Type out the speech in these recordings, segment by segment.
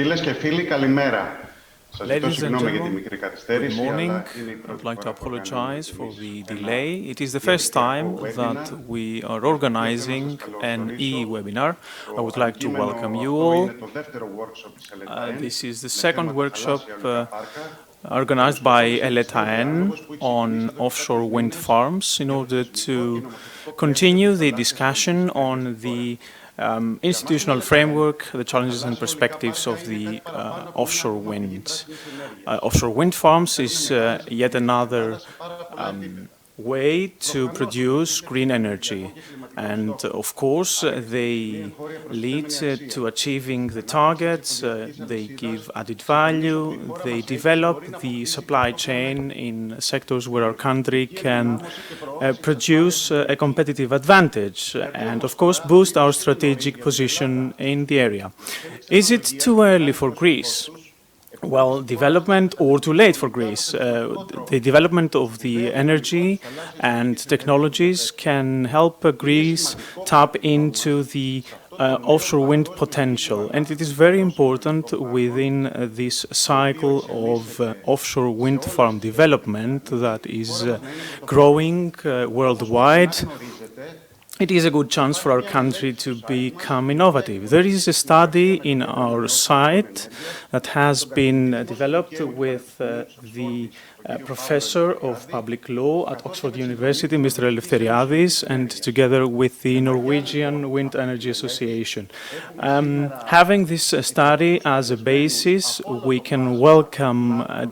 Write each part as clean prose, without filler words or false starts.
Φίλες και φίλοι, καλημέρα. Ladies and gentlemen, good morning. I would like to apologize for the delay. It is the first time that we are organizing an e-webinar. I would like to welcome you all. This is the second workshop organized by LETAN on offshore wind farms in order to continue the discussion on the institutional framework, the challenges and perspectives of the offshore wind. Offshore wind farms is yet another way to produce green energy. And of course, they lead to achieving the targets, they give added value, they develop the supply chain in sectors where our country can produce a competitive advantage and of course boost our strategic position in the area. Is it too early for Greece? Well, development or too late for Greece. The development of the energy and technologies can help Greece tap into the offshore wind potential. And it is very important within this cycle of offshore wind farm development that is growing worldwide. It is a good chance for our country to become innovative. There is a study in our site that has been developed with the professor of public law at Oxford University, Mr. Eleftheriadis, and together with the Norwegian Wind Energy Association. Having this study as a basis, we can welcome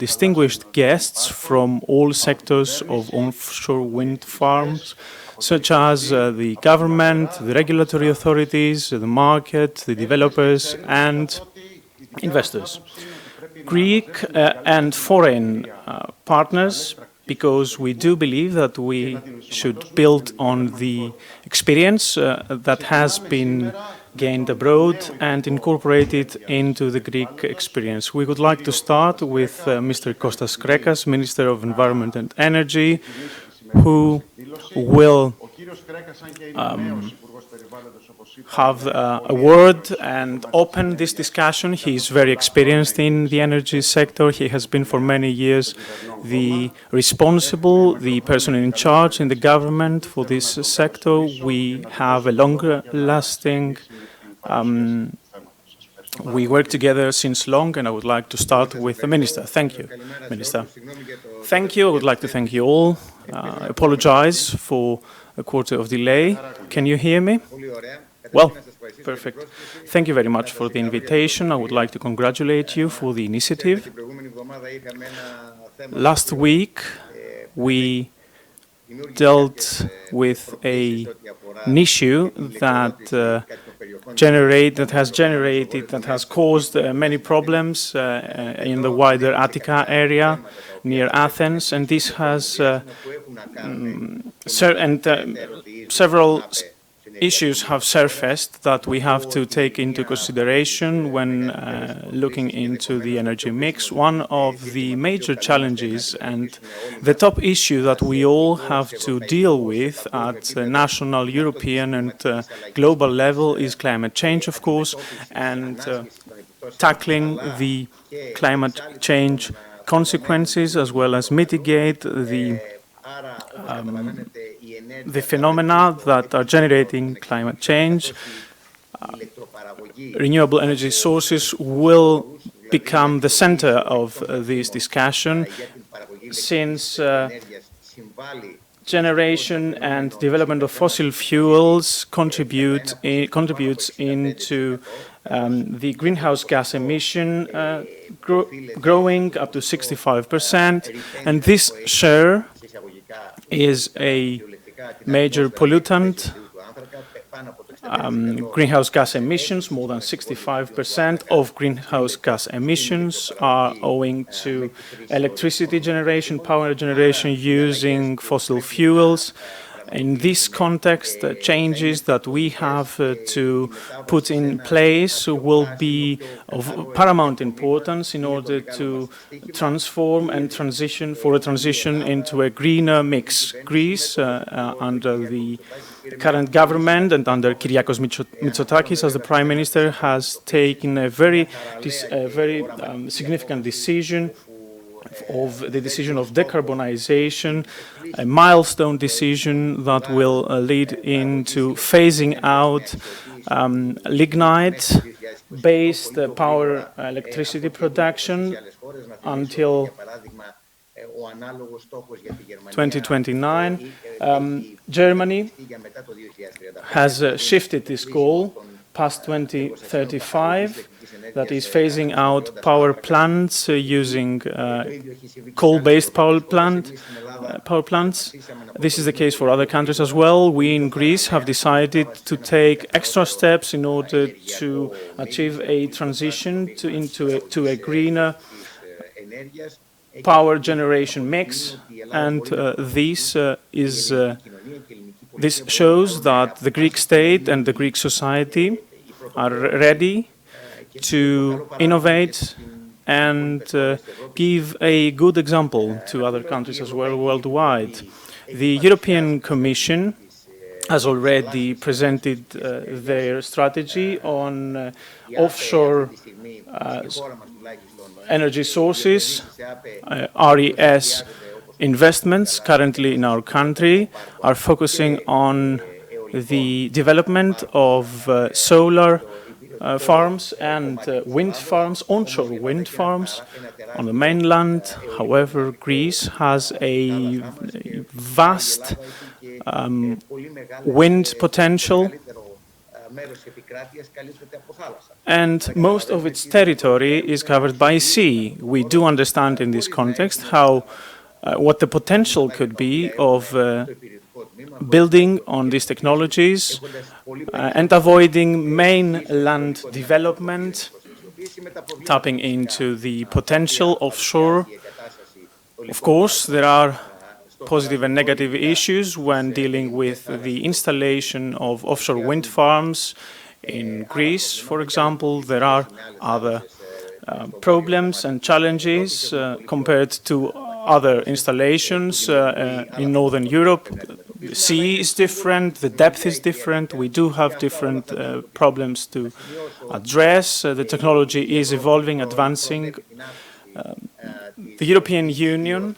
distinguished guests from all sectors of offshore wind farms, such as the government, the regulatory authorities, the market, the developers, and investors. Greek and foreign partners, because we do believe that we should build on the experience that has been gained abroad and incorporate it into the Greek experience. We would like to start with Mr. Kostas Krekas, Minister of Environment and Energy, who will have a word and open this discussion. He is very experienced in the energy sector. He has been for many years the the person in charge in the government for this sector. We have a longer lasting we work together since long, and I would like to start with the Minister. Thank you, Minister. Thank you. I would like to thank you all. I apologize for a quarter of delay. Can you hear me? Well, perfect. Thank you very much for the invitation. I would like to congratulate you for the initiative. Last week, we dealt with an issue that has caused many problems in the wider Attica area near Athens, and this has several issues have surfaced that we have to take into consideration when looking into the energy mix. One of the major challenges and the top issue that we all have to deal with at national, European and global level is climate change, of course, and tackling the climate change consequences as well as mitigate the phenomena that are generating climate change. Renewable energy sources will become the center of this discussion, since generation and development of fossil fuels contributes into the greenhouse gas emission growing up to 65%, and this share is a major pollutant. Greenhouse gas emissions, more than 65% of greenhouse gas emissions are owing to electricity generation, power generation using fossil fuels. In this context, changes that we have to put in place will be of paramount importance in order to transform and transition into a greener mix. Greece, under the current government and under Kyriakos Mitsotakis as the Prime Minister, has taken a very significant decision of decarbonization, a milestone decision that will lead into phasing out lignite-based power electricity production until 2029. Germany has shifted this goal past 2035, that is phasing out power plants using coal-based power plants. This is the case for other countries as well. We in Greece have decided to take extra steps in order to achieve a transition to a greener power generation mix, and this shows that the Greek state and the Greek society are ready to innovate and give a good example to other countries as well worldwide. The European Commission has already presented their strategy on offshore energy sources, RES investments currently in our country are focusing on the development of solar farms and wind farms, onshore wind farms on the mainland. However, Greece has a vast wind potential, and most of its territory is covered by sea. We do understand in this context how what the potential could be of building on these technologies and avoiding mainland development, tapping into the potential offshore. Of course, there are positive and negative issues when dealing with the installation of offshore wind farms. In Greece, for example, there are other problems and challenges compared to other installations in Northern Europe. The sea is different, the depth is different, we do have different problems to address. The technology is evolving, advancing. The European Union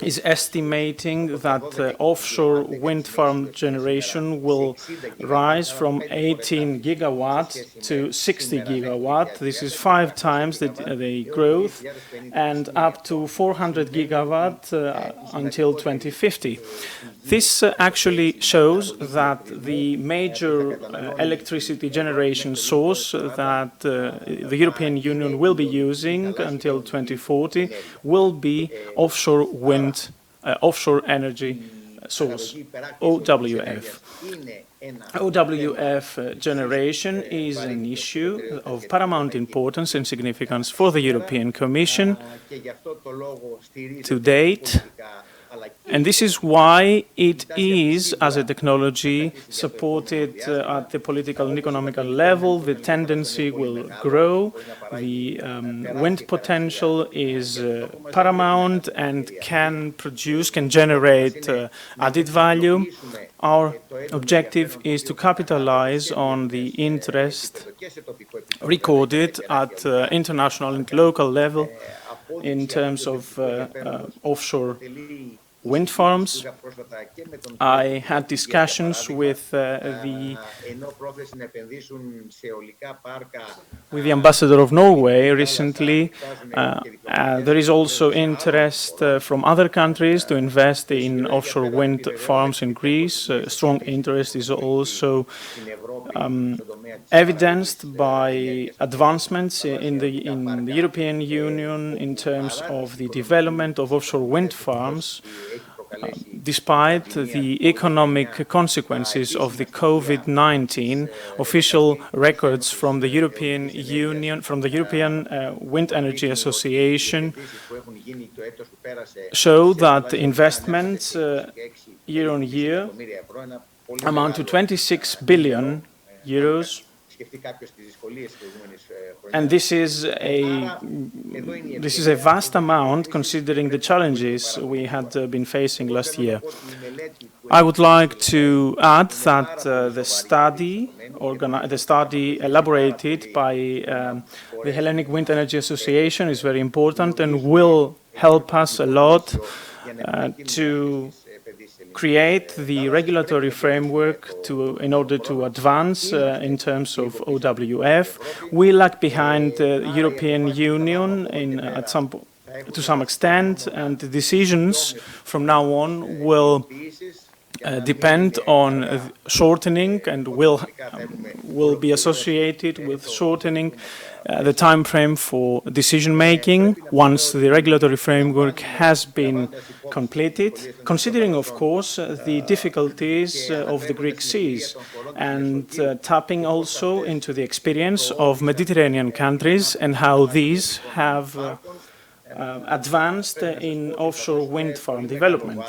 is estimating that offshore wind farm generation will rise from 18 gigawatt to 60 gigawatt. This is 5 times the growth, and up to 400 gigawatt until 2050. This actually shows that the major electricity generation source that the European Union will be using until 2040 will be offshore wind, offshore energy source, OWF. OWF generation is an issue of paramount importance and significance for the European Commission to date. And this is why it is, as a technology, supported at the political and economical level. The tendency will grow. The wind potential is paramount and can generate added value. Our objective is to capitalize on the interest recorded at international and local level in terms of offshore wind farms. I had discussions with the ambassador of Norway recently. There is also interest from other countries to invest in offshore wind farms in Greece. Strong interest is also evidenced by advancements in the European Union in terms of the development of offshore wind farms. Despite the economic consequences of the COVID-19, official records from the European Union, from the European Wind Energy Association, show that investments year on year amount to 26 billion euros. And this is a vast amount considering the challenges we had been facing last year. I would like to add that the study elaborated by the Hellenic Wind Energy Association is very important and will help us a lot to create the regulatory framework in order to advance in terms of OWF. We lag behind the European Union to some extent, and the decisions from now on will depend on shortening and will be associated with shortening the time frame for decision making once the regulatory framework has been completed, considering of course the difficulties of the Greek seas and tapping also into the experience of Mediterranean countries and how these have advanced in offshore wind farm development.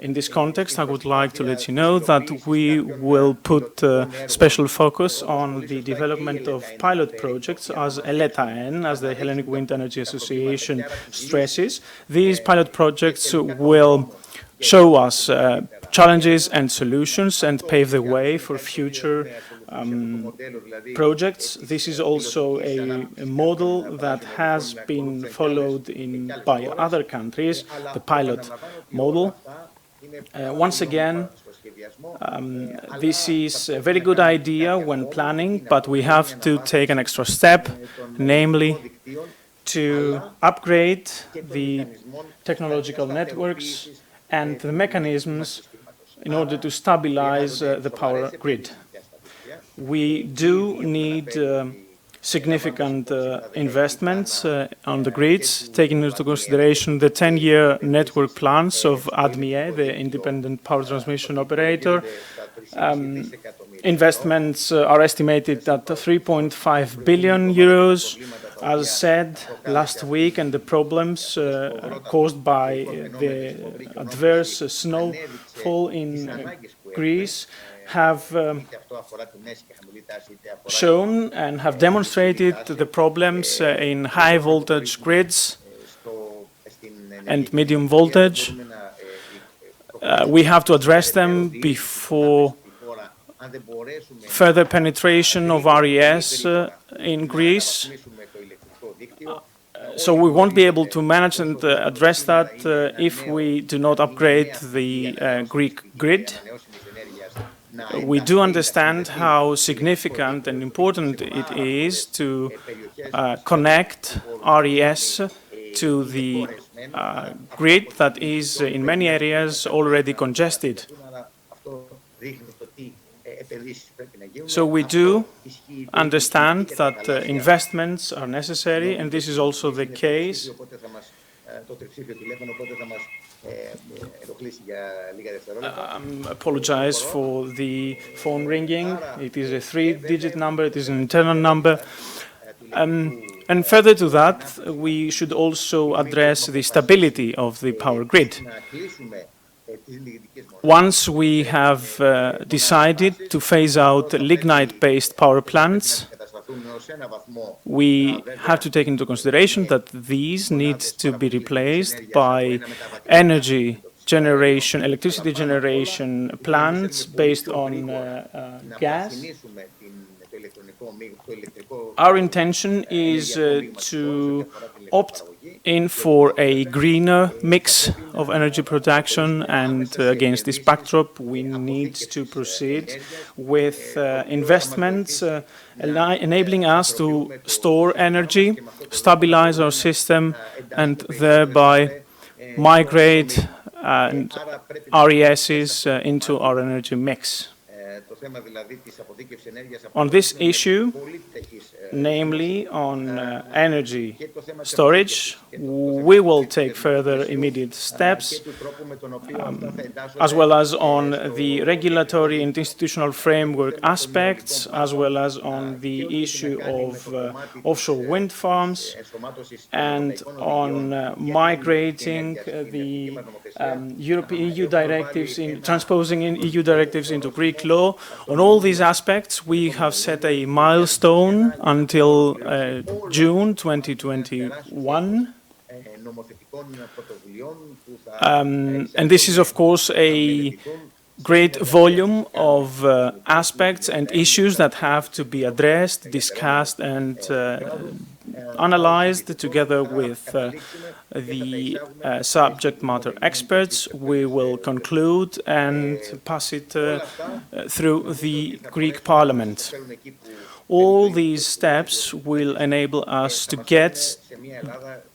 In this context, I would like to let you know that we will put special focus on the development of pilot projects as ELETA-N, as the Hellenic Wind Energy Association stresses. These pilot projects will show us challenges and solutions and pave the way for future projects. This is also a model that has been followed by other countries, the pilot model. Once again, this is a very good idea when planning, but we have to take an extra step, namely to upgrade the technological networks and the mechanisms in order to stabilize the power grid. We do need significant investments on the grids, taking into consideration the 10-year network plans of ADMIE, the independent power transmission operator. Investments are estimated at 3.5 billion euros, as said last week, and the problems caused by the adverse snowfall in Greece have shown and have demonstrated the problems in high voltage grids and medium voltage. We have to address them before further penetration of RES in Greece. So we won't be able to manage and address that if we do not upgrade the Greek grid. We do understand how significant and important it is to connect RES to the grid that is in many areas already congested. So we do understand that investments are necessary, and this is also the case. Apologize for the phone ringing. It is a 3-digit number, it is an internal number. And further to that, we should also address the stability of the power grid. Once we have decided to phase out lignite-based power plants, we have to take into consideration that these need to be replaced by energy generation, electricity generation plants based on gas. Our intention is to opt in for a greener mix of energy production, and against this backdrop we need to proceed with investments enabling us to store energy, stabilize our system, and thereby migrate RESs into our energy mix. On this issue, namely on energy storage, we will take further immediate steps, as well as on the regulatory and institutional framework aspects, as well as on the issue of offshore wind farms, and on migrating the European EU directives, transposing EU directives into Greek law. On all these aspects, we have set a milestone until June 2021. And this is, of course, a great volume of aspects and issues that have to be addressed, discussed, and analyzed together with the subject matter experts. We will conclude and pass it through the Greek Parliament. All these steps will enable us to get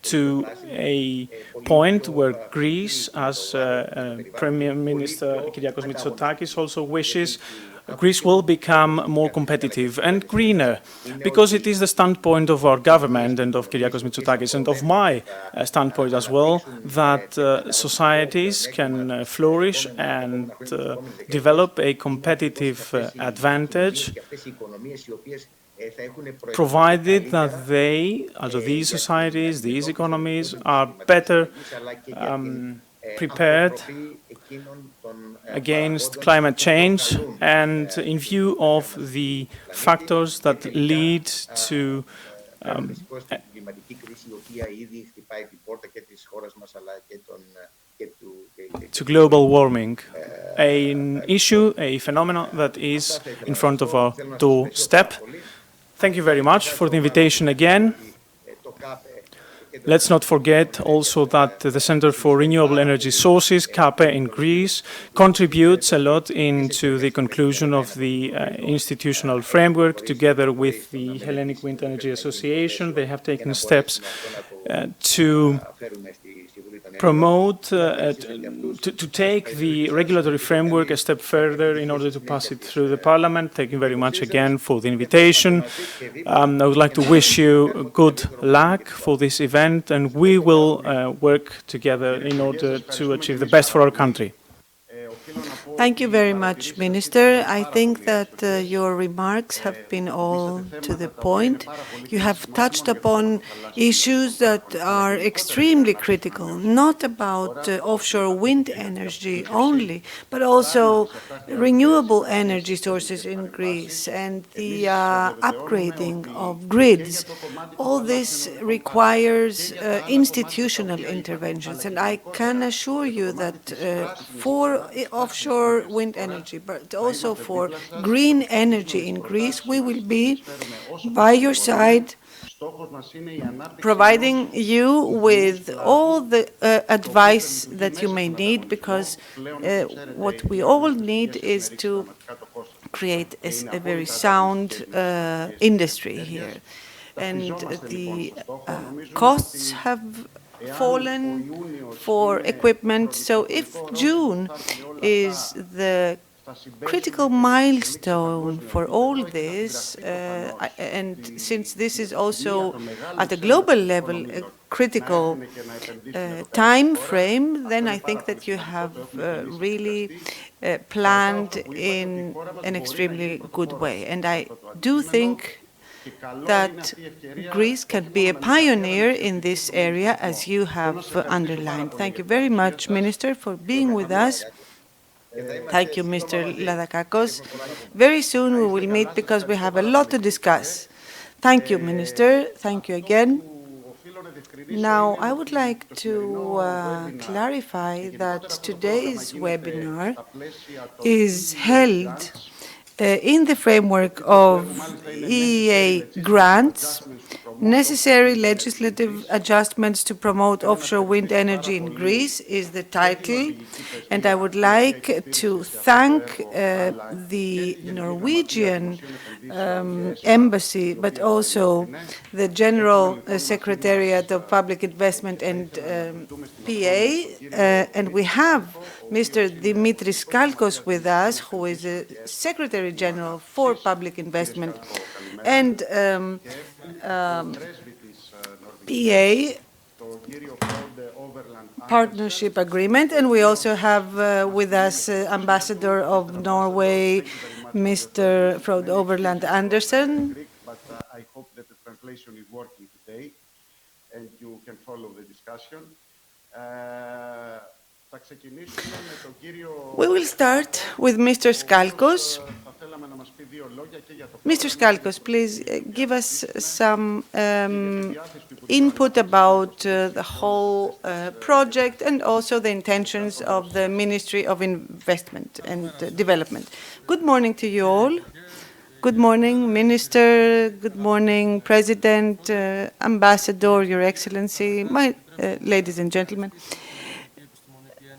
to a point where Greece, as Premier Minister Kyriakos Mitsotakis also wishes, Greece will become more competitive and greener, because it is the standpoint of our government and of Kyriakos Mitsotakis and of my standpoint as well, that societies can flourish and develop a competitive advantage, provided that these societies, these economies, are better prepared against climate change and in view of the factors that lead to global warming, an issue, a phenomenon that is in front of our doorstep. Thank you very much for the invitation again. Let's not forget also that the Center for Renewable Energy Sources, CAPE in Greece, contributes a lot into the conclusion of the institutional framework together with the Hellenic Wind Energy Association. They have taken steps to promote, to take the regulatory framework a step further in order to pass it through the Parliament. Thank you very much again for the invitation. I would like to wish you good luck for this event, and we will work together in order to achieve the best for our country. Thank you very much, Minister. I think that your remarks have been all to the point. You have touched upon issues that are extremely critical, not about offshore wind energy only, but also renewable energy sources in Greece and the upgrading of grids. All this requires institutional interventions, and I can assure you that for offshore wind energy, but also for green energy in Greece, we will be by your side, providing you with all the advice that you may need, because what we all need is to create a very sound industry here. And the costs have fallen for equipment. So if June is the critical milestone for all this, and since this is also at a global level a critical time frame, then I think that you have really planned in an extremely good way. And I do think that Greece can be a pioneer in this area, as you have underlined. Thank you very much, Minister, for being with us. Thank you, Mr. Ladakakos. Very soon we will meet because we have a lot to discuss. Thank you, Minister. Thank you again. Now, I would like to clarify that today's webinar is held in the framework of EEA grants Necessary legislative adjustments to promote offshore wind energy in Greece is the title, and I would like to thank the Norwegian embassy, but also the General Secretariat of Public Investment and PA, and we have Mr. Dimitris Kalkos with us, who is the Secretary General for Public Investment and PA partnership agreement. And we also have with us Ambassador of Norway, Mr. Frode Overland Andersen. But I hope that the translation is working today and you can follow the discussion. We will start with Mr. Skalkos. Mr. Skalkos, please give us some input about the whole project and also the intentions of the Ministry of Investment and Development. Good morning to you all. Good morning, Minister. Good morning, President, Ambassador, Your Excellency, my ladies and gentlemen.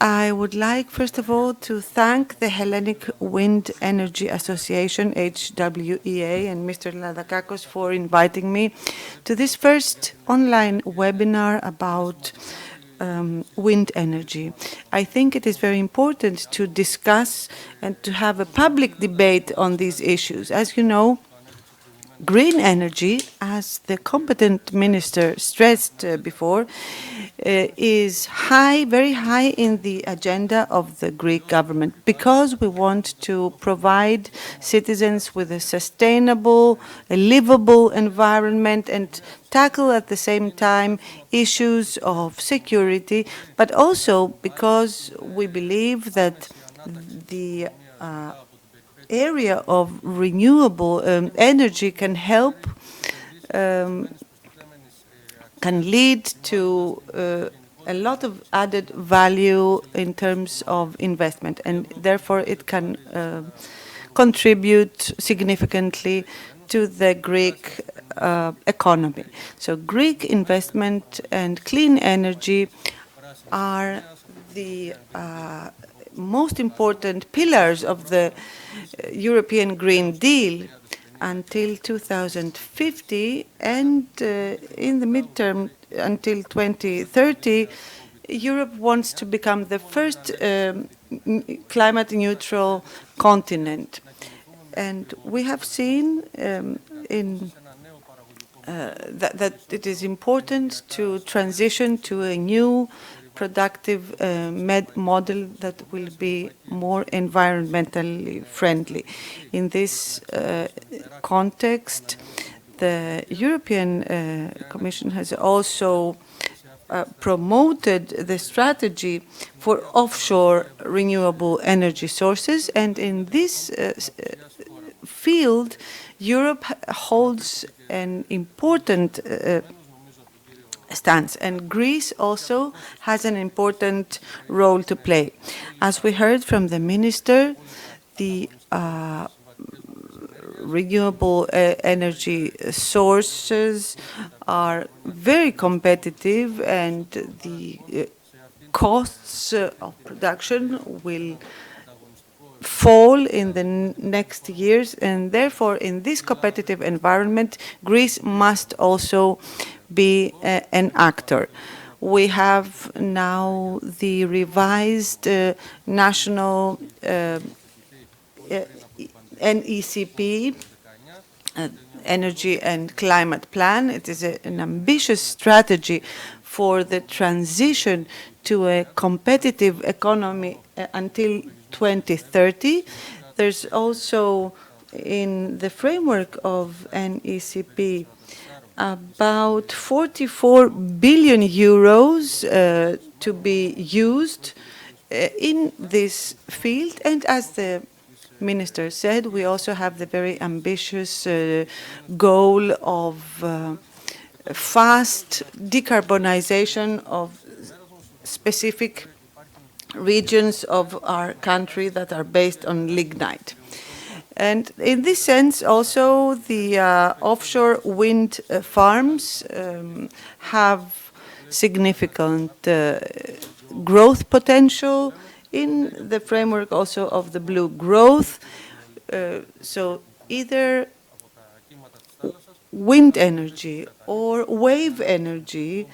I would like, first of all, to thank the Hellenic Wind Energy Association, HWEA, and Mr. Ladakakos for inviting me to this first online webinar about wind energy. I think it is very important to discuss and to have a public debate on these issues. As you know, green energy, as the competent minister stressed before, is high, very high in the agenda of the Greek government because we want to provide citizens with a sustainable, a livable environment and tackle at the same time issues of security, but also because we believe that the area of renewable energy can help, can lead to a lot of added value in terms of investment, and therefore it can contribute significantly to the Greek economy. So Greek investment and clean energy are the most important pillars of the European Green Deal until 2050, and in the midterm until 2030, Europe wants to become the first climate neutral continent. And we have seen that it is important to transition to a new productive model that will be more environmentally friendly. In this context, the European Commission has also promoted the strategy for offshore renewable energy sources, and in this field, Europe holds an important stance, and Greece also has an important role to play. As we heard from the minister, the renewable energy sources are very competitive, and the costs of production will fall in the next years, and therefore in this competitive environment, Greece must also be an actor. We have now the revised national NECP, Energy and Climate Plan. It is an ambitious strategy for the transition to a competitive economy until 2030. There's also, in the framework of NECP, about 44 billion euros to be used in this field. And as the minister said, we also have the very ambitious goal of fast decarbonization of specific regions of our country that are based on lignite. And in this sense, also, the offshore wind farms have significant growth potential in the framework also of the blue growth. So either wind energy or wave energy,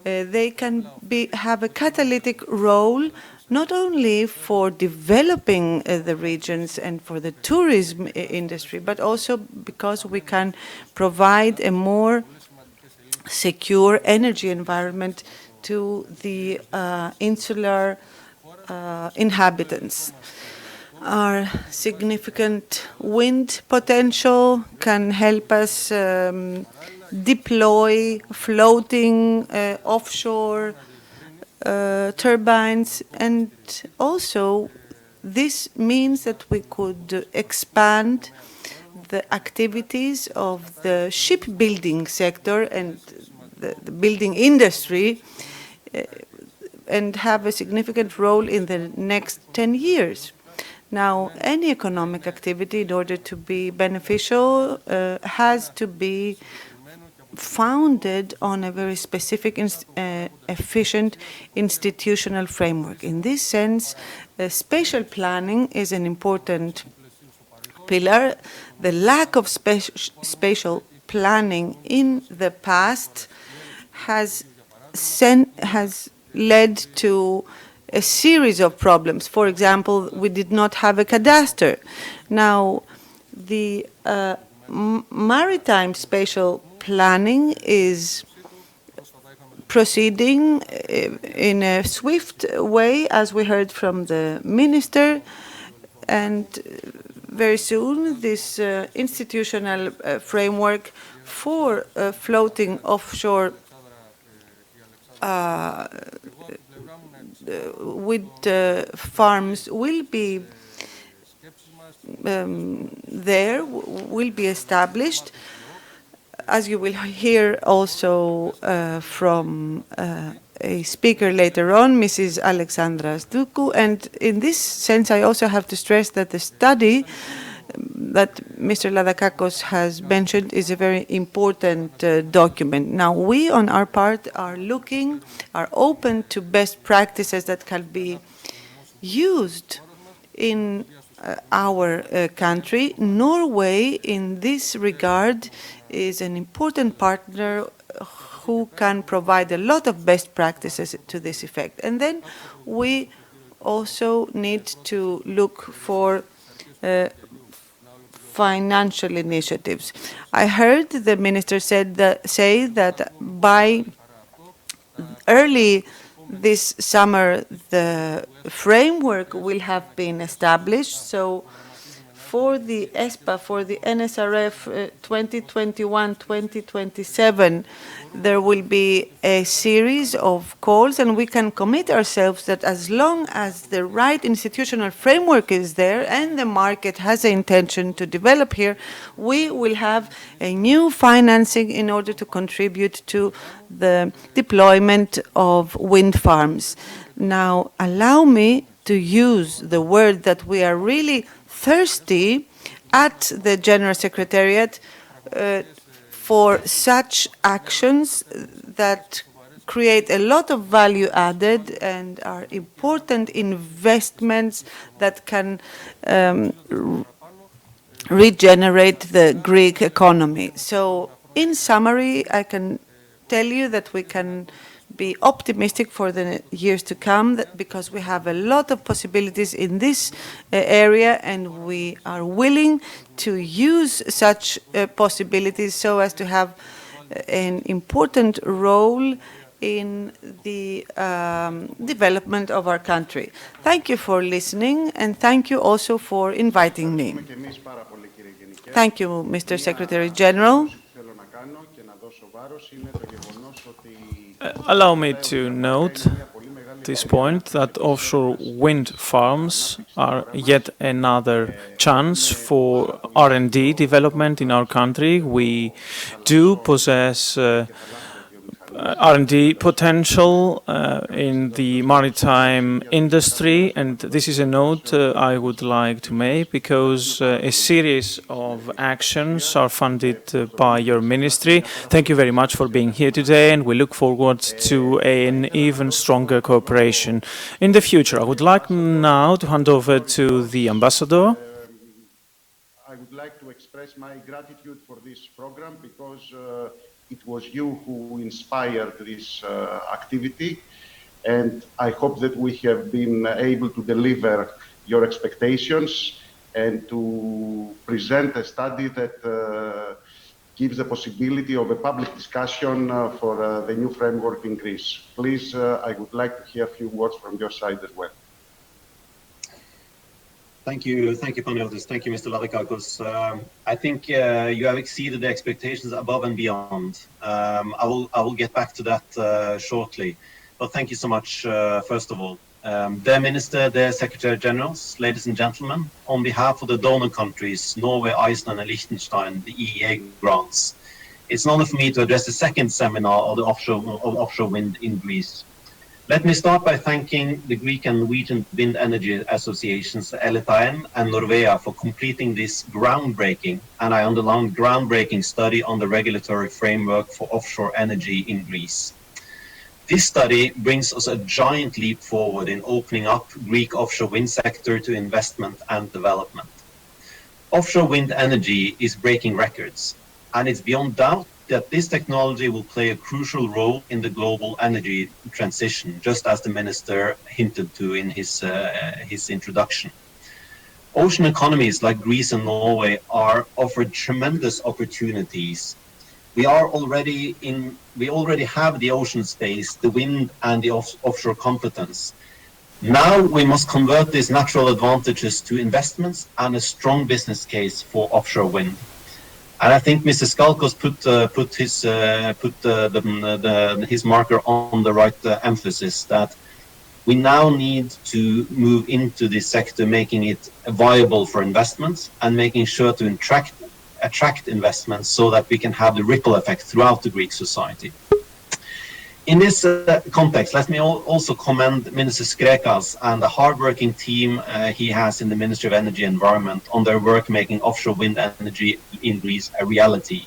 they can have a catalytic role not only for developing the regions and for the tourism industry, but also because we can provide a more secure energy environment to the insular inhabitants. Our significant wind potential can help us deploy floating offshore turbines, and also this means that we could expand the activities of the shipbuilding sector and the building industry and have a significant role in the next 10 years. Now, any economic activity, in order to be beneficial, has to be founded on a very specific, efficient institutional framework. In this sense, spatial planning is an important pillar. The lack of spatial planning in the past has led to a series of problems. For example, we did not have a cadastre. Now, the maritime spatial planning is proceeding in a swift way, as we heard from the minister, and very soon this institutional framework for floating offshore wind farms will be will be established, as you will hear also from a speaker later on, Mrs. Alexandra Stuku. And in this sense, I also have to stress that the study that Mr. Ladakakos has mentioned is a very important document. Now, we on our part are open to best practices that can be used in our country. Norway, in this regard, is an important partner who can provide a lot of best practices to this effect. And then we also need to look for financial initiatives. I heard the minister say that by early this summer the framework will have been established. So for the ESPA, for the NSRF 2021-2027, there will be a series of calls, and we can commit ourselves that as long as the right institutional framework is there and the market has the intention to develop here, we will have a new financing in order to contribute to the deployment of wind farms. Now, allow me to use the word that we are really thirsty at the General Secretariat for such actions that create a lot of value added and are important investments that can regenerate the Greek economy. So, in summary, I can tell you that we can be optimistic for the years to come, because we have a lot of possibilities in this area, and we are willing to use such possibilities so as to have an important role in the development of our country. Thank you for listening, and thank you also for inviting me. Thank you, Mr. Secretary General. Allow me to note at this point that offshore wind farms are yet another chance for R&D development in our country. We do possess R&D potential in the maritime industry, and this is a note I would like to make because a series of actions are funded by your ministry. Thank you very much for being here today, and we look forward to an even stronger cooperation in the future. I would like now to hand over to the ambassador. I would like to express my gratitude for this program because it was you who inspired this activity, and I hope that we have been able to deliver your expectations and to present a study that gives the possibility of a public discussion for the new framework in Greece. Please, I would like to hear a few words from your side as well. Thank you, Panagiotis. Thank you, Mr. Lavakakos. I think you have exceeded the expectations above and beyond. I will get back to that shortly. But thank you so much, first of all. Dear Minister, dear Secretary Generals, ladies and gentlemen, on behalf of the donor countries, Norway, Iceland, and Liechtenstein, the EEA grants, it's an honor for me to address the second seminar of the offshore wind in Greece. Let me start by thanking the Greek and Norwegian Wind Energy Associations, LTN and Norvea, for completing this groundbreaking, and I underline groundbreaking, study on the regulatory framework for offshore energy in Greece. This study brings us a giant leap forward in opening up Greek offshore wind sector to investment and development. Offshore wind energy is breaking records, and it's beyond doubt that this technology will play a crucial role in the global energy transition, just as the minister hinted to in his introduction. Ocean economies like Greece and Norway are offered tremendous opportunities. We already have the ocean space, the wind and the offshore competence. Now we must convert these natural advantages to investments and a strong business case for offshore wind. And I think Mr. Skalkos put his marker on the right emphasis, that we now need to move into this sector, making it viable for investments and making sure to attract investments so that we can have the ripple effect throughout the Greek society. In this context, let me also commend Minister Skrekas and the hardworking team he has in the Ministry of Energy and Environment on their work making offshore wind energy in Greece a reality.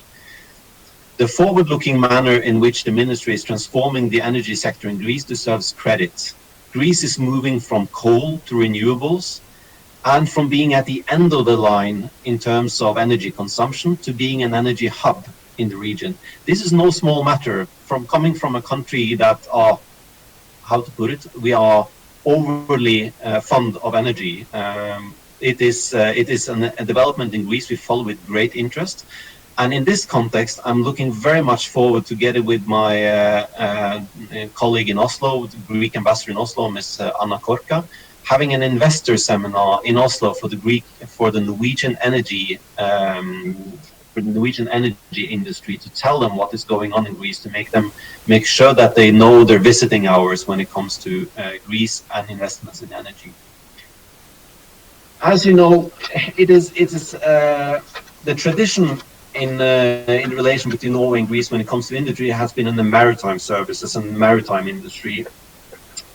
The forward-looking manner in which the ministry is transforming the energy sector in Greece deserves credit. Greece is moving from coal to renewables and from being at the end of the line in terms of energy consumption to being an energy hub in the region. This is no small matter, from coming from a country that are, how to put it, we are overly fond of energy. It is a development in Greece we follow with great interest. And in this context, I'm looking very much forward, together with my colleague in Oslo, the Greek ambassador in Oslo, Ms. Anna Korka, having an investor seminar in Oslo for the Norwegian energy industry, to tell them what is going on in Greece, to make sure that they know their visiting hours when it comes to Greece and investments in energy. As you know, it is the tradition in relation between Norway and Greece when it comes to industry has been in the maritime services and maritime industry.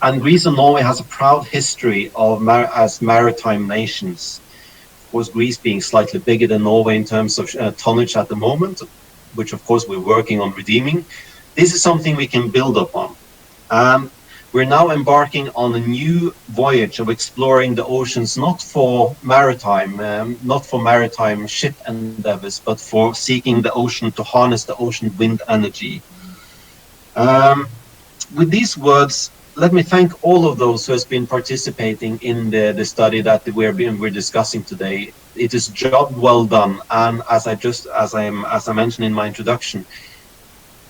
And Greece and Norway has a proud history as maritime nations. Of course, Greece being slightly bigger than Norway in terms of tonnage at the moment, which of course we're working on redeeming. This is something we can build upon. We're now embarking on a new voyage of exploring the oceans, not for maritime ship endeavors, but for seeking the ocean to harness the ocean wind energy. With these words, let me thank all of those who has been participating in the study that we're discussing today. It is job well done, and as I mentioned in my introduction,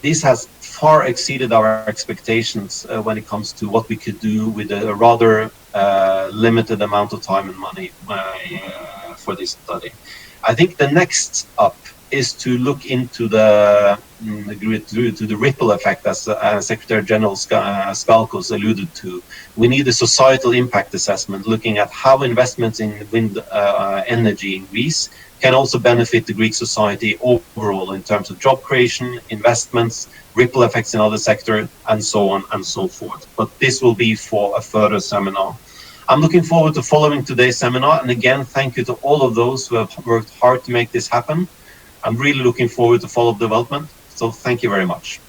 this has far exceeded our expectations when it comes to what we could do with a rather limited amount of time and money for this study. I think the next up is to look into the ripple effect, as Secretary General Skalkos alluded to. We need a societal impact assessment looking at how investments in wind energy in Greece can also benefit the Greek society overall in terms of job creation, investments, ripple effects in other sectors, and so on and so forth. But this will be for a further seminar. I'm looking forward to following today's seminar, and again, thank you to all of those who have worked hard to make this happen. I'm really looking forward to follow the development, so thank you very much.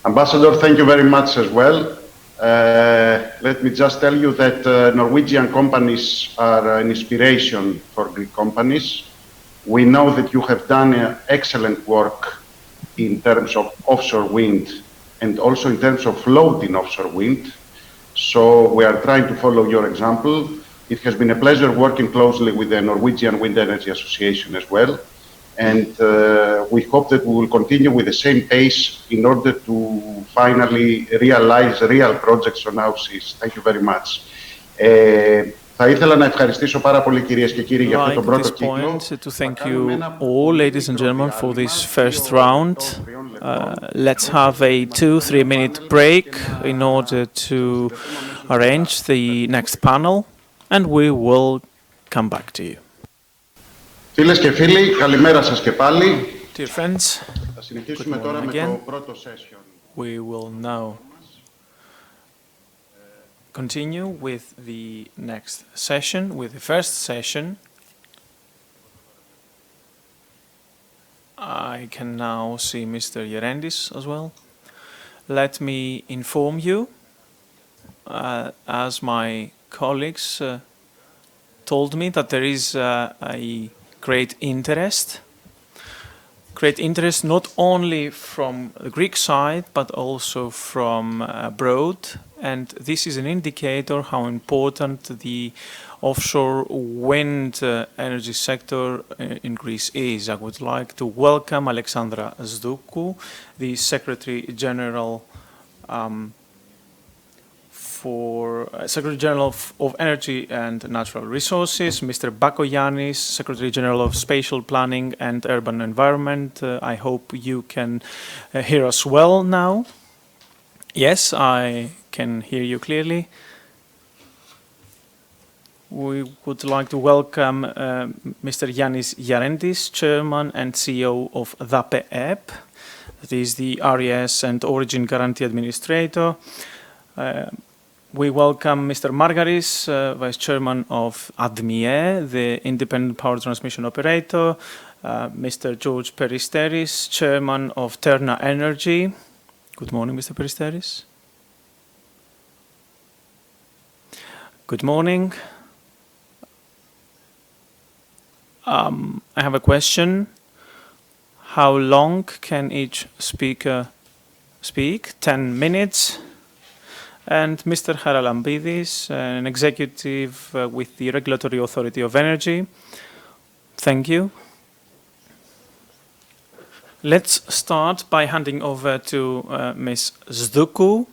Ambassador, thank you very much as well. Let me just tell you that Norwegian companies are an inspiration for Greek companies. We know that you have done excellent work in terms of offshore wind and also in terms of floating offshore wind. So we are trying to follow your example. It has been a pleasure working closely with the Norwegian Wind Energy Association as well. And we hope that we will continue with the same pace in order to finally realize real projects on our seas. Thank you very much. Θα ήθελα να ευχαριστήσω πάρα πολύ κυρίες και κύριοι για αυτό τον πρώτο κύκλο. To thank you all, ladies and gentlemen, for this first round. Let's have a 2-3 minute break in order to arrange the next panel, and we will come back to you. Φίλες και φίλοι, καλημέρα σας και πάλι. Dear friends, θα συνεχίσουμε τώρα με το πρώτο session. We will now continue with the next session, with the first session. I can now see Mr. Yerendis as well. Let me inform you, as my colleagues told me, that there is a great interest not only from the Greek side but also from abroad, and this is an indicator how important the offshore wind energy sector in Greece is. I would like to welcome Alexandra Zdoukou, the Secretary General of Energy and Natural Resources, Mr. Bakoyannis, Secretary General of Spatial Planning and Urban Environment. I hope you can hear us well now. Yes, I can hear you clearly. We would like to welcome Mr. Yannis Yarendis, Chairman and CEO of DAPEEP, that is the RES and Origin Guarantee Administrator. We welcome Mr. Margaris, Vice Chairman of ADMIE, the Independent Power Transmission Operator, Mr. George Peristeris, Chairman of Terna Energy. Good morning, Mr. Peristeris. Good morning. I have a question. How long can each speaker speak? 10 minutes. And Mr. Haralambidis, an executive with the Regulatory Authority of Energy. Thank you. Let's start by handing over to Ms. Zdoukou.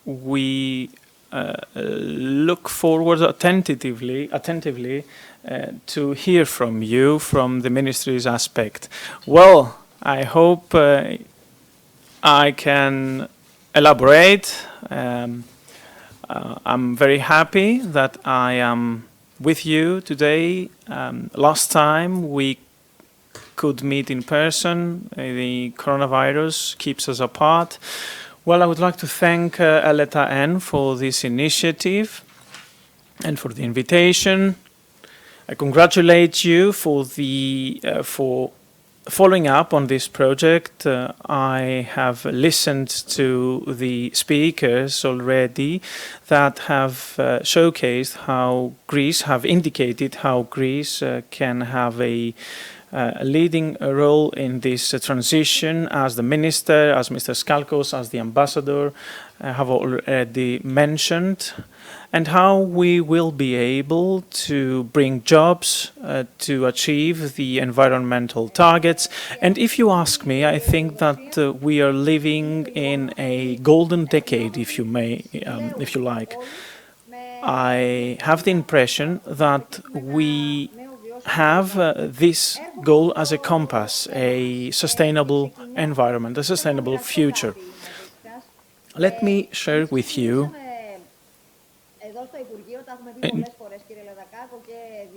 We look forward attentively to hear from you from the Ministry's aspect. Well, I hope I can elaborate. I'm very happy that I am with you today. Last time we could meet in person. The coronavirus keeps us apart. Well, I would like to thank Eleta N for this initiative and for the invitation. I congratulate you for following up on this project. I have listened to the speakers already that have showcased how Greece, have indicated how Greece can have a leading role in this transition, as the Minister, as Mr. Skalkos, as the Ambassador have already mentioned, and how we will be able to bring jobs to achieve the environmental targets. And if you ask me, I think that we are living in a golden decade, if you like. I have the impression that we have this goal as a compass, a sustainable environment, a sustainable future. Let me share with you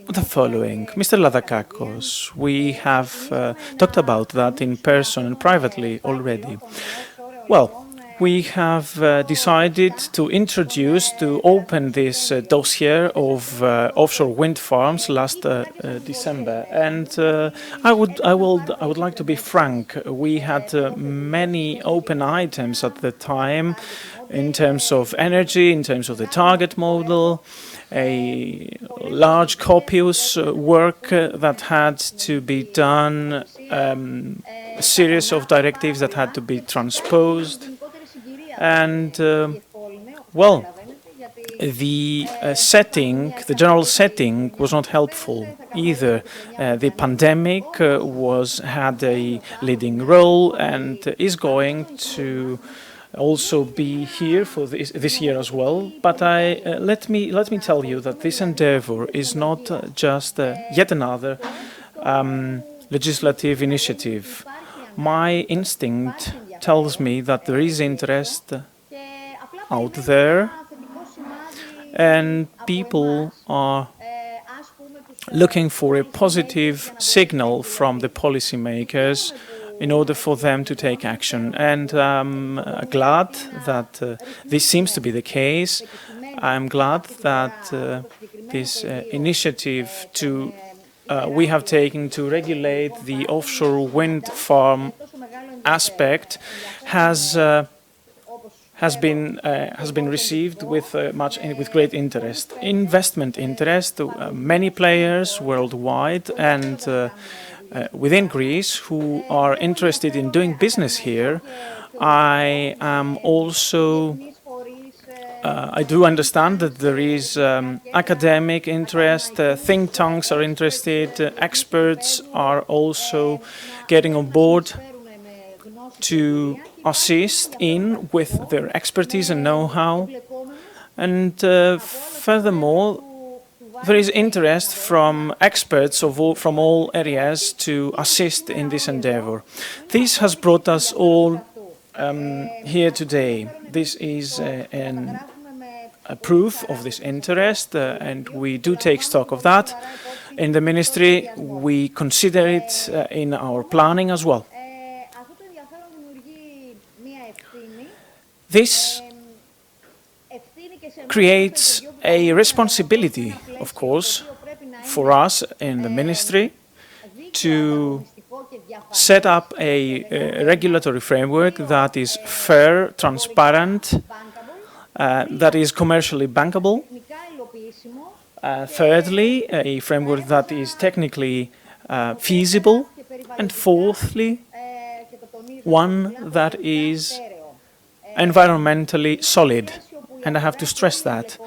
the following. Mr. Ladakakos, we have talked about that in person and privately already. Well, we have decided to open this dossier of offshore wind farms last December, and I would like to be frank. We had many open items at the time, in terms of energy, in terms of the target model, a large copious work that had to be done, a series of directives that had to be transposed. And, well, the general setting was not helpful either. The pandemic had a leading role and is going to also be here for this year as well. But let me tell you that this endeavor is not just yet another legislative initiative. My instinct tells me that there is interest out there, and people are looking for a positive signal from the policymakers in order for them to take action. And I'm glad that this seems to be the case. I'm glad that this initiative we have taken to regulate the offshore wind farm aspect has been received with great interest. Investment interest, many players worldwide and within Greece who are interested in doing business here. I am also I do understand that there is academic interest, think tanks are interested, experts are also getting on board to assist with their expertise and know-how. And furthermore, there is interest from experts from all areas to assist in this endeavor. This has brought us all here today. This is a proof of this interest, and we do take stock of that. In the ministry, we consider it in our planning as well. This creates a responsibility, of course, for us in the ministry to set up a regulatory framework that is fair, transparent, that is commercially bankable. Thirdly, a framework that is technically feasible. And fourthly, one that is environmentally solid. And I have to stress that.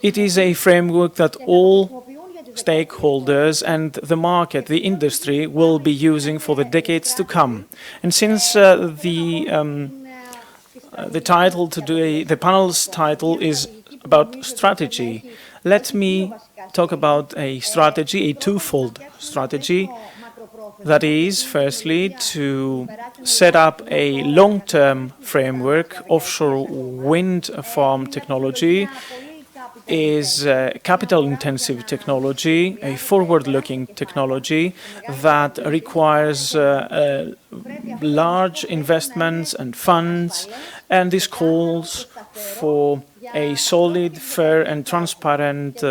It is a framework that all stakeholders and the market, the industry, will be using for the decades to come. And since the title today, the panel's title is about strategy, let me talk about a strategy, a twofold strategy. That is, firstly, to set up a long-term framework. Offshore wind farm technology is capital-intensive technology, a forward-looking technology that requires large investments and funds, and this calls for a solid, fair and transparent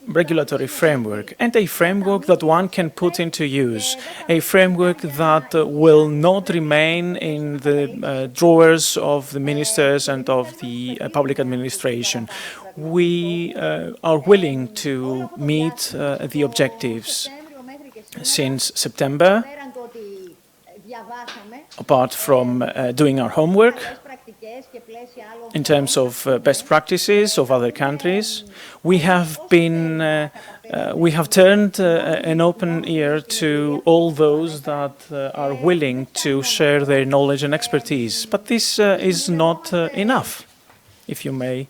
regulatory framework, and a framework that one can put into use, a framework that will not remain in the drawers of the ministers and of the public administration. We are willing to meet the objectives. Since September, apart from doing our homework in terms of best practices of other countries, we have turned an open ear to all those that are willing to share their knowledge and expertise. But this is not enough. if you may,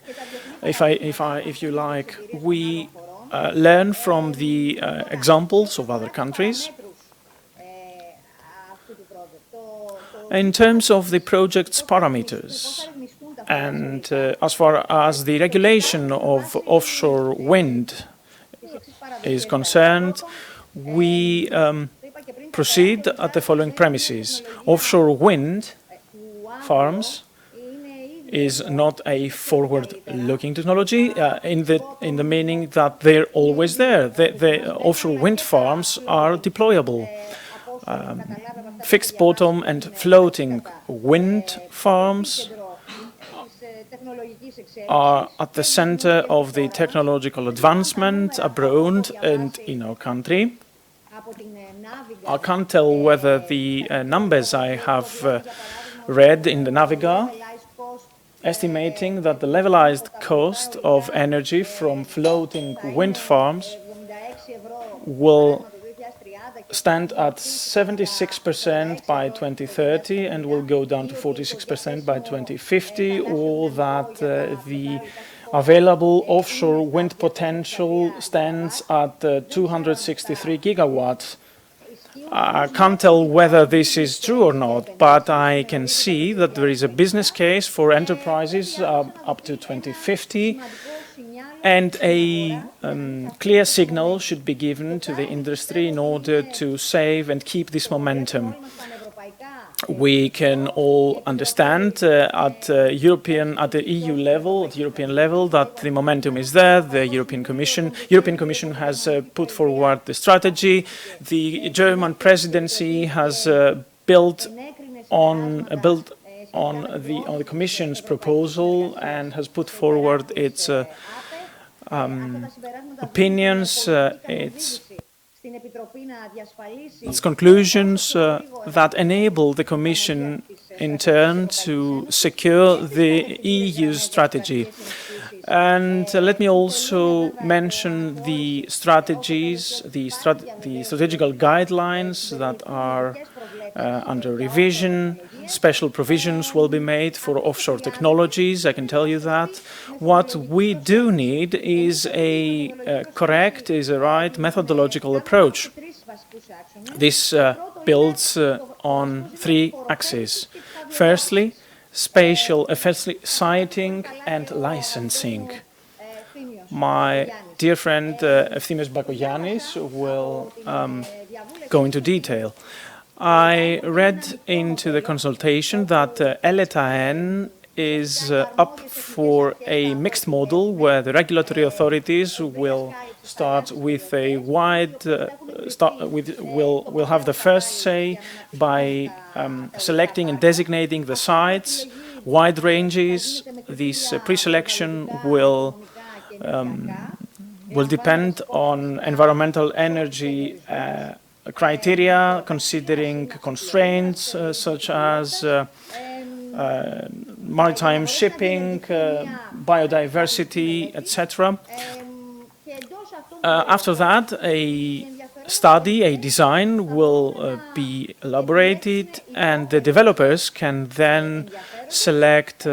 if you like, we learn from the examples of other countries. In terms of the project's parameters, and as far as the regulation of offshore wind is concerned, we proceed at the following premises. Offshore wind farms is not a forward-looking technology in the meaning that they're always there. The offshore wind farms are deployable. Fixed bottom and floating wind farms are at the center of the technological advancement abroad and in our country. I can't tell whether the numbers I have read in the Naviga, estimating that the levelized cost of energy from floating wind farms will stand at 76% by 2030 and will go down to 46% by 2050, or that the available offshore wind potential stands at 263 gigawatts. I can't tell whether this is true or not, but I can see that there is a business case for enterprises up to 2050, and a clear signal should be given to the industry in order to save and keep this momentum. We can all understand at the EU level, at European level, that the momentum is there. The European Commission has put forward the strategy. The German presidency has built on the Commission's proposal and has put forward its opinions, its conclusions that enable the Commission in turn to secure the EU's strategy. And let me also mention the strategies, the strategical guidelines that are under revision. Special provisions will be made for offshore technologies, I can tell you that. What we do need is a right methodological approach. This builds on three axes. Firstly, siting and licensing. My dear friend Ephtimios Bakoyannis will go into detail. I read into the consultation that ELETA-N is up for a mixed model where the regulatory authorities will start with a will have the first say by selecting and designating the sites, wide ranges. This pre-selection will depend on environmental energy criteria, considering constraints such as maritime shipping, biodiversity, etc. After that, a design will be elaborated, and the developers can then select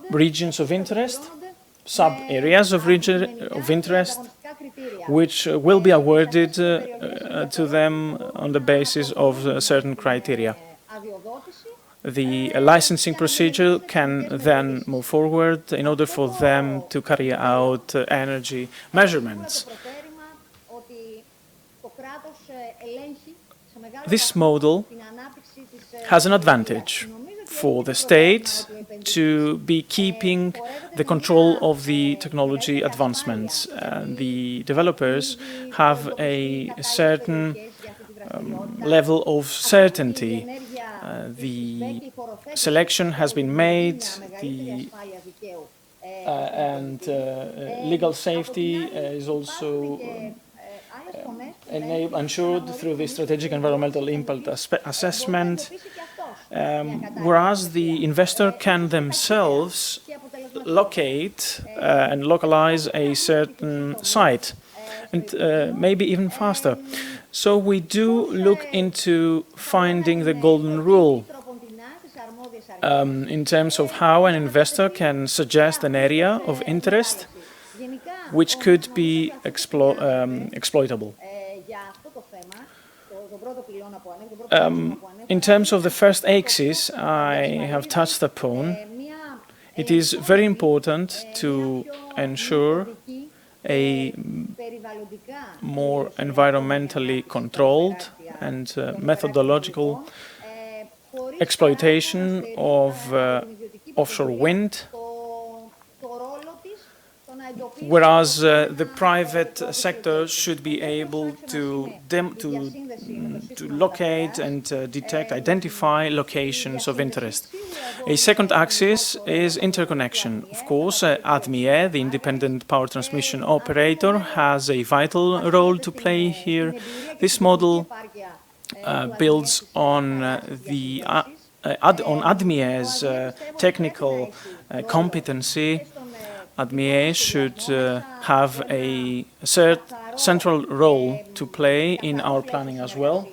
regions of interest, sub-areas of interest, which will be awarded to them on the basis of certain criteria. The licensing procedure can then move forward in order for them to carry out energy measurements. This model has an advantage for the state to be keeping the control of the technology advancements. The developers have a certain level of certainty. The selection has been made, and legal safety is also ensured through the strategic environmental impact assessment, whereas the investor can themselves locate and localize a certain site, and maybe even faster. So we do look into finding the golden rule. in terms of how an investor can suggest an area of interest which could be exploitable. In terms of the first axis I have touched upon, it is very important to ensure a more environmentally controlled and methodological exploitation of offshore wind, whereas the private sector should be able to locate and detect, identify locations of interest. A second axis is interconnection. Of course, ADMIE, the independent power transmission operator, has a vital role to play here. This model builds on ADMIE's technical competency. ADMIE should have a central role to play in our planning as well,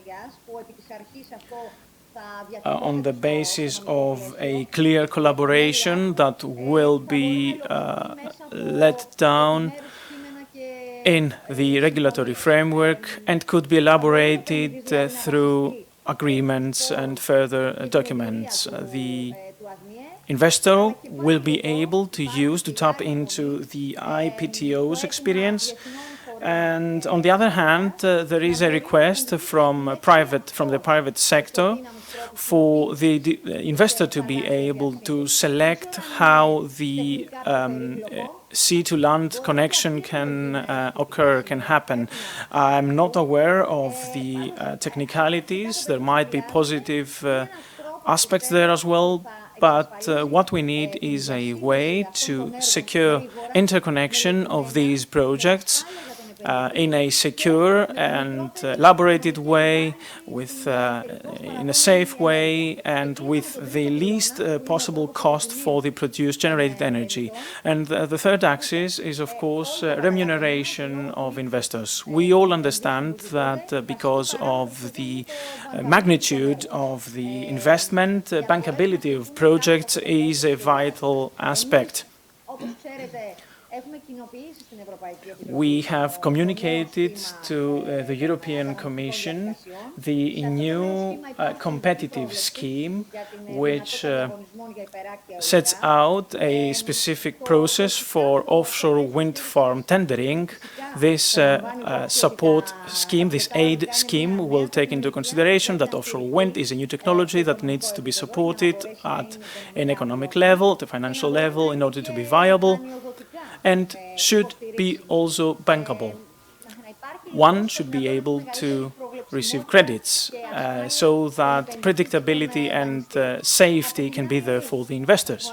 on the basis of a clear collaboration that will be let down in the regulatory framework and could be elaborated through agreements and further documents. The investor will be able to tap into the IPTO's experience, and on the other hand, there is a request from the private sector for the investor to be able to select how the sea-to-land connection can happen. I'm not aware of the technicalities. There might be positive aspects there as well, but what we need is a way to secure interconnection of these projects in a secure and elaborated way, in a safe way, and with the least possible cost for the generated energy. And the third axis is, of course, remuneration of investors. We all understand that because of the magnitude of the investment, bankability of projects is a vital aspect. We have communicated to the European Commission the new competitive scheme, which sets out a specific process for offshore wind farm tendering. This support scheme, this aid scheme, will take into consideration that offshore wind is a new technology that needs to be supported at an economic level, at a financial level, in order to be viable, and should be also bankable. One should be able to receive credits so that predictability and safety can be there for the investors.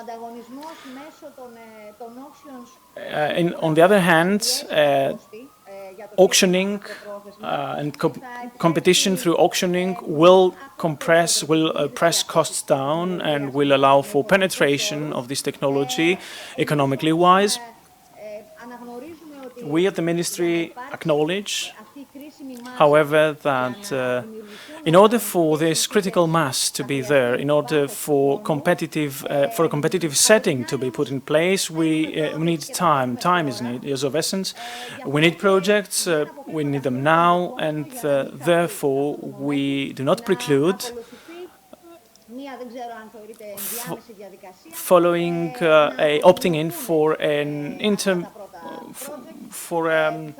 On the other hand, auctioning and competition through auctioning will press costs down and will allow for penetration of this technology economically wise. We at the Ministry acknowledge, however, that in order for this critical mass to be there, in order for a competitive setting to be put in place, we need time. Time is of essence. We need projects, we need them now, and therefore we do not preclude following opting in for an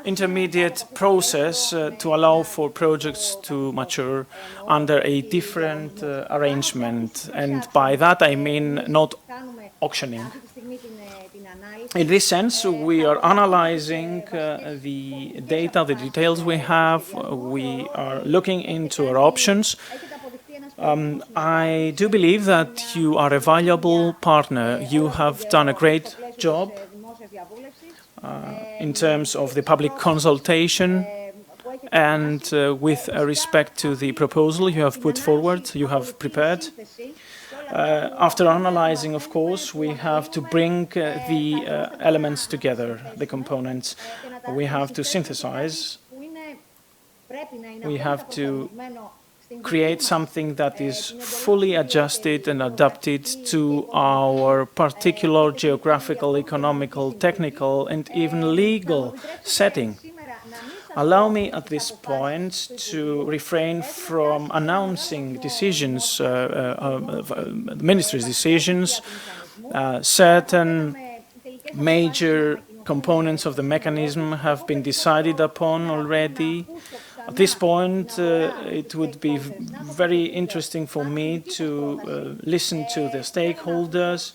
intermediate process to allow for projects to mature under a different arrangement, and by that I mean not auctioning. In this sense, we are analyzing the data, the details we have. We are looking into our options. I do believe that you are a valuable partner. You have done a great job in terms of the public consultation and with respect to the proposal you have put forward, you have prepared. After analyzing, of course, we have to bring the elements together, the components. We have to synthesize. We have to create something that is fully adjusted and adapted to our particular geographical, economical, technical, and even legal setting. Allow me at this point to refrain from announcing decisions, the Ministry's decisions. Certain major components of the mechanism have been decided upon already. At this point, it would be very interesting for me to listen to the stakeholders,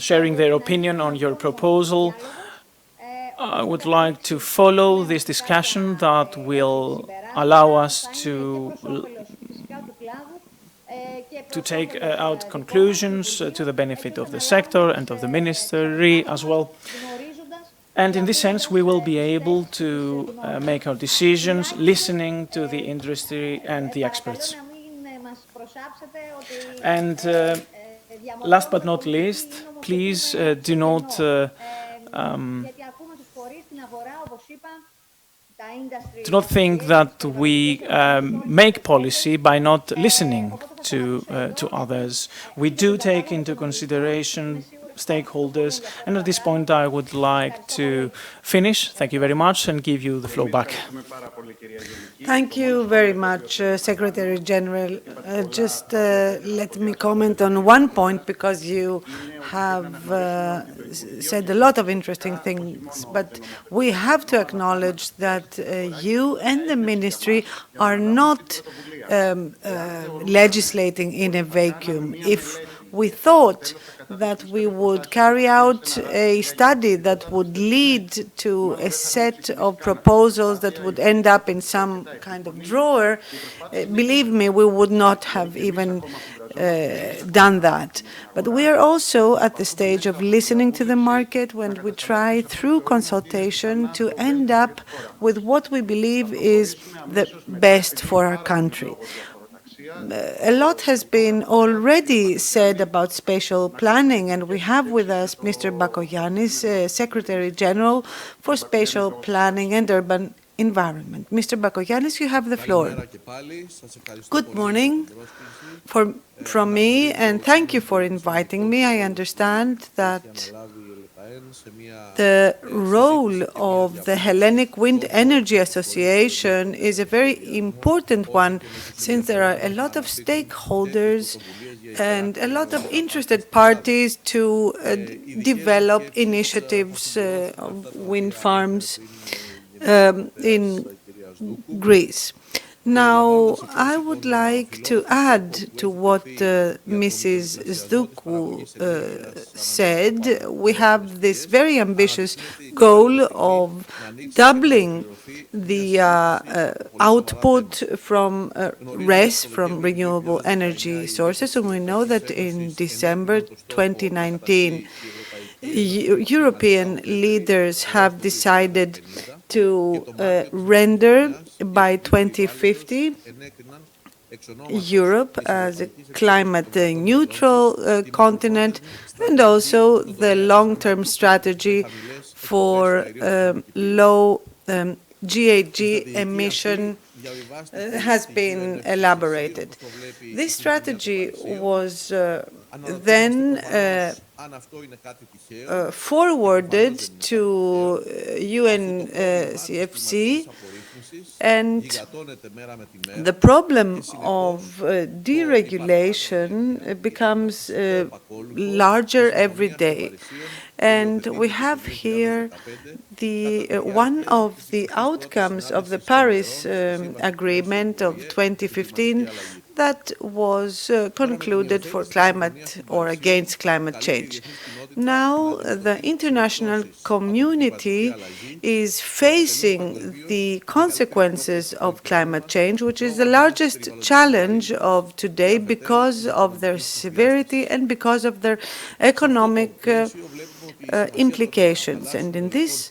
sharing their opinion on your proposal. I would like to follow this discussion that will allow us to take out conclusions to the benefit of the sector and of the ministry as well. And in this sense, we will be able to make our decisions listening to the industry and the experts. And last but not least, please do not think that we make policy by not listening to others. We do take into consideration stakeholders, and at this point I would like to finish. Thank you very much and give you the floor back. Thank you very much, Secretary General. Just let me comment on one point, because you have said a lot of interesting things, but we have to acknowledge that you and the Ministry are not legislating in a vacuum. If we thought that we would carry out a study that would lead to a set of proposals that would end up in some kind of drawer, believe me, we would not have even done that. But we are also at the stage of listening to the market when we try through consultation to end up with what we believe is the best for our country. A lot has been already said about spatial planning, and we have with us Mr. Bakoyannis, Secretary General for Spatial Planning and Urban Environment. Mr. Bakoyannis, you have the floor. Good morning from me, and thank you for inviting me. I understand that the role of the Hellenic Wind Energy Association is a very important one, since there are a lot of stakeholders and a lot of interested parties to develop initiatives of wind farms in Greece. Now, I would like to add to what Mrs. Zdoukou said. We have this very ambitious goal of doubling the output from RES, from renewable energy sources, and we know that in December 2019, European leaders have decided to render by 2050 Europe as a climate-neutral continent, and also the long-term strategy for low GHG emission has been elaborated. This strategy was then forwarded to UNCFC, and the problem of deregulation becomes larger every day. And we have here one of the outcomes of the Paris Agreement of 2015 that was concluded for climate or against climate change. Now, the international community is facing the consequences of climate change, which is the largest challenge of today because of their severity and because of their economic implications. And in this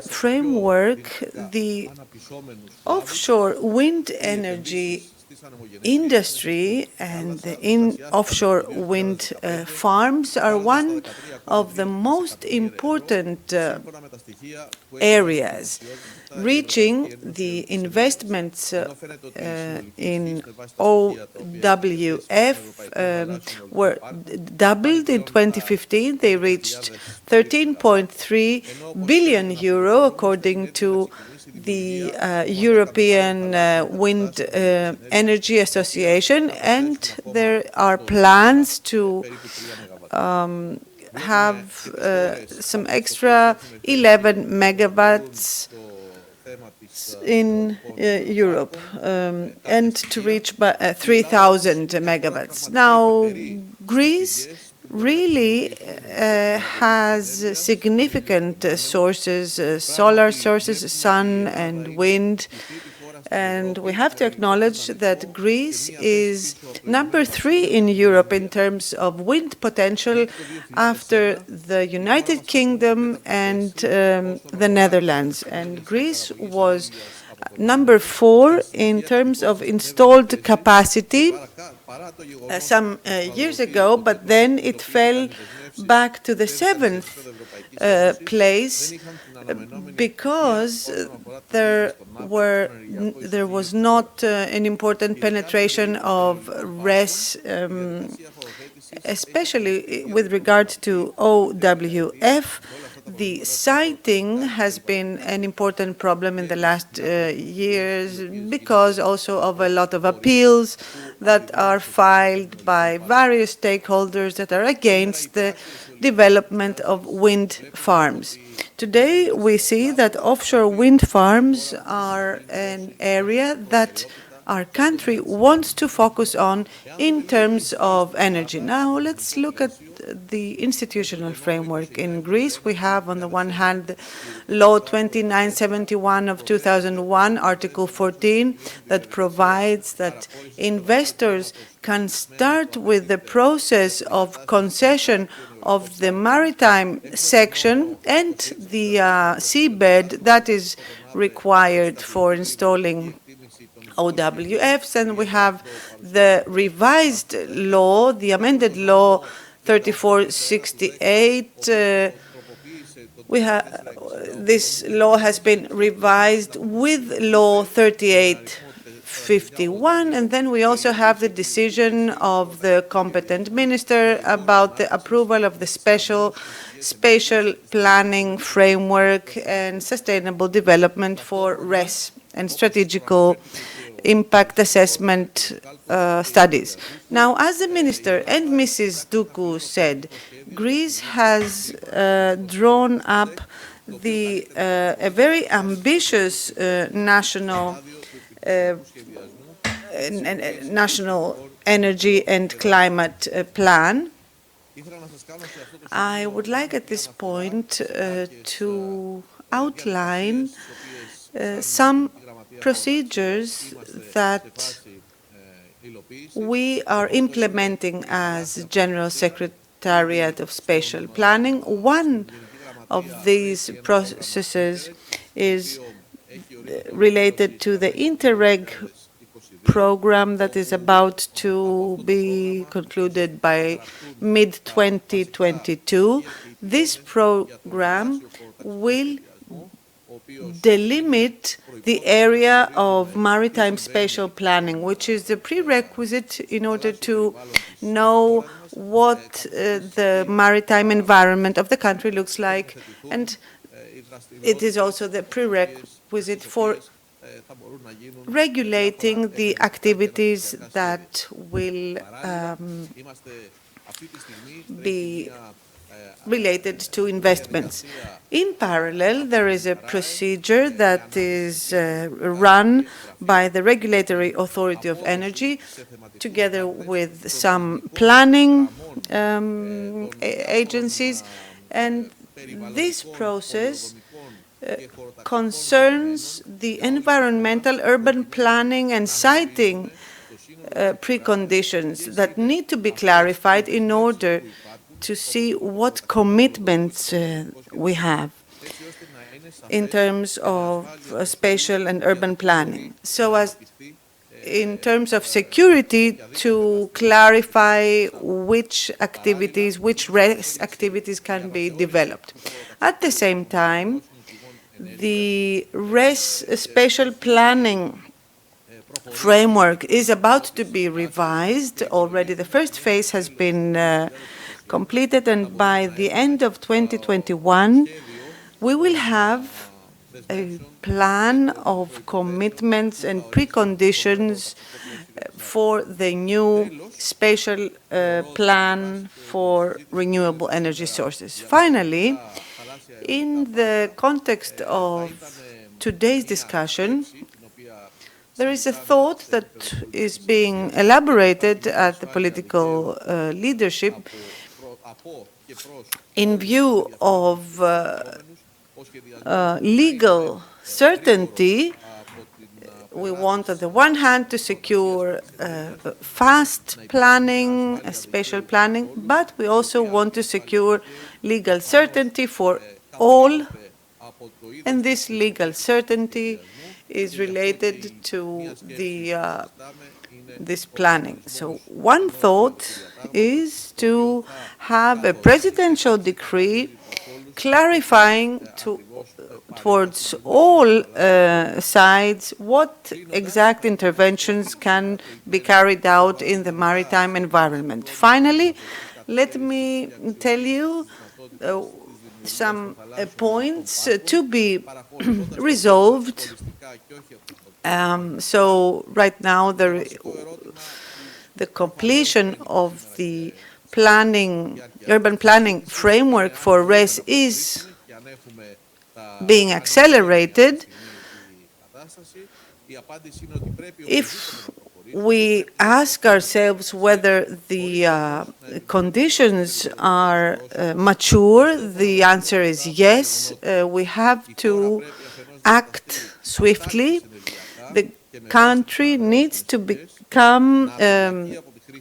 framework, the offshore wind energy industry and the offshore wind farms are one of the most important areas, reaching the investments in OWF were doubled in 2015. They reached 13.3 billion euro, according to the European Wind Energy Association, and there are plans to have some extra 11 megawatts in Europe and to reach 3,000 megawatts. Now, Greece really has significant sources, solar sources, sun and wind. And we have to acknowledge that Greece is number 3 in Europe in terms of wind potential after the United Kingdom and the Netherlands. And Greece was number 4 in terms of installed capacity some years ago, but then it fell back to the 7th place because there was not an important penetration of RES, especially with regard to OWF. The siting has been an important problem in the last years because also of a lot of appeals that are filed by various stakeholders that are against the development of wind farms. Today, we see that offshore wind farms are an area that our country wants to focus on in terms of energy. Now, let's look at the institutional framework. In Greece, we have, on the one hand, Law 2971 of 2001, Article 14, that provides that investors can start with the process of concession of the maritime section and the seabed that is required for installing OWFs, and we have the revised law, the amended law 3468. This law has been revised with law 3851, and then we also have the decision of the competent minister about the approval of the spatial planning framework and sustainable development for RES and strategical impact assessment studies. Now, as the minister and Mrs. Doukou said, Greece has drawn up a very ambitious national energy and climate plan. I would like at this point to outline some procedures that we are implementing as General Secretariat of Spatial Planning. One of these processes is related to the Interreg program that is about to be concluded by mid-2022. This program will delimit the area of maritime spatial planning, which is the prerequisite in order to know what the maritime environment of the country looks like, and it is also the prerequisite for regulating the activities that will be related to investments. In parallel, there is a procedure that is run by the Regulatory Authority of Energy, together with some planning agencies, and this process concerns the environmental, urban planning, and siting preconditions that need to be clarified in order to see what commitments we have in terms of spatial and urban planning, so as in terms of security to clarify which activities, which RES activities can be developed. At the same time, the RES spatial planning framework is about to be revised. Already the first phase has been completed, and by the end of 2021, we will have a plan of commitments and preconditions for the new spatial plan for renewable energy sources. Finally, in the context of today's discussion, there is a thought that is being elaborated at the political leadership in view of legal certainty. We want, on the one hand, to secure fast planning, spatial planning, but we also want to secure legal certainty for all, and this legal certainty is related to this planning. So one thought is to have a presidential decree clarifying towards all sides what exact interventions can be carried out in the maritime environment. Finally, let me tell you some points to be resolved. So right now, the completion of the urban planning framework for RES is being accelerated. If we ask ourselves whether the conditions are mature, the answer is yes. We have to act swiftly. The country needs to become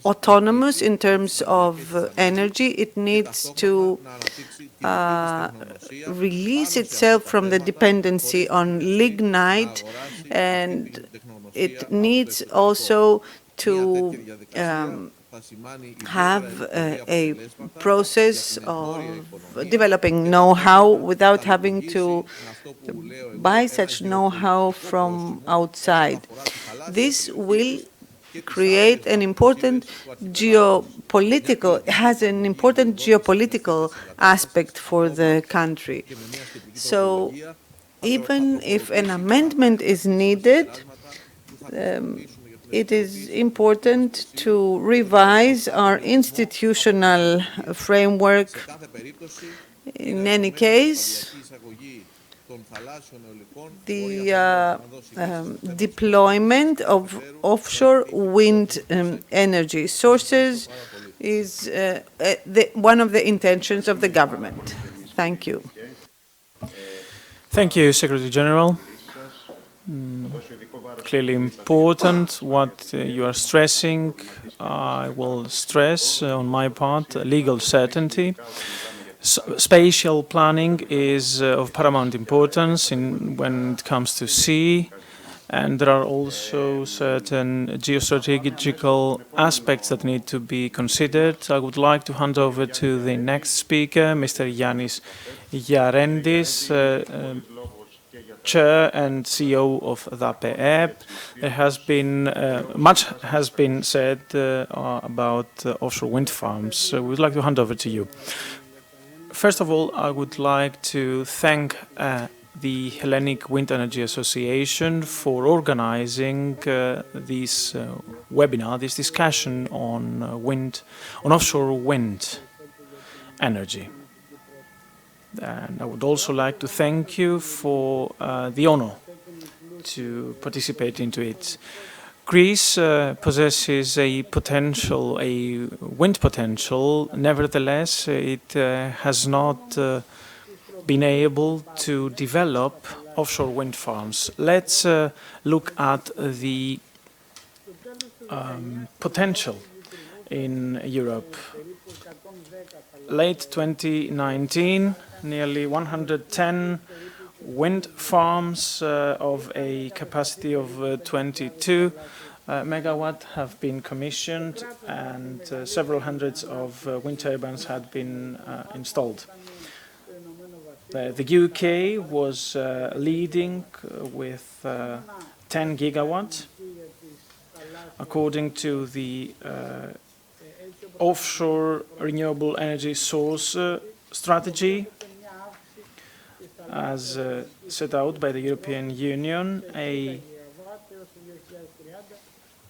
autonomous in terms of energy. It needs to release itself from the dependency on lignite, and it needs also to have a process of developing know-how without having to buy such know-how from outside. This will create an important has an important geopolitical aspect for the country. So even if an amendment is needed, it is important to revise our institutional framework. In any case, the deployment of offshore wind energy sources is one of the intentions of the government. Thank you. Thank you, Secretary General. Clearly important what you are stressing. I will stress on my part legal certainty. Spatial planning is of paramount importance when it comes to sea, and there are also certain geostrategical aspects that need to be considered. I would like to hand over to the next speaker, Mr. Yannis Yarendis, Chair and CEO of the APEEP. There has been much has been said about offshore wind farms. So we would like to hand over to you. First of all, I would like to thank the Hellenic Wind Energy Association for organizing this webinar, this discussion on offshore wind energy. And I would also like to thank you for the honor to participate into it. Greece possesses a wind potential. Nevertheless, it has not been able to develop offshore wind farms. Let's look at the potential in Europe. Late 2019, nearly 110 wind farms of a capacity of 22 megawatt have been commissioned, and several hundreds of wind turbines had been installed. The UK was leading with 10 gigawatts, according to the offshore renewable energy source strategy, as set out by the European Union. A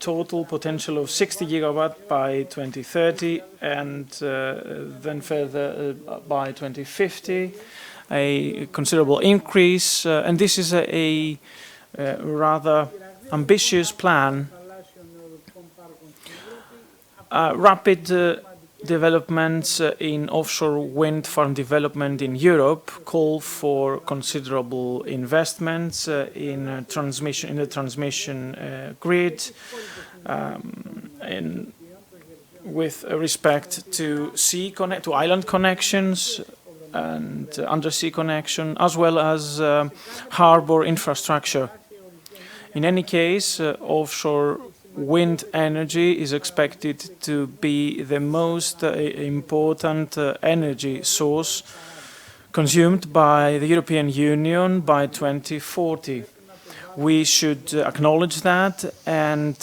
total potential of 60 gigawatt by 2030, and then further by 2050, a considerable increase. And this is a rather ambitious plan. Rapid developments in offshore wind farm development in Europe call for considerable investments in the transmission grid, with respect to island connections and undersea connection, as well as harbor infrastructure. In any case, offshore wind energy is expected to be the most important energy source consumed by the European Union by 2040. We should acknowledge that and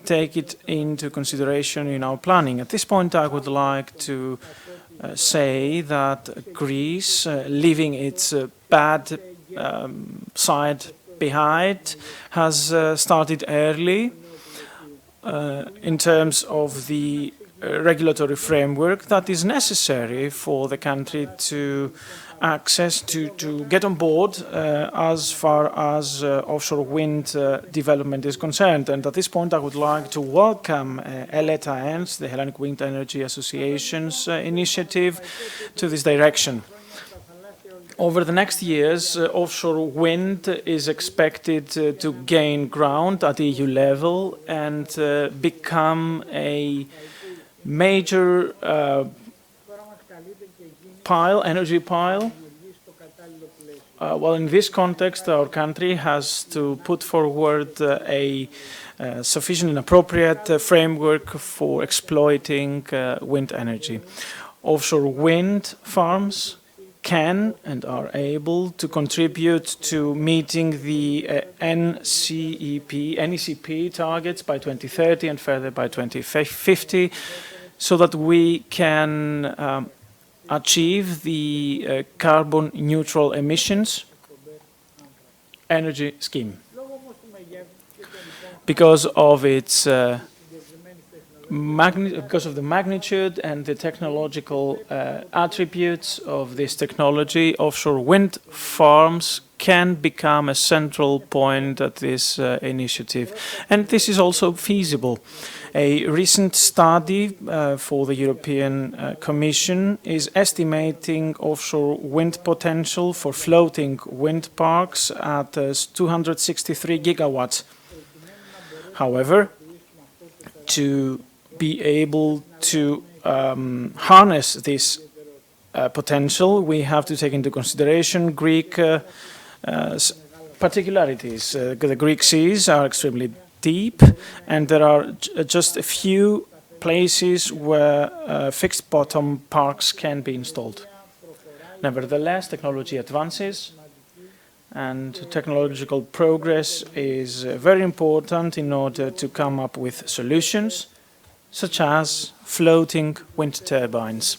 take it into consideration in our planning. At this point, I would like to say that Greece, leaving its bad side behind, has started early in terms of the regulatory framework that is necessary for the country to get on board as far as offshore wind development is concerned. And at this point, I would like to welcome ELETA-ENS, the Hellenic Wind Energy Association's initiative to this direction. Over the next years, offshore wind is expected to gain ground at EU level and become a major energy pile. Well, in this context, our country has to put forward a sufficient and appropriate framework for exploiting wind energy. Offshore wind farms can and are able to contribute to meeting the NECP targets by 2030 and further by 2050, so that we can achieve the carbon neutral emissions energy scheme. Because of its because of the magnitude and the technological attributes of this technology, offshore wind farms can become a central point at this initiative. And this is also feasible. A recent study for the European Commission is estimating offshore wind potential for floating wind parks at 263 gigawatts. However, to be able to harness this potential, we have to take into consideration Greek particularities. The Greek seas are extremely deep, and there are just a few places where fixed bottom parks can be installed. Nevertheless, technology advances, and technological progress is very important in order to come up with solutions such as floating wind turbines.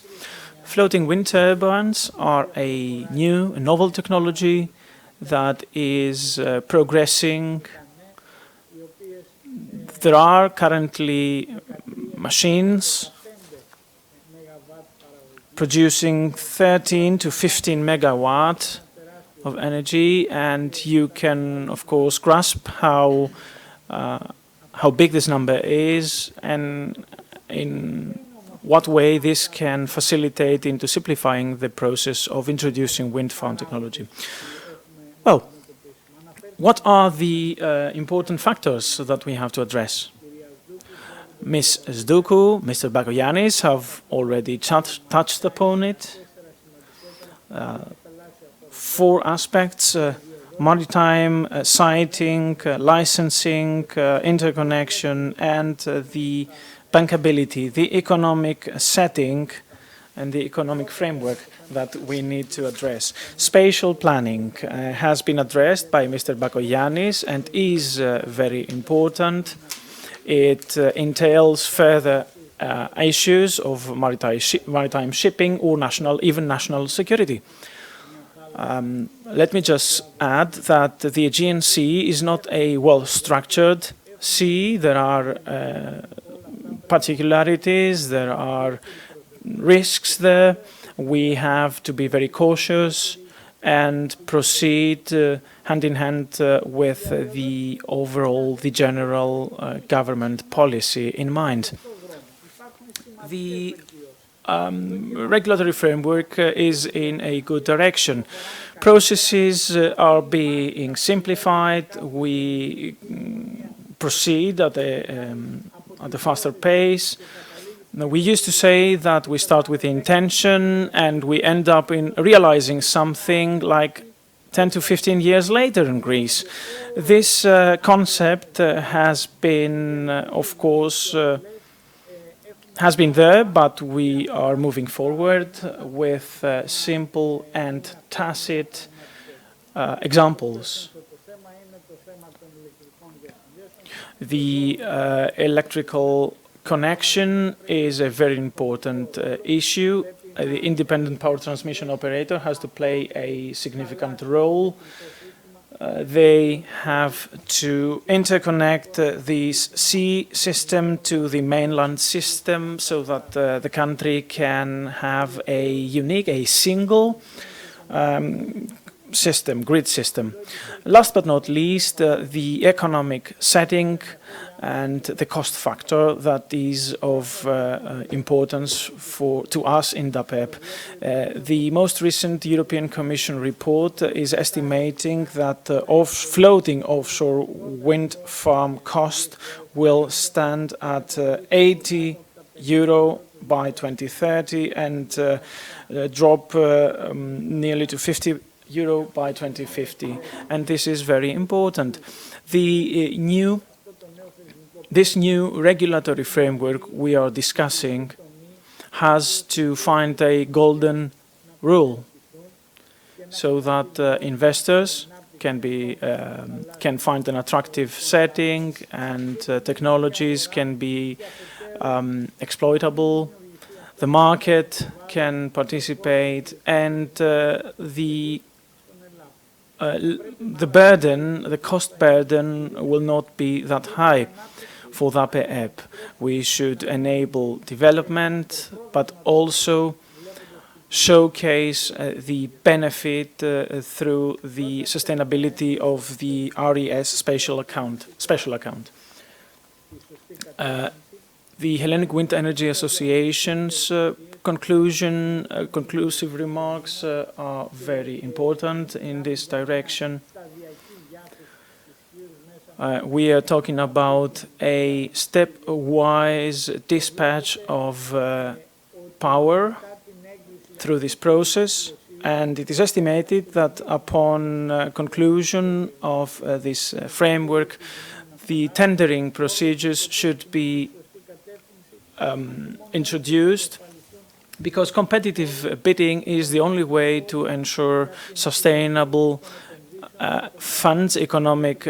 Floating wind turbines are a novel technology that is progressing. There are currently machines producing 13 to 15 megawatt of energy, and you can, of course, grasp how big this number is and in what way this can facilitate into simplifying the process of introducing wind farm technology. Well, what are the important factors that we have to address? Ms. Zdoukou, Mr. Bakoyannis have already touched upon it. 4 aspects maritime siting, licensing, interconnection, and the bankability, the economic setting and the economic framework that we need to address. Spatial planning has been addressed by Mr. Bakoyannis and is very important. It entails further issues of maritime shipping or even national security. Let me just add that the Aegean Sea is not a well-structured sea. There are particularities, there are risks there. We have to be very cautious and proceed hand in hand with the general government policy in mind. The regulatory framework is in a good direction. Processes are being simplified. We proceed at a faster pace. Now, we used to say that we start with the intention and we end up in realizing something like 10 to 15 years later in Greece. This concept has been, of course, has been there, but we are moving forward with simple and tacit examples. The electrical connection is a very important issue. The independent power transmission operator has to play a significant role. They have to interconnect this sea system to the mainland system so that the country can have a single system, grid system. Last but not least, the economic setting and the cost factor that is of importance to us in DAPEP. The most recent European Commission report is estimating that floating offshore wind farm cost will stand at €80 by 2030 and drop nearly to €50 by 2050. And this is very important. This new regulatory framework we are discussing has to find a golden rule so that investors can find an attractive setting and technologies can be exploitable. The market can participate and the cost burden will not be that high for DAPEP. We should enable development, but also showcase the benefit through the sustainability of the RES special account. The Hellenic Wind Energy Association's conclusive remarks are very important in this direction. We are talking about a stepwise dispatch of power through this process, and it is estimated that upon conclusion of this framework, the tendering procedures should be introduced, because competitive bidding is the only way to ensure sustainable funds, economic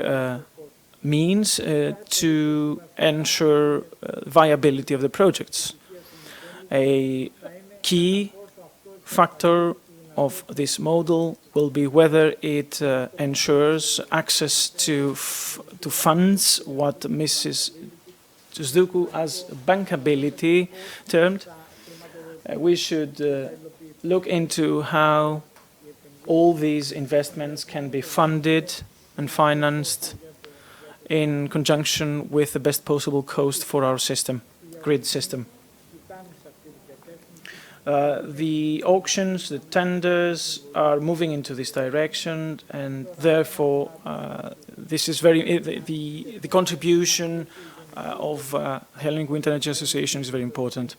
means to ensure viability of the projects. A key factor of this model will be whether it ensures access to funds, what Mrs. Tzduku as bankability termed. We should look into how all these investments can be funded and financed in conjunction with the best possible cost for our system, grid system. The auctions, the tenders are moving into this direction, and therefore this is the contribution of Hellenic Wind Energy Association is very important.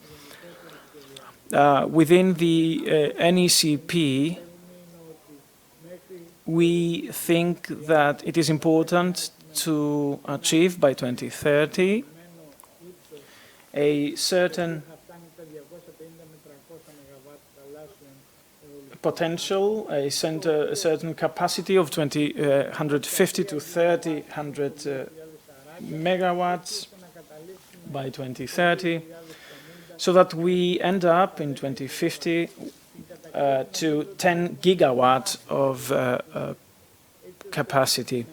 Within the NECP, we think that it is important to achieve by 2030 a certain potential, a certain capacity of 150 to 300 megawatts by 2030, so that we end up in 2050 to 10 gigawatts of capacity.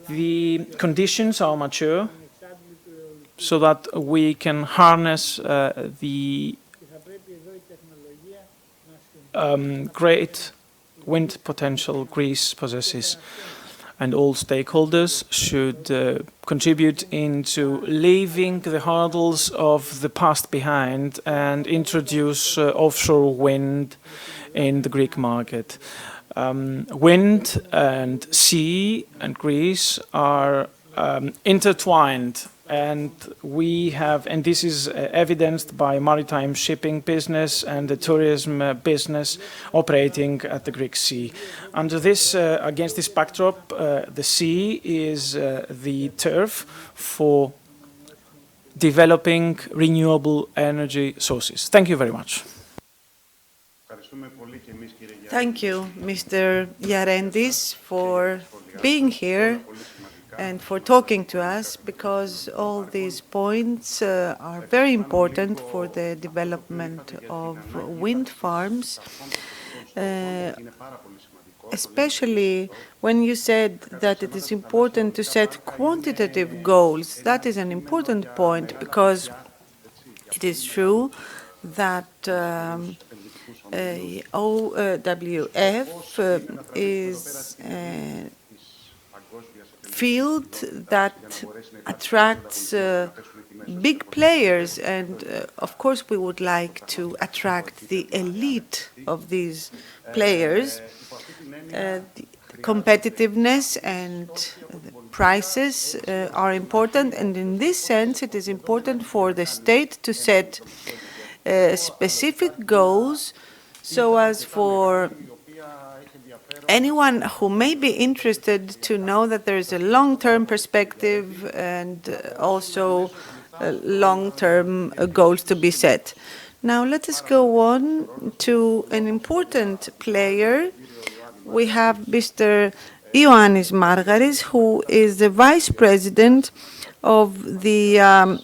The conditions are mature so that we can harness the great wind potential Greece possesses, and all stakeholders should contribute into leaving the hurdles of the past behind and introduce offshore wind in the Greek market. Wind and sea and Greece are intertwined, and this is evidenced by maritime shipping business and the tourism business operating at the Greek Sea. Under this, against this backdrop, the sea is the turf for developing renewable energy sources. Thank you very much. Thank you, Mr. Yarendis, for being here and for talking to us, because all these points are very important for the development of wind farms, especially when you said that it is important to set quantitative goals. That is an important point, because it is true that OWF is a field that attracts big players, and of course we would like to attract the elite of these players. Competitiveness and prices are important, and in this sense it is important for the state to set specific goals so as for anyone who may be interested to know that there is a long-term perspective and also long-term goals to be set. Now let us go on to an important player. We have Mr. Ioannis Margaris, who is the Vice President of the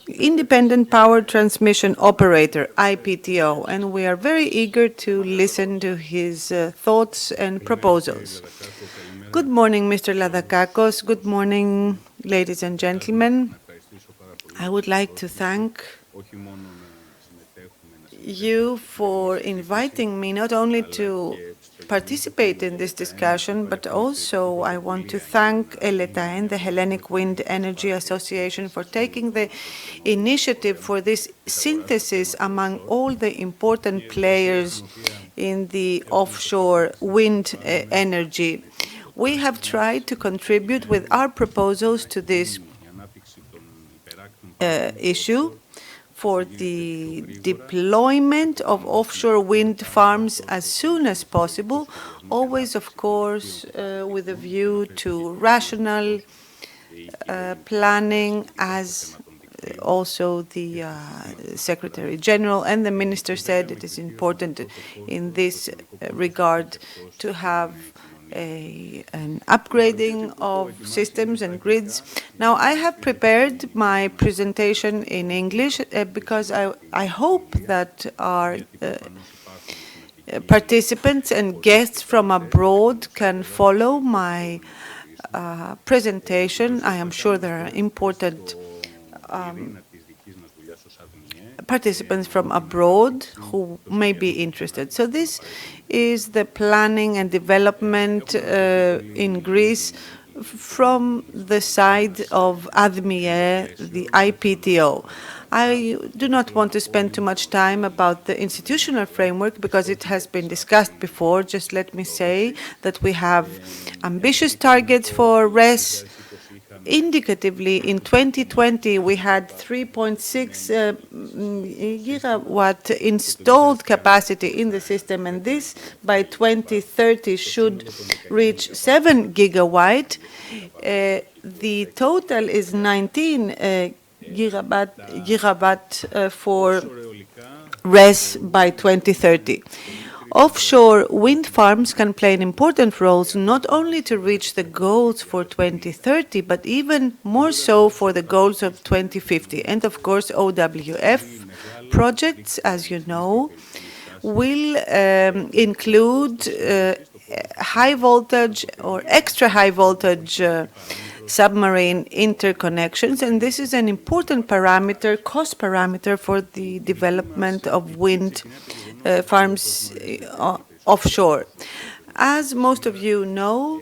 Independent Power Transmission Operator, IPTO, and we are very eager to listen to his thoughts and proposals. Good morning, Mr. Ladakakos. Good morning, ladies and gentlemen. I would like to thank you for inviting me not only to participate in this discussion, but also I want to thank ELETAEN, the Hellenic Wind Energy Association, for taking the initiative for this synthesis among all the important players in the offshore wind energy. We have tried to contribute with our proposals to this issue for the deployment of offshore wind farms as soon as possible, always, of course, with a view to rational planning, as also the Secretary General and the Minister said. It is important in this regard to have an upgrading of systems and grids. Now, I have prepared my presentation in English because I hope that our participants and guests from abroad can follow my presentation. I am sure there are important participants from abroad who may be interested. So this is the planning and development in Greece from the side of ADMIE, the IPTO. I do not want to spend too much time about the institutional framework because it has been discussed before. Just let me say that we have ambitious targets for RES indicatively, in 2020, we had 3.6 gigawatt installed capacity in the system, and this by 2030 should reach 7 gigawatt. The total is 19 gigawatt for RES by 2030. Offshore wind farms can play an important role not only to reach the goals for 2030, but even more so for the goals of 2050. And of course, OWF projects, as you know, will include high voltage or extra high voltage submarine interconnections, and this is an important parameter, cost parameter for the development of wind farms offshore. As most of you know,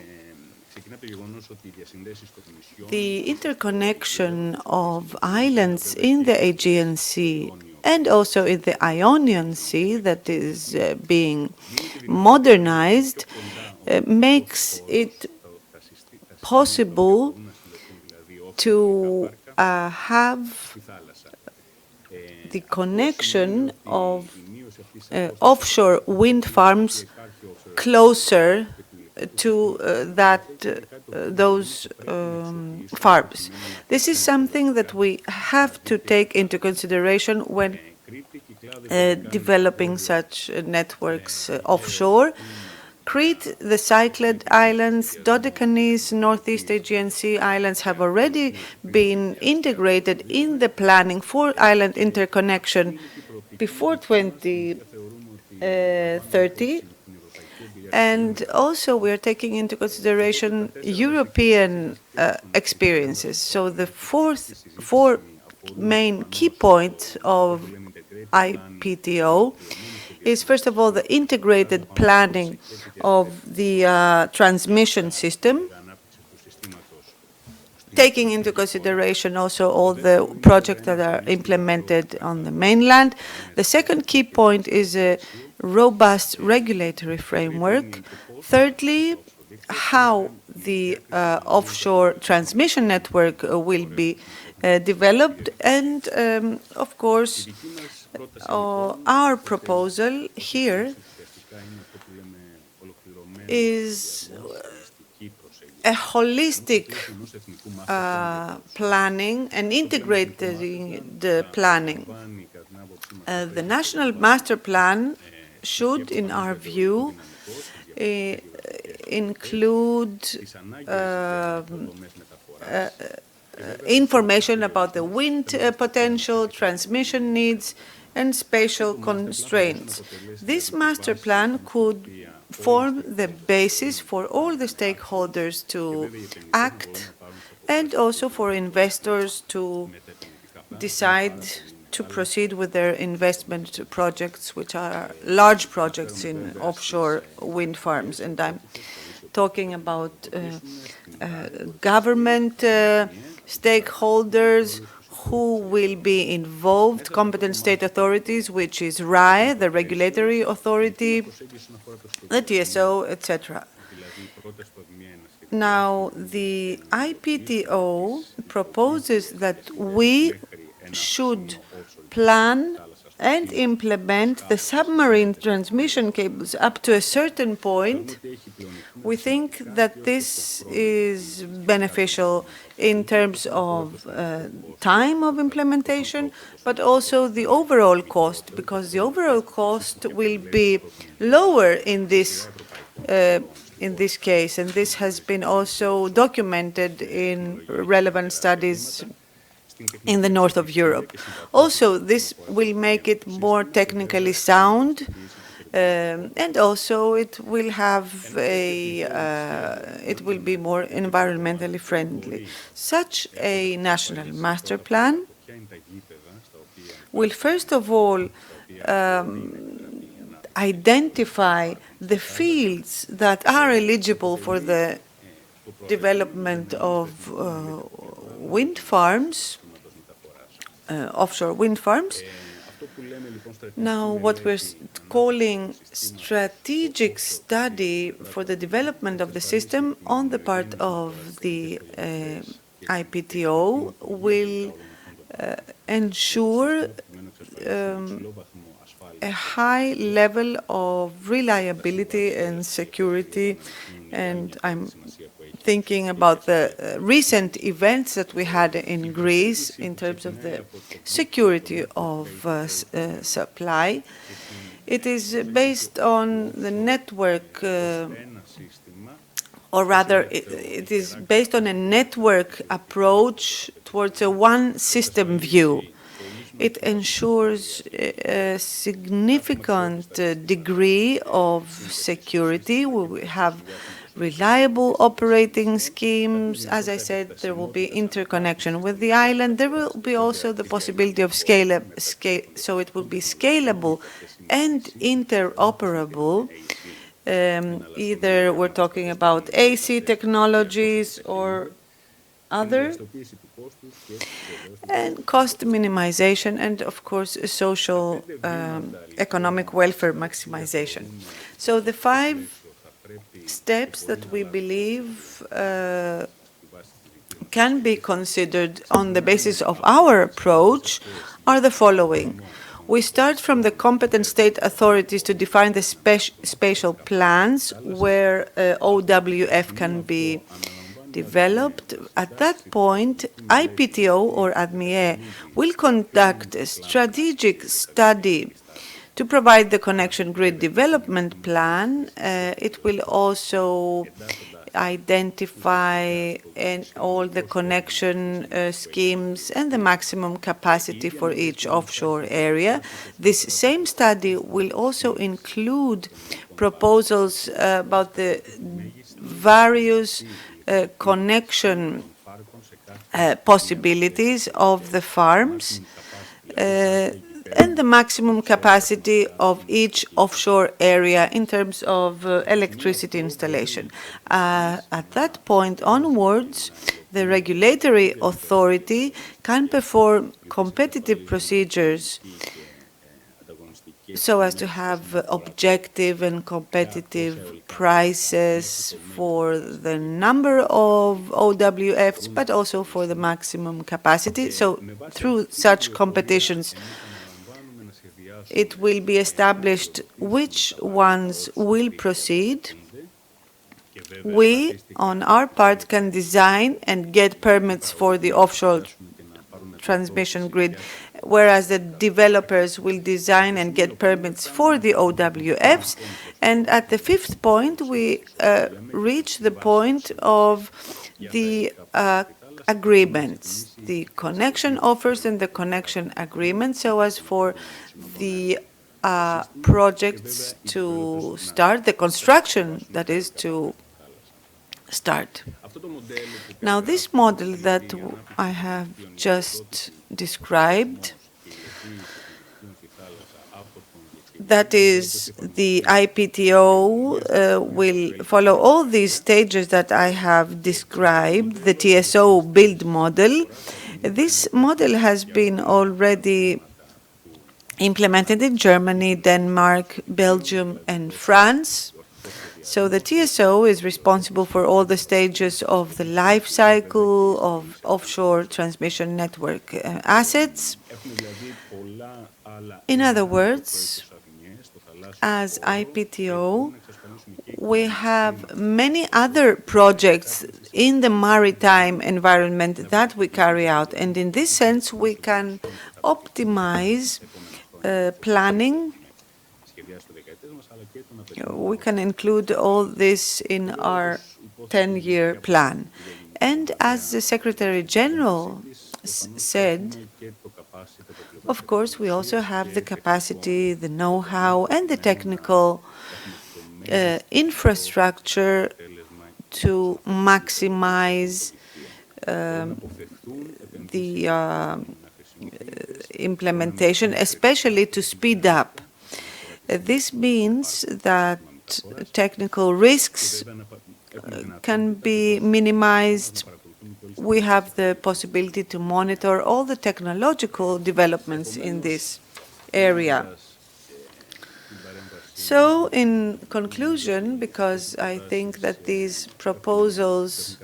the interconnection of islands in the Aegean Sea and also in the Ionian Sea that is being modernized makes it possible to have the connection of offshore wind farms closer to those farms. This is something that we have to take into consideration when developing such networks offshore. Crete, the Cyclad Islands, Dodecanese, Northeast Aegean Sea islands have already been integrated in the planning for island interconnection before 2030. And also we are taking into consideration European experiences. So the four main key points of IPTO is, first of all, the integrated planning of the transmission system, taking into consideration also all the projects that are implemented on the mainland. The second key point is a robust regulatory framework. Thirdly, how the offshore transmission network will be developed. And, of course, our proposal here is a holistic planning and integrating the planning. The National Master Plan should, in our view, include information about the wind potential, transmission needs, and spatial constraints. This master plan could form the basis for all the stakeholders to act and also for investors to decide to proceed with their investment projects, which are large projects in offshore wind farms. And I'm talking about government stakeholders who will be involved, competent state authorities, which is RAE, the regulatory authority, the TSO, etc. Now, the IPTO proposes that we should plan and implement the submarine transmission cables up to a certain point. We think that this is beneficial in terms of time of implementation, but also the overall cost, because the overall cost will be lower in this case, and this has been also documented in relevant studies in the north of Europe. Also, this will make it more technically sound, and also it will have it will be more environmentally friendly. Such a national master plan will first of all identify the fields that are eligible for the development of wind farms, offshore wind farms. Now, what we're calling strategic study for the development of the system on the part of the IPTO will ensure a high level of reliability and security, and I'm thinking about the recent events that we had in Greece in terms of the security of supply. It is based on the network, or rather, it is based on a network approach towards a one-system view. It ensures a significant degree of security. We have reliable operating schemes. As I said, there will be interconnection with the island. There will be also the possibility of scale, so it will be scalable and interoperable. Either we're talking about AC technologies or other, and cost minimization, and of course social economic welfare maximization. So the 5 steps that we believe can be considered on the basis of our approach are the following. We start from the competent state authorities to define the spatial plans where OWF can be developed. At that point, IPTO or ADMIE will conduct a strategic study to provide the connection grid development plan. It will also identify all the connection schemes and the maximum capacity for each offshore area. This same study will also include proposals about the various connection possibilities of the farms and the maximum capacity of each offshore area in terms of electricity installation. At that point onwards, the regulatory authority can perform competitive procedures so as to have objective and competitive prices for the number of OWFs, but also for the maximum capacity. So through such competitions, it will be established which ones will proceed. We, on our part, can design and get permits for the offshore transmission grid, whereas the developers will design and get permits for the OWFs. And at the 5th point, we reach the point of the agreements, the connection offers and the connection agreements, so as for the projects to start, the construction, that is, to start. Now, this model that I have just described, that is, the IPTO will follow all these stages that I have described, the TSO build model. This model has been already implemented in Germany, Denmark, Belgium, and France. So the TSO is responsible for all the stages of the life cycle of offshore transmission network assets. In other words, as IPTO, we have many other projects in the maritime environment that we carry out. And in this sense, we can optimize planning. We can include all this in our 10-year plan. And as the Secretary General said, of course, we also have the capacity, the know-how, and the technical infrastructure to maximize the implementation, especially to speed up. This means that technical risks can be minimized. We have the possibility to monitor all the technological developments in this area. So, in conclusion, because I think that these proposals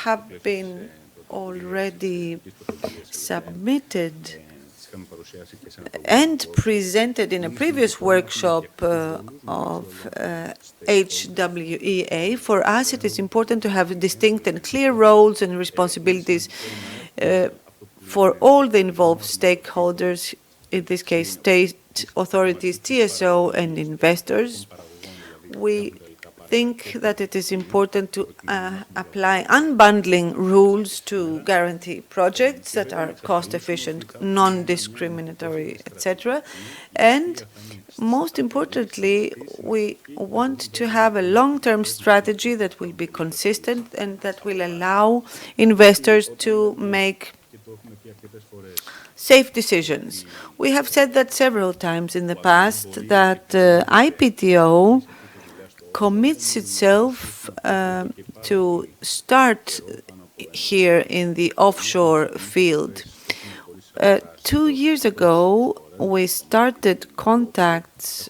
have been already submitted and presented in a previous workshop of HWEA. For us, it is important to have distinct and clear roles and responsibilities for all the involved stakeholders, in this case, state authorities, TSO, and investors. We think that it is important to apply unbundling rules to guarantee projects that are cost-efficient, non-discriminatory, etc. And most importantly, we want to have a long-term strategy that will be consistent and that will allow investors to make safe decisions. We have said that several times in the past that IPTO commits itself to start here in the offshore field. 2 years ago, we started contacts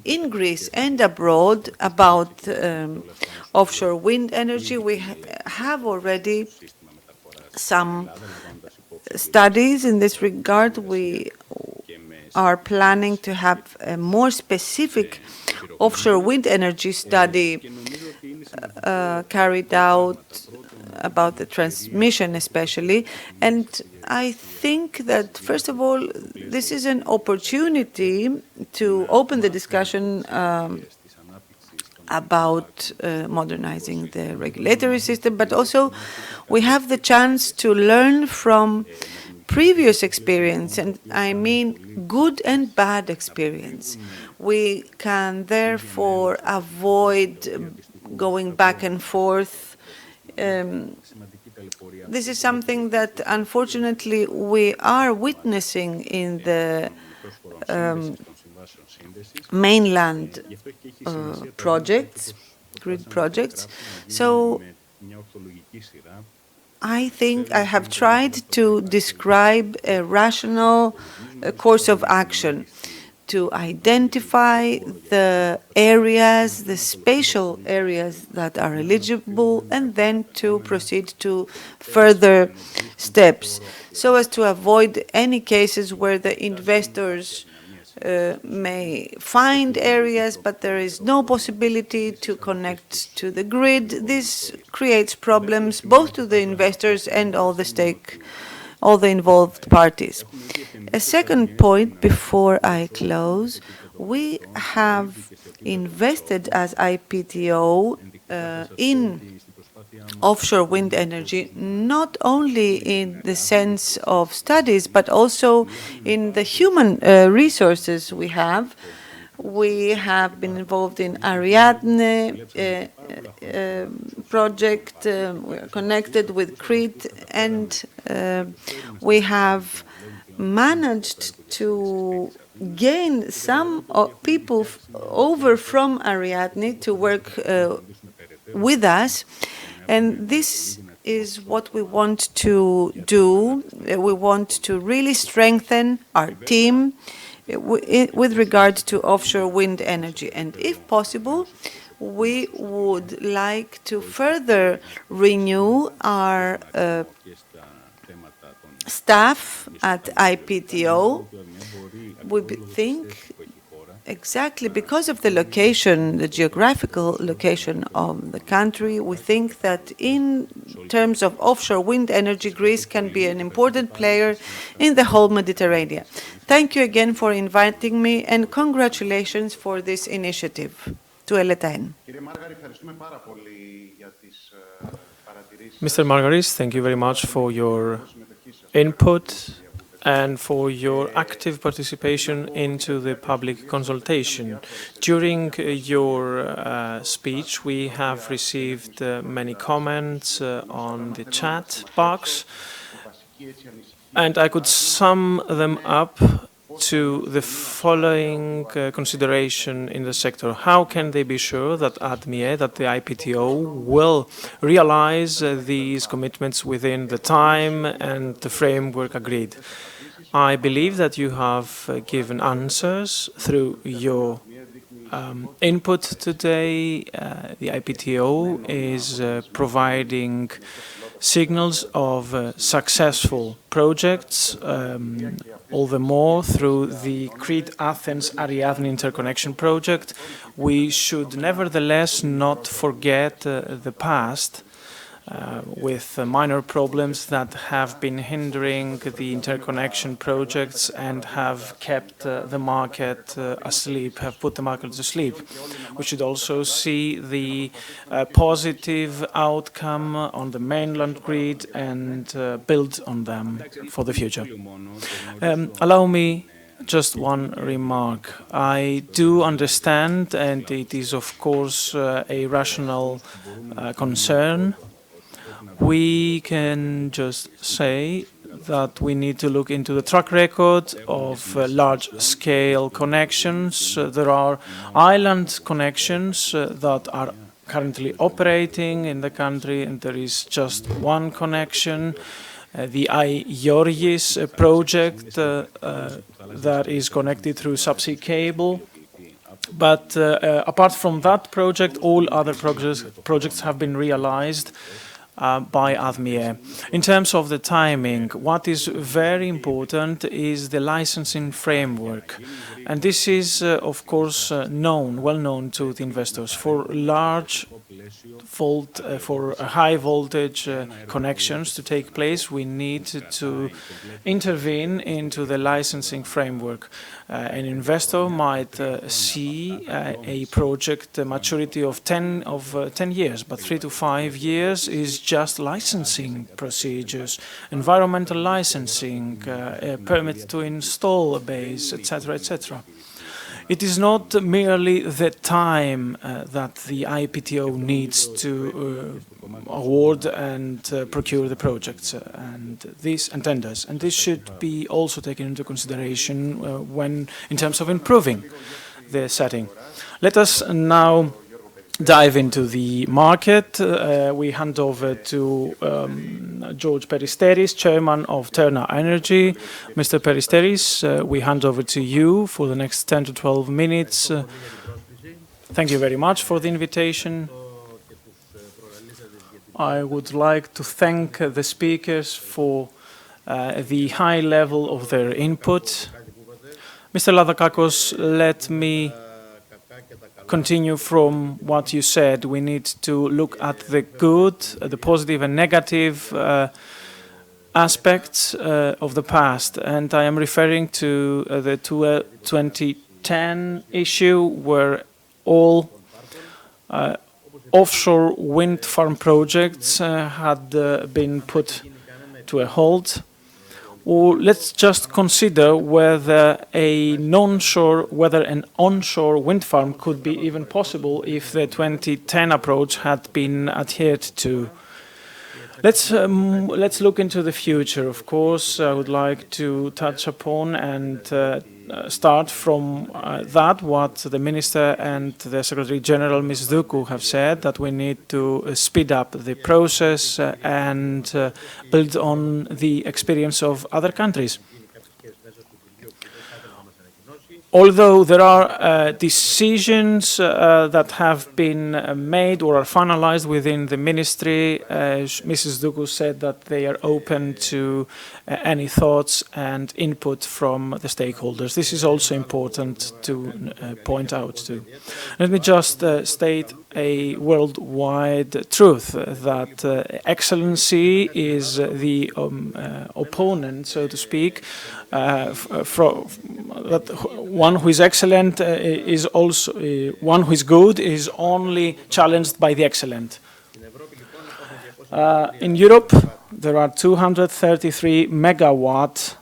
in Greece and abroad about offshore wind energy. We have already some studies in this regard. We are planning to have a more specific offshore wind energy study carried out about the transmission especially. And I think that, first of all, this is an opportunity to open the discussion about modernizing the regulatory system, but also we have the chance to learn from previous experience, and I mean good and bad experience. We can therefore avoid going back and forth. This is something that unfortunately we are witnessing in the mainland projects, grid projects. So I think I have tried to describe a rational course of action to identify the areas, the spatial areas that are eligible, and then to proceed to further steps so as to avoid any cases where the investors may find areas, but there is no possibility to connect to the grid. This creates problems both to the investors and all the involved parties. A second point before I close, we have invested as IPTO in offshore wind energy, not only in the sense of studies, but also in the human resources we have. We have been involved in Ariadne project, we are connected with Crete, and we have managed to gain some people over from Ariadne to work with us. And this is what we want to do. We want to really strengthen our team with regard to offshore wind energy. And if possible, we would like to further renew our staff at IPTO. We think exactly because of the location, the geographical location of the country, we think that in terms of offshore wind energy, Greece can be an important player in the whole Mediterranean. Thank you again for inviting me, and congratulations for this initiative. To Eletaen. Mr. Margaris, thank you very much for your input and for your active participation into the public consultation. During your speech, we have received many comments on the chat box, and I could sum them up to the following consideration in the sector. How can they be sure that ADMIE, that the IPTO, will realize these commitments within the time and the framework agreed? I believe that you have given answers through your input today. The IPTO is providing signals of successful projects, all the more through the Crete-Athens-Ariadne interconnection project. We should nevertheless not forget the past, with minor problems that have been hindering the interconnection projects and have kept the market asleep, have put the market to sleep. We should also see the positive outcome on the mainland grid and build on them for the future. Allow me just one remark. I do understand, and it is of course a rational concern. We can just say that we need to look into the track record of large-scale connections. There are island connections that are currently operating in the country, and there is just one connection, the Iorgis project that is connected through subsea cable. But apart from that project, all other projects have been realized by ADMIE. In terms of the timing, what is very important is the licensing framework. And this is, of course, well known to the investors. For high voltage connections to take place, we need to intervene into the licensing framework. An investor might see a project maturity of 10 years, but 3 to 5 years is just licensing procedures, environmental licensing, permit to install a base, etc., etc. It is not merely the time that the IPTO needs to award and procure the projects and tenders, and this should be also taken into consideration in terms of improving the setting. Let us now dive into the market. We hand over to George Peristeris, Chairman of Terna Energy. Mr. Peristeris, we hand over to you for the next 10 to 12 minutes. Thank you very much for the invitation. I would like to thank the speakers for the high level of their input. Mr. Lavakakos, let me continue from what you said. We need to look at the good, the positive and negative aspects of the past. And I am referring to the 2010 issue where all offshore wind farm projects had been put to a halt. Or let's just consider whether an onshore wind farm could be even possible if the 2010 approach had been adhered to. Let's look into the future. Of course, I would like to touch upon and start from what the Minister and the Secretary General, Ms. Duku, have said, that we need to speed up the process and build on the experience of other countries. Although there are decisions that have been made or are finalized within the ministry, Mrs. Duku said that they are open to any thoughts and input from the stakeholders. This is also important to point out too. Let me just state a worldwide truth that excellency is the opponent, so to speak, that one who is excellent is also one who is good is only challenged by the excellent. In Europe, there are 233 megawatt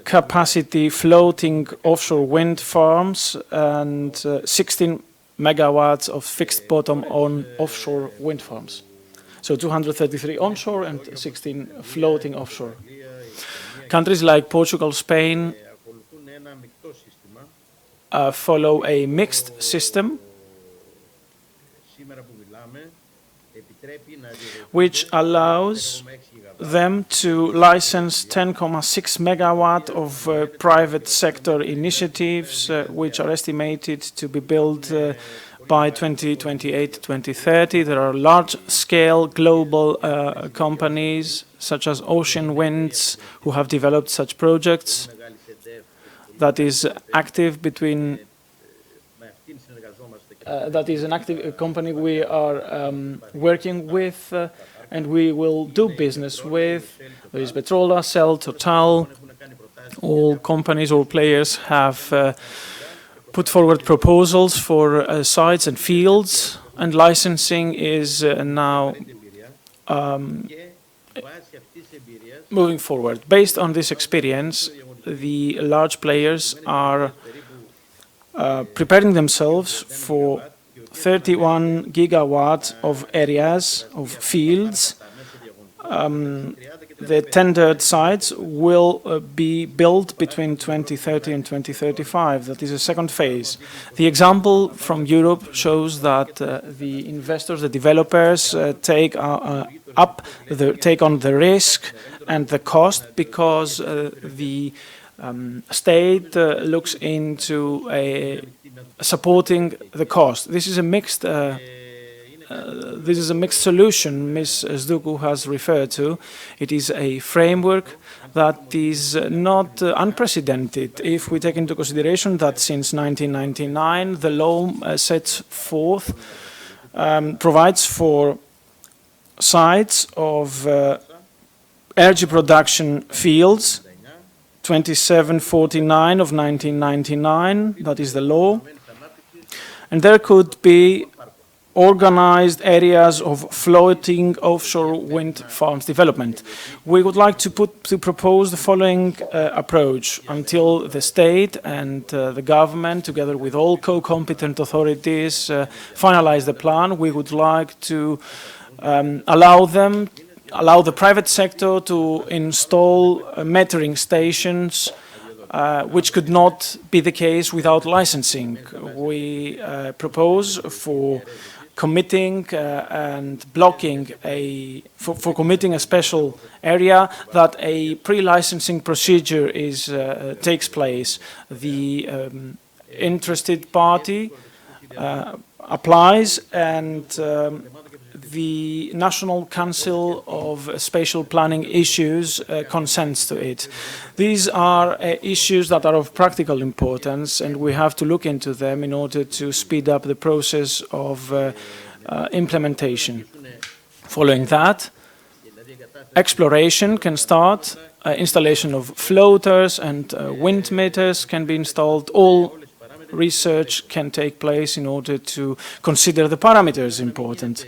capacity floating offshore wind farms and 16 megawatts of fixed bottom on offshore wind farms. So 233 onshore and 16 floating offshore. Countries like Portugal, Spain follow a mixed system which allows them to license 10.6 megawatt of private sector initiatives which are estimated to be built by 2028, 2030. There are large-scale global companies such as Ocean Winds who have developed such projects that is active between that is an active company we are working with and we will do business with. There is Petrola, Shell, Total. All companies, all players have put forward proposals for sites and fields, and licensing is now moving forward. Based on this experience, the large players are preparing themselves for 31 gigawatts of areas, of fields. The tendered sites will be built between 2030 and 2035. That is a second phase. The example from Europe shows that the investors, the developers, take on the risk and the cost because the state looks into supporting the cost. This is a mixed. This is a mixed solution Ms. Zduku has referred to. It is a framework that is not unprecedented if we take into consideration that since 1999 the law sets forth, provides for sites of energy production fields, 2749 of 1999, that is the law, and there could be organized areas of floating offshore wind farms development. We would like to propose the following approach. Until the state and the government, together with all co-competent authorities, finalize the plan, we would like to allow the private sector to install metering stations, which could not be the case without licensing. We propose for committing and blocking for committing a special area that a pre-licensing procedure takes place. The interested party applies and the National Council of Spatial Planning Issues consents to it. These are issues that are of practical importance, and we have to look into them in order to speed up the process of implementation. Following that, exploration can start, installation of floaters and wind meters can be installed. All research can take place in order to consider the parameters important.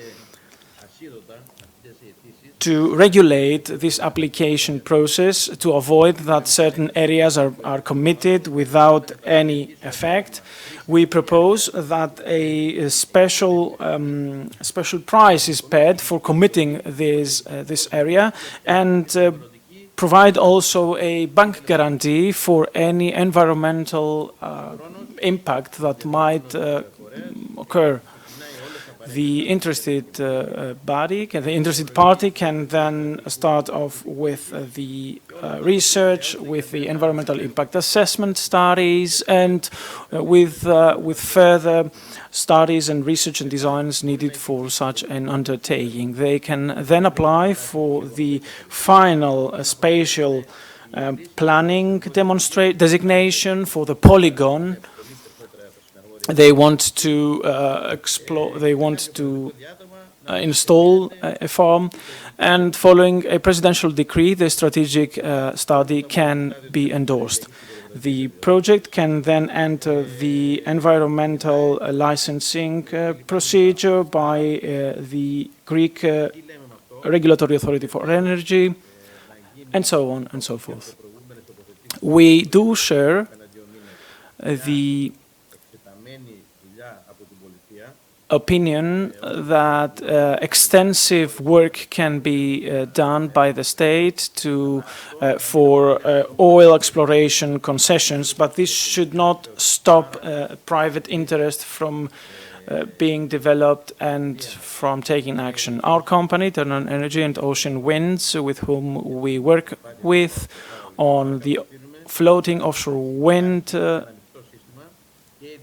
To regulate this application process, to avoid that certain areas are committed without any effect, we propose that a special price is paid for committing this area, and provide also a bank guarantee for any environmental impact that might occur. The interested party can then start off with the research, with the environmental impact assessment studies, and with further studies and research and designs needed for such an undertaking. They can then apply for the final spatial planning designation for the polygon. They want to explore. They want to install a farm, and following a presidential decree, the strategic study can be endorsed. The project can then enter the environmental licensing procedure by the Greek Regulatory Authority for Energy, and so on and so forth. We do share the opinion that extensive work can be done by the state for oil exploration concessions, but this should not stop private interest from being developed and from taking action. Our company, Ternan Energy and Ocean Winds, with whom we work with on the floating offshore wind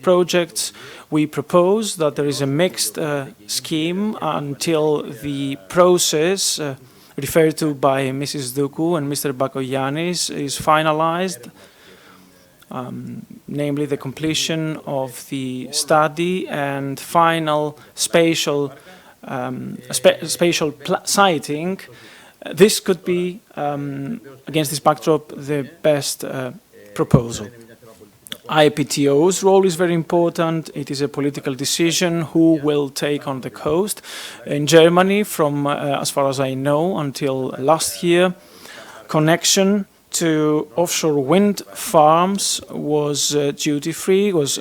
projects. We propose that there is a mixed scheme until the process referred to by Mrs. Duku and Mr. Bakoyannis is finalized, namely the completion of the study and final spatial siting. This could be, against this backdrop, the best proposal. IPTO's role is very important. It is a political decision who will take on the coast. In Germany, from as far as I know, until last year, connection to offshore wind farms was duty-free, was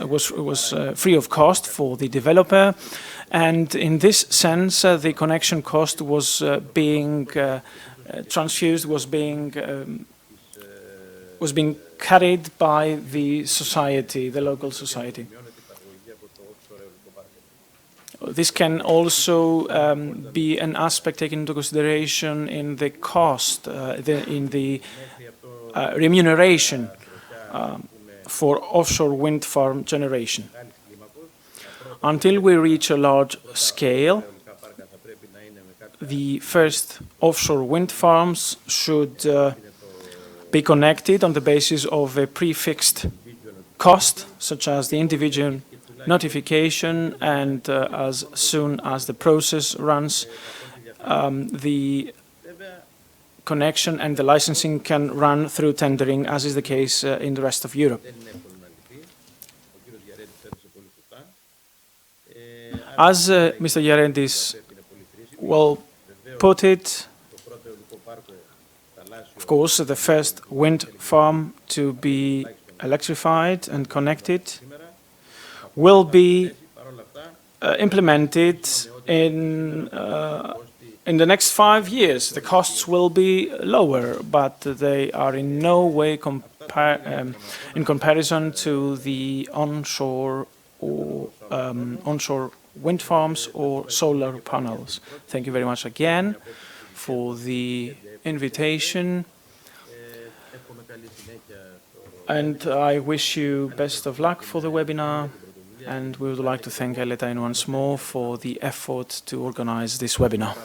free of cost for the developer. And in this sense, the connection cost was being transfused, was being carried by the society, the local society. This can also be an aspect taken into consideration in the cost, in the remuneration for offshore wind farm generation. Until we reach a large scale, the first offshore wind farms should be connected on the basis of a prefixed cost, such as the individual notification, and as soon as the process runs, the connection and the licensing can run through tendering, as is the case in the rest of Europe. As Mr. Yarendis well put it, of course, the first wind farm to be electrified and connected will be implemented in the next 5 years. The costs will be lower, but they are in no way in comparison to the onshore or onshore wind farms or solar panels. Thank you very much again for the invitation, and I wish you best of luck for the webinar, and we would like to thank Eletain once more for the effort to organize this webinar.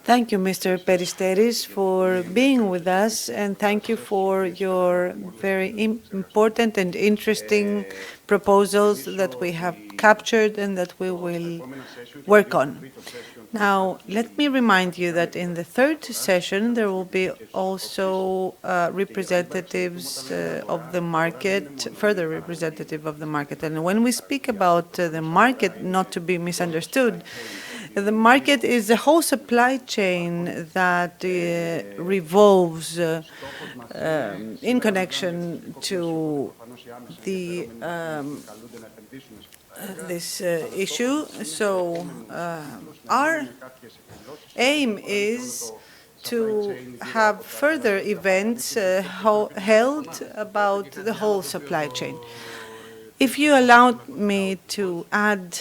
Thank you, Mr. Peristeris, for being with us, and thank you for your very important and interesting proposals that we have captured and that we will work on. Now, let me remind you that in the third session, there will be also representatives of the market, further representative of the market. And when we speak about the market, not to be misunderstood, the market is the whole supply chain that revolves in connection to the this issue. So our aim is to have further events held about the whole supply chain. If you allow me to add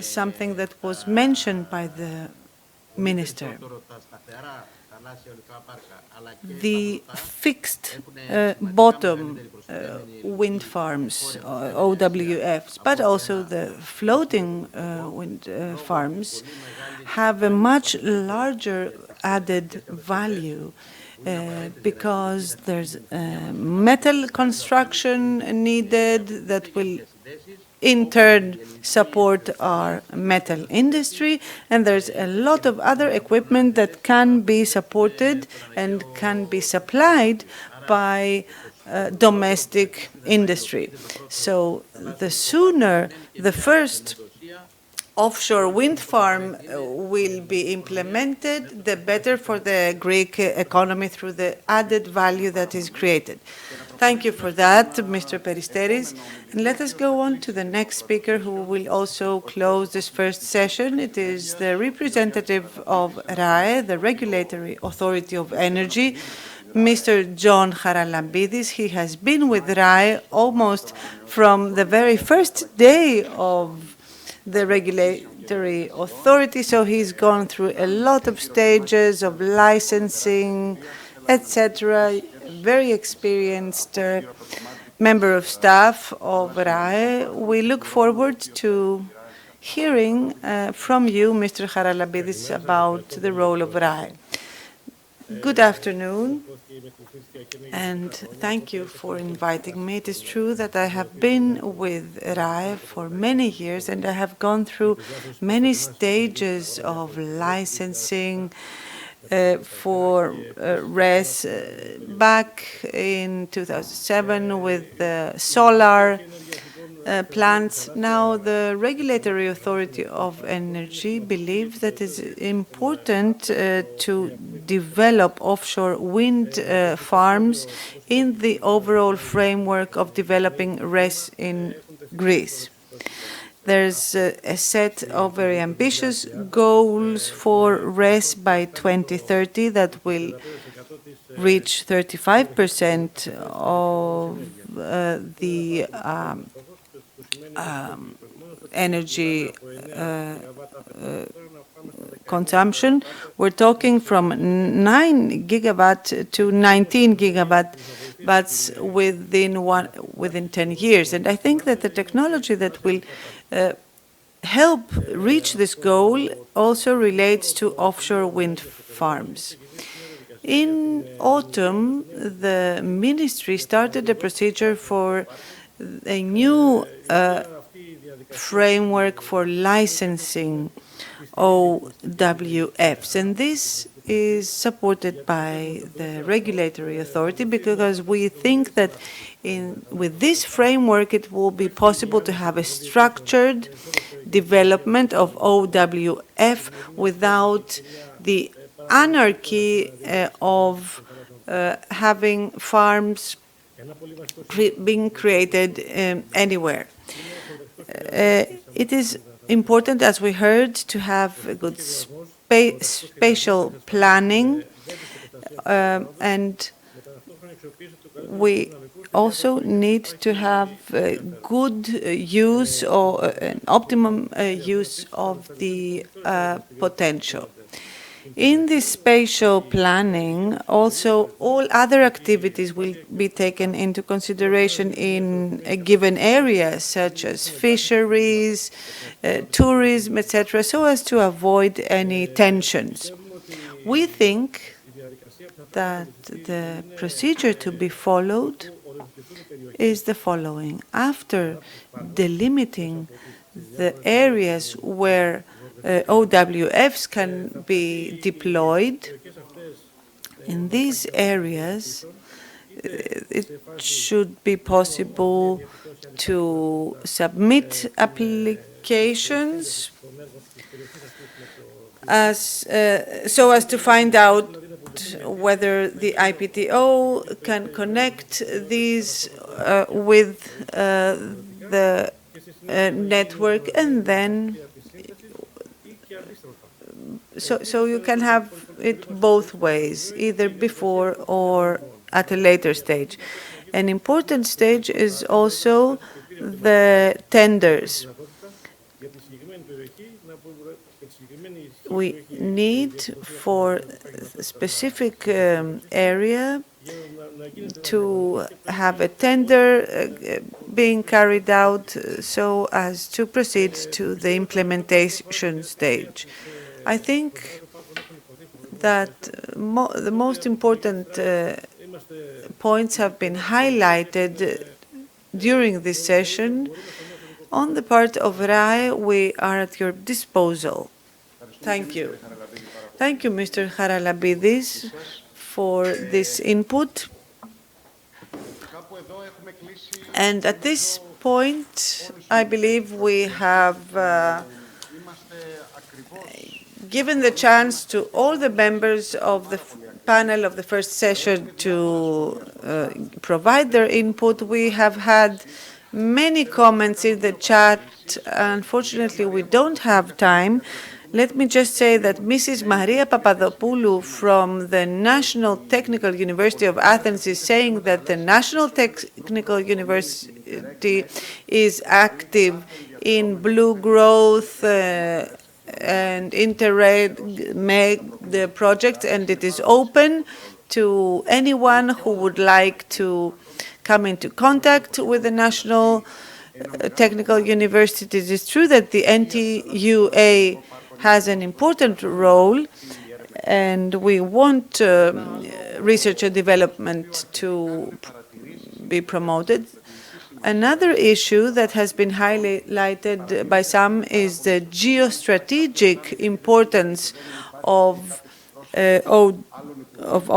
something that was mentioned by the Minister, the fixed bottom wind farms, OWFs, but also the floating wind farms have a much larger added value because there's metal construction needed that will in turn support our metal industry, and there's a lot of other equipment that can be supported and can be supplied by domestic industry. So the sooner the first offshore wind farm will be implemented, the better for the Greek economy through the added value that is created. Thank you for that, Mr. Peristeris. And let us go on to the next speaker who will also close this first session. It is the representative of RAE, the Regulatory Authority of Energy, Mr. John Haralambidis. He has been with RAE almost from the very first day of the regulatory authority, so he's gone through a lot of stages of licensing, etc. Very experienced member of staff of RAE. We look forward to hearing from you, Mr. Charalabidis, about the role of RAE. Good afternoon, and thank you for inviting me. It is true that I have been with RAE for many years, and I have gone through many stages of licensing for RES back in 2007 with solar plants. Now, the Regulatory Authority of Energy believes that it's important to develop offshore wind farms in the overall framework of developing RES in Greece. There's a set of very ambitious goals for RES by 2030 that will reach 35% of the energy consumption. We're talking from 9 gigawatt to 19 gigawatt, but within 10 years. And I think that the technology that will help reach this goal also relates to offshore wind farms. In autumn, the ministry started a procedure for a new framework for licensing OWFs, and this is supported by the regulatory authority because we think that with this framework it will be possible to have a structured development of OWF without the anarchy of having farms being created anywhere. It is important, as we heard, to have a good spatial planning, and we also need to have good use or an optimum use of the potential. In this spatial planning, also all other activities will be taken into consideration in a given area, such as fisheries, tourism, etc., so as to avoid any tensions. We think that the procedure to be followed is the following. After delimiting the areas where OWFs can be deployed, in these areas it should be possible to submit applications so as to find out whether the IPTO can connect these with the network, and then so you can have it both ways, either before or at a later stage. An important stage is also the tenders. We need for a specific area to have a tender being carried out so as to proceed to the implementation stage. I think that the most important points have been highlighted during this session. On the part of RAE, we are at your disposal. Thank you. Thank you, Mr. Charalabidis, for this input. And at this point, I believe we have given the chance to all the members of the panel of the first session to provide their input. We have had many comments in the chat. Unfortunately, we don't have time. Let me just say that Mrs. Maria Papadopoulou from the National Technical University of Athens is saying that the National Technical University is active in blue growth and Interreg the project, and it is open to anyone who would like to come into contact with the national technical universities. It's true that the NTUA has an important role, and we want research and development to be promoted. Another issue that has been highlighted by some is the geostrategic importance of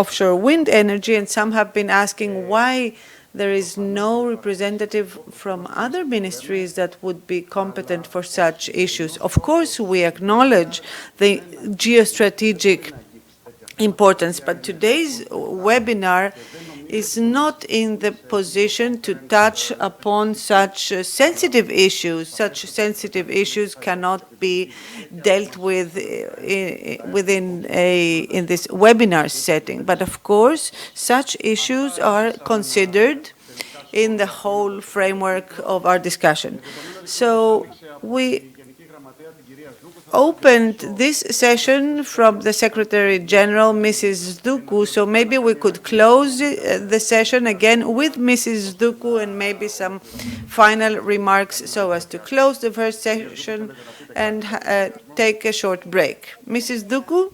offshore wind energy, and some have been asking why there is no representative from other ministries that would be competent for such issues. Of course, we acknowledge the geostrategic importance, but today's webinar is not in the position to touch upon such sensitive issues. Such sensitive issues cannot be dealt with in this webinar setting. But of course, such issues are considered in the whole framework of our discussion. So we opened this session from the Secretary General, Mrs. Duku, so maybe we could close the session again with Mrs. Duku and maybe some final remarks so as to close the first session and take a short break. Mrs. Duku?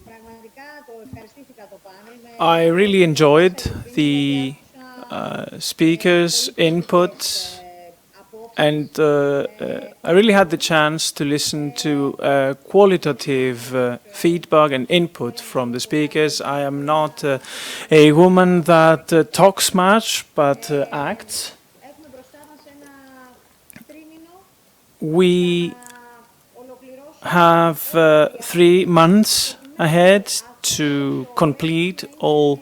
I really enjoyed the speakers' input, and I really had the chance to listen to qualitative feedback and input from the speakers. I am not a woman that talks much, but acts. We have 3 months ahead to complete all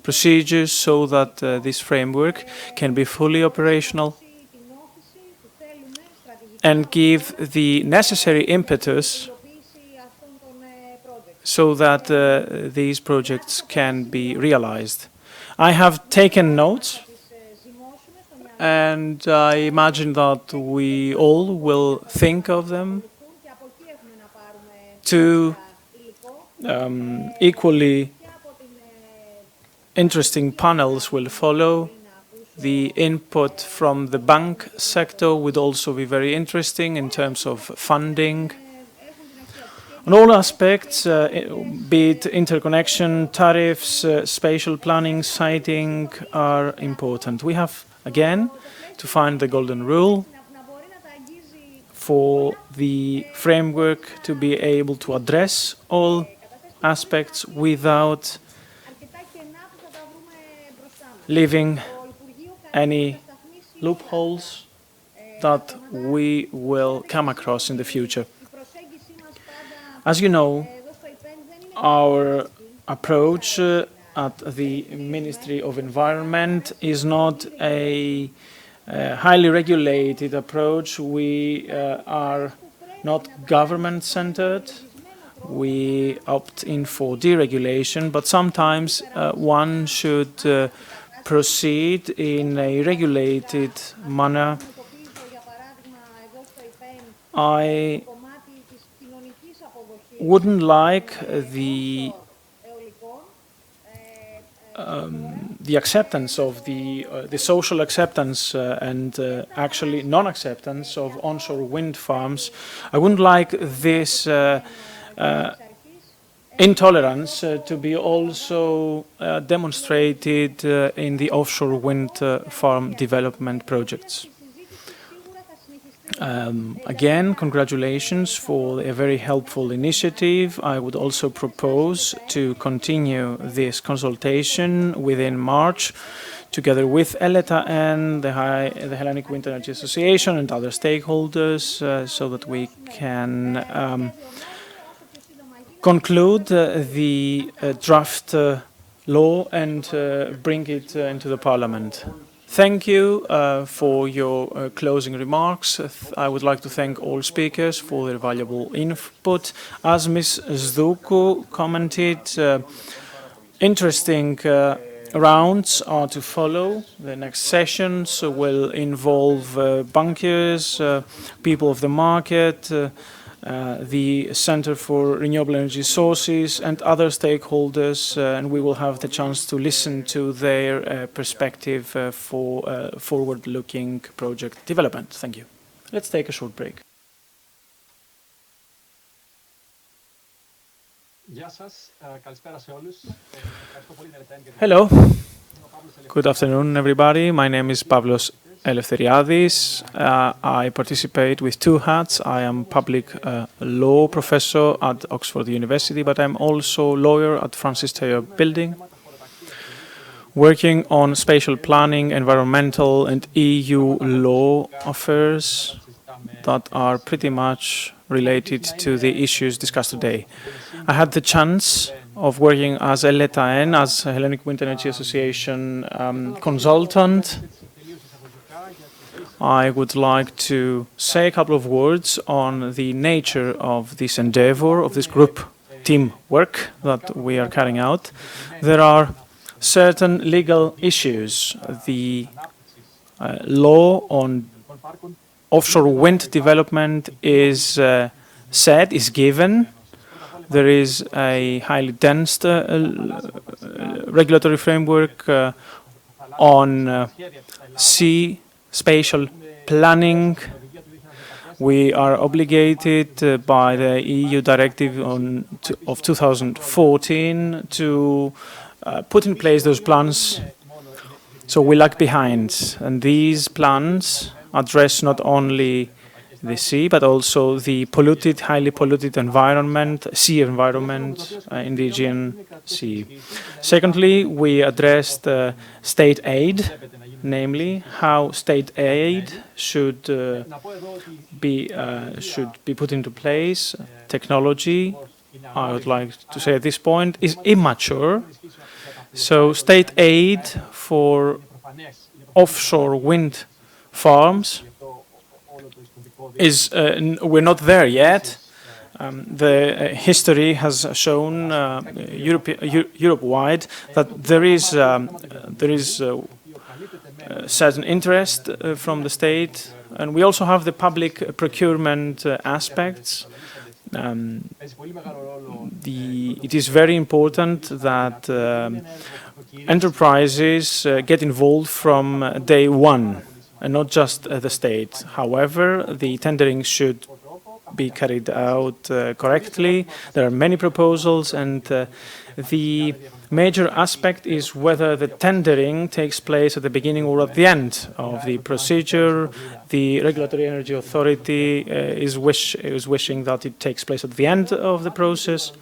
procedures so that this framework can be fully operational and give the necessary impetus so that these projects can be realized. I have taken notes, and I imagine that we all will think of them. 2 equally interesting panels will follow. The input from the bank sector would also be very interesting in terms of funding. On all aspects, be it interconnection, tariffs, spatial planning, siting, are important. We have, again, to find the golden rule for the framework to be able to address all aspects without leaving any loopholes that we will come across in the future. As you know, our approach at the Ministry of Environment is not a highly regulated approach. We are not government-centered. We opt in for deregulation, but sometimes one should proceed in a regulated manner. I wouldn't like the acceptance of the social acceptance and actually non-acceptance of onshore wind farms. I wouldn't like this intolerance to be also demonstrated in the offshore wind farm development projects. Again, congratulations for a very helpful initiative. I would also propose to continue this consultation within March, together with ELETA and the Hellenic Wind Energy Association and other stakeholders, so that we can conclude the draft law and bring it into the Parliament. Thank you for your closing remarks. I would like to thank all speakers for their valuable input. As Ms. Zdoukou commented, interesting rounds are to follow. The next sessions will involve bankers, people of the market, the Center for Renewable Energy Sources and other stakeholders, and we will have the chance to listen to their perspective for forward-looking project development. Thank you. Let's take a short break. Hello. Good afternoon, everybody. My name is Pavlos Eleftheriadis. I participate with two hats. I am public law professor at Oxford University, but I'm also lawyer at Francis Taylor Building, working on spatial planning, environmental and EU law affairs that are pretty much related to the issues discussed today. I had the chance of working as LETAN, as Hellenic Wind Energy Association consultant. I would like to say a couple of words on the nature of this endeavor, of this group team work that we are carrying out. There are certain legal issues. The law on offshore wind development is is given. There is a highly dense regulatory framework on sea spatial planning. We are obligated by the EU directive of 2014 to put in place those plans. So we lag behind, and these plans address not only the sea, but also the polluted, highly polluted environment, sea environment in the Aegean Sea. Secondly, we addressed state aid, namely how state aid should be put into place. Technology, I would like to say at this point, is immature. So state aid for offshore wind farms we're not there yet. The history has shown Europe-wide that there is certain interest from the state, and we also have the public procurement aspects. It is very important that enterprises get involved from day one, and not just the state. However, the tendering should be carried out correctly. There are many proposals, and the major aspect is whether the tendering takes place at the beginning or at the end of the procedure. The Regulatory Energy Authority is wishing that it takes place at the end of the process.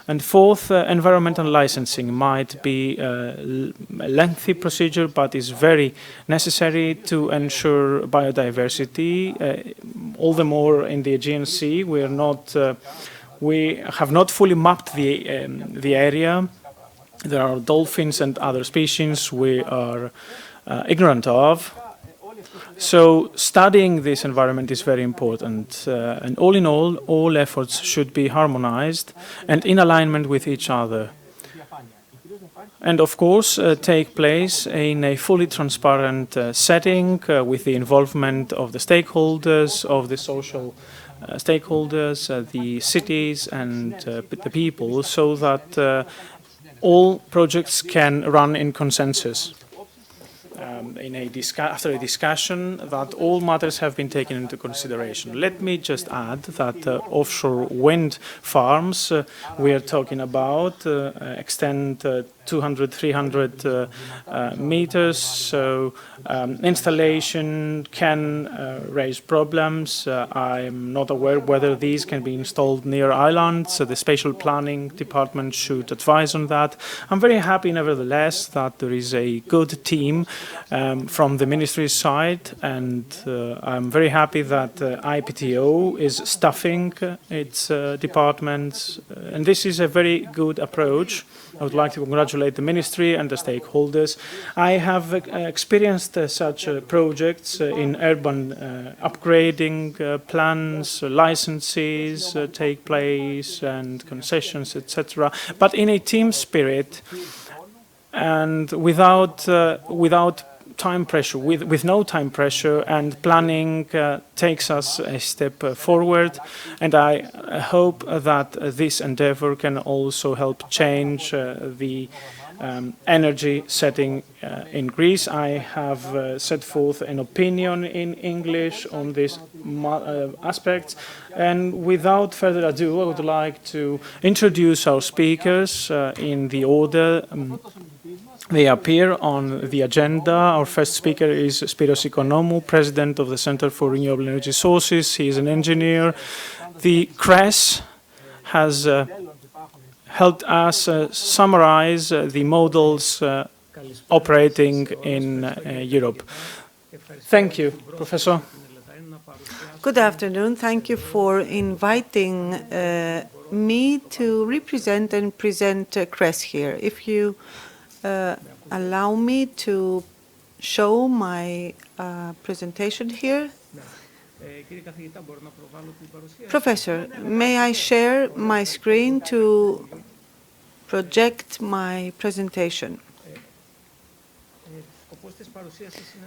And fourth, environmental licensing might be a lengthy procedure, but is very necessary to ensure biodiversity. All the more in the Aegean Sea, we have not fully mapped the area. There are dolphins and other species we are ignorant of. So studying this environment is very important, and all in all efforts should be harmonized and in alignment with each other. And of course, take place in a fully transparent setting with the involvement of the stakeholders, of the social stakeholders, the cities and the people, so that all projects can run in consensus. After a discussion that all matters have been taken into consideration. Let me just add that offshore wind farms we are talking about extend 200, 300 meters, so installation can raise problems. I'm not aware whether these can be installed near islands, so the spatial planning department should advise on that. I'm very happy, nevertheless, that there is a good team from the ministry's side, and I'm very happy that IPTO is staffing its departments, and this is a very good approach. I would like to congratulate the ministry and the stakeholders. I have experienced such projects in urban upgrading plans, licenses take place, and concessions, etc. But in a team spirit and without time pressure, with no time pressure, and planning takes us a step forward. And I hope that this endeavor can also help change the energy setting in Greece. I have set forth an opinion in English on these aspects. And without further ado, I would like to introduce our speakers in the order they appear on the agenda. Our first speaker is Spiros Economou, President of the Center for Renewable Energy Sources. He is an engineer. The CRES has helped us summarize the models operating in Europe. Thank you, Professor. Good afternoon. Thank you for inviting me to represent and present CRES here. If you allow me to show my presentation here. Professor, may I share my screen to project my presentation?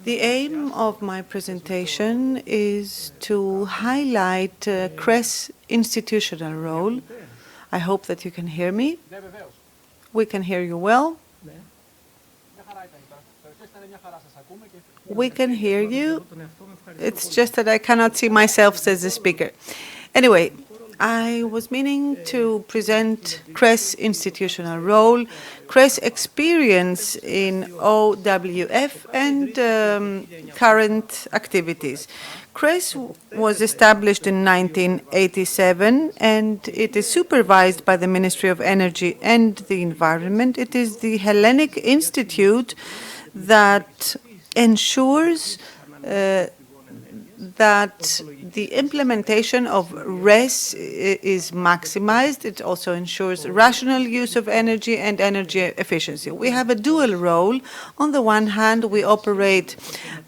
The aim of my presentation is to highlight CRES' institutional role. I hope that you can hear me. We can hear you well. We can hear you. It's just that I cannot see myself as a speaker. Anyway, I was meaning to present CRES' institutional role, CRES' experience in OWF, and current activities. CRES was established in 1987, and it is supervised by the Ministry of Energy and the Environment. It is the Hellenic Institute that ensures that the implementation of RES is maximized. It also ensures rational use of energy and energy efficiency. We have a dual role. On the one hand, we operate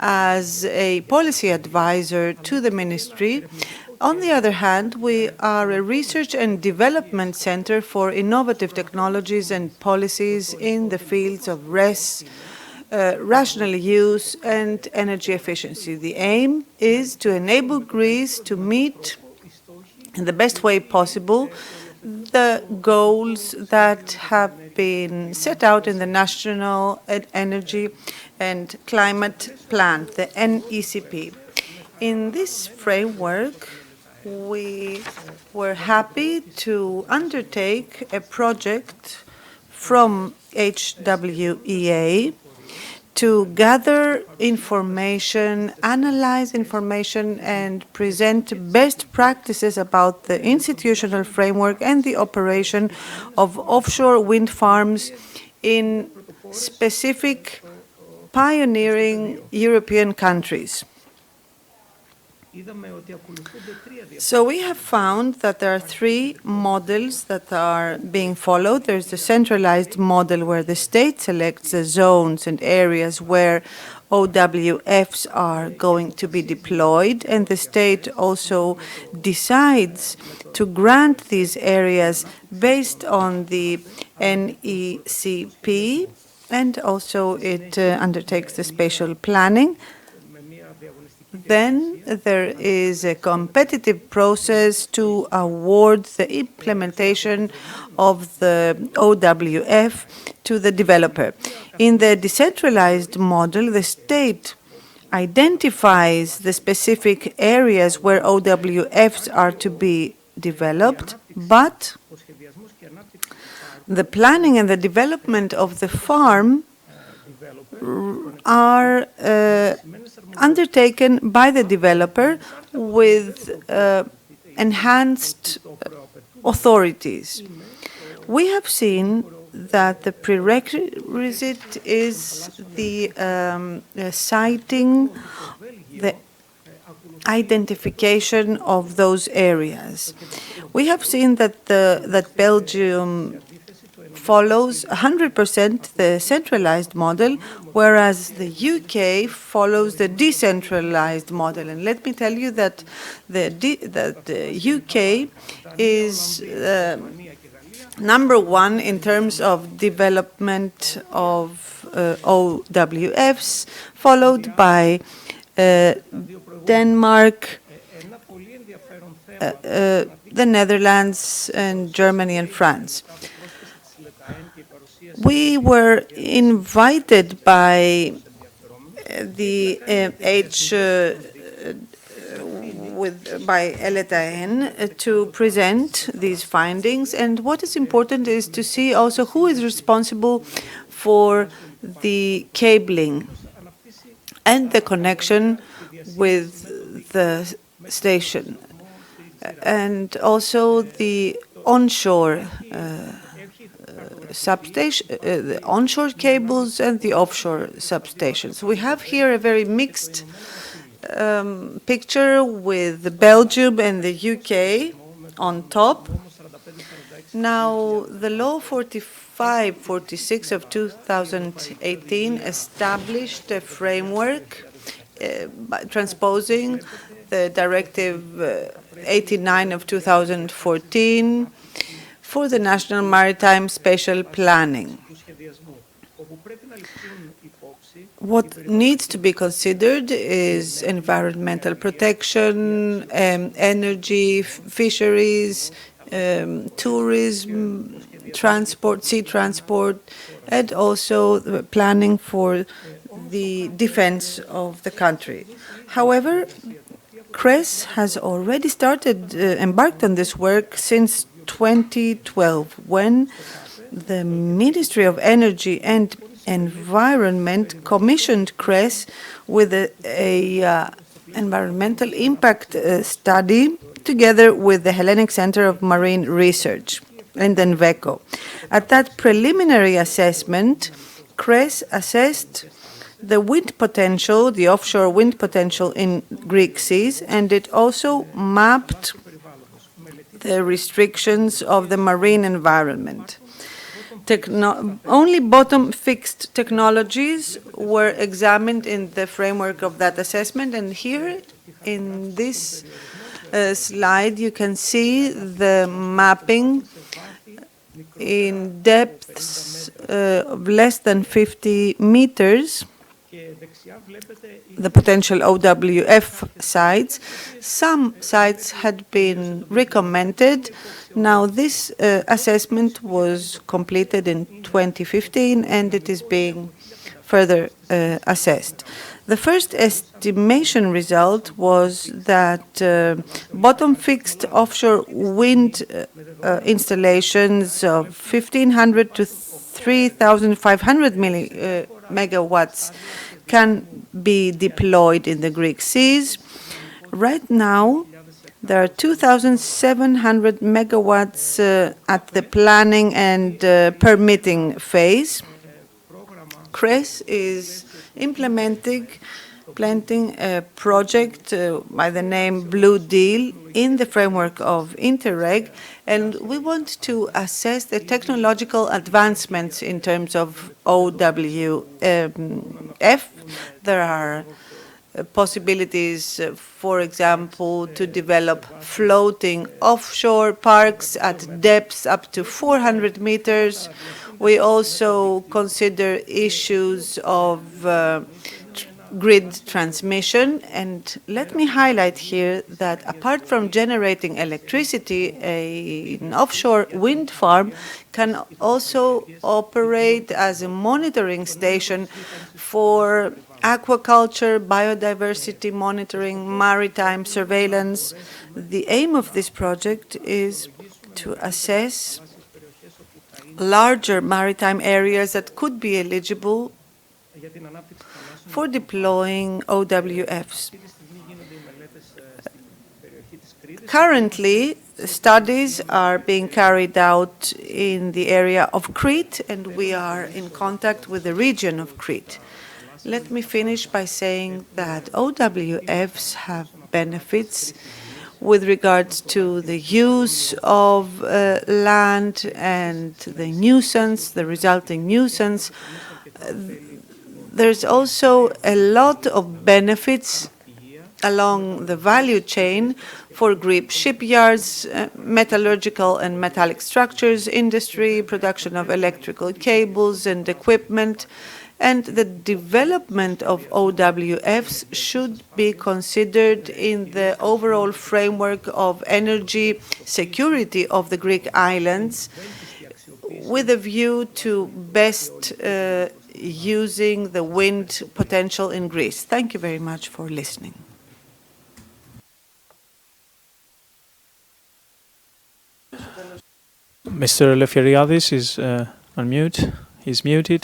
as a policy advisor to the ministry. On the other hand, we are a research and development center for innovative technologies and policies in the fields of RES, rational use, and energy efficiency. The aim is to enable Greece to meet, in the best way possible, the goals that have been set out in the National Energy and Climate Plan, the NECP. In this framework, we were happy to undertake a project from HWEA to gather information, analyze information, and present best practices about the institutional framework and the operation of offshore wind farms in specific pioneering European countries. So we have found that there are three models that are being followed. There's the centralized model where the state selects the zones and areas where OWFs are going to be deployed, and the state also decides to grant these areas based on the NECP, and also it undertakes the spatial planning. Then there is a competitive process to award the implementation of the OWF to the developer. In the decentralized model, the state identifies the specific areas where OWFs are to be developed, but the planning and the development of the farm are undertaken by the developer with enhanced authorities. We have seen that the prerequisite is the siting, the identification of those areas. We have seen that that Belgium follows 100% the centralized model, whereas the UK follows the decentralized model. And let me tell you that the UK is #1 in terms of development of OWFs, followed by Denmark, the Netherlands, and Germany and France. We were invited by the by LTN to present these findings. And what is important is to see also who is responsible for the cabling and the connection with the station, and also the onshore substation, the onshore cables and the offshore substations. We have here a very mixed picture with Belgium and the UK on top. Now, the Law 45/46 of 2018 established a framework by transposing the Directive 89 of 2014 for the national maritime spatial planning. What needs to be considered is environmental protection, energy, fisheries, tourism, transport, sea transport, and also the planning for the defense of the country. However, CRES has already embarked on this work since 2012, when the Ministry of Energy and Environment commissioned CRES with a environmental impact study together with the Hellenic Center of Marine Research and ENVECO. At that preliminary assessment, CRES assessed the wind potential, the offshore wind potential in Greek seas, and it also mapped the restrictions of the marine environment. Only bottom-fixed technologies were examined in the framework of that assessment, and here in this slide you can see the mapping in depths of less than 50 meters, the potential OWF sites. Some sites had been recommended. Now, this assessment was completed in 2015, and it is being further assessed. The first estimation result was that bottom-fixed offshore wind installations of 1,500 to 3,500 megawatts can be deployed in the Greek seas. Right now, there are 2,700 megawatts at the planning and permitting phase. CRES is implementing a project by the name Blue Deal in the framework of Interreg, and we want to assess the technological advancements in terms of OWF. There are possibilities, for example, to develop floating offshore parks at depths up to 400 meters. We also consider issues of grid transmission. And let me highlight here that apart from generating electricity, an offshore wind farm can also operate as a monitoring station for aquaculture, biodiversity monitoring, maritime surveillance. The aim of this project is to assess larger maritime areas that could be eligible for deploying OWFs. Currently, studies are being carried out in the area of Crete, and we are in contact with the region of Crete. Let me finish by saying that OWFs have benefits with regards to the use of land and the nuisance, the resulting nuisance. There's also a lot of benefits along the value chain for Greek shipyards, metallurgical and metallic structures industry, production of electrical cables and equipment, and the development of OWFs should be considered in the overall framework of energy security of the Greek islands, with a view to best using the wind potential in Greece. Thank you very much for listening. Mr. Leferiadis is on mute. He's muted.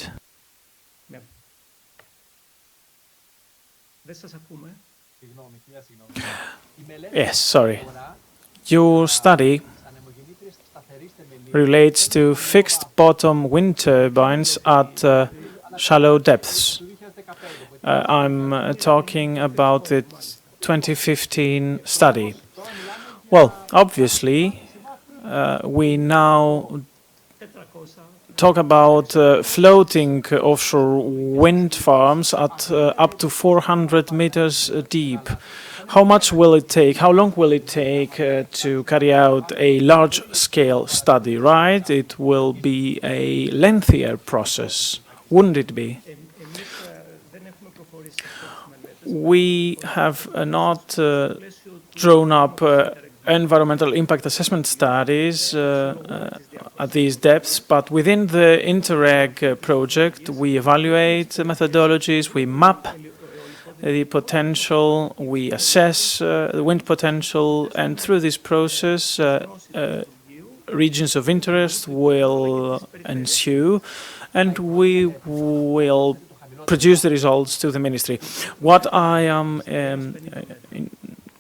Yes, sorry. Your study relates to fixed bottom wind turbines at shallow depths. I'm talking about the 2015 study. Well, obviously, we now talk about floating offshore wind farms at up to 400 meters deep. How much will it take? How long will it take to carry out a large-scale study, right? It will be a lengthier process, wouldn't it be? We have not drawn up environmental impact assessment studies at these depths, but within the Interreg project, we evaluate methodologies, we map the potential, we assess the wind potential, and through this process, regions of interest will ensue, and we will produce the results to the ministry. What I am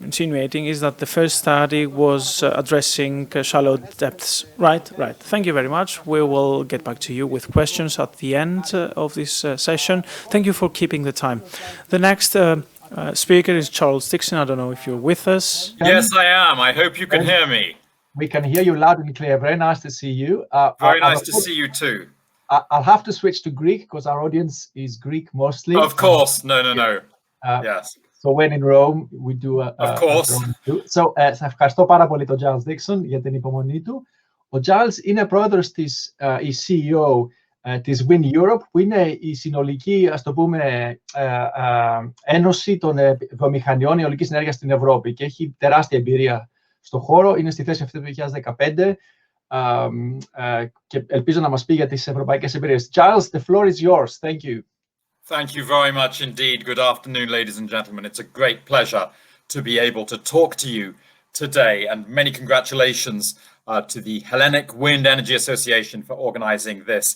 insinuating is that the first study was addressing shallow depths. Right. Thank you very much. We will get back to you with questions at the end of this session. Thank you for keeping the time. The next speaker is Charles Dixon. I don't know if you're with us. Yes, I am. I hope you can hear me. We can hear you loud and clear. Very nice to see you. Very nice to see you too. I'll have to switch to Greek because our audience is Greek mostly. Of course. No. Yes. So when in Rome, we do of course. So, σε ευχαριστώ πάρα πολύ τον Giles Dixon για την υπομονή του. Ο Giles είναι πρόεδρος της η CEO της Wind Europe, που είναι η συνολική, ας το πούμε, ένωση των βιομηχανιών αιωλικής ενέργειας στην Ευρώπη και έχει τεράστια εμπειρία στον χώρο. Είναι στη θέση αυτή το 2015 και ελπίζω να μας πει για τις ευρωπαϊκές εμπειρίες. Giles, the floor is yours. Thank you. Thank you very much indeed. Good afternoon, ladies and gentlemen. It's a great pleasure to be able to talk to you today, and many congratulations to the Hellenic Wind Energy Association for organizing this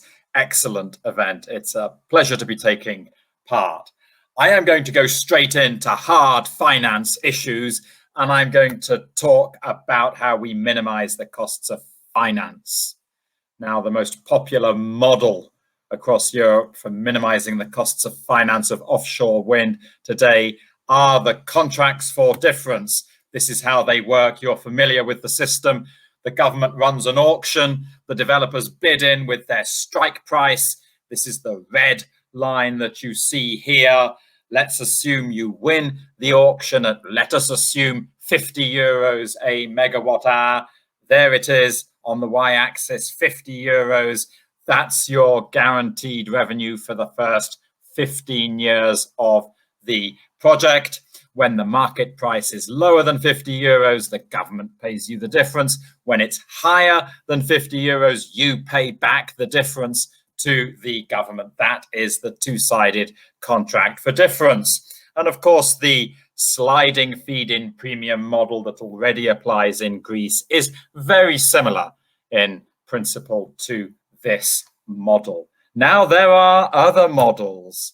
excellent event. It's a pleasure to be taking part. I am going to go straight into hard finance issues, and I'm going to talk about how we minimize the costs of finance. Now, the most popular model across Europe for minimizing the costs of finance of offshore wind today are the contracts for difference. This is how they work. You're familiar with the system. The government runs an auction. The developers bid in with their strike price. This is the red line that you see here. Let's assume you win the auction at, let us assume, 50 euros a megawatt hour. There it is on the y-axis, 50 euros. That's your guaranteed revenue for the first 15 years of the project. When the market price is lower than 50 euros, the government pays you the difference. When it's higher than 50 euros, you pay back the difference to the government. That is the two-sided contract for difference. And of course, the sliding feed-in premium model that already applies in Greece is very similar in principle to this model. Now, there are other models.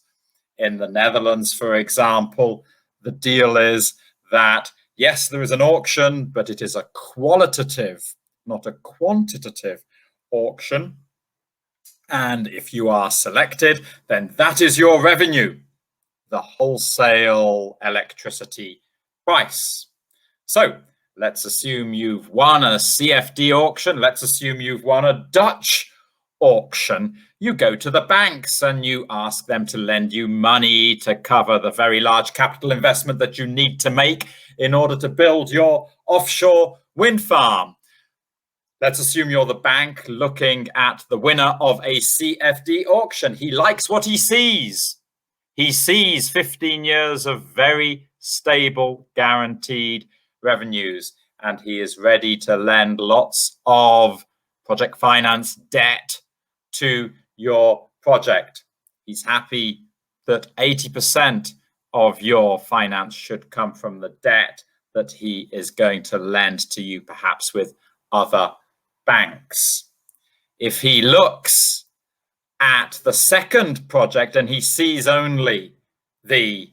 In the Netherlands, for example, the deal is that, yes, there is an auction, but it is a qualitative, not a quantitative auction. And if you are selected, then that is your revenue, the wholesale electricity price. So let's assume you've won a CFD auction. Let's assume you've won a Dutch auction. You go to the banks and you ask them to lend you money to cover the very large capital investment that you need to make in order to build your offshore wind farm. Let's assume you're the bank looking at the winner of a CFD auction. He likes what he sees. He sees 15 years of very stable, guaranteed revenues, and he is ready to lend lots of project finance debt to your project. He's happy that 80% of your finance should come from the debt that he is going to lend to you, perhaps with other banks. If he looks at the second project and he sees only the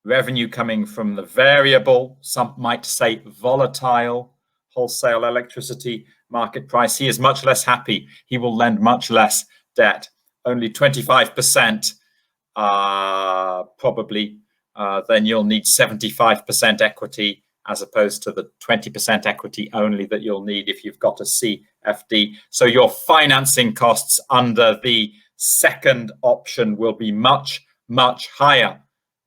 revenue coming from the variable, some might say volatile, wholesale electricity market price, he is much less happy. He will lend much less debt, only 25% probably. Then you'll need 75% equity as opposed to the 20% equity only that you'll need if you've got a CFD. So your financing costs under the second option will be much, much higher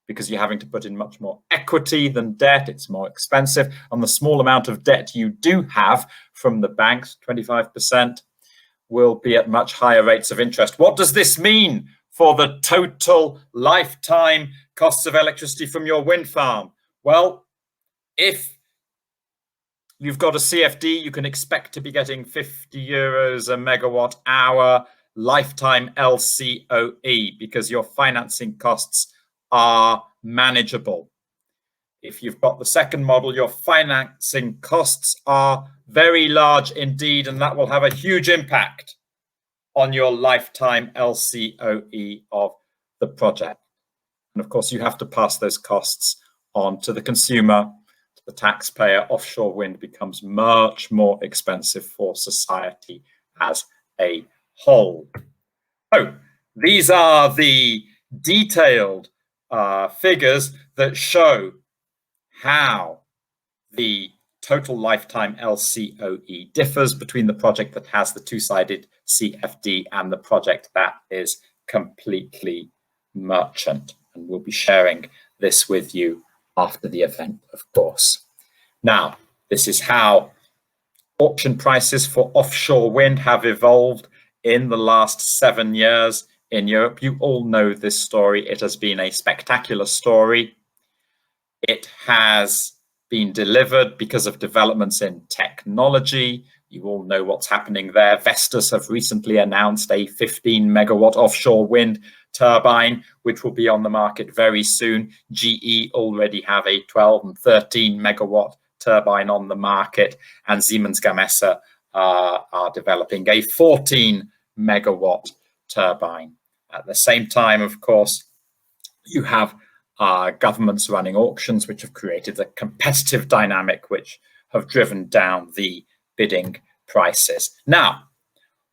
because you're having to put in much more equity than debt. It's more expensive. On the small amount of debt you do have from the banks, 25%, will be at much higher rates of interest. What does this mean for the total lifetime costs of electricity from your wind farm? Well, if you've got a CFD, you can expect to be getting 50 euros a megawatt hour lifetime LCOE because your financing costs are manageable. If you've got the second model, your financing costs are very large indeed, and that will have a huge impact on your lifetime LCOE of the project. And of course, you have to pass those costs on to the consumer, to the taxpayer. Offshore wind becomes much more expensive for society as a whole. So these are the detailed figures that show how the total lifetime LCOE differs between the project that has the two-sided CFD and the project that is completely merchant. And we'll be sharing this with you after the event, of course. Now, this is how auction prices for offshore wind have evolved in the last 7 years in Europe. You all know this story. It has been a spectacular story. It has been delivered because of developments in technology. You all know what's happening there. Vestas have recently announced a 15 megawatt offshore wind turbine, which will be on the market very soon. GE already have a 12 and 13 megawatt turbine on the market, and Siemens Gamesa are developing a 14 megawatt turbine. At the same time, of course, you have governments running auctions, which have created a competitive dynamic, which have driven down the bidding prices. Now,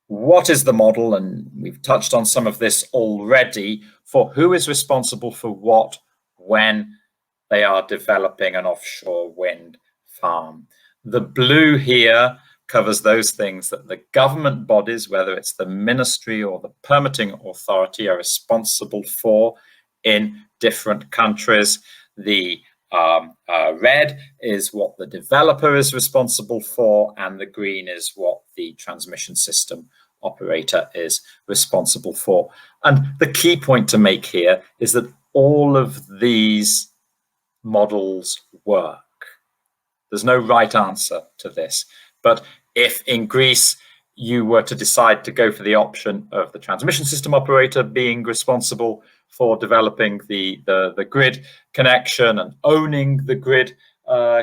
what is the model? And we've touched on some of this already, for who is responsible for what when they are developing an offshore wind farm. The blue here covers those things that the government bodies, whether it's the ministry or the permitting authority, are responsible for in different countries. The red is what the developer is responsible for, and the green is what the transmission system operator is responsible for. And the key point to make here is that all of these models work. There's no right answer to this. But if in Greece you were to decide to go for the option of the transmission system operator being responsible for developing the grid connection and owning the grid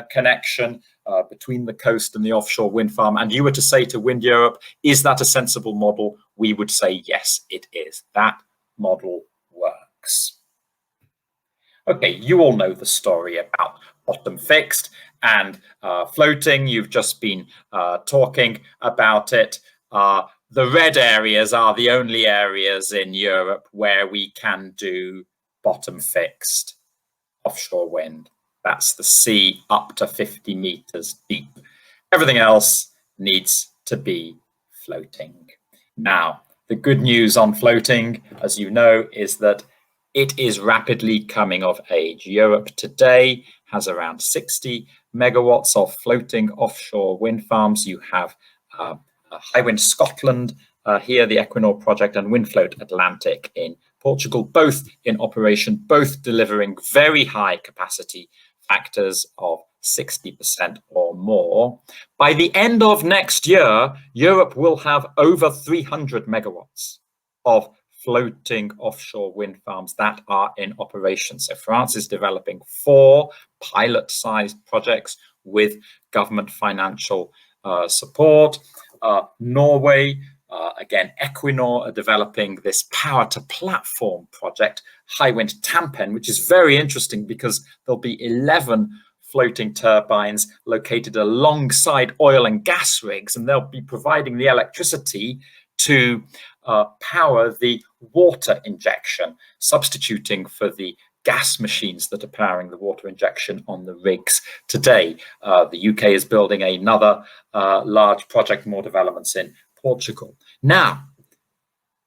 connection between the coast and the offshore wind farm, and you were to say to Wind Europe, is that a sensible model? We would say, yes, it is. That model works. Okay, you all know the story about bottom fixed and floating. You've just been talking about it. The red areas are the only areas in Europe where we can do bottom fixed offshore wind. That's the sea up to 50 meters deep. Everything else needs to be floating. Now, the good news on floating, as you know, is that it is rapidly coming of age. Europe today has around 60 megawatts of floating offshore wind farms. You have Hywind Scotland here, the Equinor project, and Windfloat Atlantic in Portugal, both in operation, both delivering very high capacity factors of 60% or more. By the end of next year, Europe will have over 300 megawatts of floating offshore wind farms that are in operation. So France is developing 4 pilot-sized projects with government financial support. Norway, again, Equinor are developing this power-to-platform project, Hywind Tampen, which is very interesting because there'll be 11 floating turbines located alongside oil and gas rigs, and they'll be providing the electricity to power the water injection, substituting for the gas machines that are powering the water injection on the rigs today. The UK is building another large project, more developments in Portugal. Now,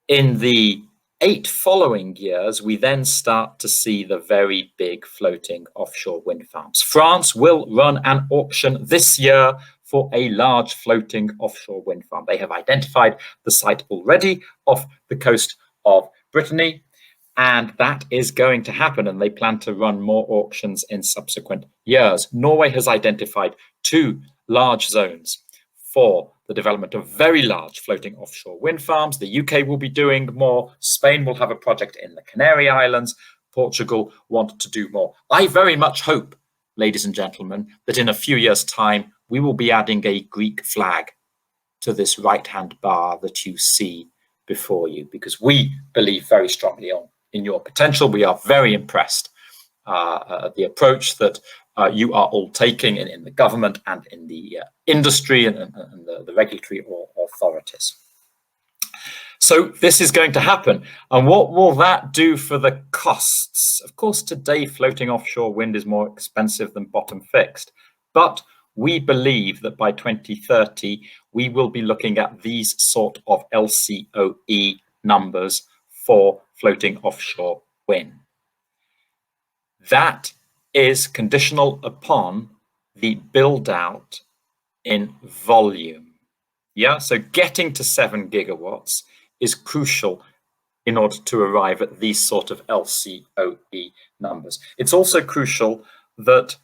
in the 8 following years, we then start to see the very big floating offshore wind farms. France will run an auction this year for a large floating offshore wind farm. They have identified the site already off the coast of Brittany, and that is going to happen, and they plan to run more auctions in subsequent years. Norway has identified 2 large zones for the development of very large floating offshore wind farms. The UK will be doing more. Spain will have a project in the Canary Islands. Portugal want to do more. I very much hope, ladies and gentlemen, that in a few years' time, we will be adding a Greek flag to this right-hand bar that you see before you, because we believe very strongly in your potential. We are very impressed at the approach that you are all taking in the government and in the industry and the regulatory authorities. So this is going to happen. And what will that do for the costs? Of course, today, floating offshore wind is more expensive than bottom fixed, but we believe that by 2030, we will be looking at these sort of LCOE numbers for floating offshore wind. That is conditional upon the build out in volume. Yeah, so getting to 7 gigawatts is crucial in order to arrive at these sort of LCOE numbers. It's also crucial that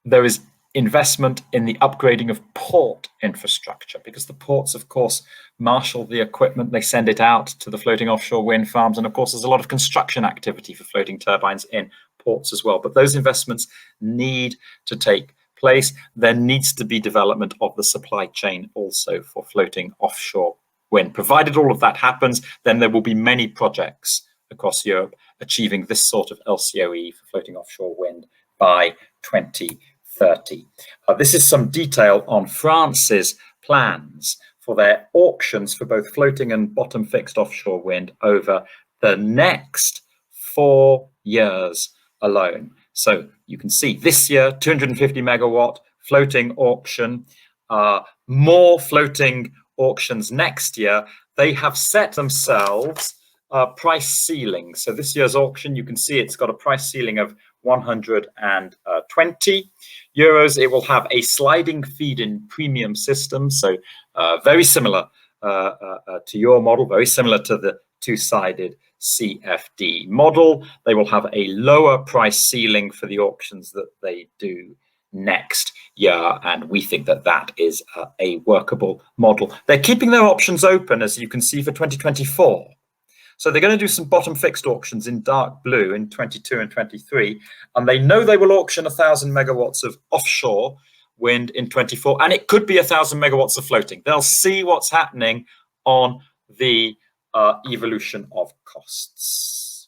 there is investment in the upgrading of port infrastructure, because the ports, of course, marshal the equipment, they send it out to the floating offshore wind farms, and of course there's a lot of construction activity for floating turbines in ports as well. But those investments need to take place. There needs to be development of the supply chain also for floating offshore wind. Provided all of that happens, then there will be many projects across Europe achieving this sort of LCOE for floating offshore wind by 2030. This is some detail on France's plans for their auctions for both floating and bottom fixed offshore wind over the next 4 years alone. So you can see this year, 250 megawatt floating auction, more floating auctions next year. They have set themselves price ceiling. So this year's auction, you can see it's got a price ceiling of 120 euros. It will have a sliding feed-in premium system, so very similar to your model, very similar to the two-sided CFD model. They will have a lower price ceiling for the auctions that they do next year, and we think that that is a workable model. They're keeping their options open, as you can see, for 2024. So they're going to do some bottom fixed auctions in dark blue in 22 and 23, and they know they will auction 1,000 megawatts of offshore wind in 24, and it could be 1,000 megawatts of floating. They'll see what's happening on the evolution of costs.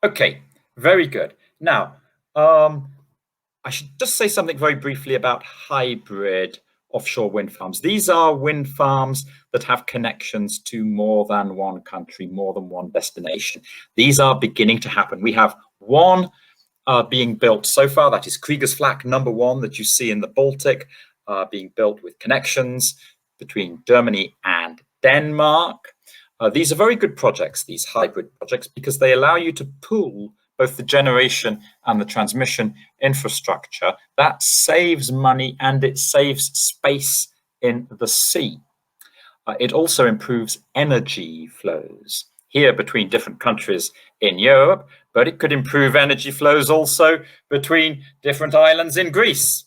Okay, very good. Now, I should just say something very briefly about hybrid offshore wind farms. These are wind farms that have connections to more than one country, more than one destination. These are beginning to happen. We have one being built so far, that is Kriegers Flak number 1 that you see in the Baltic, being built with connections between Germany and Denmark. These are very good projects, these hybrid projects, because they allow you to pool both the generation and the transmission infrastructure. That saves money and it saves space in the sea. It also improves energy flows here between different countries in Europe, but it could improve energy flows also between different islands in Greece.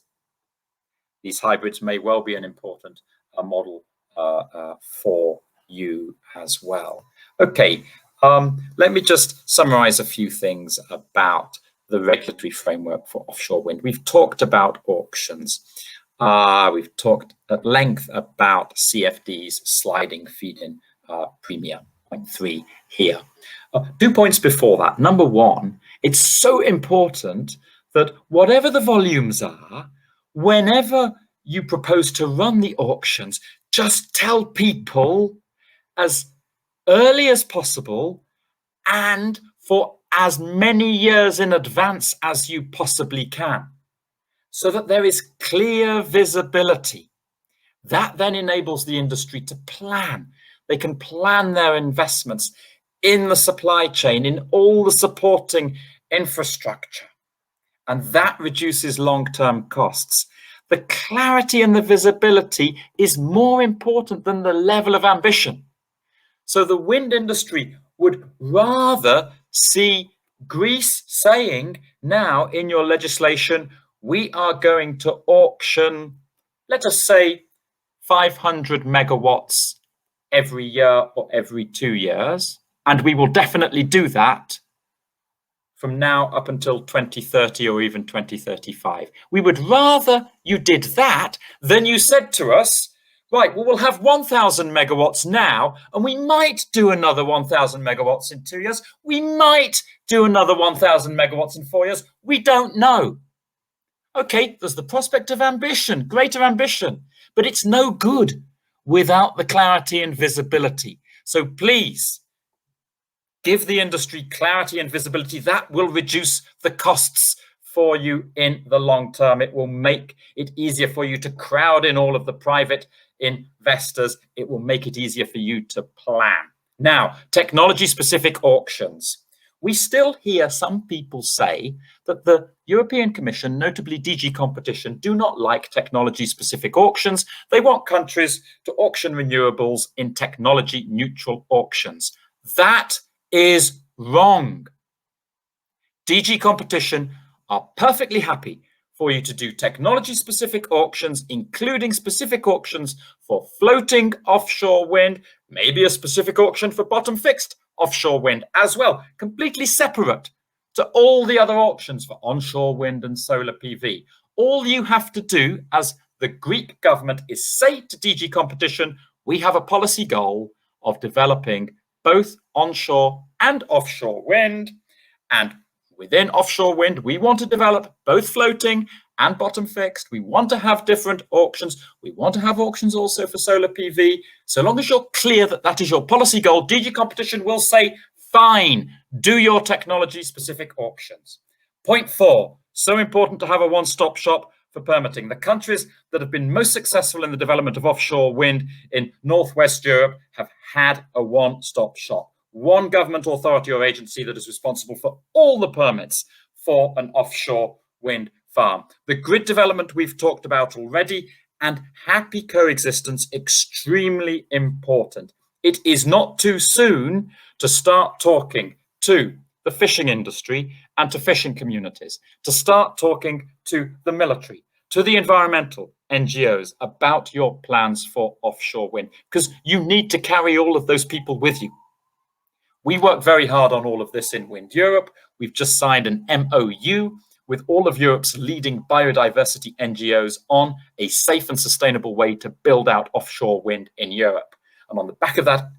These hybrids may well be an important model for you as well. Okay, let me just summarize a few things about the regulatory framework for offshore wind. We've talked about auctions. We've talked at length about CFD's sliding feed-in premium, point 3 here. 2 points before that. Number one, it's so important that whatever the volumes are, whenever you propose to run the auctions, just tell people as early as possible and for as many years in advance as you possibly can, so that there is clear visibility. That then enables the industry to plan. They can plan their investments in the supply chain, in all the supporting infrastructure, and that reduces long-term costs. The clarity and the visibility is more important than the level of ambition. So the wind industry would rather see Greece saying, now in your legislation, we are going to auction, let us say, 500 megawatts every year or every 2 years, and we will definitely do that from now up until 2030 or even 2035. We would rather you did that than you said to us, right, well, we'll have 1,000 megawatts now, and we might do another 1,000 megawatts in 2 years. We might do another 1,000 megawatts in 4 years. We don't know. Okay, there's the prospect of ambition, greater ambition, but it's no good without the clarity and visibility. So please, give the industry clarity and visibility. That will reduce the costs for you in the long term. It will make it easier for you to crowd in all of the private investors. It will make it easier for you to plan. Now, technology-specific auctions. We still hear some people say that the European Commission, notably DG Competition, do not like technology-specific auctions. They want countries to auction renewables in technology-neutral auctions. That is wrong. DG Competition are perfectly happy for you to do technology-specific auctions, including specific auctions for floating offshore wind, maybe a specific auction for bottom-fixed offshore wind as well, completely separate to all the other auctions for onshore wind and solar PV. All you have to do as the Greek government is say to DG Competition, we have a policy goal of developing both onshore and offshore wind, and within offshore wind, we want to develop both floating and bottom fixed. We want to have different auctions. We want to have auctions also for solar PV. So long as you're clear that that is your policy goal, DG Competition will say, fine, do your technology-specific auctions. Point 4, so important to have a one-stop shop for permitting. The countries that have been most successful in the development of offshore wind in Northwest Europe have had a one-stop shop. One government authority or agency that is responsible for all the permits for an offshore wind farm. The grid development we've talked about already, and happy coexistence, extremely important. It is not too soon to start talking to the fishing industry and to fishing communities, to start talking to the military, to the environmental NGOs about your plans for offshore wind, because you need to carry all of those people with you. We work very hard on all of this in Wind Europe. We've just signed an MOU with all of Europe's leading biodiversity NGOs on a safe and sustainable way to build out offshore wind in Europe. And on the back of that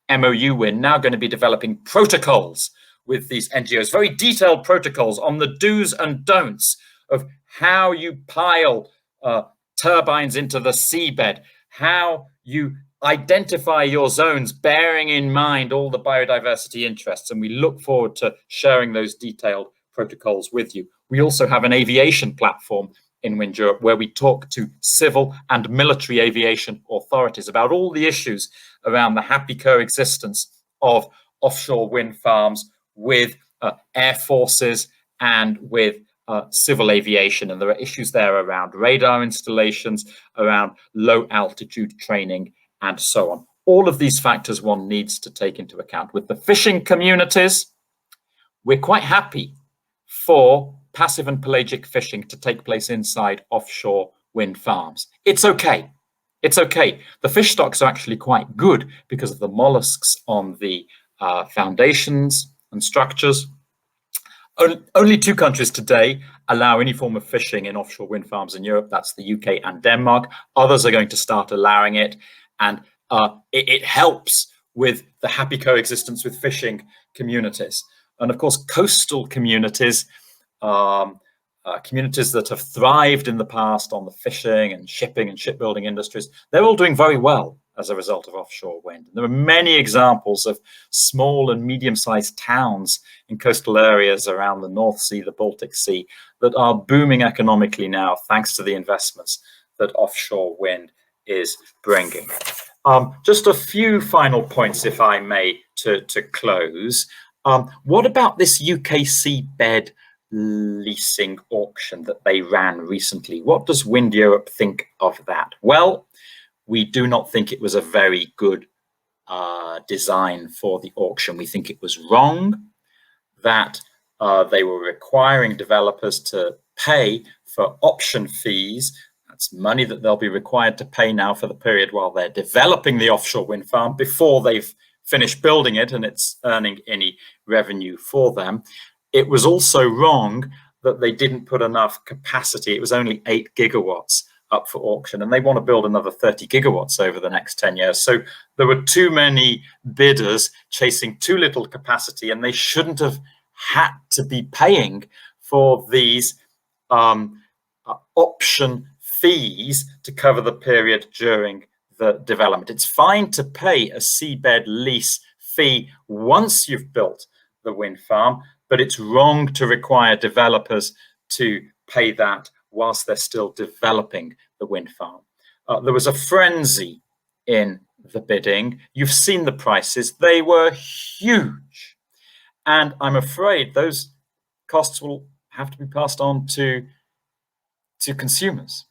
MOU, we're now going to be developing protocols with these NGOs, very detailed protocols on the do's and don'ts of how you pile turbines into the seabed, how you identify your zones, bearing in mind all the biodiversity interests. And we look forward to sharing those detailed protocols with you. We also have an aviation platform in Wind Europe where we talk to civil and military aviation authorities about all the issues around the happy coexistence of offshore wind farms with air forces and with civil aviation, and there are issues there around radar installations, around low altitude training, and so on. All of these factors one needs to take into account. With the fishing communities, we're quite happy for passive and pelagic fishing to take place inside offshore wind farms. It's okay. It's okay. The fish stocks are actually quite good because of the mollusks on the foundations and structures. Only 2 countries today allow any form of fishing in offshore wind farms in Europe. That's the UK and Denmark. Others are going to start allowing it, and it helps with the happy coexistence with fishing communities. And of course, coastal communities, communities that have thrived in the past on the fishing and shipping and shipbuilding industries, they're all doing very well as a result of offshore wind. And there are many examples of small and medium-sized towns in coastal areas around the North Sea, the Baltic Sea, that are booming economically now thanks to the investments that offshore wind is bringing. Just a few final points, if I may, to close. What about this UK seabed leasing auction that they ran recently? What does Wind Europe think of that? Well, we do not think it was a very good design for the auction. We think it was wrong, that they were requiring developers to pay for option fees. That's money that they'll be required to pay now for the period while they're developing the offshore wind farm before they've finished building it and it's earning any revenue for them. It was also wrong that they didn't put enough capacity. It was only 8 gigawatts up for auction, and they want to build another 30 gigawatts over the next 10 years. So there were too many bidders chasing too little capacity, and they shouldn't have had to be paying for these option fees to cover the period during the development. It's fine to pay a seabed lease fee once you've built the wind farm, but it's wrong to require developers to pay that whilst they're still developing the wind farm. There was a frenzy in the bidding. You've seen the prices. They were huge. And I'm afraid those costs will have to be passed on to consumers.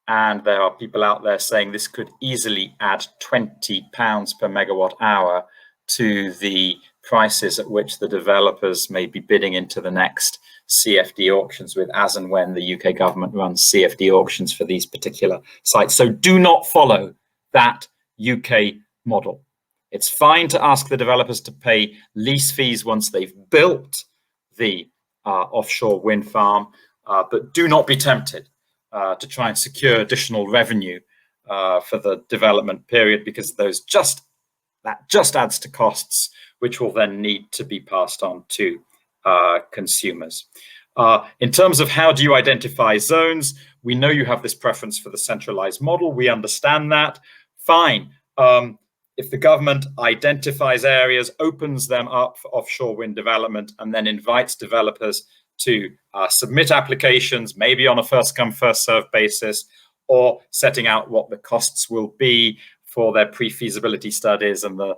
And there are people out there saying this could easily add £20 per megawatt hour to the prices at which the developers may be bidding into the next CFD auctions with, as and when the UK government runs CFD auctions for these particular sites. So do not follow that UK model. It's fine to ask the developers to pay lease fees once they've built the offshore wind farm, but do not be tempted to try and secure additional revenue for the development period, because that just adds to costs, which will then need to be passed on to consumers. In terms of how do you identify zones, we know you have this preference for the centralized model. We understand that. Fine. If the government identifies areas, opens them up for offshore wind development, and then invites developers to submit applications, maybe on a first-come, first-served basis, or setting out what the costs will be for their pre-feasibility studies and the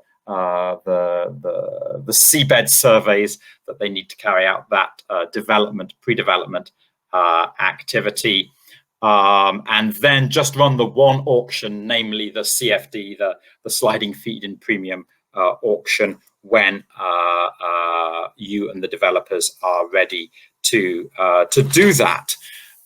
seabed surveys that they need to carry out that pre-development activity, and then just run the one auction, namely the CFD, the sliding feed-in premium auction, when you and the developers are ready to do that.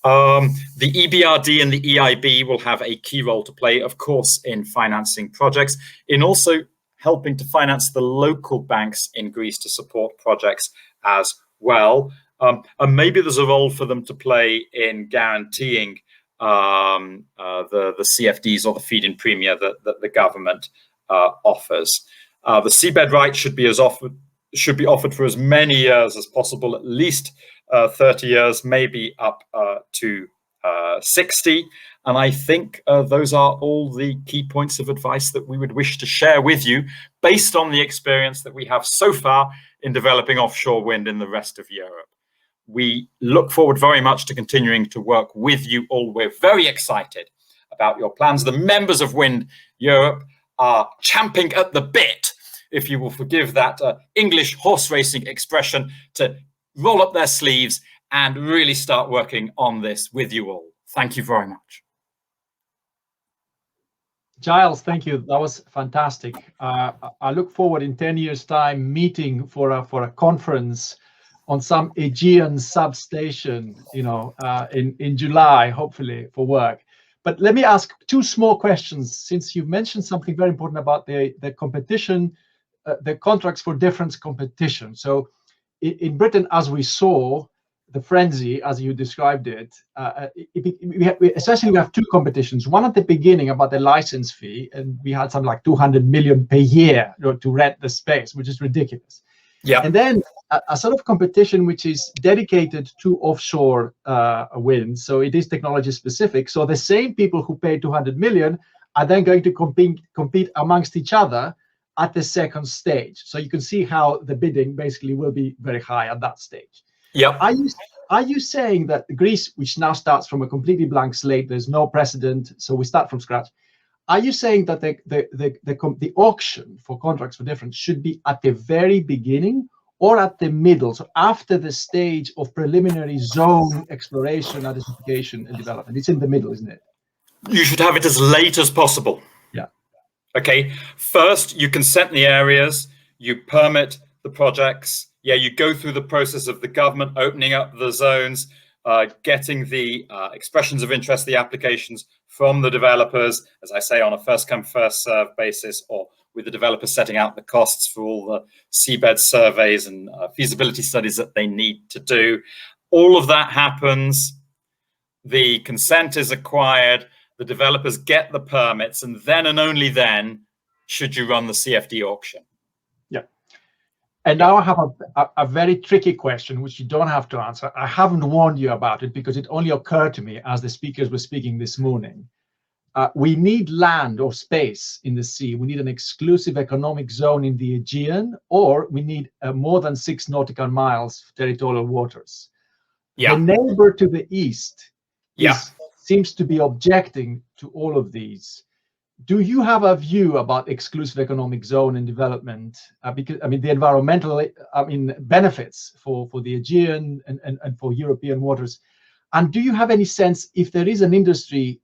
The EBRD and the EIB will have a key role to play, of course, in financing projects, in also helping to finance the local banks in Greece to support projects as well. And maybe there's a role for them to play in guaranteeing the CFDs or the feed-in premia that the government offers. The seabed right should be offered for as many years as possible, at least 30 years, maybe up to 60. And I think those are all the key points of advice that we would wish to share with you based on the experience that we have so far in developing offshore wind in the rest of Europe. We look forward very much to continuing to work with you all. We're very excited about your plans. The members of Wind Europe are champing at the bit, if you will forgive that English horse racing expression, to roll up their sleeves and really start working on this with you all. Thank you very much. Giles, thank you. That was fantastic. I look forward in 10 years' time meeting for a conference on some Aegean substation, in July, hopefully, for work. But let me ask two small questions, since you mentioned something very important about the competition, the contracts for difference competition. So in Britain, as we saw, the frenzy, as you described it, we have two competitions. One at the beginning about the license fee, and we had something like 200 million per year to rent the space, which is ridiculous. Yeah. And then a sort of competition which is dedicated to offshore wind. So it is technology specific. So the same people who pay 200 million are then going to compete amongst each other at the second stage. So you can see how the bidding basically will be very high at that stage. Yeah. Are you saying that Greece, which now starts from a completely blank slate, there's no precedent, so we start from scratch? Are you saying that the auction for contracts for difference should be at the very beginning or at the middle, so after the stage of preliminary zone exploration, identification, and development? It's in the middle, isn't it? You should have it as late as possible. Yeah. Okay. First, you consent the areas, you permit the projects. Yeah, you go through the process of the government opening up the zones, getting the expressions of interest, the applications from the developers, as I say, on a first come, first serve basis, or with the developers setting out the costs for all the seabed surveys and feasibility studies that they need to do. All of that happens. The consent is acquired, the developers get the permits, and then and only then should you run the CFD auction. And now I have a very tricky question, which you don't have to answer. I haven't warned you about it because it only occurred to me as the speakers were speaking this morning. We need land or space in the sea. We need an exclusive economic zone in the Aegean, or we need more than 6 nautical miles territorial waters. Yeah. The neighbor to the east Yeah. seems to be objecting to all of these. Do you have a view about exclusive economic zone and development? Because the environmental benefits for the Aegean and for European waters. And do you have any sense if there is an industry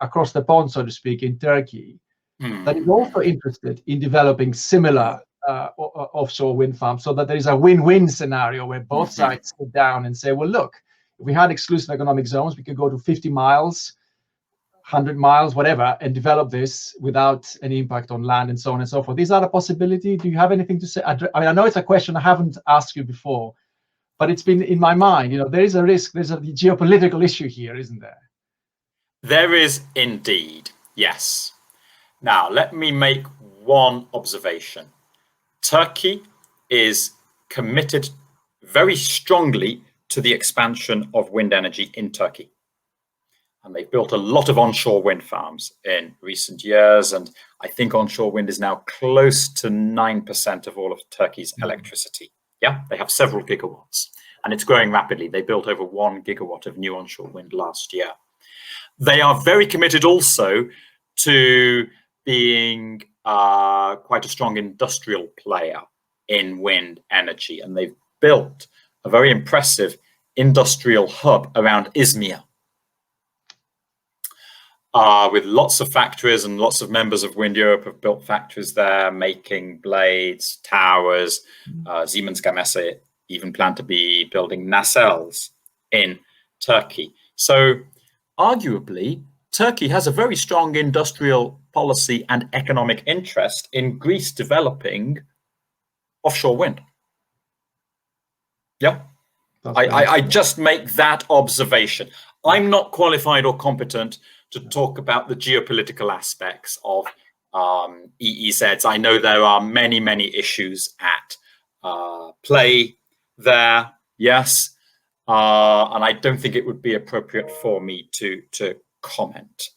across the pond, so to speak, in Turkey that is also interested in developing similar offshore wind farms, so that there is a win-win scenario where both sides sit down and say, well, look, if we had exclusive economic zones, we could go to 50 miles, 100 miles, whatever, and develop this without any impact on land and so on and so forth. Is that a possibility? Do you have anything to say? I know it's a question I haven't asked you before, but it's been in my mind. There is a risk. There's a geopolitical issue here, isn't there? There is indeed, yes. Now, let me make one observation. Turkey is committed very strongly to the expansion of wind energy in Turkey. And they've built a lot of onshore wind farms in recent years. And I think onshore wind is now close to 9% of all of Turkey's electricity. Yeah, they have several gigawatts and it's growing rapidly. They built over 1 gigawatt of new onshore wind last year. They are very committed also to being quite a strong industrial player in wind energy. And they've built a very impressive industrial hub around Izmir. With lots of factories, and lots of members of Wind Europe have built factories there, making blades, towers. Siemens Gamesa even plan to be building nacelles in Turkey. So arguably, Turkey has a very strong industrial policy and economic interest in Greece developing offshore wind. Yeah, I just make that observation. I'm not qualified or competent to talk about the geopolitical aspects of EEZs. I know there are many, many issues at play there, yes, and I don't think it would be appropriate for me to comment.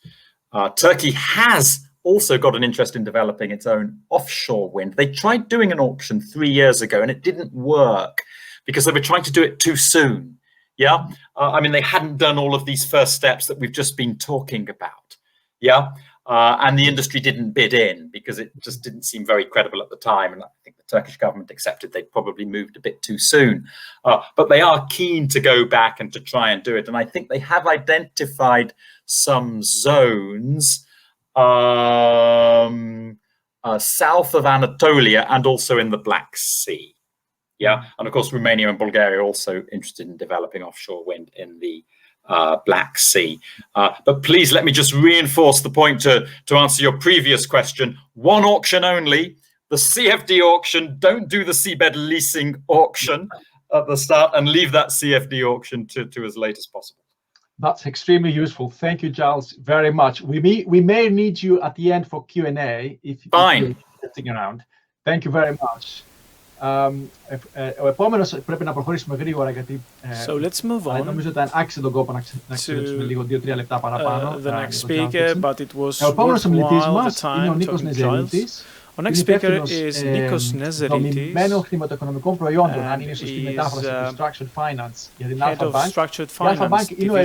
Turkey has also got an interest in developing its own offshore wind. They tried doing an auction 3 years ago and it didn't work because they were trying to do it too soon. Yeah, they hadn't done all of these first steps that we've just been talking about. Yeah, and the industry didn't bid in because it just didn't seem very credible at the time. And I think the Turkish government accepted they'd probably moved a bit too soon. But they are keen to go back and to try and do it. And I think they have identified some zones south of Anatolia and also in the Black Sea. Yeah, and of course, Romania and Bulgaria are also interested in developing offshore wind in the Black Sea. But please let me just reinforce the point to answer your previous question. One auction only, the CFD auction. Don't do the seabed leasing auction at the start and leave that CFD auction to as late as possible. That's extremely useful. Thank you, Giles, very much. We may need you at the end for Q&A if you're sitting around. Thank you very much. Ο επόμενος πρέπει να προχωρήσουμε γρήγορα γιατί νομίζω ότι άξιζε τον κόπο να ξεδέψουμε λίγο 2-3 λεπτά παραπάνω. Ο επόμενος ομιλητής μας είναι ο Νίκος Νεζερίτης. Our next speaker is Nikos Nezeritis, δομημένων χρηματοοικονομικών προϊόντων, αν είναι σωστή μετάφραση του Structured Finance για την Alpha Bank. Η Alpha Bank είναι ο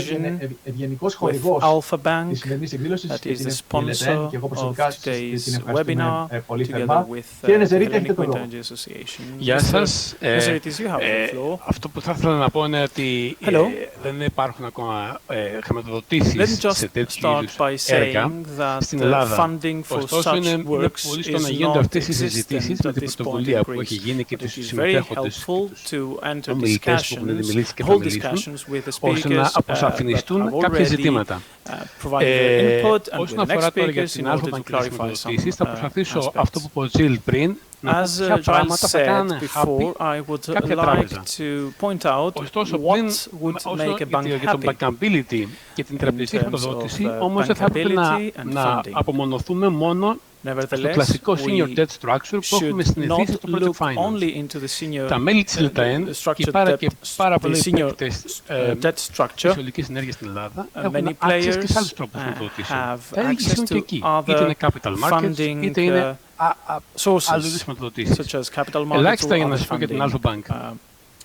ευγενικός χορηγός της σημερινής εκδήλωσης και την ΕΛΕΤΕΝ και εγώ προσωπικά την ευχαριστούμε πολύ θερμά. Κύριε Νεζερίτη, έχετε το λόγο. Γεια σας. Αυτό που θα ήθελα να πω είναι ότι δεν υπάρχουν ακόμα χρηματοδοτήσεις σε τέτοιου είδους έργα στην Ελλάδα. Ωστόσο, είναι πολύ στο να γίνονται αυτές οι συζητήσεις με την πρωτοβουλία που έχει γίνει και τους συμμετέχοντες και τους ομιλητές που έχουν μιλήσει και θα μιλήσουν, ώστε να αποσαφινιστούν κάποια ζητήματα. Όσον αφορά τώρα για την Alpha Bank και τις χρηματοδοτήσεις, θα προσπαθήσω αυτό που είπε ο Jill πριν, να πω ποια πράγματα θα κάνουν happy κάποια τράπεζα. Ωστόσο, για το bankability και την τραπεζική χρηματοδότηση, όμως δεν θα έπρεπε να απομονωθούμε μόνο στο κλασικό senior debt structure που έχουμε συνηθίσει στο project finance. Τα μέλη της ΕΛΤΑΕΝ και πάρα πολλοί παίκτες της ολικής ενέργειας στην Ελλάδα έχουν access και σε άλλους τρόπους χρηματοδοτήσεων. Τα έργα ισχύουν και εκεί, είτε είναι capital markets, είτε είναι άλλους είδους χρηματοδοτήσεις. Ελάχιστα για να σας πω για την Alpha Bank.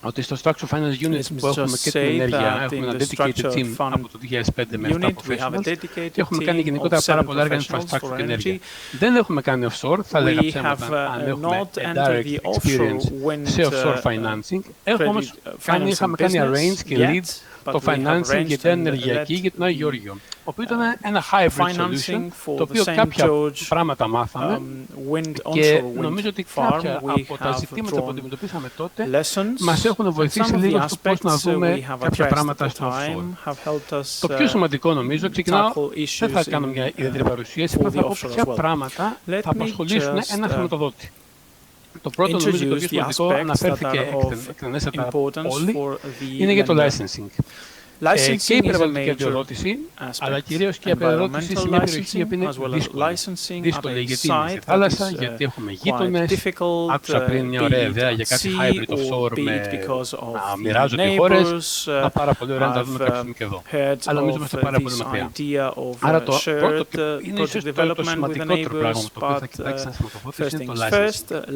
Ότι στο Structured Finance Unit που έχουμε και την ενέργεια, έχουμε ένα dedicated team από το 2005 με 7 professionals και έχουμε κάνει γενικότερα πάρα πολλά έργα infrastructure και ενέργεια. Δεν έχουμε κάνει offshore, θα λέγα ψέματα αν έχουμε direct experience σε offshore financing. Είχαμε κάνει arrange και lead το financing για την ενεργειακή για τον Άγιο Γεώργιο, ο οποίο ήταν ένα hybrid solution, το οποίο κάποια πράγματα μάθαμε και νομίζω ότι κάποια από τα ζητήματα που αντιμετωπίσαμε τότε μας έχουν βοηθήσει λίγο στο πώς να δούμε κάποια πράγματα στο offshore. Το πιο σημαντικό νομίζω, ξεκινάω, δεν θα κάνω μια ιδιαίτερη παρουσίαση, θα πω ποια πράγματα θα απασχολήσουν ένα χρηματοδότη. Το πρώτο νομίζω το πιο σημαντικό αναφέρθηκε εκτενέστατα όλοι, είναι για το licensing. Και η περιβαλλοντική αδειοδότηση, αλλά κυρίως και η αδειοδότηση σε μια περιοχή που είναι δύσκολη, γιατί είναι στη θάλασσα, γιατί έχουμε γείτονες. Άκουσα πριν μια ωραία ιδέα για κάτι hybrid offshore να μοιράζονται οι χώρες. Να πάρα πολύ ωραία να τα δούμε κάποια στιγμή και εδώ. Αλλά νομίζω είμαστε πάρα πολύ μακριά. Άρα το πρώτο είναι ίσως το σημαντικότερο πράγμα το οποίο θα κοιτάξει ένα χρηματοδότης είναι το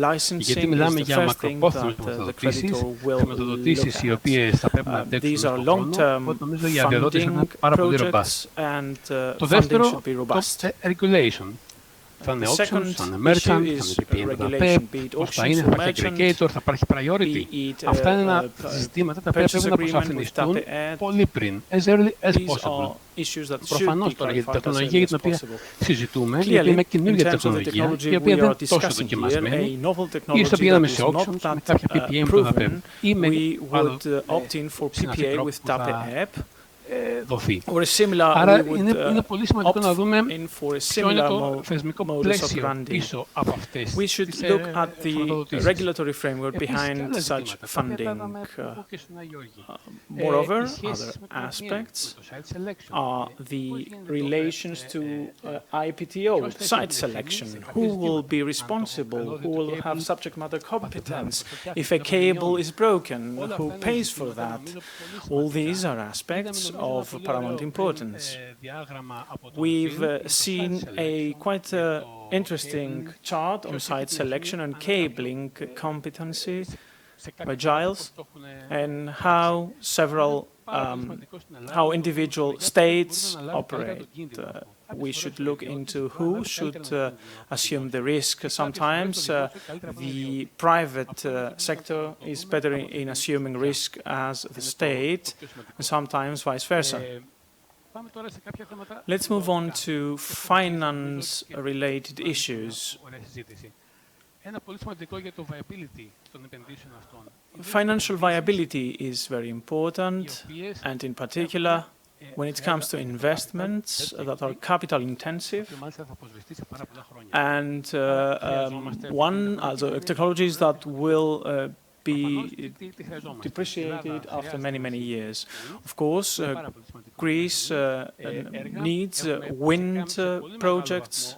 licensing. Γιατί μιλάμε για μακροπρόθεσμες χρηματοδοτήσεις οι οποίες θα πρέπει να αντέξουν στον χρόνο. Νομίζω η αδειοδότηση είναι πάρα πολύ robust. Το δεύτερο, το regulation. Θα είναι options, θα είναι merchant, θα είναι PPM, θα είναι PEP, πώς θα είναι, θα υπάρχει aggregator, θα υπάρχει priority. Αυτά είναι ζητήματα τα οποία πρέπει να αποσαφινιστούν πολύ πριν, as early as possible. Προφανώς τώρα για την τεχνολογία για την οποία συζητούμε, γιατί είναι καινούργια τεχνολογία, η οποία δεν είναι τόσο δοκιμασμένη, ή στο πηγαίναμε σε options με κάποια PPM που θα πρέπει, ή με άλλο συναφή τρόπο που θα δοθεί. Άρα είναι πολύ σημαντικό να δούμε ποιο είναι το θεσμικό πλαίσιο πίσω από αυτές τις χρηματοδοτήσεις. Επίσης, άλλα ζητήματα Moreover, other aspects are the relations to IPTO, site selection, who will be responsible, who will have subject matter competence, if a cable is broken, who pays for that. All these are aspects of paramount importance. We've seen a quite interesting chart on site selection and cabling competency. by Giles, and how how individual states operate. We should look into who should assume the risk. Sometimes the private sector is better in assuming risk as the state, and sometimes vice versa. Let's move on to finance-related issues. Financial viability is very important, and in particular, when it comes to investments that are capital intensive and technologies that will be depreciated after many, many years. Of course, Greece needs wind projects.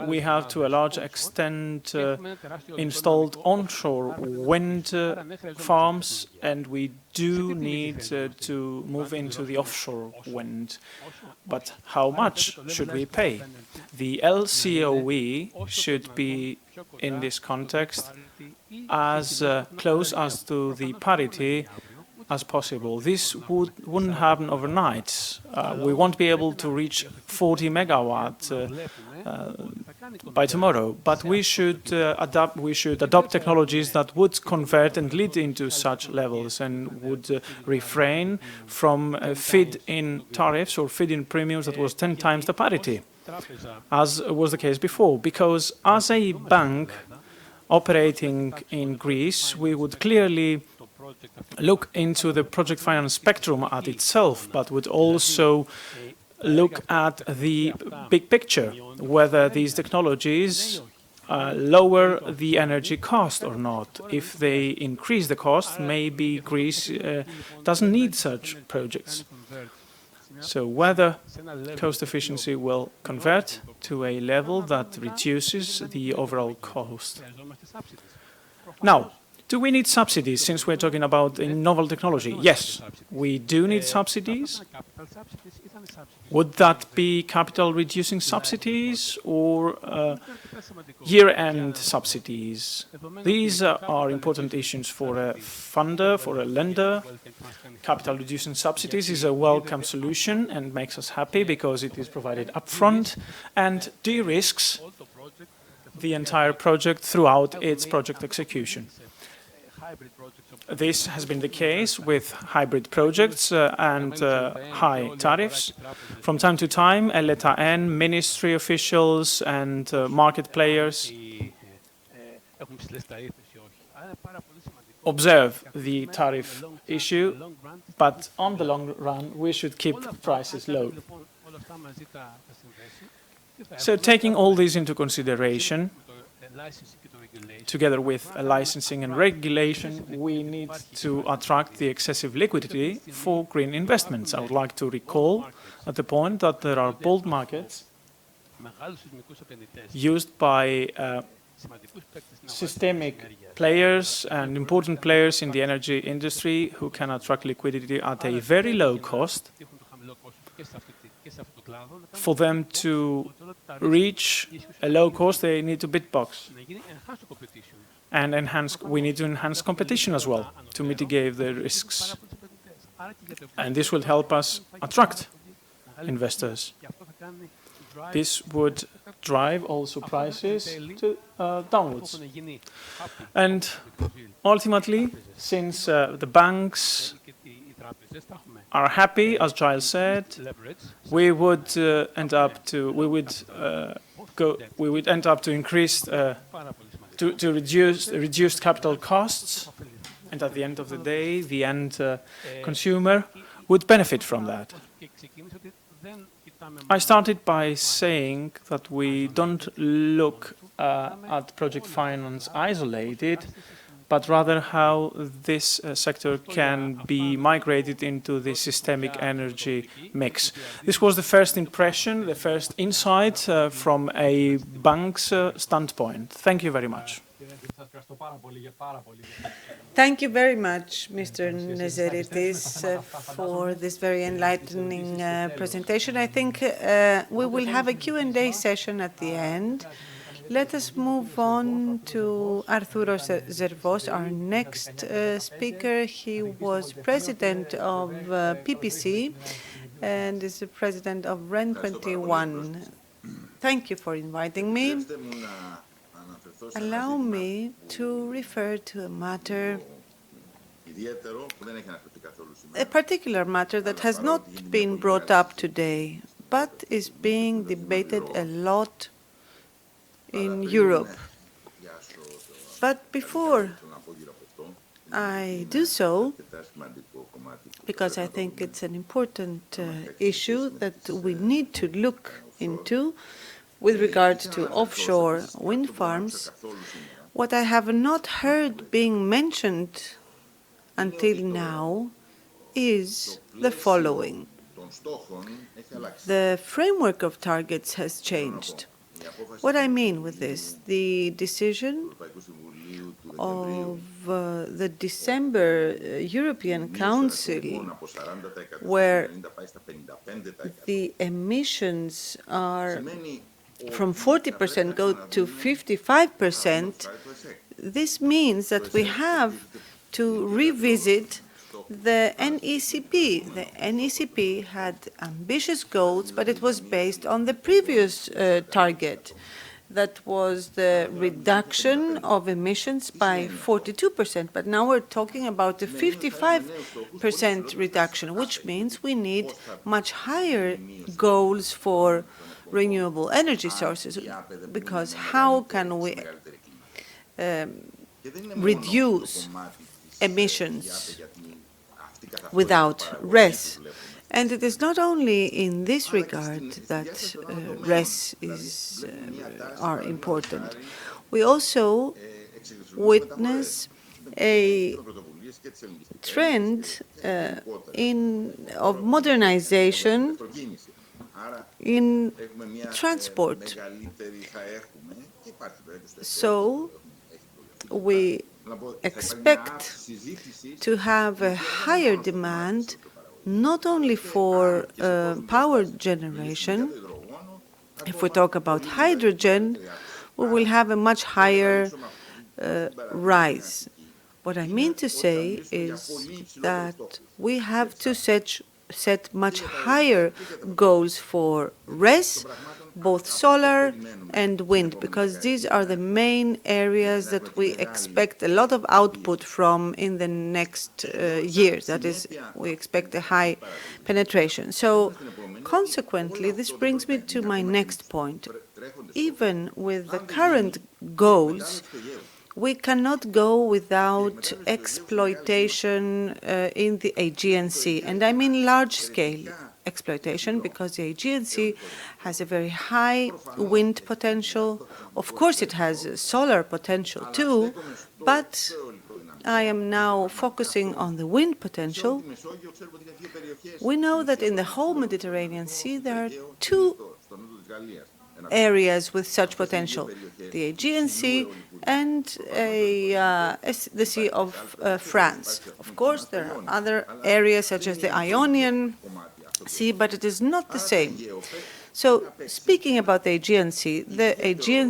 We have, to a large extent, installed onshore wind farms, and we do need to move into the offshore wind. But how much should we pay? The LCOE should be, in this context, as close as to the parity as possible. This wouldn't happen overnight. We won't be able to reach 40 megawatt by tomorrow, but we should adopt technologies that would convert and lead into such levels and would refrain from feed-in tariffs or feed-in premiums that was 10 times the parity, as was the case before. Because as a bank operating in Greece, we would clearly look into the project finance spectrum at itself, but would also look at the big picture, whether these technologies lower the energy cost or not. If they increase the cost, maybe Greece doesn't need such projects. So whether cost efficiency will convert to a level that reduces the overall cost. Now, do we need subsidies since we're talking about a novel technology? Yes, we do need subsidies. Would that be capital reducing subsidies or year-end subsidies? These are important issues for a funder, for a lender. Capital reducing subsidies is a welcome solution and makes us happy because it is provided upfront and de-risks the entire project throughout its project execution. This has been the case with hybrid projects and high tariffs. From time to time, LETAN, ministry officials and market players observe the tariff issue, but on the long run, we should keep prices low. So taking all these into consideration, together with licensing and regulation, we need to attract the excessive liquidity for green investments. I would like to recall at the point that there are bold markets used by systemic players and important players in the energy industry who can attract liquidity at a very low cost. For them to reach a low cost, they need to beatbox. And we need to enhance competition as well to mitigate the risks. And this will help us attract investors. This would drive also prices downwards. And ultimately, since the banks are happy, as Giles said, we would end up to increase to reduce capital costs, and at the end of the day, the end consumer would benefit from that. I started by saying that we don't look at project finance isolated, but rather how this sector can be migrated into the systemic energy mix. This was the first impression, the first insight from a bank's standpoint. Thank you very much. Thank you very much, Mr. Nezeritis, for this very enlightening presentation. I think we will have a Q&A session at the end. Let us move on to Arturo Zervos, our next speaker. He was president of PPC and is the president of REN 21. Thank you for inviting me. Allow me to refer to a matter, a particular matter that has not been brought up today, but is being debated a lot in Europe. But before I do so, because I think it's an important issue that we need to look into with regard to offshore wind farms, what I have not heard being mentioned until now is the following. The framework of targets has changed. What I mean with this, the decision of the December European Council, where the emissions are from 40% go to 55%, this means that we have to revisit the NECP. The NECP had ambitious goals, but it was based on the previous target. That was the reduction of emissions by 42%. But now we're talking about a 55% reduction, which means we need much higher goals for renewable energy sources, because how can we reduce emissions without RES? And it is not only in this regard that RES are important. We also witness a trend of modernization in transport. So we expect to have a higher demand not only for power generation. If we talk about hydrogen, we will have a much higher rise. What I mean to say is that we have to set much higher goals for RES, both solar and wind, because these are the main areas that we expect a lot of output from in the next years. That is, we expect a high penetration. So consequently, this brings me to my next point. Even with the current goals, we cannot go without exploitation in the Aegean Sea. And I mean large-scale exploitation, because the Aegean Sea has a very high wind potential. Of course, it has solar potential too, but I am now focusing on the wind potential. We know that in the whole Mediterranean Sea, there are two areas with such potential, the Aegean Sea and the Sea of France. Of course, there are other areas such as the Ionian Sea, but it is not the same. So, speaking about the Aegean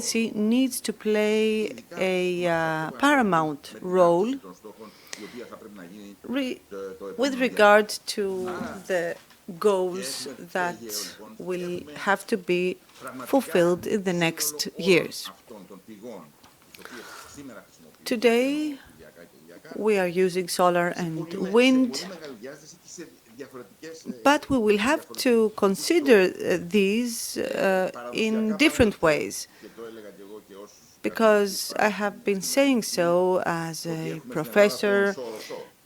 Sea needs to play a paramount role with regard to the goals that will have to be fulfilled in the next years. Today, we are using solar and wind, but we will have to consider these in different ways, because I have been saying so as a professor,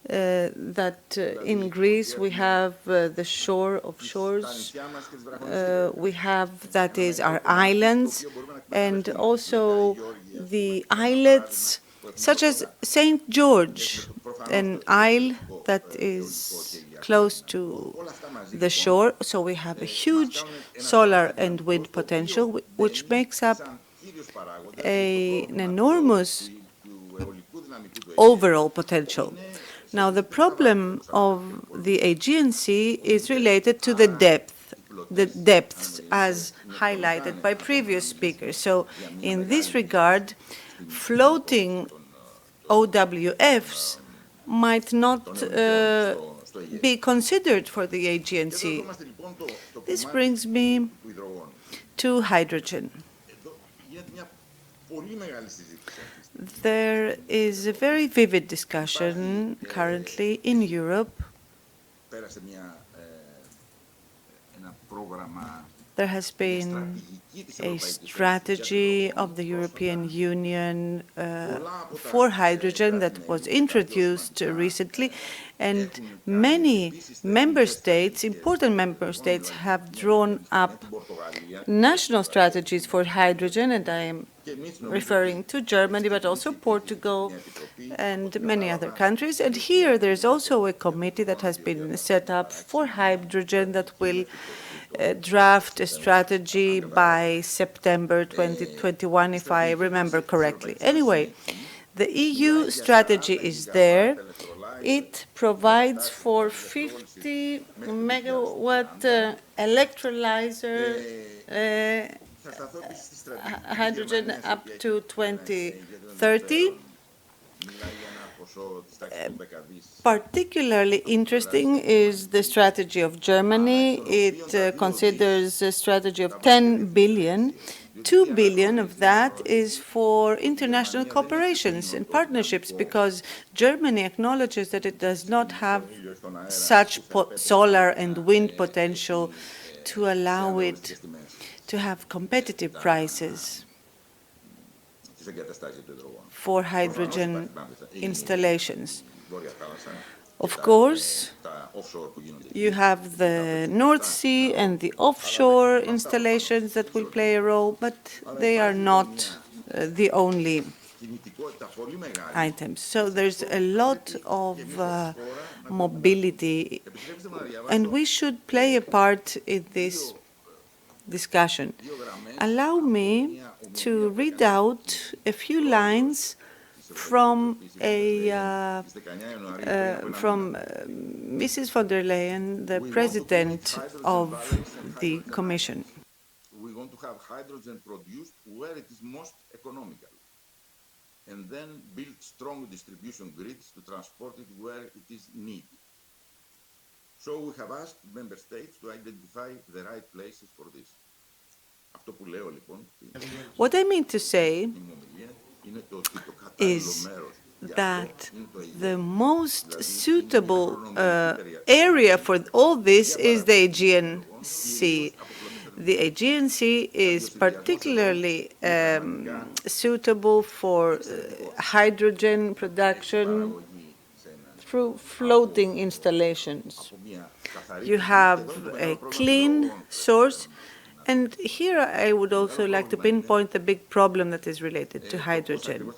that in Greece we have the shore of shores, we have, that is, our islands, and also the islets, such as St. George, an isle that is close to the shore. So we have a huge solar and wind potential, which makes up an enormous overall potential. Now, the problem of the Aegean Sea is related to the depth. the depths, as highlighted by previous speakers. So in this regard, floating OWFs might not be considered for the Aegean Sea. This brings me to hydrogen. There is a very vivid discussion currently in Europe. There has been a strategy of the European Union for hydrogen that was introduced recently, and many member states, important member states, have drawn up national strategies for hydrogen, and I am referring to Germany, but also Portugal and many other countries. And here there's also a committee that has been set up for hydrogen that will draft a strategy by September 2021, if I remember correctly. Anyway, the EU strategy is there. It provides for 50 megawatt electrolyzer hydrogen up to 2030. Particularly interesting is the strategy of Germany. It considers a strategy of 10 billion. 2 billion of that is for international cooperations and partnerships, because Germany acknowledges that it does not have such solar and wind potential to allow it to have competitive prices for hydrogen installations. Of course, you have the North Sea and the offshore installations that will play a role, but they are not the only items. So there's a lot of mobility, and we should play a part in this discussion. Allow me to read out a few lines from Mrs. von der Leyen, the President of the Commission. We want to have hydrogen produced where it is most economical, and then build strong distribution grids to transport it where it is needed. So we have asked member states to identify the right places for this. What I mean to say is that the most suitable area for all this is the Aegean Sea. The Aegean Sea is particularly suitable for hydrogen production through floating installations. You have a clean source. And here I would also like to pinpoint the big problem that is related to hydrogen.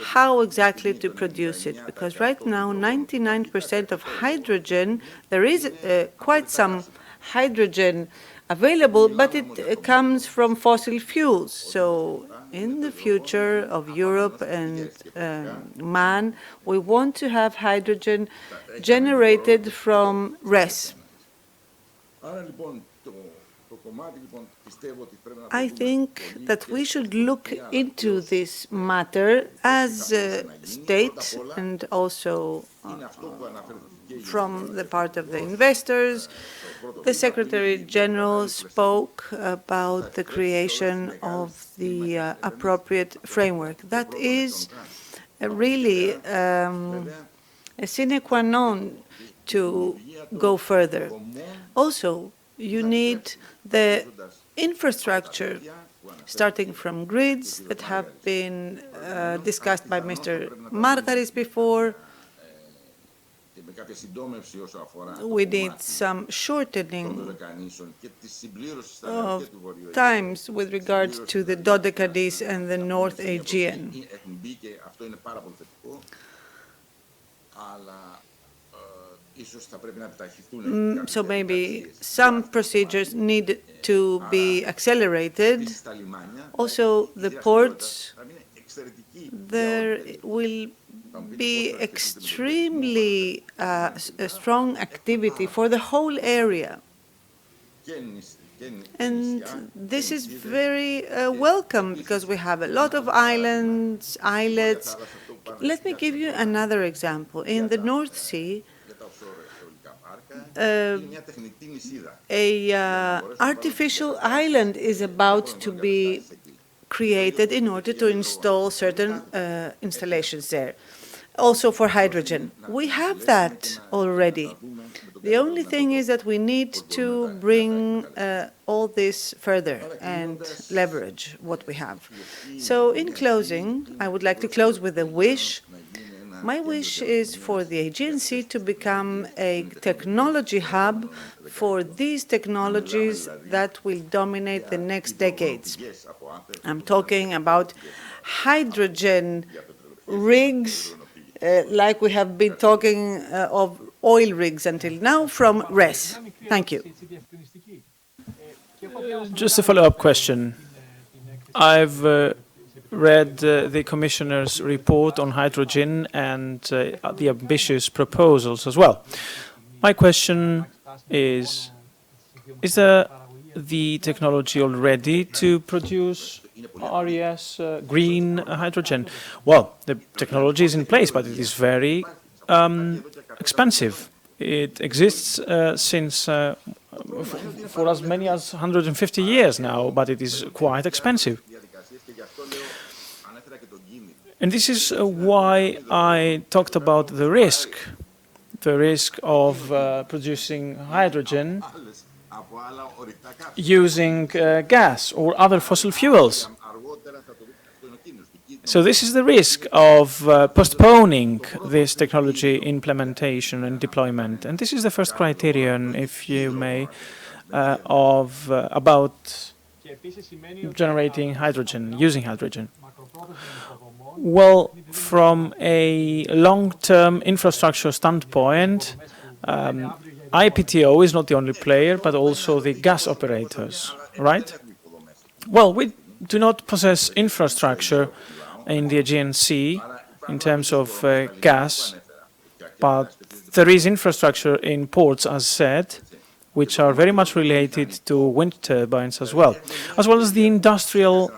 How exactly to produce it? Because right now, 99% of hydrogen, there is quite some hydrogen available, but it comes from fossil fuels. So in the future of Europe and man, we want to have hydrogen generated from RES. I think that we should look into this matter as a state, and also from the part of the investors. The Secretary General spoke about the creation of the appropriate framework. That is really a sine qua non to go further. Also, you need the infrastructure, starting from grids that have been discussed by Mr. Margaris before. We need some shortening of times with regard to the Dodecanese and the North Aegean. So maybe some procedures need to be accelerated. Also, the ports, there will be extremely strong activity for the whole area. And this is very welcome because we have a lot of islands, islets. Let me give you another example. In the North Sea, a artificial island is about to be created in order to install certain installations there. Also for hydrogen. We have that already. The only thing is that we need to bring all this further and leverage what we have. So in closing, I would like to close with a wish. My wish is for the Aegean Sea to become a technology hub for these technologies that will dominate the next decades. I'm talking about hydrogen rigs, like we have been talking of oil rigs until now from RES. Thank you. Just a follow-up question. I've read the Commissioner's report on hydrogen and the ambitious proposals as well. My question is there the technology already to produce RES, green hydrogen? Well, the technology is in place, but it is very expensive. It exists since for as many as 150 years now, but it is quite expensive. And this is why I talked about the risk of producing hydrogen using gas or other fossil fuels. So this is the risk of postponing this technology implementation and deployment. And this is the first criterion, if you may, about generating hydrogen, using hydrogen. Well, from a long-term infrastructure standpoint, IPTO is not the only player, but also the gas operators, right? Well, we do not possess infrastructure in the Aegean Sea in terms of gas, but there is infrastructure in ports, as said, which are very much related to wind turbines as well as the industrial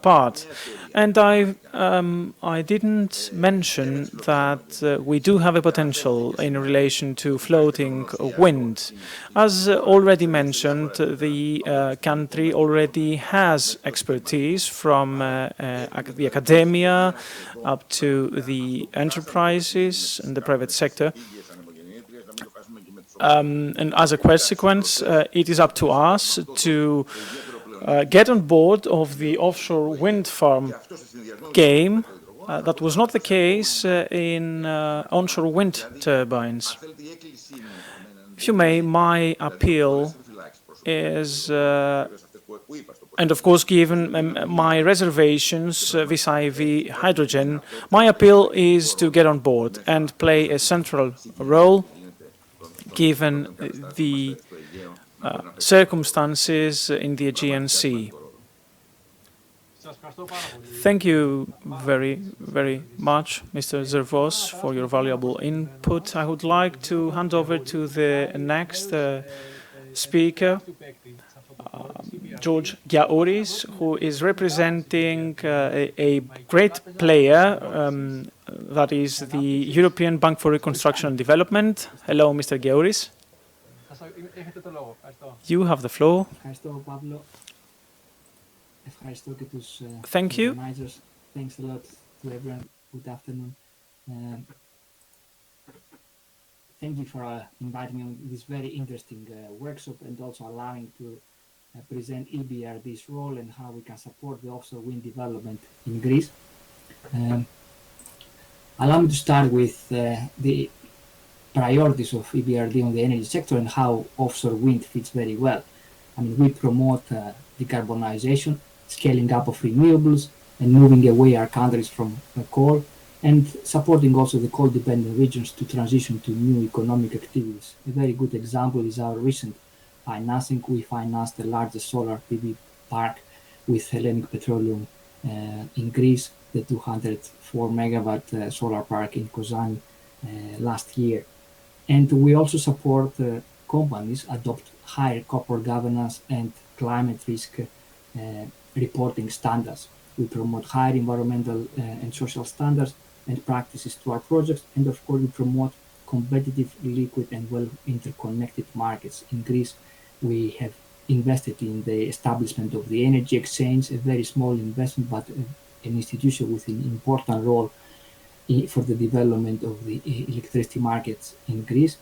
part. And I didn't mention that we do have a potential in relation to floating wind. As already mentioned, the country already has expertise from the academia up to the enterprises and the private sector. And as a consequence, it is up to us to get on board of the offshore wind farm game. That was not the case in onshore wind turbines. If you may, my appeal is, and of course, given my reservations vis-à-vis hydrogen, my appeal is to get on board and play a central role, given the circumstances in the Aegean Sea. Thank you very, very much, Mr. Zervos, for your valuable input. I would like to hand over to the next speaker, George Giaouris, who is representing a great player, that is the European Bank for Reconstruction and Development. Hello, Mr. Giaouris. You have the floor. Thank you. Thanks a lot to everyone. Good afternoon. Thank you for inviting me on this very interesting workshop and also allowing to present EBRD's role and how we can support the offshore wind development in Greece. Allow me to start with the priorities of EBRD on the energy sector and how offshore wind fits very well. I mean, we promote decarbonization, scaling up of renewables, and moving away our countries from coal, and supporting also the coal-dependent regions to transition to new economic activities. A very good example is our recent financing. We financed the largest solar PV park with Hellenic Petroleum in Greece, the 204 megawatt solar park in Kozani last year. And we also support companies adopt higher corporate governance and climate risk reporting standards. We promote higher environmental and social standards and practices to our projects, and of course we promote competitive, liquid and well interconnected markets. In Greece, we have invested in the establishment of the energy exchange, a very small investment, but an institution with an important role for the development of the electricity markets in Greece.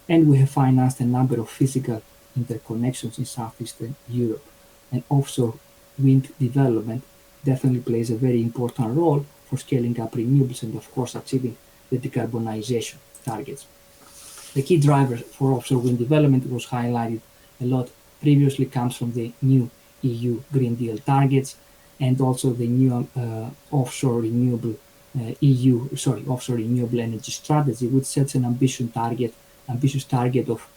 And we have financed a number of physical interconnections in Southeastern Europe. And offshore wind development definitely plays a very important role for scaling up renewables and of course achieving the decarbonization targets. The key driver for offshore wind development was highlighted a lot previously, comes from the new EU Green Deal targets and also the new offshore renewable energy strategy, which sets an ambitious target of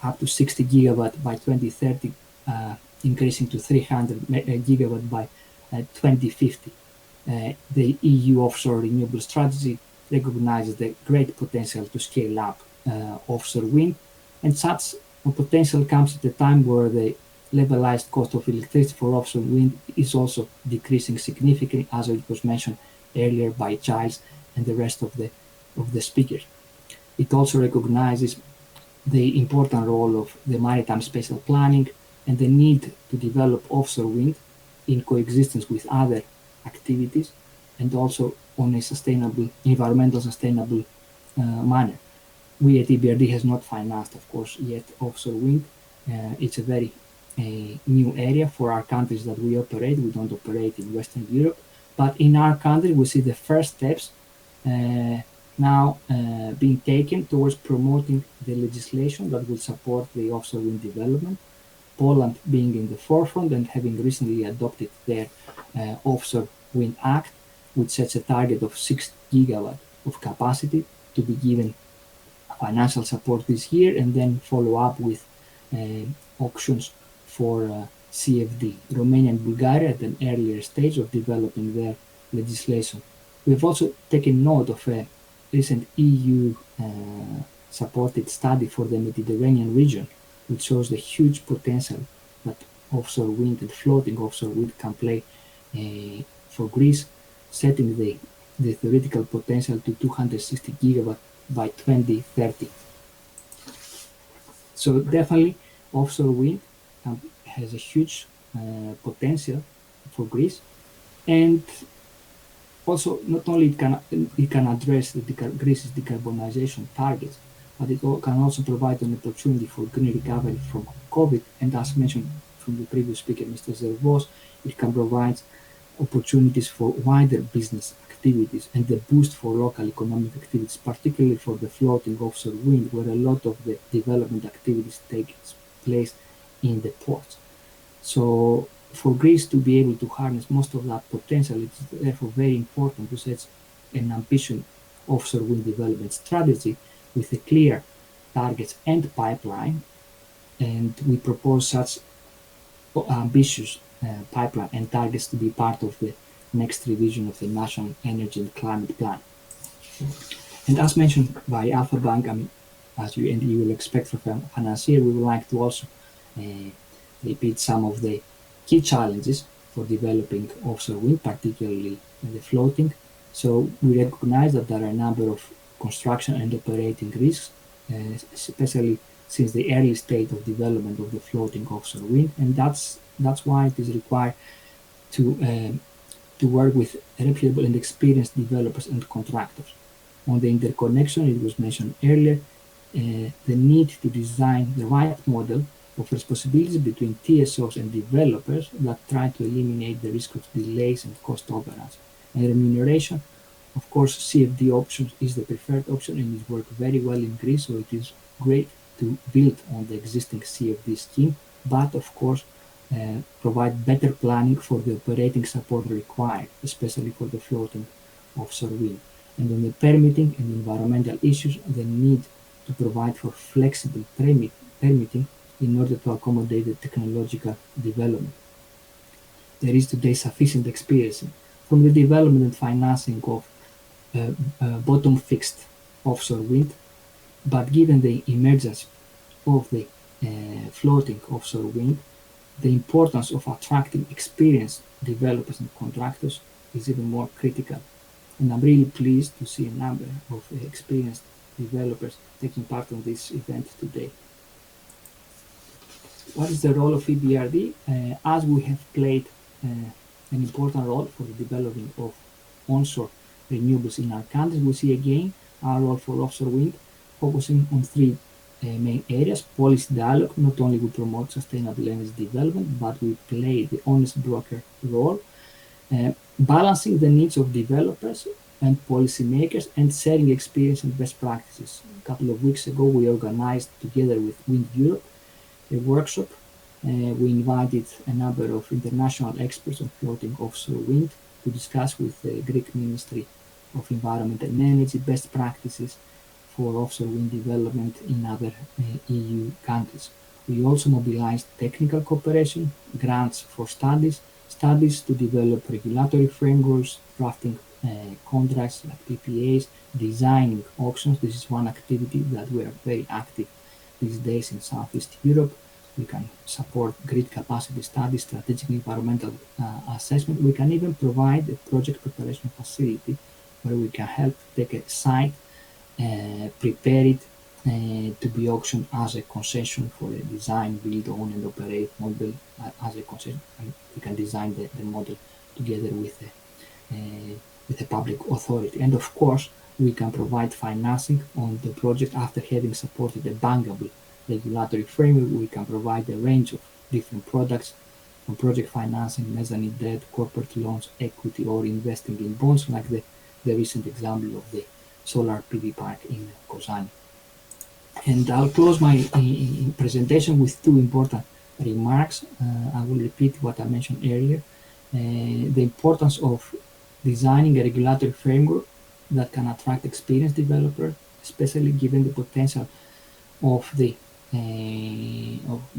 up to 60 gigawatt by 2030, increasing to 300 gigawatt by 2050. The EU offshore renewable strategy recognizes the great potential to scale up offshore wind, and such potential comes at a time where the levelized cost of electricity for offshore wind is also decreasing significantly, as it was mentioned earlier by Giles and the rest of the speakers. It also recognizes the important role of the maritime spatial planning and the need to develop offshore wind in coexistence with other activities and also on a sustainable, environmental sustainable manner. We at EBRD has not financed, of course, yet offshore wind. It's a very new area for our countries that we operate. We don't operate in Western Europe, but in our country we see the first steps now being taken towards promoting the legislation that will support the offshore wind development. Poland being in the forefront and having recently adopted their Offshore Wind Act, which sets a target of 6 gigawatt of capacity to be given financial support this year, and then follow up with auctions for CFD. Romania and Bulgaria at an earlier stage of developing their legislation. We've also taken note of a recent EU supported study for the Mediterranean region, which shows the huge potential that offshore wind and floating offshore wind can play for Greece, setting the theoretical potential to 260 gigawatt by 2030. So definitely offshore wind has a huge potential for Greece, and also not only it can address Greece's decarbonization targets, but it can also provide an opportunity for green recovery from COVID, and as mentioned from the previous speaker, Mr. Zervos, it can provide opportunities for wider business activities and the boost for local economic activities, particularly for the floating offshore wind, where a lot of the development activities take place in the ports. So for Greece to be able to harness most of that potential, it's therefore very important to set an ambitious offshore wind development strategy with a clear targets and pipeline, and we propose such ambitious pipeline and targets to be part of the next revision of the National Energy and Climate Plan. And as mentioned by Alpha Bank, as you will expect from a financier, we would like to also repeat some of the key challenges for developing offshore wind, particularly the floating. So we recognize that there are a number of construction and operating risks, especially since the early state of development of the floating offshore wind, and that's why it is required to work with reputable and experienced developers and contractors. On the interconnection, it was mentioned earlier, the need to design the right model of responsibilities between TSOs and developers that try to eliminate the risk of delays and cost overruns. And remuneration, of course, CFD option is the preferred option and it works very well in Greece, so it is great to build on the existing CFD scheme, but of course provide better planning for the operating support required, especially for the floating offshore wind. And on the permitting and environmental issues, the need to provide for flexible permitting in order to accommodate the technological development. There is today sufficient experience from the development and financing of bottom-fixed offshore wind, but given the emergence of the floating offshore wind, the importance of attracting experienced developers and contractors is even more critical. And I'm really pleased to see a number of experienced developers taking part in this event today. What is the role of EBRD? As we have played an important role for the development of onshore renewables in our countries, we see again our role for offshore wind, focusing on three main areas. Policy dialogue, not only we promote sustainable energy development, but we play the honest broker role, balancing the needs of developers and policymakers and sharing experience and best practices. A couple of weeks ago, we organized together with Wind Europe a workshop. We invited a number of international experts on floating offshore wind to discuss with the Greek Ministry of Environment and Energy best practices for offshore wind development in other EU countries. We also mobilized technical cooperation, grants for studies to develop regulatory frameworks, drafting contracts like PPAs, designing auctions. This is one activity that we are very active these days in Southeast Europe. We can support grid capacity studies, strategic environmental assessment. We can even provide a project preparation facility where we can help take a site, prepare it to be auctioned as a concession for a design, build, own and operate model as a concession. And we can design the model together with a public authority. And of course, we can provide financing on the project after having supported a bankable regulatory framework. We can provide a range of different products from project financing, mezzanine debt, corporate loans, equity, or investing in bonds, like the recent example of the solar PV park in Kozani. And I'll close my presentation with two important remarks. I will repeat what I mentioned earlier. The importance of designing a regulatory framework that can attract experienced developers, especially given the potential of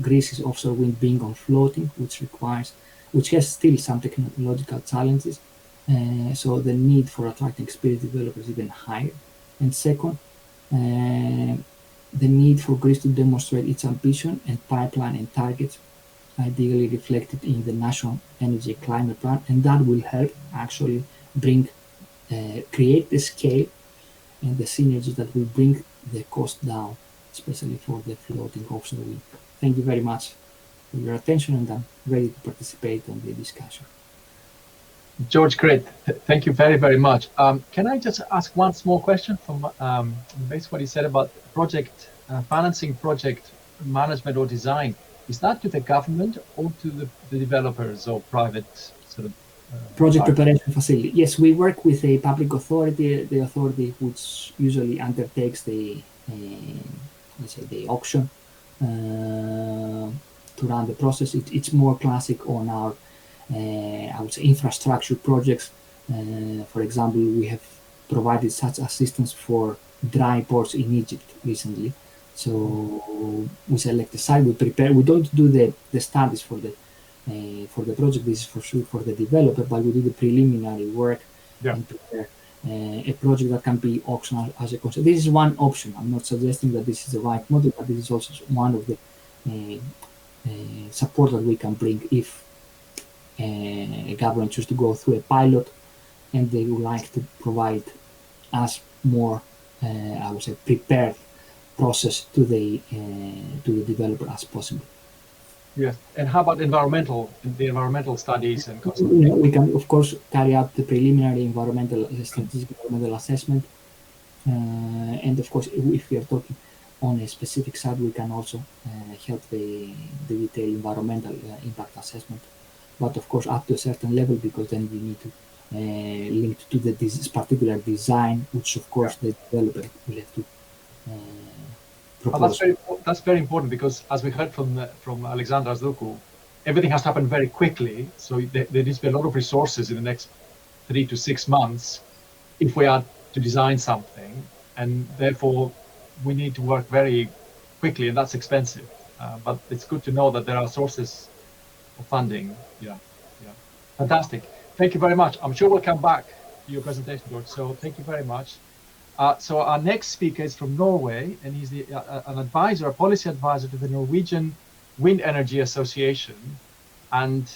Greece's offshore wind being on floating, which has still some technological challenges. So the need for attracting experienced developers is even higher. And second, the need for Greece to demonstrate its ambition and pipeline and targets, ideally reflected in the National Energy Climate Plan, and that will help actually create the scale and the synergies that will bring the cost down, especially for the floating offshore wind. Thank you very much for your attention, and I'm ready to participate on the discussion. George, great. Thank you very, very much. Can I just ask one small question from based on what you said about project financing, project management or design? Is that to the government or to the developers or private sort of project preparation facility? Yes, we work with a public authority, the authority which usually undertakes the let's say the auction to run the process. It's more classic on our I would say infrastructure projects. For example, we have provided such assistance for dry ports in Egypt recently. So we select the site, we prepare. We don't do the studies for the project. This is for sure for the developer, but we do the preliminary work and prepare a project that can be auctioned as a concept. This is one option. I'm not suggesting that this is the right model, but this is also one of the support that we can bring if a government chooses to go through a pilot and they would like to provide us more, I would say, prepared process to the developer as possible. Yes, and how about the environmental studies and we can of course carry out the preliminary strategic environmental assessment, and of course if we are talking on a specific site, we can also help the detailed environmental impact assessment. But of course up to a certain level, because then we need to link to this particular design, which of course the developer will have to propose. That's very important, because as we heard from Alexandra Zdoukou, everything has happened very quickly. So there needs to be a lot of resources in the next 3 to 6 months if we are to design something, and therefore we need to work very quickly, and that's expensive. But it's good to know that there are sources of funding. Yeah. Fantastic. Thank you very much. I'm sure we'll come back to your presentation, George. So thank you very much. So our next speaker is from Norway, and he's an advisor, a policy advisor to the Norwegian Wind Energy Association. And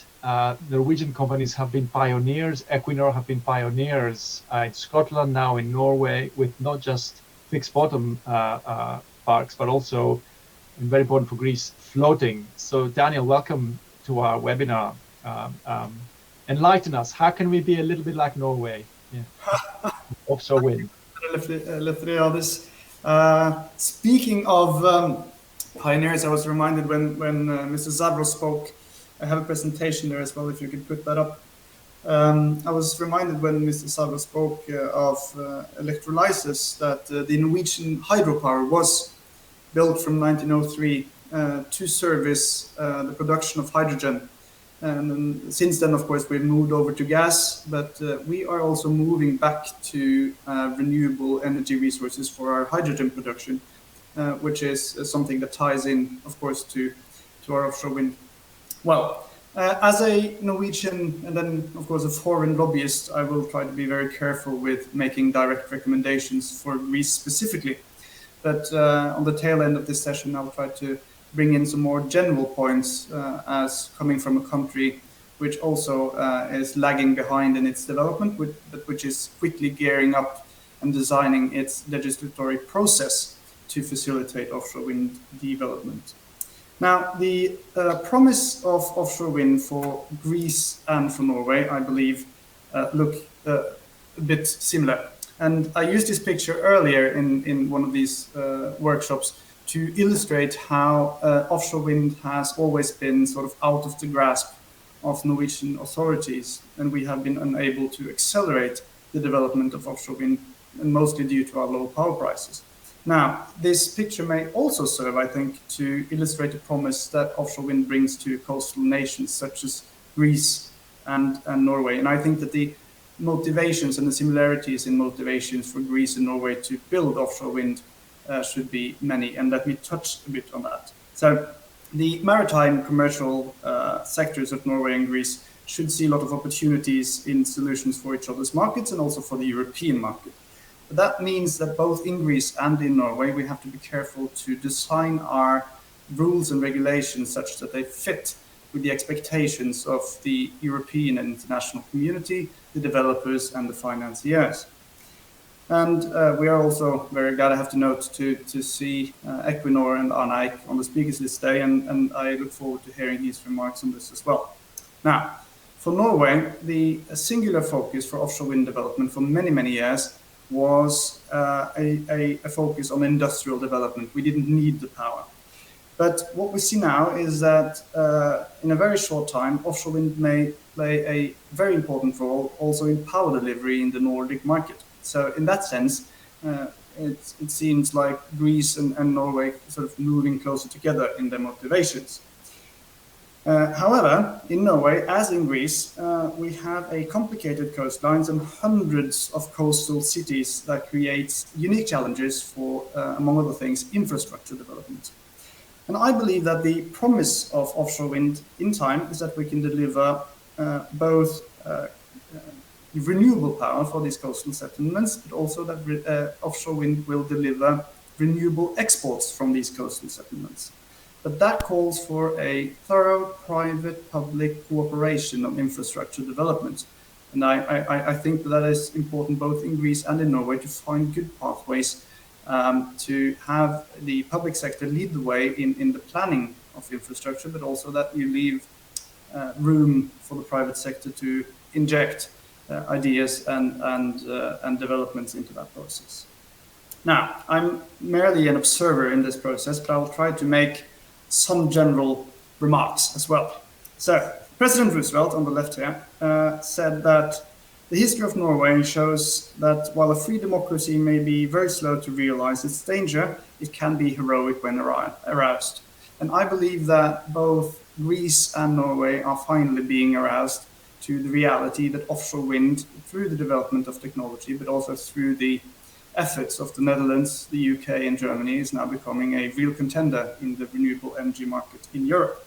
Norwegian companies have been pioneers. Equinor have been pioneers in Scotland, now in Norway, with not just fixed bottom parks, but also, and very important for Greece, floating. So Daniel, welcome to our webinar. Enlighten us. How can we be a little bit like Norway? Yeah. Offshore wind. Speaking of pioneers, I was reminded when Mr. Zavros spoke. I have a presentation there as well, if you could put that up. I was reminded when Mr. Zavros spoke of electrolysis that the Norwegian hydropower was built from 1903 to service the production of hydrogen. And since then, of course, we've moved over to gas, but we are also moving back to renewable energy resources for our hydrogen production, which is something that ties in, of course, to our offshore wind. Well, as a Norwegian and then, of course, a foreign lobbyist, I will try to be very careful with making direct recommendations for Greece specifically. But on the tail end of this session, I'll try to bring in some more general points as coming from a country which also is lagging behind in its development, but which is quickly gearing up and designing its legislatory process to facilitate offshore wind development. Now, the promise of offshore wind for Greece and for Norway, I believe, look a bit similar. And I used this picture earlier in one of these workshops to illustrate how offshore wind has always been sort of out of the grasp of Norwegian authorities, and we have been unable to accelerate the development of offshore wind, and mostly due to our low power prices. Now, this picture may also serve, I think, to illustrate the promise that offshore wind brings to coastal nations such as Greece and Norway. And I think that the motivations and the similarities in motivations for Greece and Norway to build offshore wind should be many, and let me touch a bit on that. So the maritime commercial sectors of Norway and Greece should see a lot of opportunities in solutions for each other's markets and also for the European market. But that means that both in Greece and in Norway, we have to be careful to design our rules and regulations such that they fit with the expectations of the European and international community, the developers and the financiers. And we are also very glad, I have to note, to see Equinor and Arne on the speakers list today, and I look forward to hearing his remarks on this as well. Now, for Norway, the singular focus for offshore wind development for many, many years was a focus on industrial development. We didn't need the power. But what we see now is that in a very short time, offshore wind may play a very important role also in power delivery in the Nordic market. So in that sense, it seems like Greece and Norway sort of moving closer together in their motivations. However, in Norway, as in Greece, we have a complicated coastlines and hundreds of coastal cities that creates unique challenges for, among other things, infrastructure development. And I believe that the promise of offshore wind in time is that we can deliver both renewable power for these coastal settlements, but also that offshore wind will deliver renewable exports from these coastal settlements. But that calls for a thorough private-public cooperation on infrastructure development. And I think that is important both in Greece and in Norway to find good pathways to have the public sector lead the way in the planning of infrastructure, but also that you leave room for the private sector to inject ideas and developments into that process. Now, I'm merely an observer in this process, but I'll try to make some general remarks as well. So, President Roosevelt on the left here said that the history of Norway shows that while a free democracy may be very slow to realize its danger, it can be heroic when aroused. And I believe that both Greece and Norway are finally being aroused to the reality that offshore wind, through the development of technology, but also through the efforts of the Netherlands, the UK and Germany, is now becoming a real contender in the renewable energy market in Europe.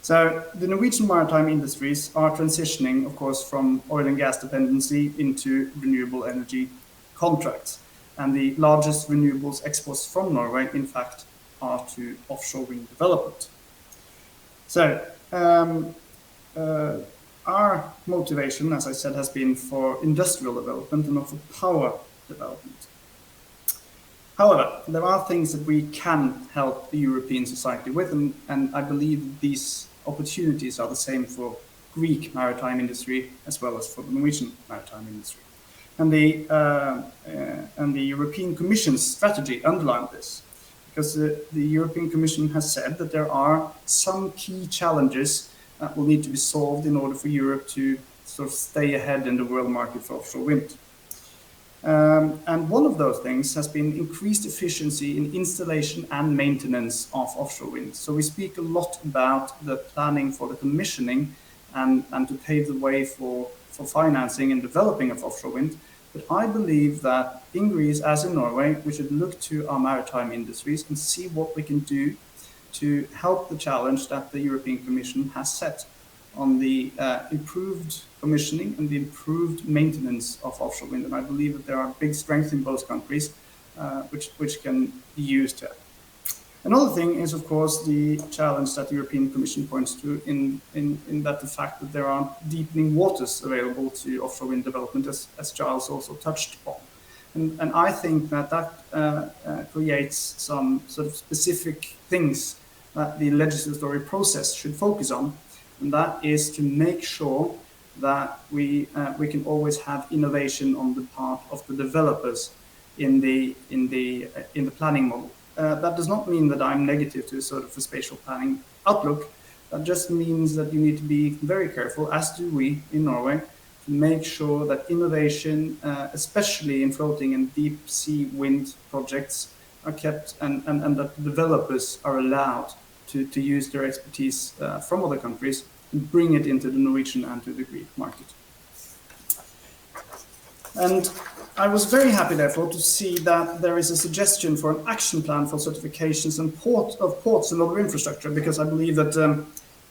So the Norwegian maritime industries are transitioning, of course, from oil and gas dependency into renewable energy contracts. And the largest renewables exports from Norway, in fact, are to offshore wind development. So our motivation, as I said, has been for industrial development and not for power development. However, there are things that we can help the European society with, and I believe these opportunities are the same for Greek maritime industry as well as for the Norwegian maritime industry. And the European Commission's strategy underlined this, because the European Commission has said that there are some key challenges that will need to be solved in order for Europe to sort of stay ahead in the world market for offshore wind. And one of those things has been increased efficiency in installation and maintenance of offshore wind. So we speak a lot about the planning for the commissioning and to pave the way for financing and developing of offshore wind. But I believe that in Greece, as in Norway, we should look to our maritime industries and see what we can do to help the challenge that the European Commission has set on the improved commissioning and the improved maintenance of offshore wind. And I believe that there are big strengths in both countries which can be used here. Another thing is, of course, the challenge that the European Commission points to in that the fact that there are deepening waters available to offshore wind development, as Giles also touched upon. And I think that creates some sort of specific things that the legislatory process should focus on, and that is to make sure that we can always have innovation on the part of the developers in the planning model. That does not mean that I'm negative to sort of a spatial planning outlook. That just means that you need to be very careful, as do we in Norway, to make sure that innovation, especially in floating and deep sea wind projects, are kept and that the developers are allowed to use their expertise from other countries and bring it into the Norwegian and to the Greek market. And I was very happy, therefore, to see that there is a suggestion for an action plan for certifications and ports and other infrastructure, because I believe that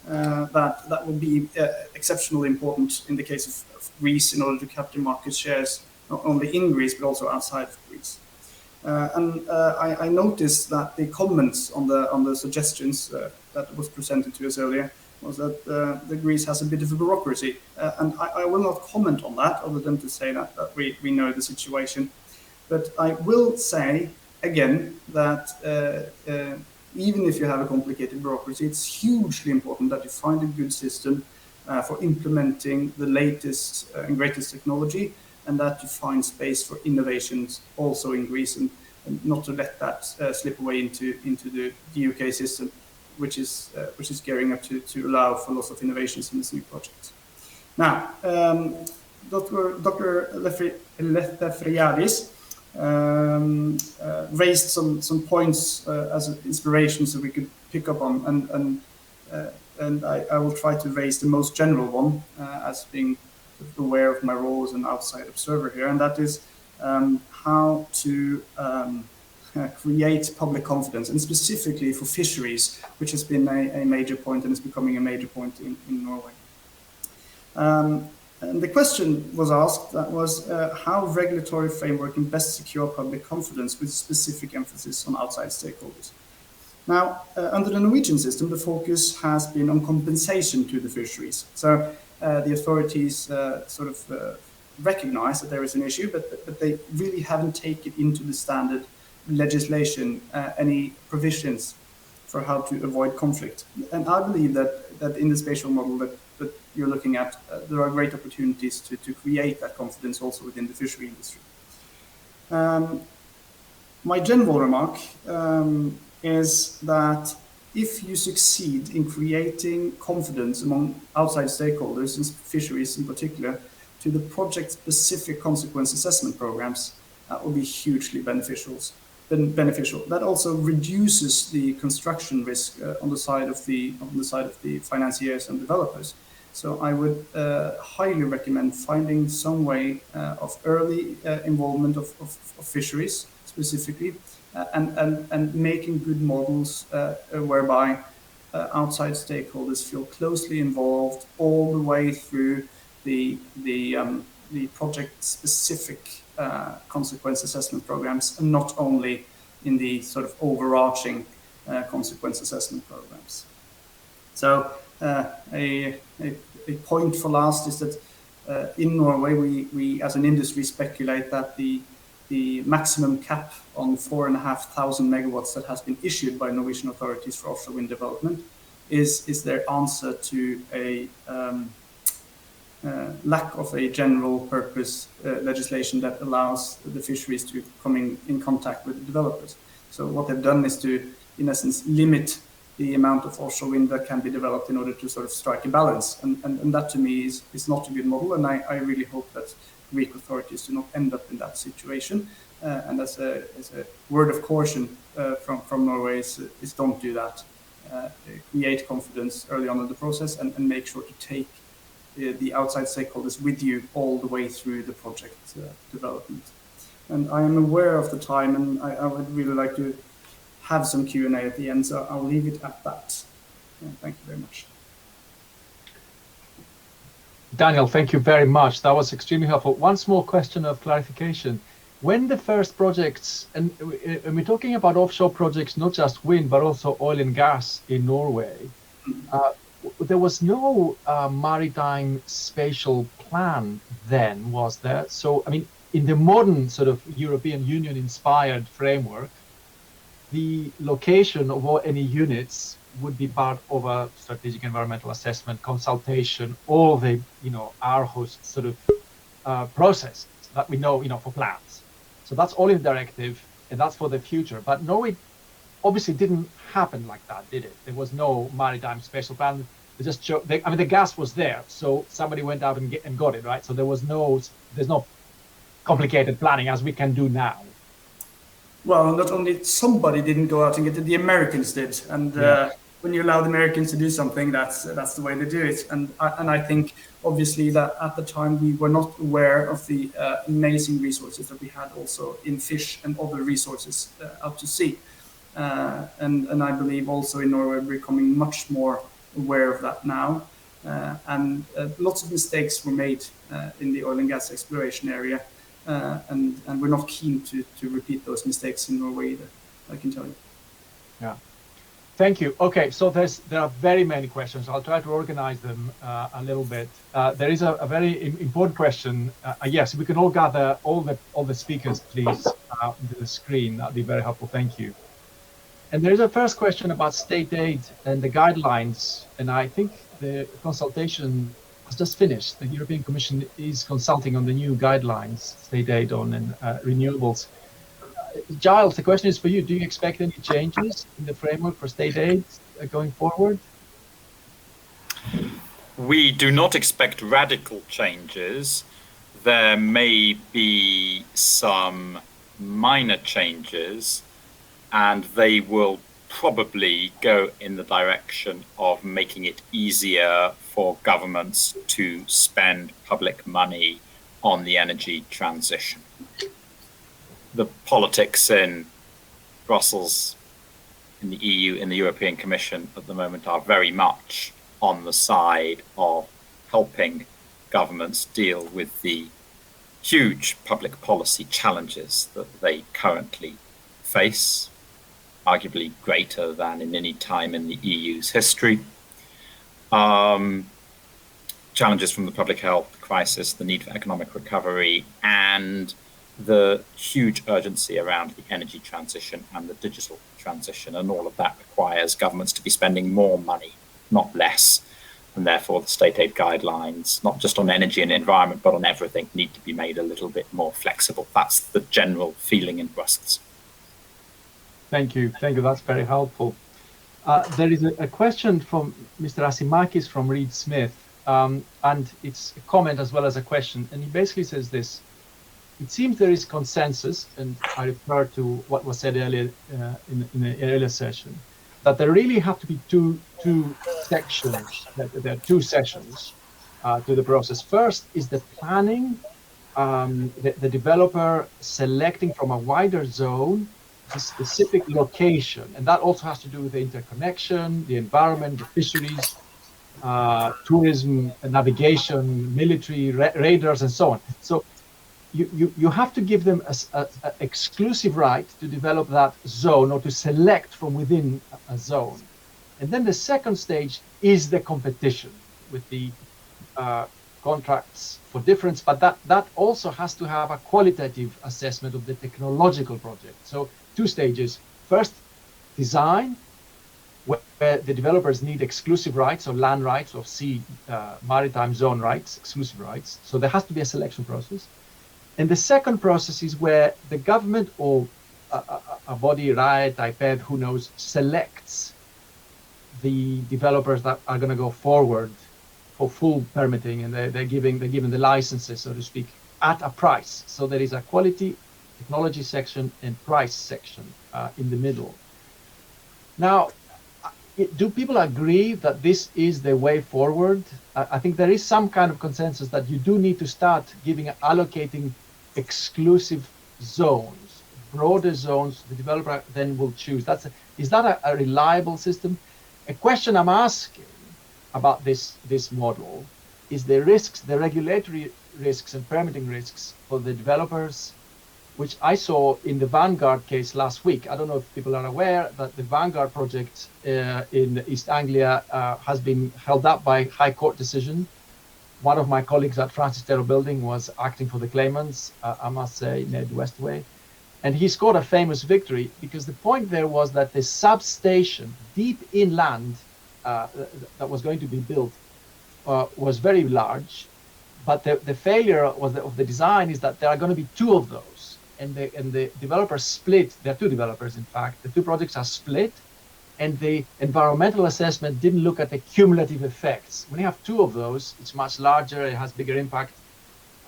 that will be exceptionally important in the case of Greece in order to capture market shares not only in Greece but also outside of Greece. I noticed that the comments on the suggestions that was presented to us earlier was that the Greece has a bit of a bureaucracy. And I will not comment on that other than to say that we know the situation. But I will say, again, that even if you have a complicated bureaucracy, it's hugely important that you find a good system for implementing the latest and greatest technology, and that you find space for innovations also in Greece, and not to let that slip away into the UK system, which is gearing up to allow for lots of innovations in this new project. Now, Dr. Lefthefriadis raised some points as inspiration so we could pick up on, and I will try to raise the most general one as being aware of my role as an outside observer here, and that is how to create public confidence, and specifically for fisheries, which has been a major point and is becoming a major point in Norway. And the question was asked, that was how regulatory framework can best secure public confidence with specific emphasis on outside stakeholders. Now, under the Norwegian system, the focus has been on compensation to the fisheries. So the authorities recognize that there is an issue, but they really haven't taken into the standard legislation any provisions for how to avoid conflict. And I believe that in the spatial model that you're looking at, there are great opportunities to create that confidence also within the fishery industry. My general remark is that if you succeed in creating confidence among outside stakeholders, in fisheries in particular, to the project-specific consequence assessment programs, that will be hugely beneficial. That also reduces the construction risk on the side of the financiers and developers. So I would highly recommend finding some way of early involvement of fisheries specifically, and making good models whereby outside stakeholders feel closely involved all the way through the project-specific consequence assessment programs, and not only in the sort of overarching consequence assessment programs. So a point for last is that in Norway, we as an industry speculate that the maximum cap on 4,500 megawatts that has been issued by Norwegian authorities for offshore wind development is their answer to a lack of a general purpose legislation that allows the fisheries to come in contact with the developers. So what they've done is to, in essence, limit the amount of offshore wind that can be developed in order to sort of strike a balance. And that to me is not a good model. And I really hope that Greek authorities do not end up in that situation. And as a word of caution from Norway is don't do that. Create confidence early on in the process and make sure to take the outside stakeholders with you all the way through the project development. And I am aware of the time, and I would really like to have some Q&A at the end, so I'll leave it at that. Thank you very much. Daniel, thank you very much. That was extremely helpful. One small question of clarification. When the first projects, and we're talking about offshore projects, not just wind, but also oil and gas in Norway, there was no maritime spatial plan then, was there? So, I mean, in the modern sort of European Union inspired framework, the location of any units would be part of a strategic environmental assessment consultation, all the, Aarhus sort of process that we know, for plans. So that's all in the directive, and that's for the future. But Norway obviously didn't happen like that, did it? There was no maritime special plan. They just the gas was there, so somebody went out and got it, right? So there's no complicated planning as we can do now. Well, not only somebody didn't go out and get it, the Americans did. And when you allow the Americans to do something, that's the way they do it. And I think, obviously, that at the time we were not aware of the amazing resources that we had also in fish and other resources out to sea. And I believe also in Norway we're becoming much more aware of that now. And lots of mistakes were made in the oil and gas exploration area. And we're not keen to repeat those mistakes in Norway either, I can tell you. Yeah. Thank you. Okay, so there are very many questions. I'll try to organize them a little bit. There is a very important question. Yes, we can all gather all the speakers, please, onto the screen. That'd be very helpful. Thank you. And there is a first question about state aid and the guidelines. And I think the consultation has just finished. The European Commission is consulting on the new guidelines, state aid on renewables. Giles, the question is for you. Do you expect any changes in the framework for state aid going forward? We do not expect radical changes. There may be some minor changes, and they will probably go in the direction of making it easier for governments to spend public money on the energy transition. The politics in Brussels, in the EU, in the European Commission at the moment are very much on the side of helping governments deal with the huge public policy challenges that they currently face, arguably greater than in any time in the EU's history. Challenges from the public health crisis, the need for economic recovery, and the huge urgency around the energy transition and the digital transition. And all of that requires governments to be spending more money, not less. And therefore, the state aid guidelines, not just on energy and environment, but on everything, need to be made a little bit more flexible. That's the general feeling in Brussels. Thank you. Thank you. That's very helpful. There is a question from Mr. Asimakis from Reed Smith, and it's a comment as well as a question. And he basically says this: it seems there is consensus, and I refer to what was said earlier in the earlier session, that there really have to be two sections. There are two sessions to the process. First is the planning, the developer selecting from a wider zone a specific location, and that also has to do with the interconnection, the environment, the fisheries, tourism, navigation, military, radars, and so on. So you have to give them an exclusive right to develop that zone or to select from within a zone. And then the second stage is the competition with the contracts for difference, but that also has to have a qualitative assessment of the technological project. So 2 stages. First, design, where the developers need exclusive rights or land rights or sea maritime zone rights, exclusive rights. So there has to be a selection process. And the second process is where the government or a body, RAE, IPED, who knows, selects the developers that are going to go forward for full permitting, and they're given the licenses, so to speak, at a price. So there is a quality, technology section and price section in the middle. Now, do people agree that this is the way forward? I think there is some kind of consensus that you do need to start allocating exclusive zones, broader zones. The developer then will choose. Is that a reliable system? A question I'm asking about this model is the risks, the regulatory risks and permitting risks for the developers, which I saw in the Vanguard case last week. I don't know if people are aware that the Vanguard project in East Anglia has been held up by High Court decision. One of my colleagues at Francis Terrell Building was acting for the claimants, I must say, Ned Westway. And he scored a famous victory because the point there was that the substation deep inland that was going to be built was very large, but the failure of the design is that there are going to be 2 of those, and the developers split. There are 2 developers, in fact. The 2 projects are split, and the environmental assessment didn't look at the cumulative effects. When you have 2 of those, it's much larger, it has bigger impact,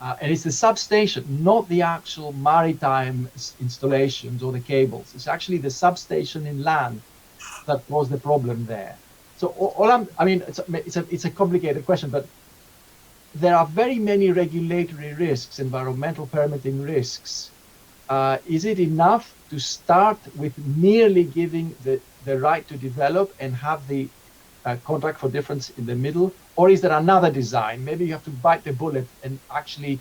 and it's the substation, not the actual maritime installations or the cables. It's actually the substation inland that was the problem there. So it's a complicated question, but there are very many regulatory risks, environmental permitting risks. Is it enough to start with merely giving the right to develop and have the contract for difference in the middle? Or is there another design? Maybe you have to bite the bullet and actually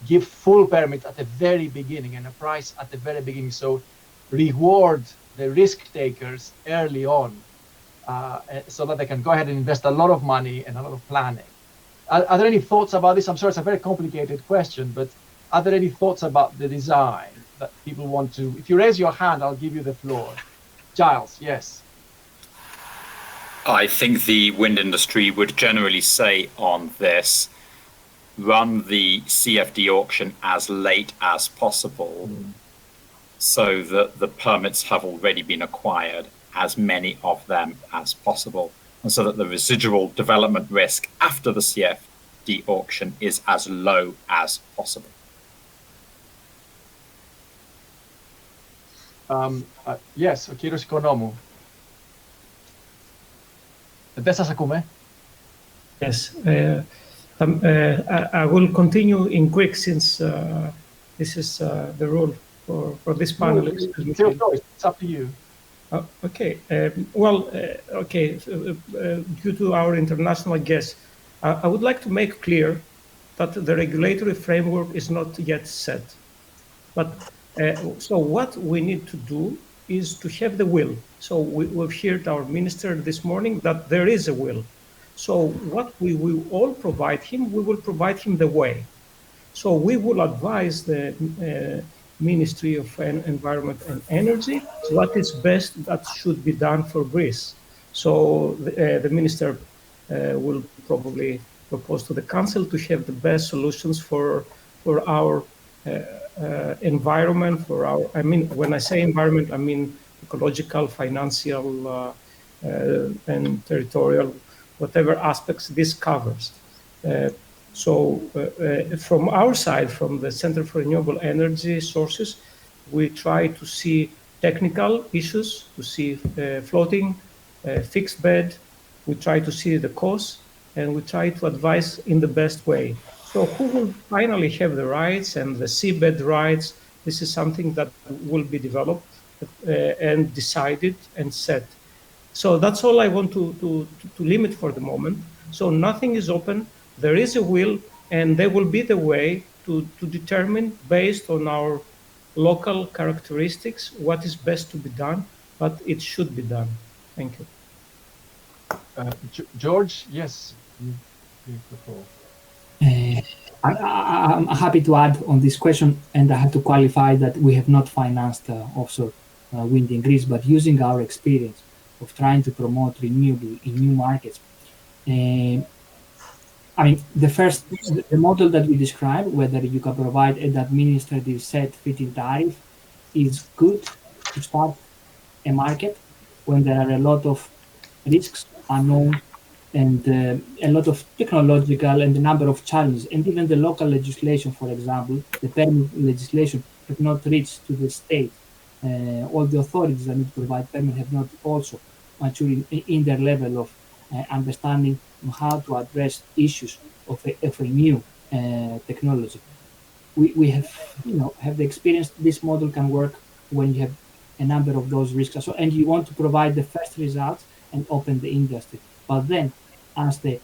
give full permit at the very beginning and a price at the very beginning. So reward the risk takers early on so that they can go ahead and invest a lot of money and a lot of planning. Are there any thoughts about this? I'm sure it's a very complicated question, but are there any thoughts about the design that people want to? If you raise your hand, I'll give you the floor. Giles, yes. I think the wind industry would generally say on this, run the CFD auction as late as possible so that the permits have already been acquired, as many of them as possible, and so that the residual development risk after the CFD auction is as low as possible. Yes, ο κύριος Οικονόμου. Δεν σας ακούμε. Yes, I will continue in Greek since this is the rule for this panel. It's your choice. It's up to you. Okay. Due to our international guests, I would like to make clear that the regulatory framework is not yet set. But so what we need to do is to have the will. So we've heard our minister this morning that there is a will. So what we will all provide him, we will provide him the way. So we will advise the Ministry of Environment and Energy what is best that should be done for Greece. So the minister will probably propose to the council to have the best solutions for our environment, for our, I mean, when I say environment, I mean ecological, financial, and territorial, whatever aspects this covers. So from our side, from the Center for Renewable Energy Sources, we try to see technical issues, to see floating, fixed bed. We try to see the costs, and we try to advise in the best way. So who will finally have the rights and the seabed rights? This is something that will be developed and decided and set. So that's all I want to limit for the moment. So nothing is open. There is a will, and there will be the way to determine, based on our local characteristics, what is best to be done, but it should be done. Thank you. George, yes, you have the floor. I'm happy to add on this question, and I have to qualify that we have not financed offshore wind in Greece, but using our experience of trying to promote renewable in new markets. I mean, the model that we described, whether you can provide an administrative set fitting tariff, is good to start a market when there are a lot of risks unknown and a lot of technological and a number of challenges. And even the local legislation, for example, the permit legislation have not reached to the state. All the authorities that need to provide permit have not also matured in their level of understanding on how to address issues of a new technology. We have, have the experience. This model can work when you have a number of those risks, and you want to provide the first results and open the industry. But then, as the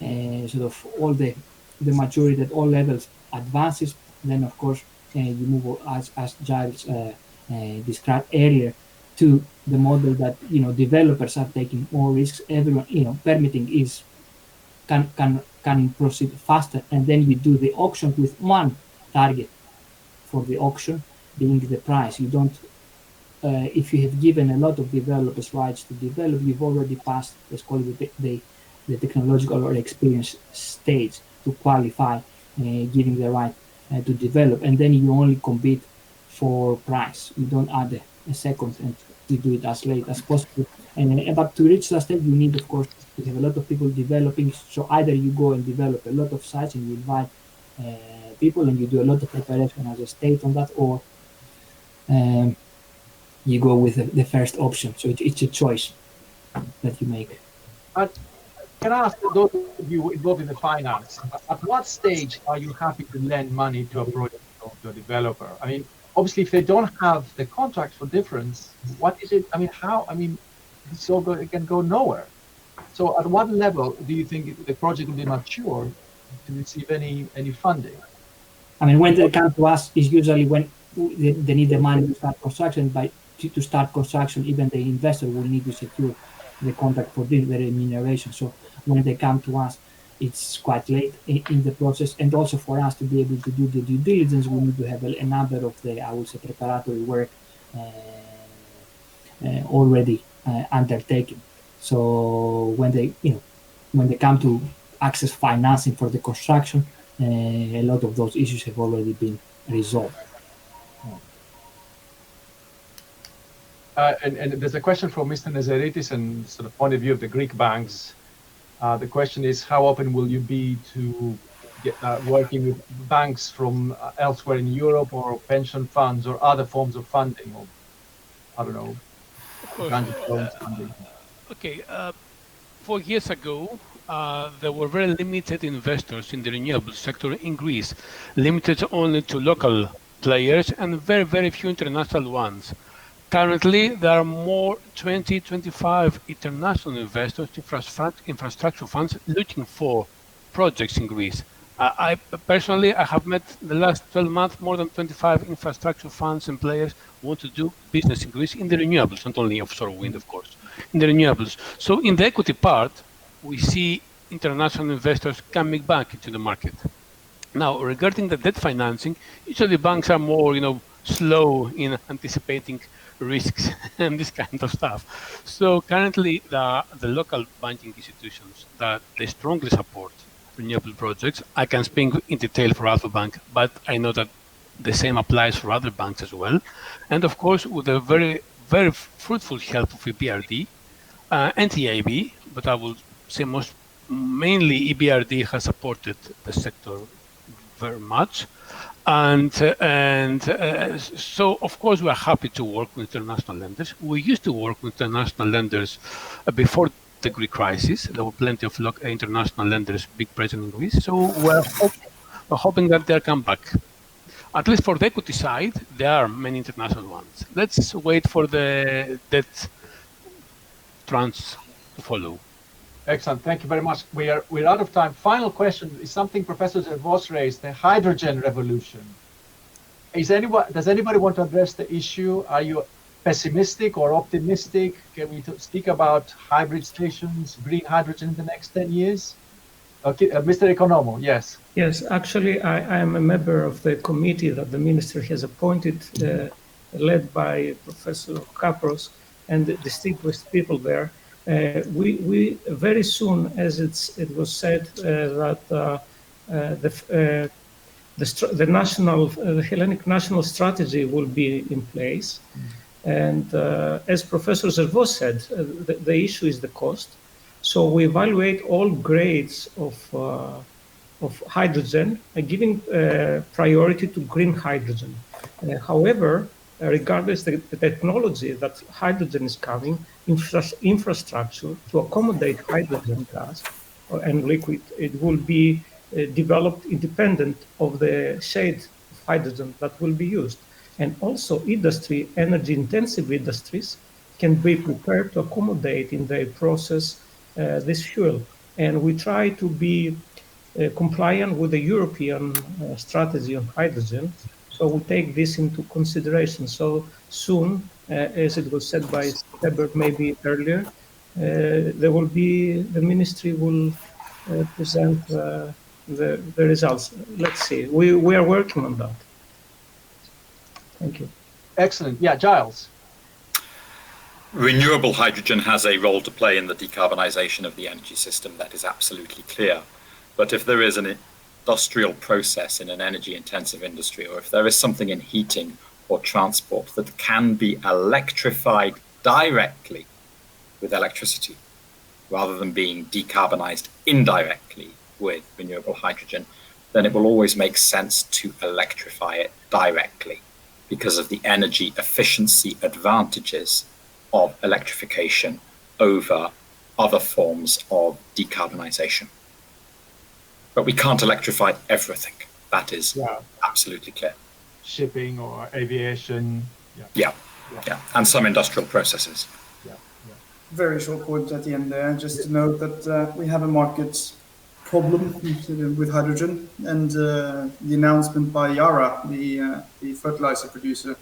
sort of all the maturity at all levels advances, then of course you move, as Giles described earlier, to the model that developers are taking more risks. Everyone, permitting can proceed faster, and then you do the auction with one target for the auction being the price. You don't. If you have given a lot of developers rights to develop, you've already passed, let's call it the technological or experience stage to qualify, giving the right to develop, and then you only compete for price. You don't add a second, and you do it as late as possible. But to reach that stage, you need, of course, to have a lot of people developing. So either you go and develop a lot of sites and you invite people and you do a lot of preparation as a state on that, or you go with the first option. So it's a choice that you make. But can I ask those of you involved in the finance, at what stage are you happy to lend money to a project or to a developer? I mean, obviously, if they don't have the contract for difference, what is it? I mean, how? I mean, it can go nowhere. So at what level do you think the project will be mature to receive any funding? I mean, when they come to us is usually when they need the money to start construction. To start construction, even the investor will need to secure the contract for the remuneration. So when they come to us, it's quite late in the process. And also for us to be able to do the due diligence, we need to have a number of the, I would say, preparatory work already undertaken. So when they come to access financing for the construction, a lot of those issues have already been resolved. And there's a question from Mr. Nezeritis and sort of point of view of the Greek banks. The question is, how open will you be to get, working with banks from elsewhere in Europe, or pension funds or other forms of funding, or I don't know, funding? Okay, 4 years ago, there were very limited investors in the renewable sector in Greece, limited only to local players and very, very few international ones. Currently, there are more 25 international investors, infrastructure funds looking for projects in Greece. I personally have met the last 12 months more than 25 infrastructure funds and players who want to do business in Greece in the renewables, not only offshore wind, of course, in the renewables. So in the equity part, we see international investors coming back into the market. Now, regarding the debt financing, usually banks are more, slow in anticipating risks and this kind of stuff. So currently, the local banking institutions that they strongly support renewable projects. I can speak in detail for Alpha Bank, but I know that the same applies for other banks as well. And of course, with the very, very fruitful help of EBRD and EIB, but I will say mainly EBRD has supported the sector very much. And so, of course, we are happy to work with international lenders. We used to work with international lenders before the Greek crisis. There were plenty of international lenders, big presence in Greece. So we're hoping that they'll come back. At least for the equity side, there are many international ones. Let's wait for the debt tranche to follow. Excellent. Thank you very much. We're out of time. Final question is something Professor Vos raised: the hydrogen revolution. Does anybody want to address the issue? Are you pessimistic or optimistic? Can we speak about hybrid stations, green hydrogen in the next 10 years? Okay, Mr. Economo, yes. Yes, actually, I am a member of the committee that the minister has appointed, led by Professor Kapros and the distinguished people there. We very soon, as it was said, that the Hellenic national strategy will be in place. And as Professor Zervos said, the issue is the cost. So we evaluate all grades of hydrogen, giving priority to green hydrogen. However, regardless the technology that hydrogen is coming, infrastructure to accommodate hydrogen gas and liquid, it will be developed independent of the shade of hydrogen that will be used. And also industry, energy-intensive industries can be prepared to accommodate in their process this fuel. And we try to be compliant with the European strategy on hydrogen. So we take this into consideration. So soon, as it was said by Herbert maybe earlier, the ministry will present the results. Let's see. We are working on that. Thank you. Excellent. Yeah, Giles. Renewable hydrogen has a role to play in the decarbonisation of the energy system. That is absolutely clear. But if there is an industrial process in an energy-intensive industry, or if there is something in heating or transport that can be electrified directly with electricity, rather than being decarbonised indirectly with renewable hydrogen, then it will always make sense to electrify it directly because of the energy efficiency advantages of electrification over other forms of decarbonisation. But we can't electrify everything. That is absolutely clear. Shipping or aviation. Yeah. And some industrial processes. Very short point at the end there, just to note that we have a market problem with hydrogen, and the announcement by Yara, the fertilizer producer,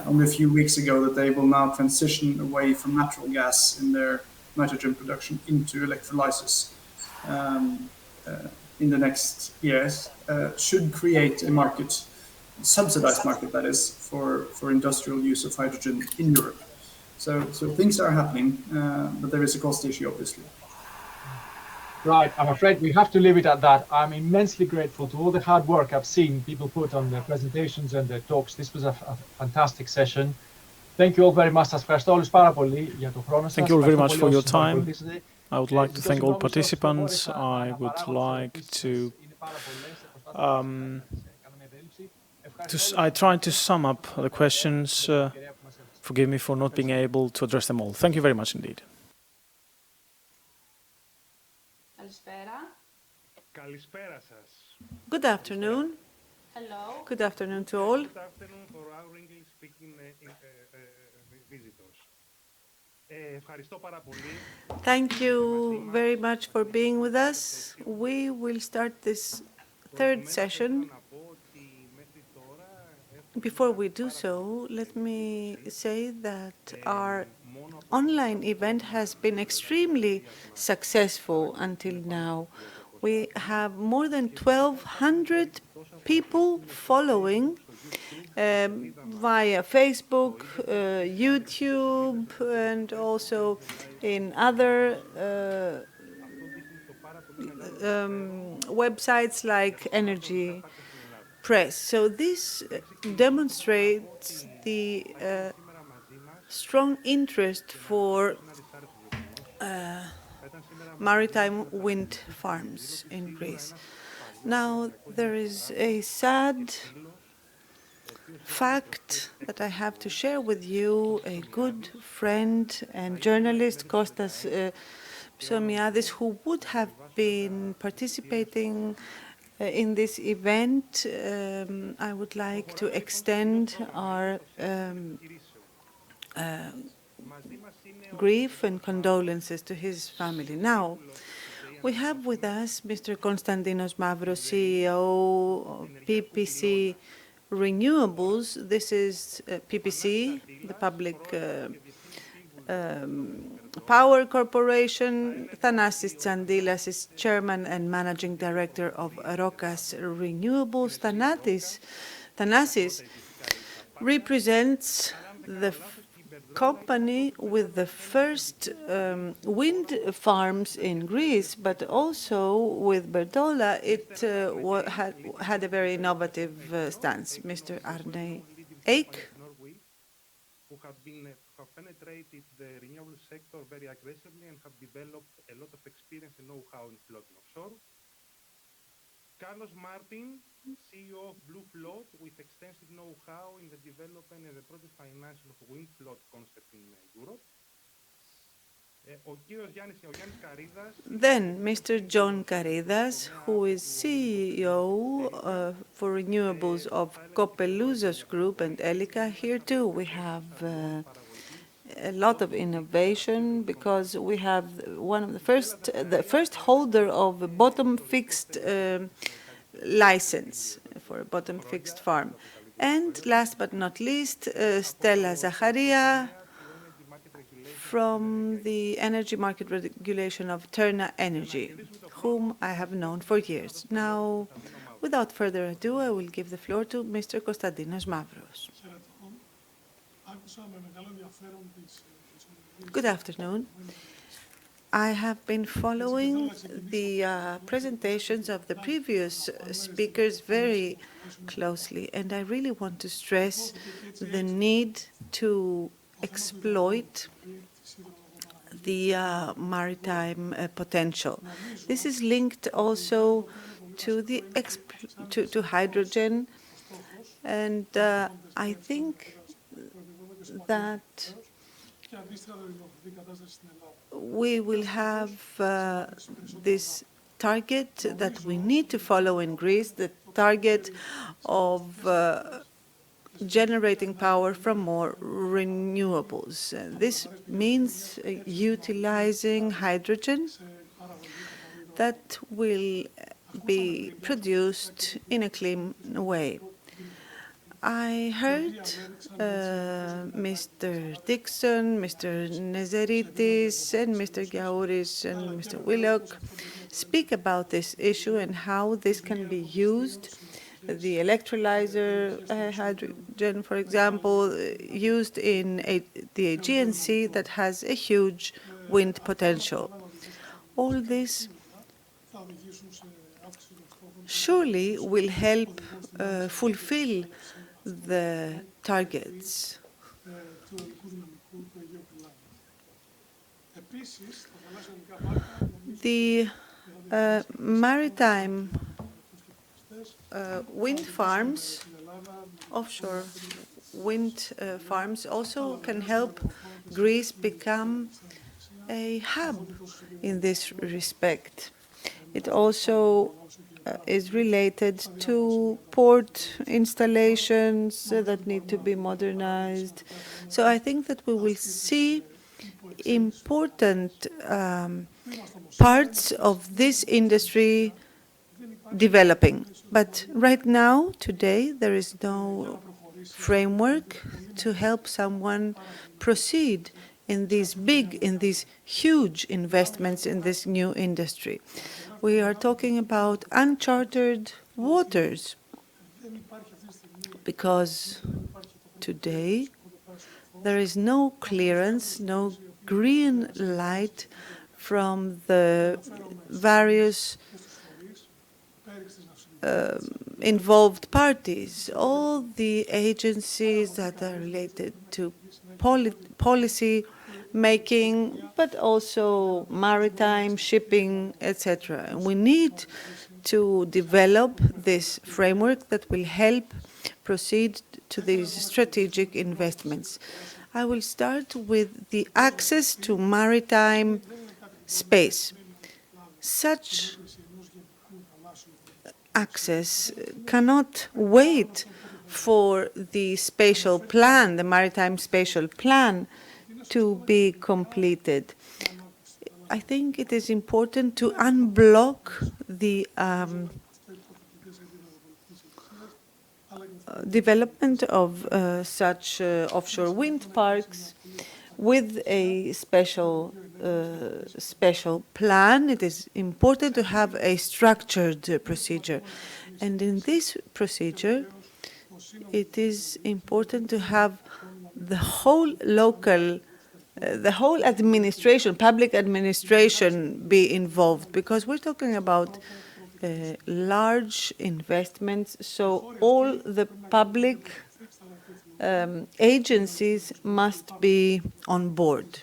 only a few weeks ago, that they will now transition away from natural gas in their nitrogen production into electrolysis in the next years, should create a market, subsidized market that is, for industrial use of hydrogen in Europe. So things are happening, but there is a cost issue, obviously. Right, I'm afraid we have to leave it at that. I'm immensely grateful to all the hard work I've seen people put on their presentations and their talks. This was a fantastic session. Thank you all very much. Thank you all very much for your time. I would like to thank all participants. I would like to I tried to sum up the questions. Forgive me for not being able to address them all. Thank you very much indeed. Good afternoon. Hello. Good afternoon to all. Good afternoon for our English-speaking visitors. Thank you very much for being with us. We will start this third session. Before we do so, let me say that our online event has been extremely successful until now. We have more than 1,200 people following via Facebook, YouTube, and also in other websites like Energy Press. So this demonstrates the strong interest for maritime wind farms in Greece. Now, there is a sad fact that I have to share with you. A good friend and journalist, Kostas Psomiadis, who would have been participating in this event. I would like to extend our grief and condolences to his family. Now, we have with us Mr. Konstantinos Mavros, CEO of PPC Renewables. This is PPC, the public Power Corporation. Thanasis Tsandilas is Chairman and Managing Director of Rokas Renewables. Thanasis represents the company with the first wind farms in Greece, but also with Bertola, it had a very innovative stance. Mr. Arne Eik. Who have penetrated the renewable sector very aggressively and have developed a lot of experience and know-how in floating offshore. Carlos Martin, CEO of Blue Float, with extensive know-how in the development and the project financing of wind float concept in Europe. Then Mr. John Karidas, who is CEO for renewables of Kopelouzos Group and Elika. Here too we have a lot of innovation because we have one of the first holder of a bottom fixed license for a bottom fixed farm. And last but not least, Stella Zacharia from the energy market regulation of Terna Energy, whom I have known for years. Now, without further ado, I will give the floor to Mr. Konstantinos Mavros. Good afternoon. I have been following the presentations of the previous speakers very closely, and I really want to stress the need to exploit the maritime potential. This is linked also to the to hydrogen, and I think that we will have this target that we need to follow in Greece, the target of generating power from more renewables. This means utilizing hydrogen that will be produced in a clean way. I heard Mr. Dixon, Mr. Nezeritis, and Mr. Giauris and Mr. Willock speak about this issue and how this can be used. The electrolyzer hydrogen, for example, used in the Aegean Sea that has a huge wind potential. All this surely will help fulfill the targets. The maritime wind farms, offshore wind farms, also can help Greece become a hub in this respect. It also is related to port installations that need to be modernized. So I think that we will see important parts of this industry developing. But right now, today, there is no framework to help someone proceed in these huge investments in this new industry. We are talking about uncharted waters because today there is no clearance, no green light from the various involved parties, all the agencies that are related to policy making, but also maritime, shipping, etc. We need to develop this framework that will help proceed to these strategic investments. I will start with the access to maritime space. Such access cannot wait for the spatial plan, the maritime spatial plan, to be completed. I think it is important to unblock the development of such offshore wind parks with a special plan. It is important to have a structured procedure. And in this procedure, it is important to have the whole administration, public administration be involved, because we're talking about large investments, so all the public agencies must be on board.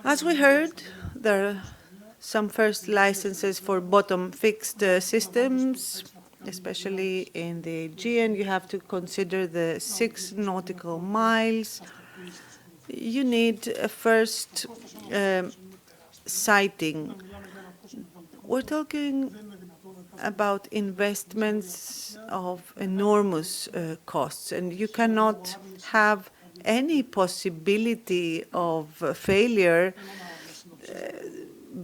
As we heard, there are some first licenses for bottom-fixed systems, especially in the Aegean. You have to consider the 6 nautical miles. You need a first sighting. We're talking about investments of enormous costs, and you cannot have any possibility of failure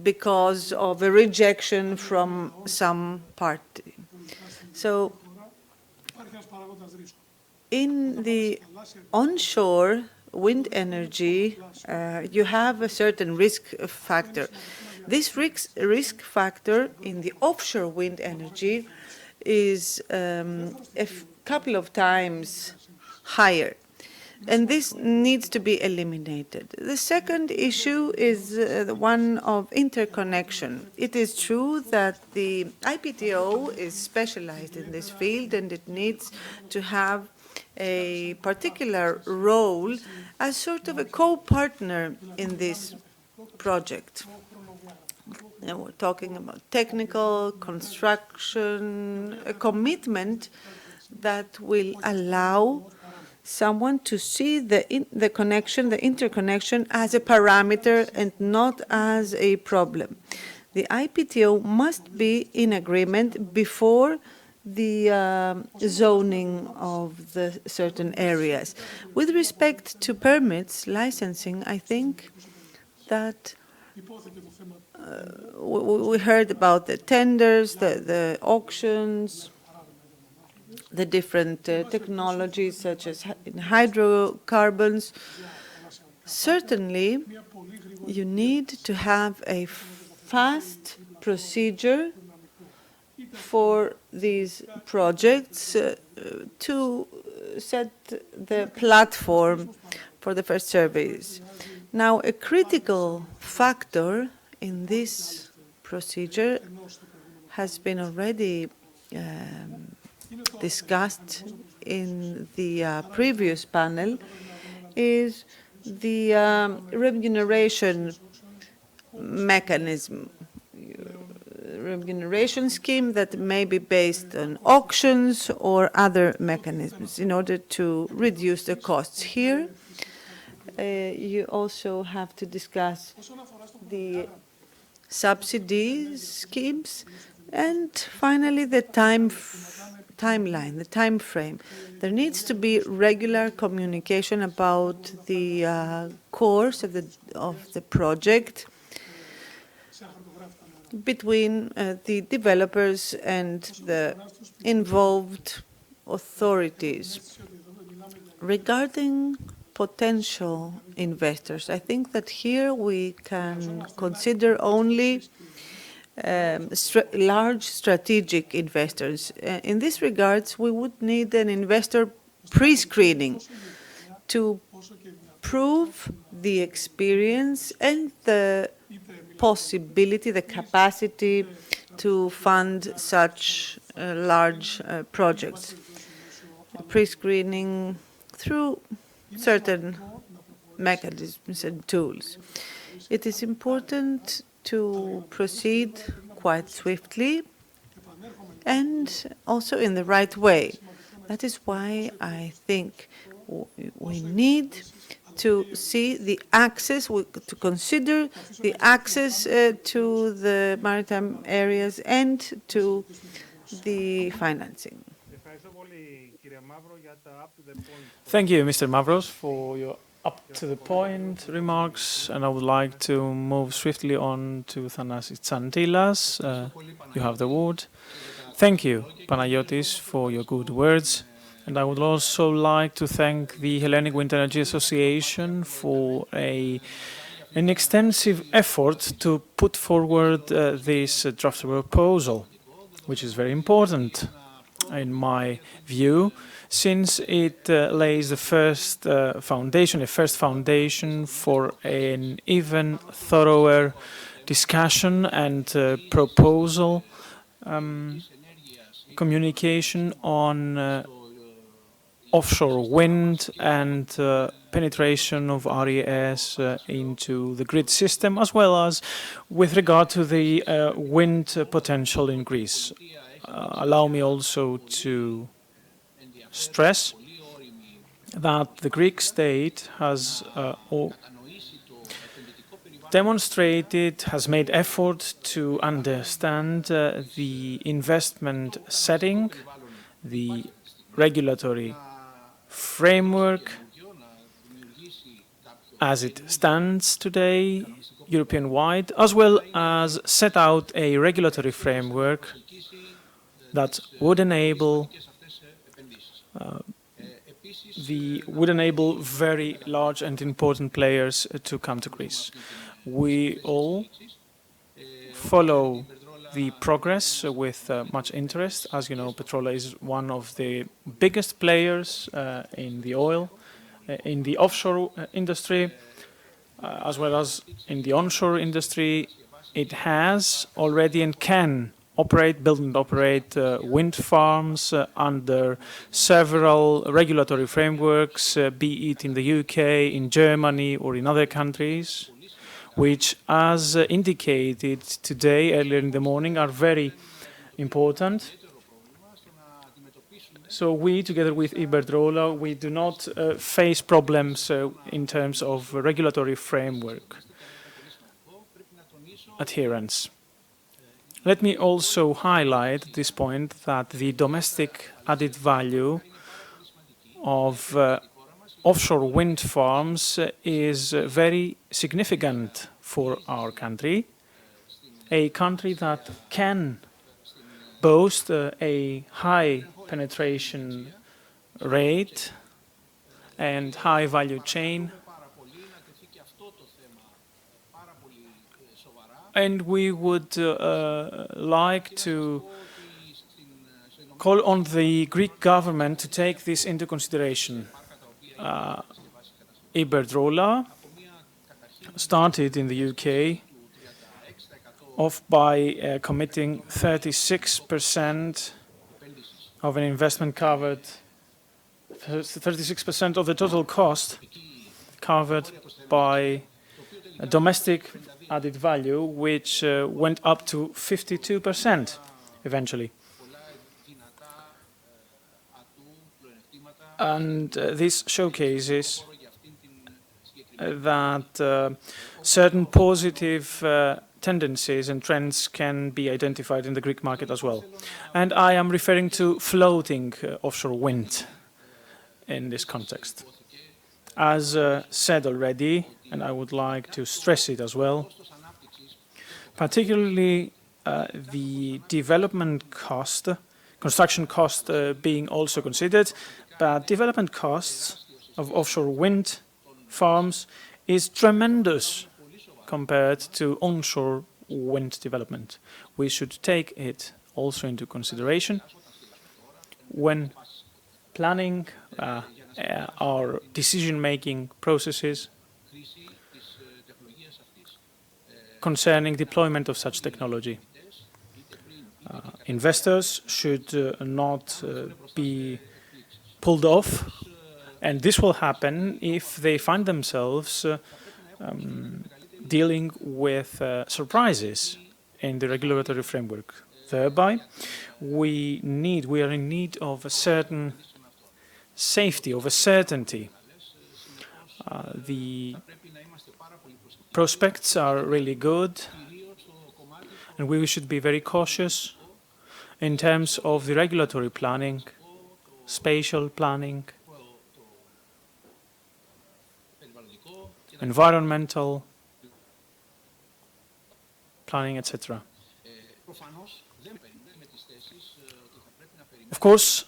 because of a rejection from some party. So in the onshore wind energy, you have a certain risk factor. This risk factor in the offshore wind energy is a couple of times higher, and this needs to be eliminated. The second issue is the one of interconnection. It is true that the IPTO is specialized in this field, and it needs to have a particular role as sort of a co-partner in this project. And we're talking about technical construction, a commitment that will allow someone to see the interconnection as a parameter and not as a problem. The IPTO must be in agreement before the zoning of the certain areas. With respect to permits, licensing, I think that we heard about the tenders, the auctions, the different technologies such as hydrocarbons. Certainly, you need to have a fast procedure for these projects to set the platform for the first surveys. Now, a critical factor in this procedure has been already discussed in the previous panel, is the remuneration mechanism, remuneration scheme that may be based on auctions or other mechanisms in order to reduce the costs. Here, you also have to discuss the subsidy schemes, and finally the timeline, the time frame. There needs to be regular communication about the course of the project between the developers and the involved authorities. Regarding potential investors, I think that here we can consider only large strategic investors. In this regards, we would need an investor pre-screening to prove the experience and the possibility, the capacity to fund such large projects. Pre-screening through certain mechanisms and tools. It is important to proceed quite swiftly and also in the right way. That is why I think we need to see the access, to consider the access to the maritime areas and to the financing. Thank you, Mr. Mavros, for your up to the point remarks, and I would like to move swiftly on to Thanasis Tsantilas. You have the word. Thank you, Panagiotis, for your good words. And I would also like to thank the Hellenic Wind Energy Association for an extensive effort to put forward this draft proposal, which is very important in my view, since it lays the first foundation for an even thorougher discussion and proposal communication on offshore wind and penetration of RES into the grid system, as well as with regard to the wind potential in Greece. Allow me also to stress that the Greek state has has made effort to understand the investment setting, the regulatory framework as it stands today, European-wide, as well as set out a regulatory framework that would enable very large and important players to come to Greece. We all follow the progress with much interest. As you know, Petrola is one of the biggest players in the offshore industry, as well as in the onshore industry. It has already and can build and operate wind farms under several regulatory frameworks, be it in the UK, in Germany, or in other countries, which, as indicated today, earlier in the morning, are very important. So we, together with Iberdrola, we do not face problems in terms of regulatory framework adherence. Let me also highlight at this point that the domestic added value of offshore wind farms is very significant for our country, a country that can boast a high penetration rate and high value chain. And we would like to call on the Greek government to take this into consideration. Iberdrola started in the UK off by committing 36% of an investment covered, 36% of the total cost covered by a domestic added value, which went up to 52% eventually. And this showcases that certain positive tendencies and trends can be identified in the Greek market as well. And I am referring to floating offshore wind in this context. As said already, and I would like to stress it as well, particularly the development cost, construction cost being also considered, but development costs of offshore wind farms is tremendous compared to onshore wind development. We should take it also into consideration when planning our decision-making processes concerning deployment of such technology. Investors should not be pulled off, and this will happen if they find themselves dealing with surprises in the regulatory framework. Thereby, we are in need of a certain safety, of a certainty. The prospects are really good, and we should be very cautious in terms of the regulatory planning, spatial planning, environmental planning, etc. Of course,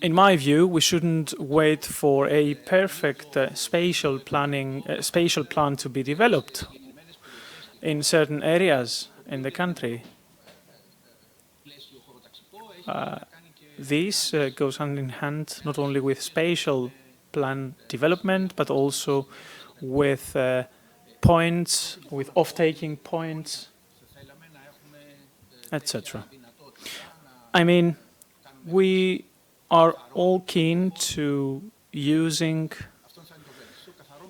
in my view, we shouldn't wait for a perfect spatial plan to be developed in certain areas in the country. This goes hand in hand not only with spatial plan development, but also with points, with off-taking points, etc. I mean, we are all keen to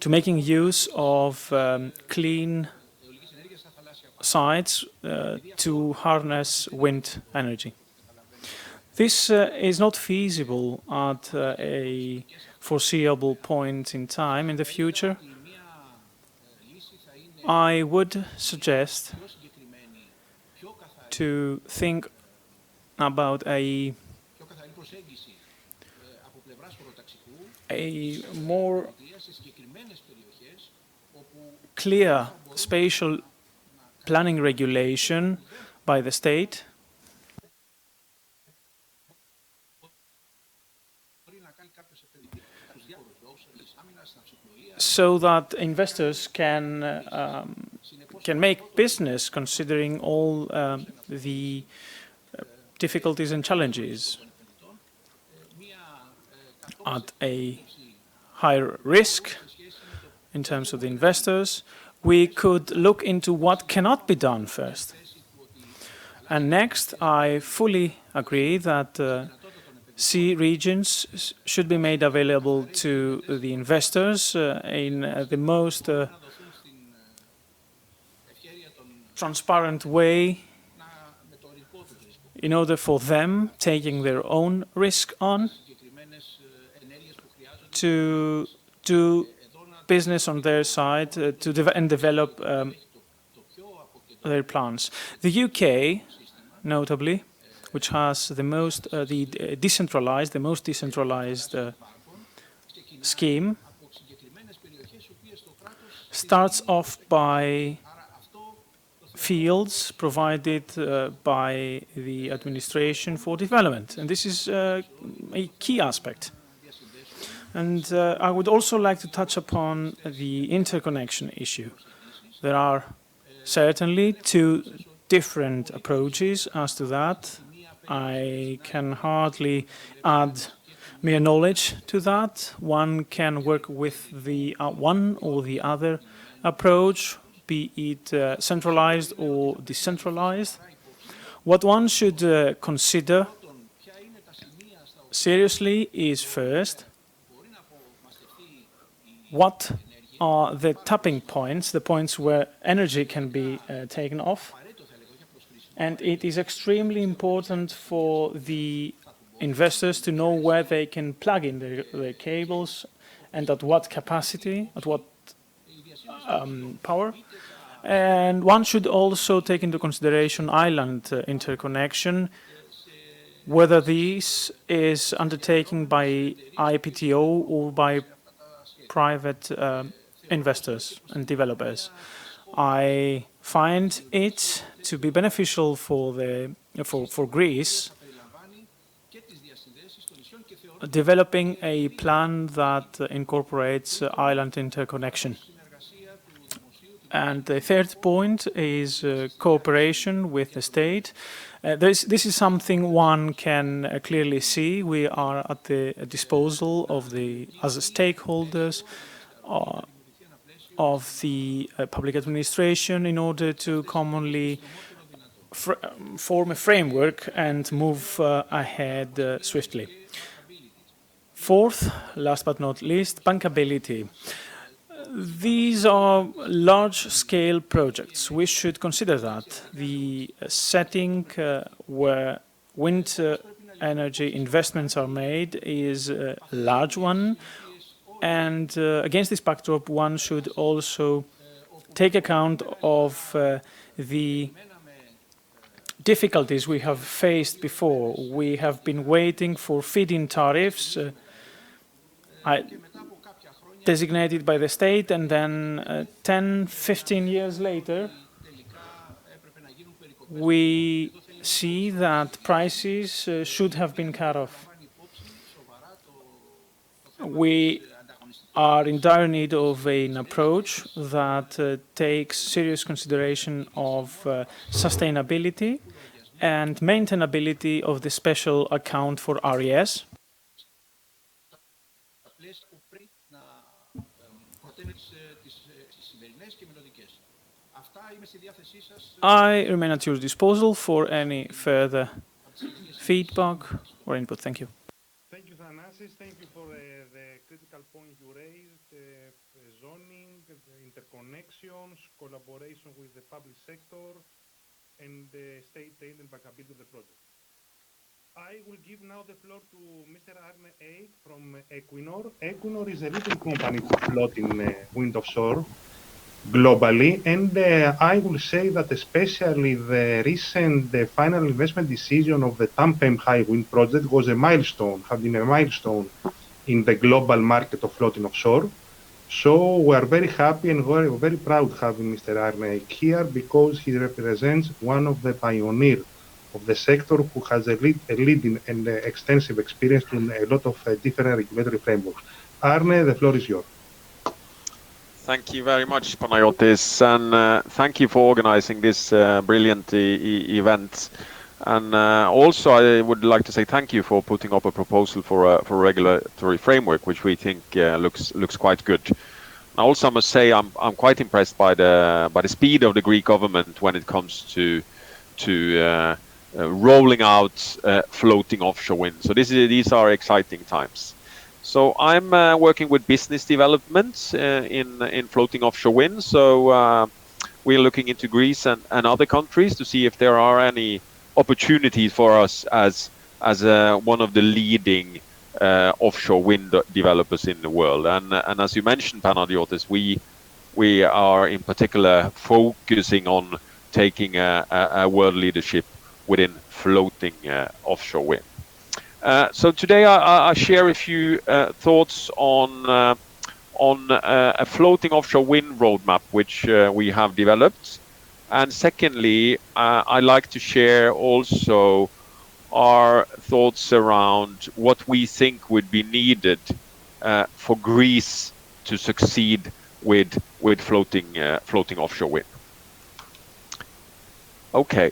making use of clean sites to harness wind energy. This is not feasible at a foreseeable point in time in the future. I would suggest to think about a more clear spatial planning regulation by the state so that investors can make business considering all the difficulties and challenges at a higher risk in terms of the investors. We could look into what cannot be done first. And next, I fully agree that sea regions should be made available to the investors in the most transparent way in order for them taking their own risk on to do business on their side and develop their plans. The UK, notably, which has the most the most decentralized scheme, starts off by fields provided by the administration for development, and this is a key aspect. And I would also like to touch upon the interconnection issue. There are certainly two different approaches as to that. I can hardly add mere knowledge to that. One can work with the one or the other approach, be it centralized or decentralized. What one should consider seriously is first, what are the tapping points, the points where energy can be taken off. And it is extremely important for the investors to know where they can plug in their cables and at what capacity, at what power. And one should also take into consideration island interconnection, whether this is undertaken by IPTO or by private investors and developers. I find it to be beneficial for Greece developing a plan that incorporates island interconnection. And the third point is cooperation with the state. This is something one can clearly see. We are at the disposal of as stakeholders of the public administration in order to commonly form a framework and move ahead swiftly. Fourth, last but not least, bankability. These are large-scale projects. We should consider that. The setting where wind energy investments are made is a large one. And against this backdrop, one should also take account of the difficulties we have faced before. We have been waiting for feed-in tariffs. designated by the state, and then 10, 15 years later, we see that prices should have been cut off. We are in dire need of an approach that takes serious consideration of sustainability and maintainability of the special account for RES. I remain at your disposal for any further feedback or input. Thank you. Thank you, Thanasis. Thank you for the critical point you raised, zoning, the interconnections, collaboration with the public sector, and state aid and bankability of the project. I will give now the floor to Mr. Arne Eik from Equinor. Equinor is a leading company for floating wind offshore globally, and I will say that especially the recent final investment decision of the Tampem High Wind project was a milestone, have been a milestone in the global market of floating offshore. So we are very happy and very proud having Mr. Arne here, because he represents one of the pioneers of the sector who has a leading and extensive experience in a lot of different regulatory frameworks. Arne, the floor is yours. Thank you very much, Panayotis, and thank you for organizing this brilliant event. And also, I would like to say thank you for putting up a proposal for a regulatory framework, which we think looks quite good. I also must say I'm quite impressed by the speed of the Greek government when it comes to rolling out floating offshore wind. So these are exciting times. So I'm working with business development in floating offshore wind. So we're looking into Greece and other countries to see if there are any opportunities for us as one of the leading offshore wind developers in the world. And as you mentioned, Panagiotis, we are in particular focusing on taking a world leadership within floating offshore wind. So today I share a few thoughts on a floating offshore wind roadmap which we have developed. And secondly, I'd like to share also our thoughts around what we think would be needed for Greece to succeed with floating offshore wind. Okay.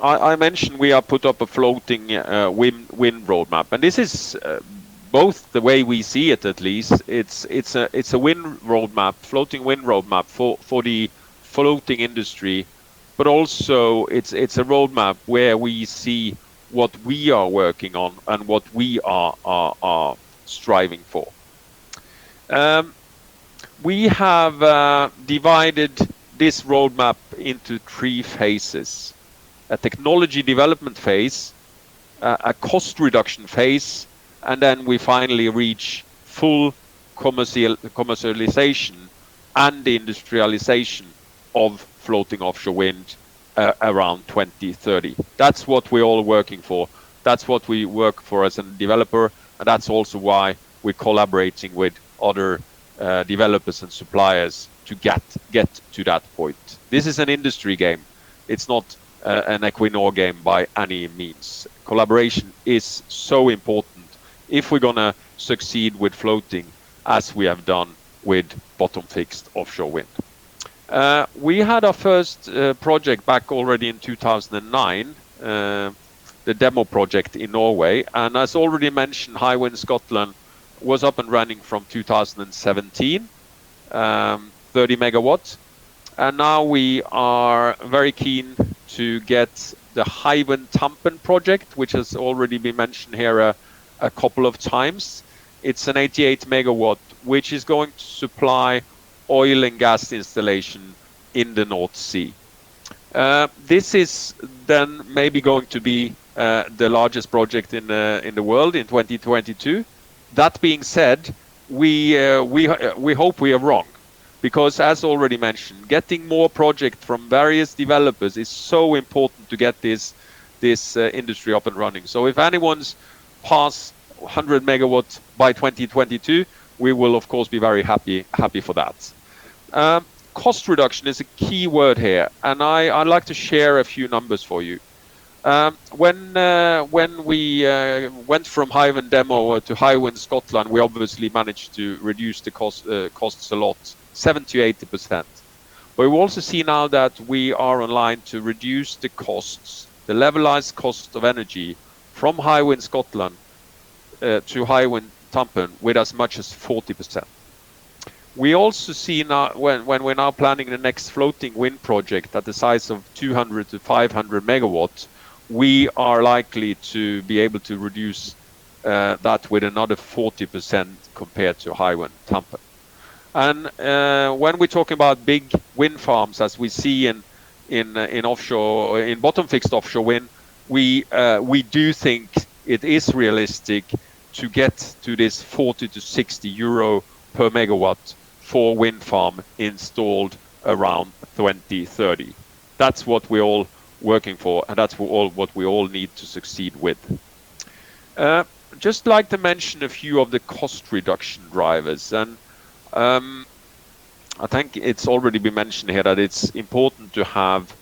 I mentioned we have put up a floating wind roadmap, and this is both the way we see it. At least it's a wind roadmap, floating wind roadmap for the floating industry, but also it's a roadmap where we see what we are working on and what we are striving for. We have divided this roadmap into 3 phases. A technology development phase, a cost reduction phase, and then we finally reach full commercialization and industrialization of floating offshore wind around 2030. That's what we're all working for. That's what we work for as a developer, and that's also why we're collaborating with other developers and suppliers to get to that point. This is an industry game. It's not an Equinor game by any means. Collaboration is so important if we're going to succeed with floating as we have done with bottom fixed offshore wind. We had our first project back already in 2009, the demo project in Norway, and as already mentioned, Hywind Scotland was up and running from 2017, 30 megawatts, and now we are very keen to get the Hywind Tampen project, which has already been mentioned here a couple of times. It's an 88 megawatt, which is going to supply oil and gas installation in the North Sea. This is then maybe going to be the largest project in the world in 2022. That being said, we hope we are wrong, because as already mentioned, getting more projects from various developers is so important to get this industry up and running. So if anyone's pass 100 megawatts by 2022, we will of course be very happy for that. Cost reduction is a key word here, and I'd like to share a few numbers for you. When we went from Hywind Demo to Hywind Scotland, we obviously managed to reduce the costs a lot, 70–80%. But we also see now that we are on line to reduce the costs, the levelized cost of energy from Hywind Scotland to Hywind Tampen with as much as 40%. We also see now, when we're now planning the next floating wind project at the size of 200 to 500 megawatts, we are likely to be able to reduce that with another 40% compared to Hywind Tampen. And when we're talking about big wind farms, as we see in offshore, in bottom-fixed offshore wind, we do think it is realistic to get to this 40 to 60 euro per megawatt for wind farm installed around 2030. That's what we're all working for, and that's what we all need to succeed with. Just like to mention a few of the cost reduction drivers, and I think it's already been mentioned here that it's important to have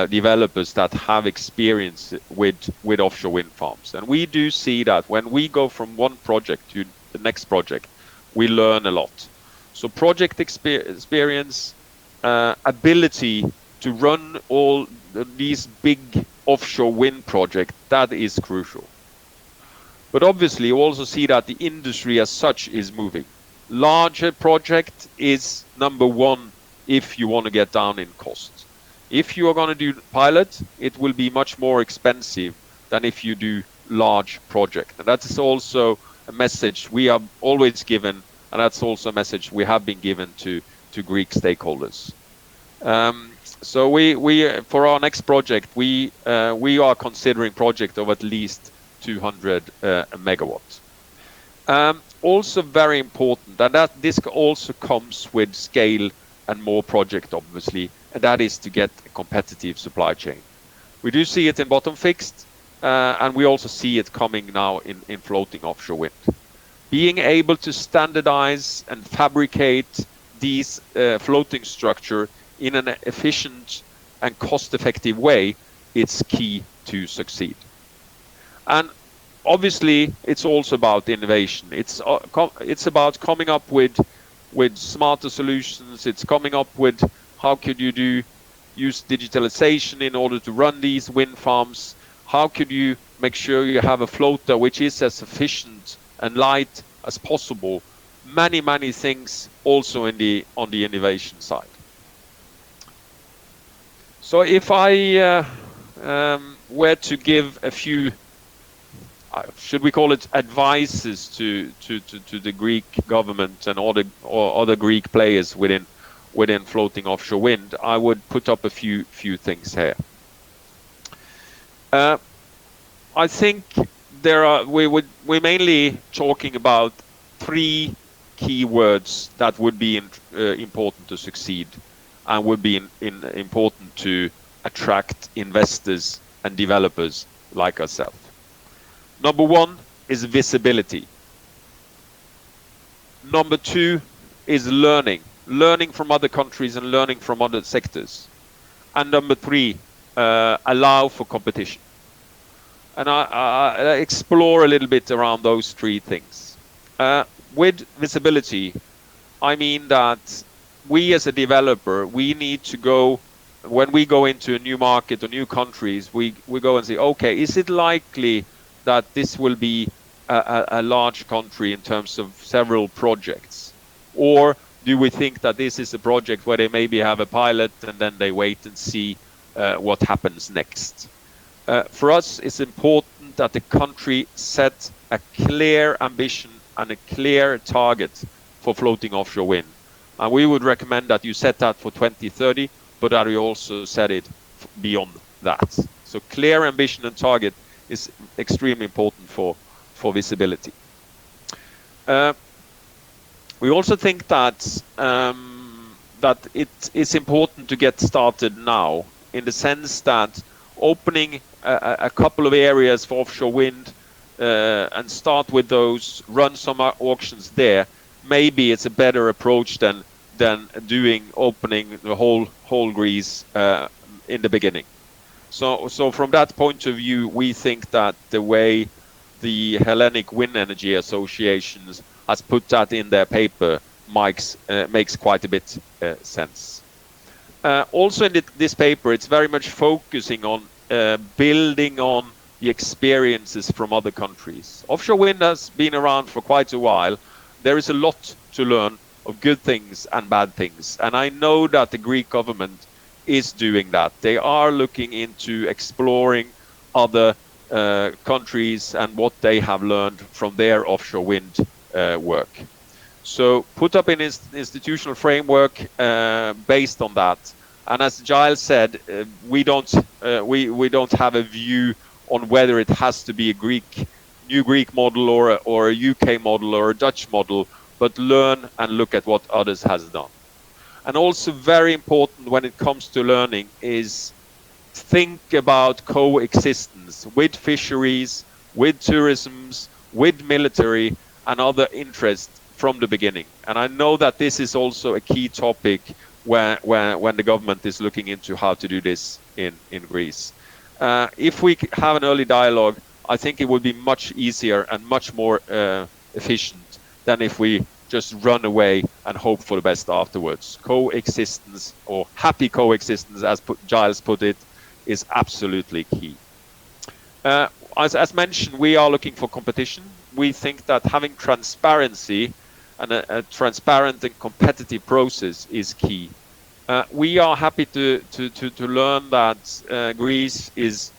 developers that have experience with offshore wind farms. And we do see that when we go from one project to the next project, we learn a lot. So project experience, ability to run all these big offshore wind projects, that is crucial. But obviously you also see that the industry as such is moving. Larger project is number one if you want to get down in cost. If you are going to do pilot, it will be much more expensive than if you do large project. And that is also a message we have always given, and that's also a message we have been given to Greek stakeholders. So we for our next project, we are considering project of at least 200 megawatts. Also very important, and that this also comes with scale and more project, obviously, and that is to get a competitive supply chain. We do see it in bottom fixed, and we also see it coming now in floating offshore wind. Being able to standardize and fabricate these floating structure in an efficient and cost-effective way, it's key to succeed. And obviously, it's also about innovation. It's about coming up with smarter solutions. It's coming up with how could you use digitalization in order to run these wind farms. How could you make sure you have a floater which is as efficient and light as possible? Many things also on the innovation side. So if I were to give a few, should we call it advices to the Greek government and other Greek players within floating offshore wind, I would put up a few things here. I think we're mainly talking about three key words that would be important to succeed and would be important to attract investors and developers like ourselves. Number one is visibility. Number two is learning from other countries and learning from other sectors. And number three, allow for competition. And I explore a little bit around those three things. With visibility, I mean that we as a developer, we need to go, when we go into a new market or new countries, we go and say, okay, is it likely that this will be a large country in terms of several projects? Or do we think that this is a project where they maybe have a pilot and then they wait and see what happens next? For us, it's important that the country set a clear ambition and a clear target for floating offshore wind. And we would recommend that you set that for 2030, but that you also set it beyond that. So clear ambition and target is extremely important for visibility. We also think that that it is important to get started now, in the sense that opening a couple of areas for offshore wind and start with those, run some auctions there. Maybe it's a better approach than opening the whole Greece in the beginning. So from that point of view, we think that the way the Hellenic Wind Energy Associations has put that in their paper makes quite a bit sense. Also in this paper, it's very much focusing on building on the experiences from other countries. Offshore wind has been around for quite a while. There is a lot to learn of good things and bad things. And I know that the Greek government is doing that. They are looking into exploring other countries and what they have learned from their offshore wind work. So put up an institutional framework based on that. And as Giles said, we don't have a view on whether it has to be a new Greek model or a UK model or a Dutch model, but learn and look at what others has done. And also very important when it comes to learning is think about coexistence with fisheries, with tourisms, with military and other interests from the beginning. And I know that this is also a key topic when the government is looking into how to do this in Greece. If we have an early dialogue, I think it would be much easier and much more efficient than if we just run away and hope for the best afterwards. Coexistence, or happy coexistence, as Giles put it, is absolutely key. As mentioned, we are looking for competition. We think that having transparency and a transparent and competitive process is key. We are happy to learn that Greece is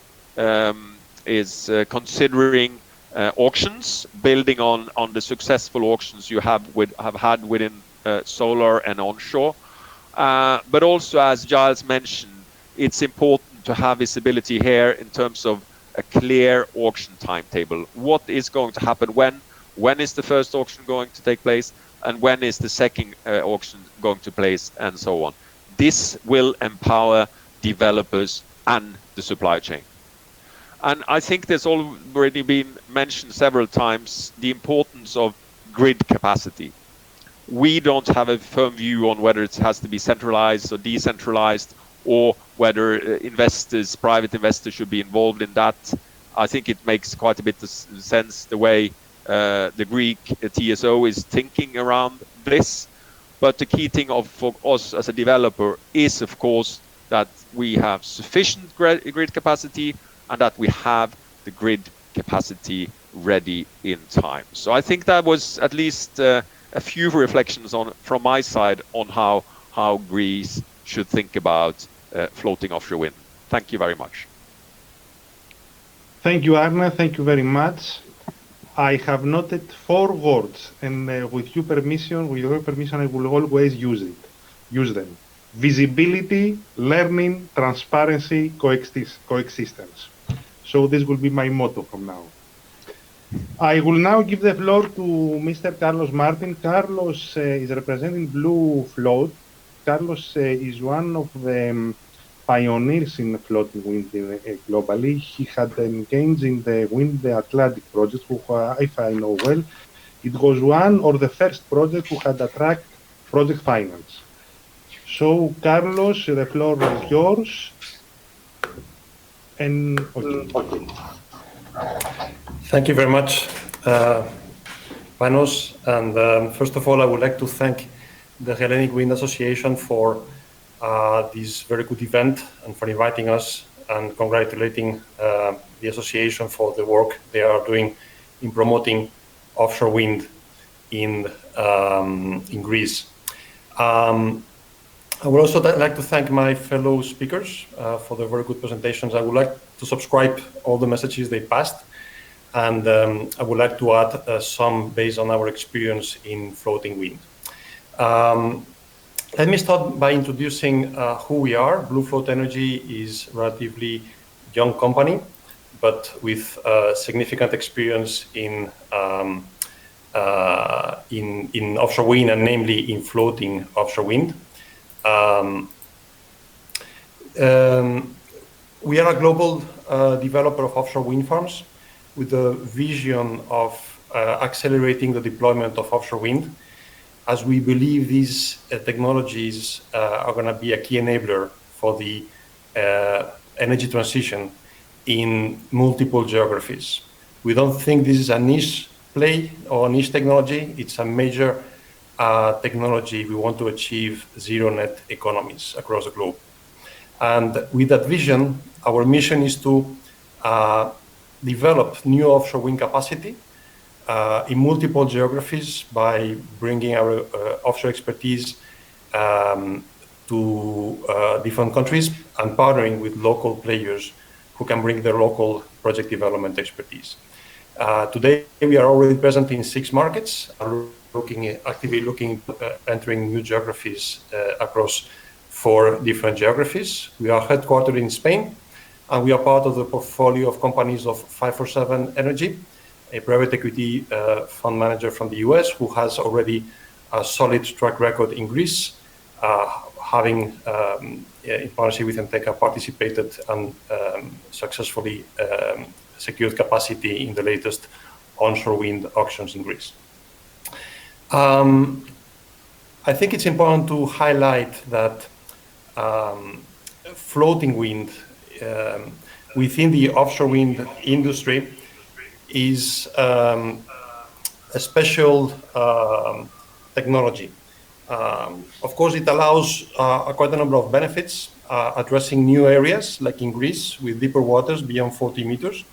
considering auctions, building on the successful auctions you have had within solar and onshore. But also, as Giles mentioned, it's important to have visibility here in terms of a clear auction timetable. What is going to happen when? When is the first auction going to take place? And when is the second auction going to place? And so on. This will empower developers and the supply chain. And I think there's already been mentioned several times the importance of grid capacity. We don't have a firm view on whether it has to be centralized or decentralized, or whether private investors should be involved in that. I think it makes quite a bit of sense the way the Greek TSO is thinking around this. But the key thing for us as a developer is, of course, that we have sufficient grid capacity and that we have the grid capacity ready in time. So I think that was at least a few reflections from my side on how Greece should think about floating offshore wind. Thank you very much. Thank you, Arne. Thank you very much. I have noted 4 words, and with your permission, I will always use them. Visibility, learning, transparency, coexistence. So this will be my motto from now. I will now give the floor to Mr. Carlos Martin. Carlos is representing Blue Float. Carlos is one of the pioneers in floating wind globally. He had engaged in the Wind Atlantic project, if I know well, it was one of the first projects who had attracted project finance. So, Carlos, the floor is yours. And okay. Thank you very much, Panos. And first of all, I would like to thank the Hellenic Wind Association for this very good event and for inviting us, and congratulating the association for the work they are doing in promoting offshore wind in Greece. I would also like to thank my fellow speakers for the very good presentations. I would like to subscribe all the messages they passed, and I would like to add some based on our experience in floating wind. Let me start by introducing who we are. Blue Float Energy is a relatively young company, but with significant experience in offshore wind, and namely in floating offshore wind. We are a global developer of offshore wind farms. with the vision of accelerating the deployment of offshore wind, as we believe these technologies are going to be a key enabler for the energy transition in multiple geographies. We don't think this is a niche play or niche technology. It's a major technology. We want to achieve zero net economies across the globe. And with that vision, our mission is to develop new offshore wind capacity in multiple geographies by bringing our offshore expertise to different countries and partnering with local players who can bring their local project development expertise. Today, we are already present in 6 markets, actively looking entering new geographies across 4 different geographies. We are headquartered in Spain, and we are part of the portfolio of companies of 547 Energy, a private equity fund manager from the US who has already a solid track record in Greece, having, in partnership with Enteca, participated and successfully secured capacity in the latest onshore wind auctions in Greece. I think it's important to highlight that floating wind within the offshore wind industry is a special technology. Of course, it allows quite a number of benefits, addressing new areas, like in Greece, with deeper waters beyond 40 meters,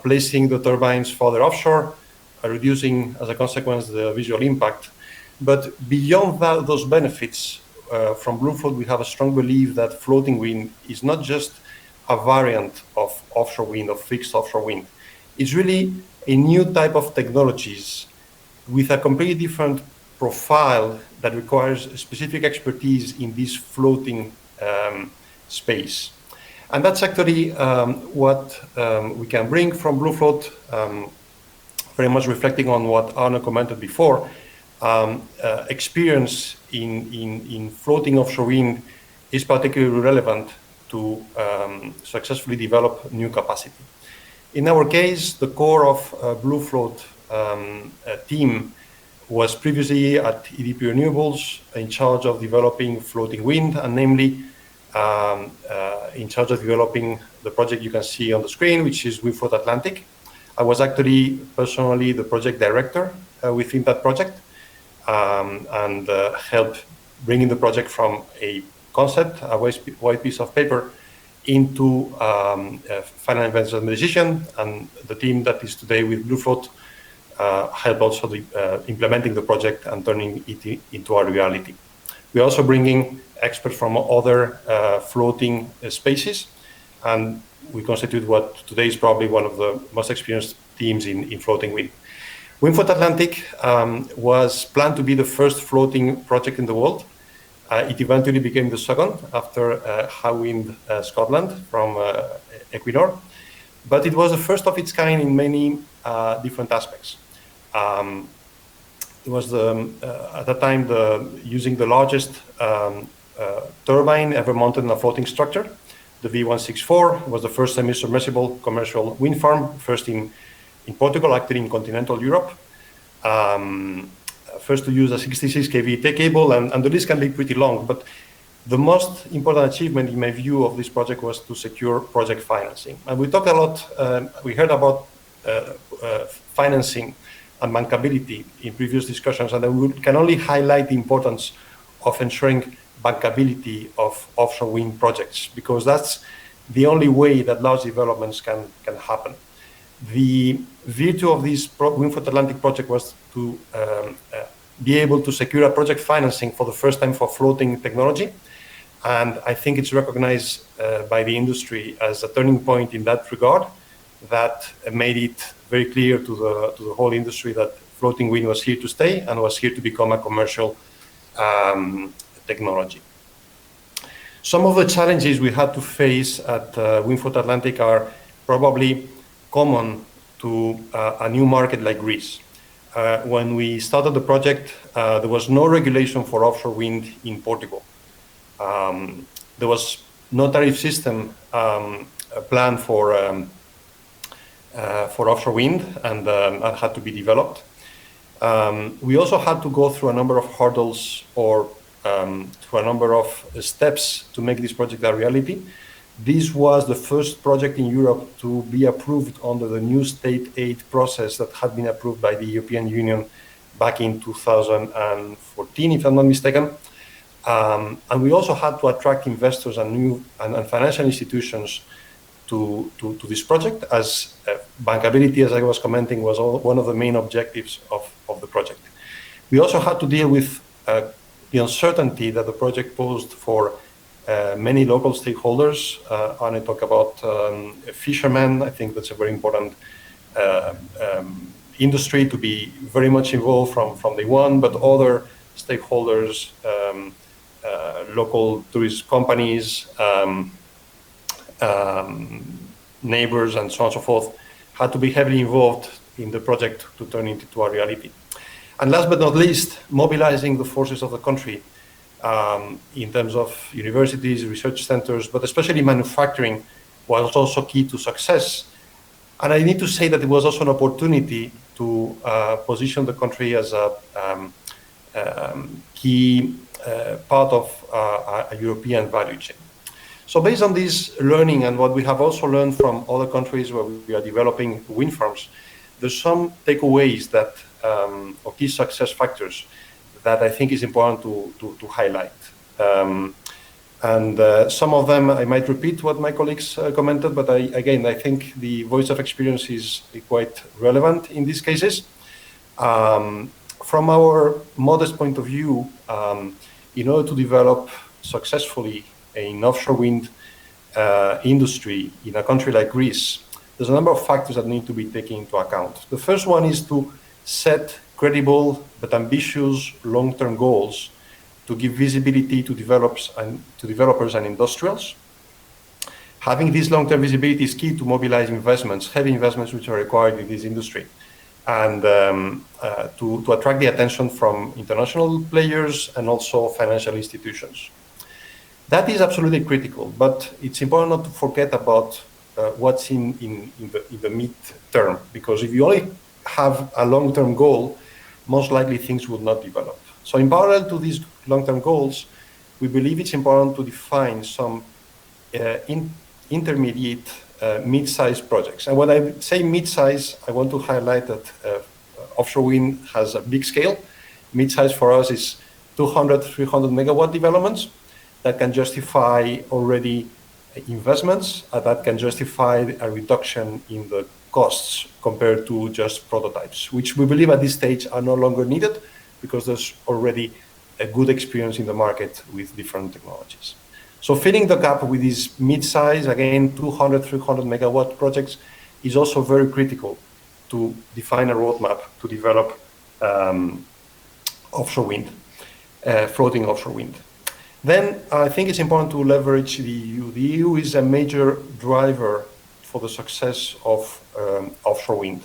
placing the turbines further offshore, reducing, as a consequence, the visual impact. But beyond those benefits, from Bluefloat, we have a strong belief that floating wind is not just a variant of offshore wind, of fixed offshore wind. It's really a new type of technologies with a completely different profile that requires specific expertise in this floating space. And that's actually what we can bring from Bluefloat, very much reflecting on what Arno commented before. Experience in floating offshore wind is particularly relevant to successfully develop new capacity. In our case, the core of Bluefloat team was previously at EDP Renewables, in charge of developing floating wind, and namely in charge of developing the project you can see on the screen, which is Bluefloat Atlantic. I was actually personally the project director within that project, and helped bringing the project from a concept, a white piece of paper, into final investment decision. And the team that is today with Bluefloat helped also implementing the project and turning it into a reality. We're also bringing experts from other floating spaces, and we constitute what today is probably one of the most experienced teams in floating wind. Windfloat Atlantic was planned to be the first floating project in the world. It eventually became the second after Hywind Scotland from Equinor, but it was the first of its kind in many different aspects. It was at that time using the largest turbine ever mounted in a floating structure. The V164 was the first semi-submersible commercial wind farm, first in Portugal, actually in continental Europe. First to use a 66 kV cable, and the list can be pretty long, but the most important achievement in my view of this project was to secure project financing. And we talked a lot, we heard about financing and bankability in previous discussions, and we can only highlight the importance of ensuring bankability of offshore wind projects, because that's the only way that large developments can happen. The virtue of this Windfloat Atlantic project was to be able to secure a project financing for the first time for floating technology. And I think it's recognized by the industry as a turning point in that regard, that made it very clear to the whole industry that floating wind was here to stay and was here to become a commercial technology. Some of the challenges we had to face at Windfloat Atlantic are probably common to a new market like Greece. When we started the project, there was no regulation for offshore wind in Portugal. There was no tariff system planned for for offshore wind and had to be developed. We also had to go through a number of hurdles or through a number of steps to make this project a reality. This was the first project in Europe to be approved under the new state aid process that had been approved by the European Union back in 2014, if I'm not mistaken. And we also had to attract investors and financial institutions to this project, as bankability, as I was commenting, was one of the main objectives of the project. We also had to deal with the uncertainty that the project posed for many local stakeholders. And I talk about fishermen. I think that's a very important industry to be very much involved from day one, but other stakeholders, local tourist companies, neighbors, and so on and so forth, had to be heavily involved in the project to turn it into a reality. And last but not least, mobilizing the forces of the country in terms of universities, research centers, but especially manufacturing was also key to success. And I need to say that it was also an opportunity to position the country as a key part of a European value chain. So based on this learning and what we have also learned from other countries where we are developing wind farms, there's some takeaways that, or key success factors that I think is important to highlight. Some of them, I might repeat what my colleagues commented, but I think the voice of experience is quite relevant in these cases. From our modest point of view, in order to develop successfully in offshore wind industry in a country like Greece, there's a number of factors that need to be taken into account. The first one is to set credible but ambitious long-term goals to give visibility to developers and industrials. Having this long-term visibility is key to mobilize investments, heavy investments which are required in this industry, and to attract the attention from international players and also financial institutions. That is absolutely critical, but it's important not to forget about what's in the mid-term, because if you only have a long-term goal, most likely things will not develop. So in parallel to these long-term goals, we believe it's important to define some intermediate mid-size projects. And when I say mid-size, I want to highlight that offshore wind has a big scale. Mid-size for us is 200, 300 megawatt developments that can justify already investments, that can justify a reduction in the costs compared to just prototypes, which we believe at this stage are no longer needed because there's already a good experience in the market with different technologies. So filling the gap with these mid-size, again, 200, 300 megawatt projects is also very critical to define a roadmap to develop offshore wind, floating offshore wind. Then I think it's important to leverage the EU. The EU is a major driver for the success of offshore wind.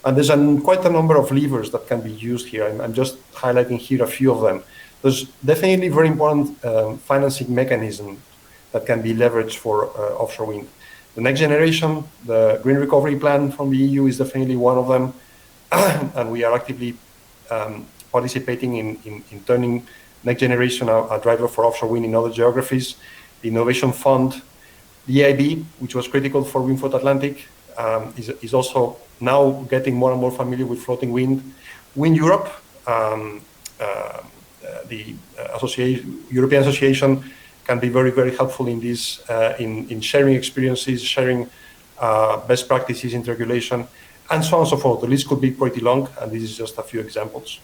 And there's quite a number of levers that can be used here. I'm just highlighting here a few of them. There's definitely very important financing mechanism that can be leveraged for offshore wind. The next generation, the Green Recovery Plan from the EU is definitely one of them. And we are actively participating in turning next generation a driver for offshore wind in other geographies. The Innovation Fund, the EIB, which was critical for Wind for the Atlantic, is also now getting more and more familiar with floating wind. Wind Europe, the European Association, can be very, very helpful in this, in sharing experiences, sharing best practices in regulation, and so on and so forth. The list could be pretty long, and this is just a few examples.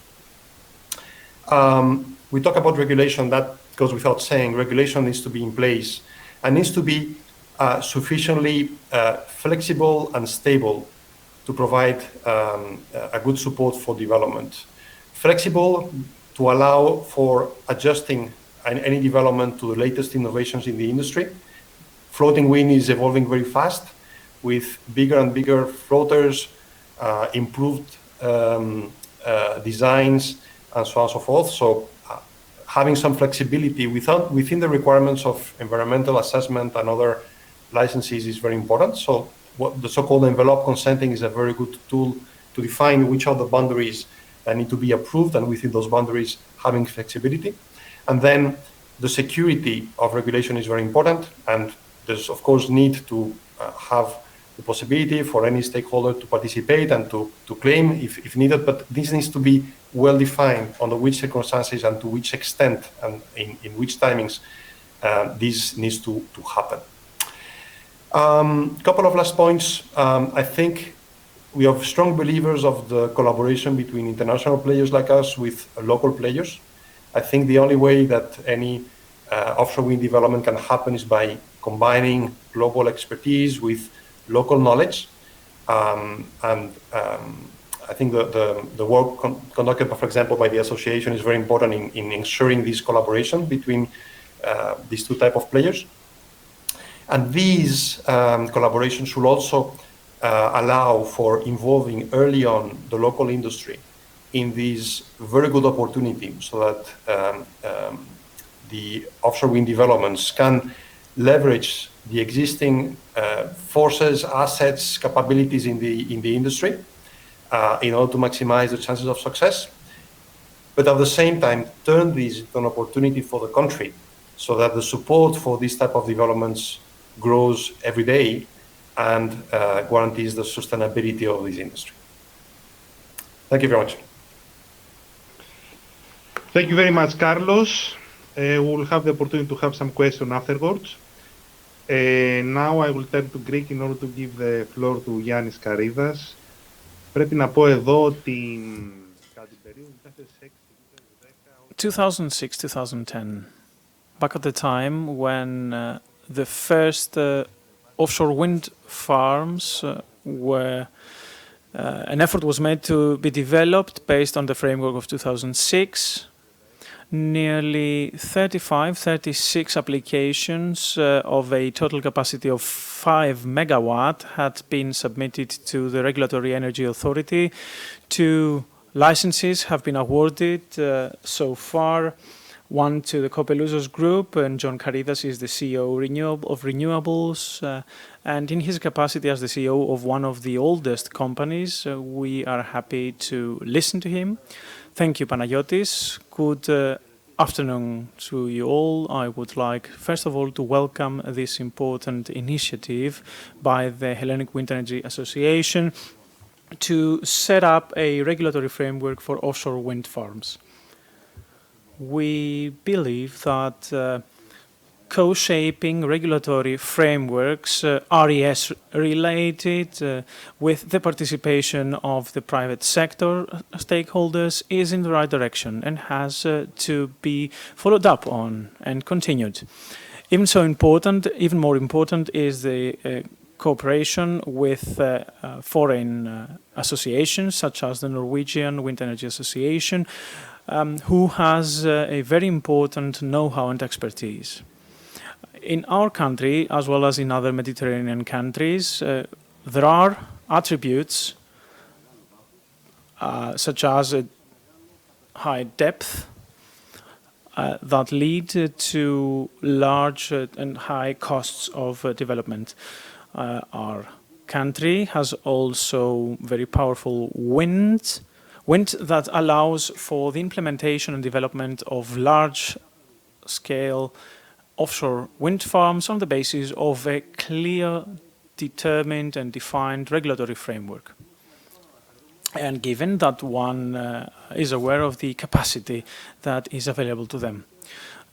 We talk about regulation. That goes without saying. Regulation needs to be in place and needs to be sufficiently flexible and stable to provide a good support for development. Flexible to allow for adjusting any development to the latest innovations in the industry. Floating wind is evolving very fast with bigger and bigger floaters, improved designs, and so on and so forth. So having some flexibility within the requirements of environmental assessment and other licenses is very important. So what the so-called envelope consenting is a very good tool to define which are the boundaries that need to be approved, and within those boundaries having flexibility. And then the security of regulation is very important, and there's of course need to have the possibility for any stakeholder to participate and to claim if needed, but this needs to be well defined under which circumstances and to which extent and in which timings this needs to happen. Couple of last points. I think we are strong believers of the collaboration between international players like us with local players. I think the only way that any offshore wind development can happen is by combining global expertise with local knowledge. I think the work conducted, for example, by the association is very important in ensuring this collaboration between these two types of players. And these collaborations should also allow for involving early on the local industry in this very good opportunity, so that the offshore wind developments can leverage the existing forces, assets, capabilities in the industry in order to maximize the chances of success, but at the same time turn this into an opportunity for the country, so that the support for this type of developments grows every day and guarantees the sustainability of this industry. Thank you very much. Thank you very much, Carlos. We'll have the opportunity to have some questions afterwards. Now I will turn to Greek in order to give the floor to Yannis Karidis. Πρέπει να πω εδώ ότι κατά την περίοδο 2006-2010, back at the time when the first offshore wind farms were, an effort was made to be developed based on the framework of 2006. Nearly 36 applications of a total capacity of 5 megawatt had been submitted to the Regulatory Energy Authority. 2 licenses have been awarded so far, one to the Copeluzos Group, and John Karidis is the CEO of Renewables, and in his capacity as the CEO of one of the oldest companies, we are happy to listen to him. Thank you, Panagiotis. Good afternoon to you all. I would like, first of all, to welcome this important initiative by the Hellenic Wind Energy Association to set up a regulatory framework for offshore wind farms. We believe that co-shaping regulatory frameworks, RES related, with the participation of the private sector stakeholders is in the right direction and has to be followed up on and continued. Even more important is the cooperation with foreign associations such as the Norwegian Wind Energy Association, who has a very important know-how and expertise. In our country, as well as in other Mediterranean countries, there are attributes such as a high depth that lead to large and high costs of development. Our country has also very powerful wind that allows for the implementation and development of large-scale offshore wind farms on the basis of a clear, determined and defined regulatory framework. And given that one is aware of the capacity that is available to them.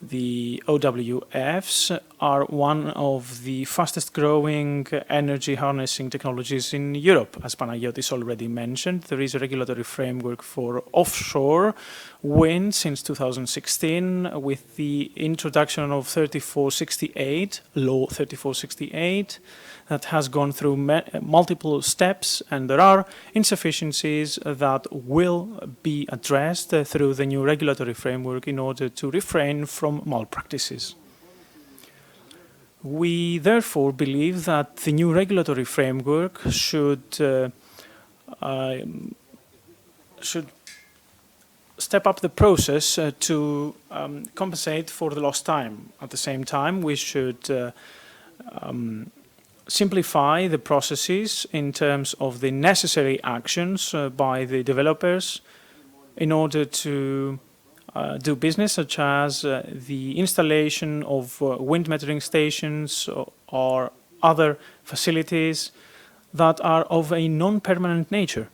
The OWFs are one of the fastest growing energy harnessing technologies in Europe. As Panagiotis already mentioned, there is a regulatory framework for offshore wind since 2016 with the introduction of 3468, Law 3468, that has gone through multiple steps, and there are insufficiencies that will be addressed through the new regulatory framework in order to refrain from malpractices. We therefore believe that the new regulatory framework should step up the process to compensate for the lost time. At the same time, we should simplify the processes in terms of the necessary actions by the developers in order to do business, such as the installation of wind metering stations or other facilities that are of a non-permanent nature.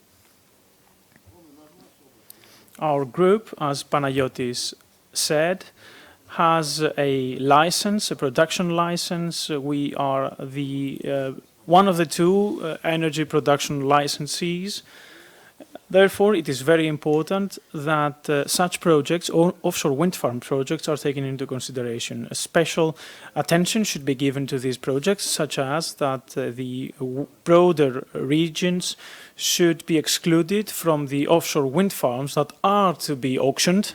Our group, as Panagiotis said, has a license, a production license. We are the one of the two energy production licensees. Therefore, it is very important that such projects, or offshore wind farm projects, are taken into consideration. A special attention should be given to these projects, such as that the broader regions should be excluded from the offshore wind farms that are to be auctioned,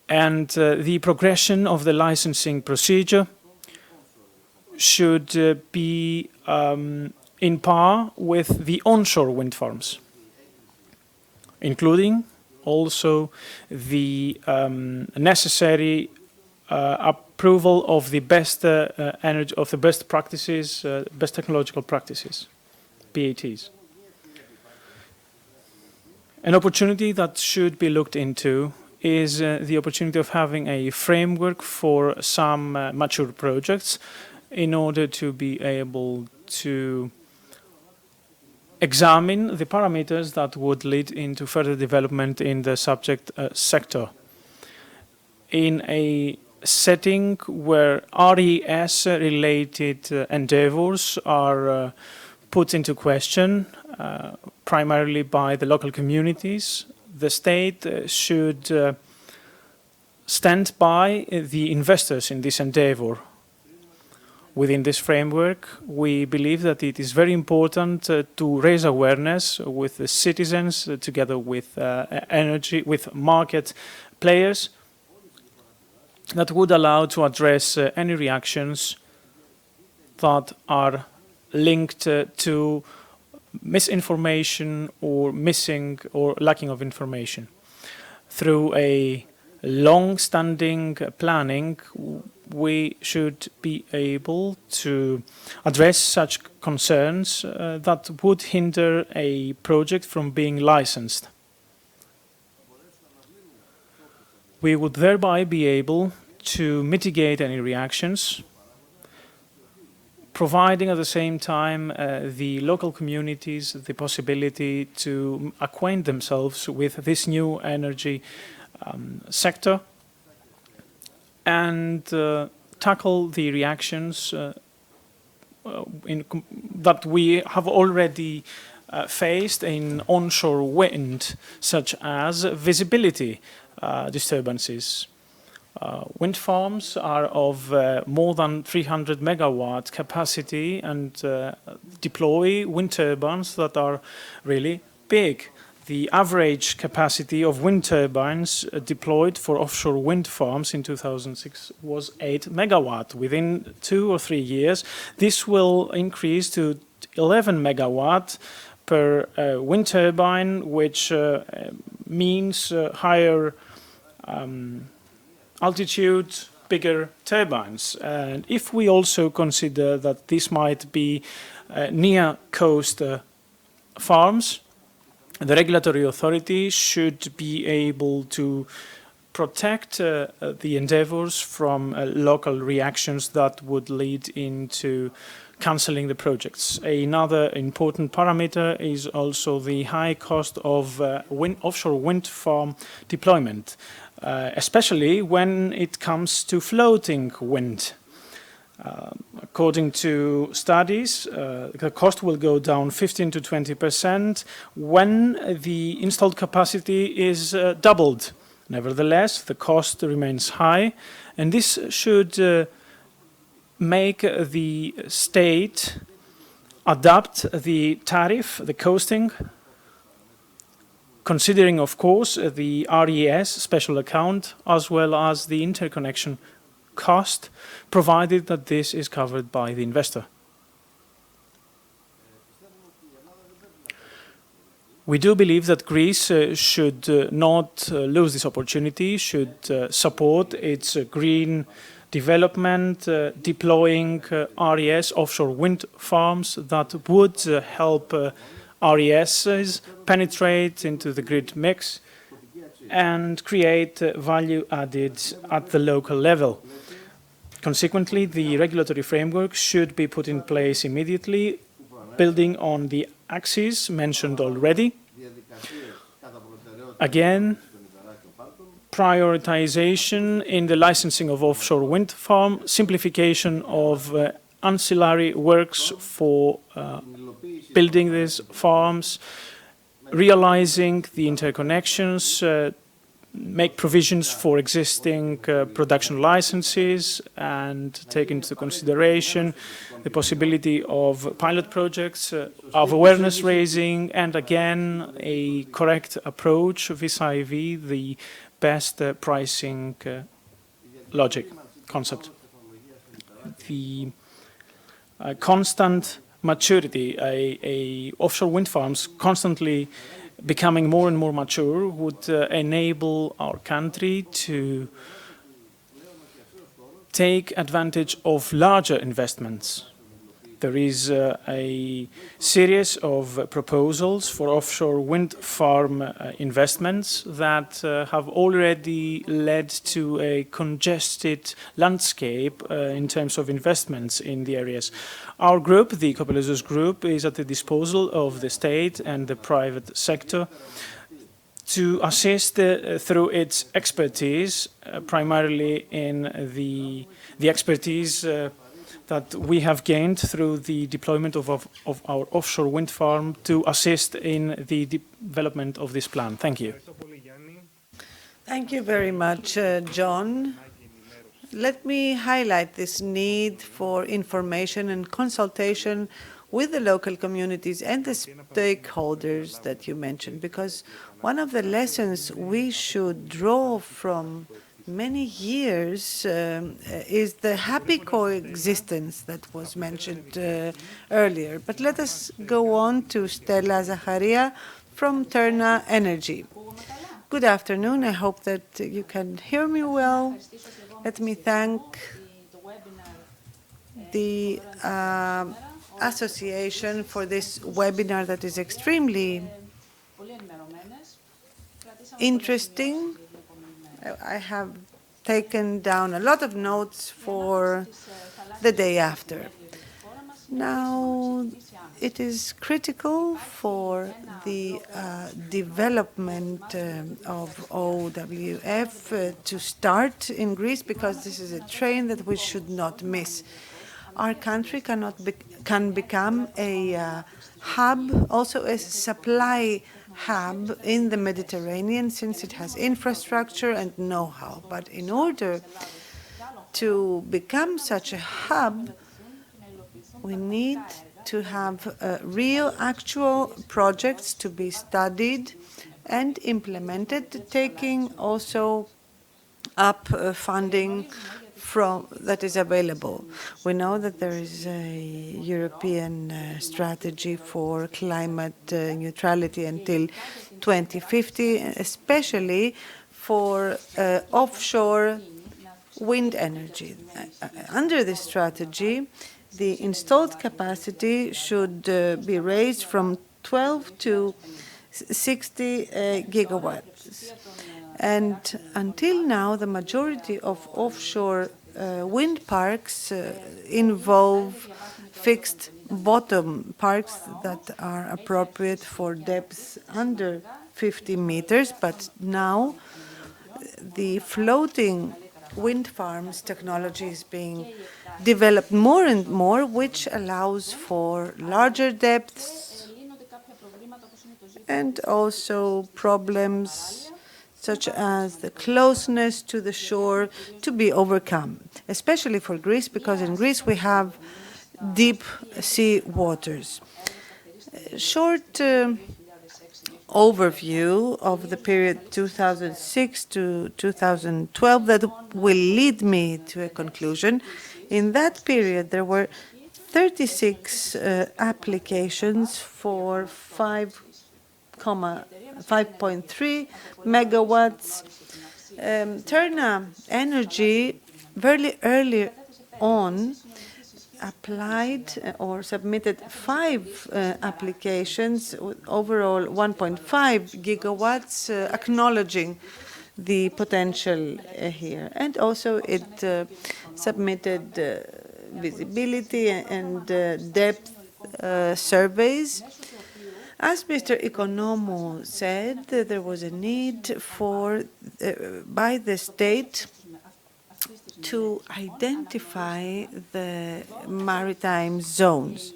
and the progression of the licensing procedure should be in par with the onshore wind farms, including also the necessary approval of the best energy, of the best practices, best technological practices, BATs. An opportunity that should be looked into is the opportunity of having a framework for some mature projects in order to be able to examine the parameters that would lead into further development in the subject sector. In a setting where RES-related endeavors are put into question, primarily by the local communities, the state should stand by the investors in this endeavor. Within this framework, we believe that it is very important to raise awareness with the citizens, together with with market players, that would allow to address any reactions that are linked to misinformation or missing or lacking of information. Through a long-standing planning, we should be able to address such concerns that would hinder a project from being licensed. We would thereby be able to mitigate any reactions, providing at the same time the local communities the possibility to acquaint themselves with this new energy sector and tackle the reactions that we have already faced in onshore wind, such as visibility disturbances. Wind farms are of more than 300 megawatt capacity and deploy wind turbines that are really big. The average capacity of wind turbines deployed for offshore wind farms in 2006 was 8 megawatt. Within 2 or 3 years, this will increase to 11 megawatt per wind turbine, which means higher altitude, bigger turbines. And if we also consider that this might be near coast farms, the regulatory authority should be able to protect the endeavors from local reactions that would lead into cancelling the projects. Another important parameter is also the high cost of offshore wind farm deployment, especially when it comes to floating wind. According to studies, the cost will go down 15 to 20% when the installed capacity is doubled. Nevertheless, the cost remains high, and this should make the state adapt the tariff, the costing, considering, of course, the RES special account, as well as the interconnection cost, provided that this is covered by the investor. We do believe that Greece should not lose this opportunity, should support its green development, deploying RES, offshore wind farms, that would help RESs penetrate into the grid mix and create value added at the local level. Consequently, the regulatory framework should be put in place immediately, building on the axes mentioned already. Again, prioritization in the licensing of offshore wind farm, simplification of ancillary works for building these farms, realizing the interconnections, make provisions for existing production licenses, and take into consideration the possibility of pilot projects, of awareness raising, and again, a correct approach vis-à-vis the best pricing logic concept. The constant maturity, offshore wind farms constantly becoming more and more mature would enable our country to take advantage of larger investments. There is a series of proposals for offshore wind farm investments that have already led to a congested landscape in terms of investments in the areas. Our group, the Kopelesos Group, is at the disposal of the state and the private sector to assist through its expertise, primarily in the expertise that we have gained through the deployment of our offshore wind farm to assist in the development of this plan. Thank you. Thank you very much, John. Let me highlight this need for information and consultation with the local communities and the stakeholders that you mentioned, because one of the lessons we should draw from many years is the happy coexistence that was mentioned earlier. But let us go on to Stella Zacharia from Terna Energy. Good afternoon. I hope that you can hear me well. Let me thank the association for this webinar that is extremely interesting. I have taken down a lot of notes for the day after. Now, it is critical for the development of OWF to start in Greece, because this is a train that we should not miss. Our country can become a hub, also a supply hub in the Mediterranean, since it has infrastructure and know-how. But in order to become such a hub, we need to have real, actual projects to be studied and implemented, taking also up funding that is available. We know that there is a European strategy for climate neutrality until 2050, especially for offshore wind energy. Under this strategy, the installed capacity should be raised from 12 to 60 gigawatts. And until now, the majority of offshore wind parks involve fixed bottom parks that are appropriate for depths under 50 meters. But now the floating wind farms technology is being developed more and more, which allows for larger depths and also problems such as the closeness to the shore to be overcome, especially for Greece, because in Greece we have deep sea waters. Short overview of the period 2006 to 2012 that will lead me to a conclusion. In that period, there were 36 applications for 5.3 megawatts. Terna Energy very early on applied or submitted 5 applications with overall 1.5 gigawatts, acknowledging the potential here. And also it submitted visibility and depth surveys. As Mr. Economou said, there was a need for, by the state, to identify the maritime zones.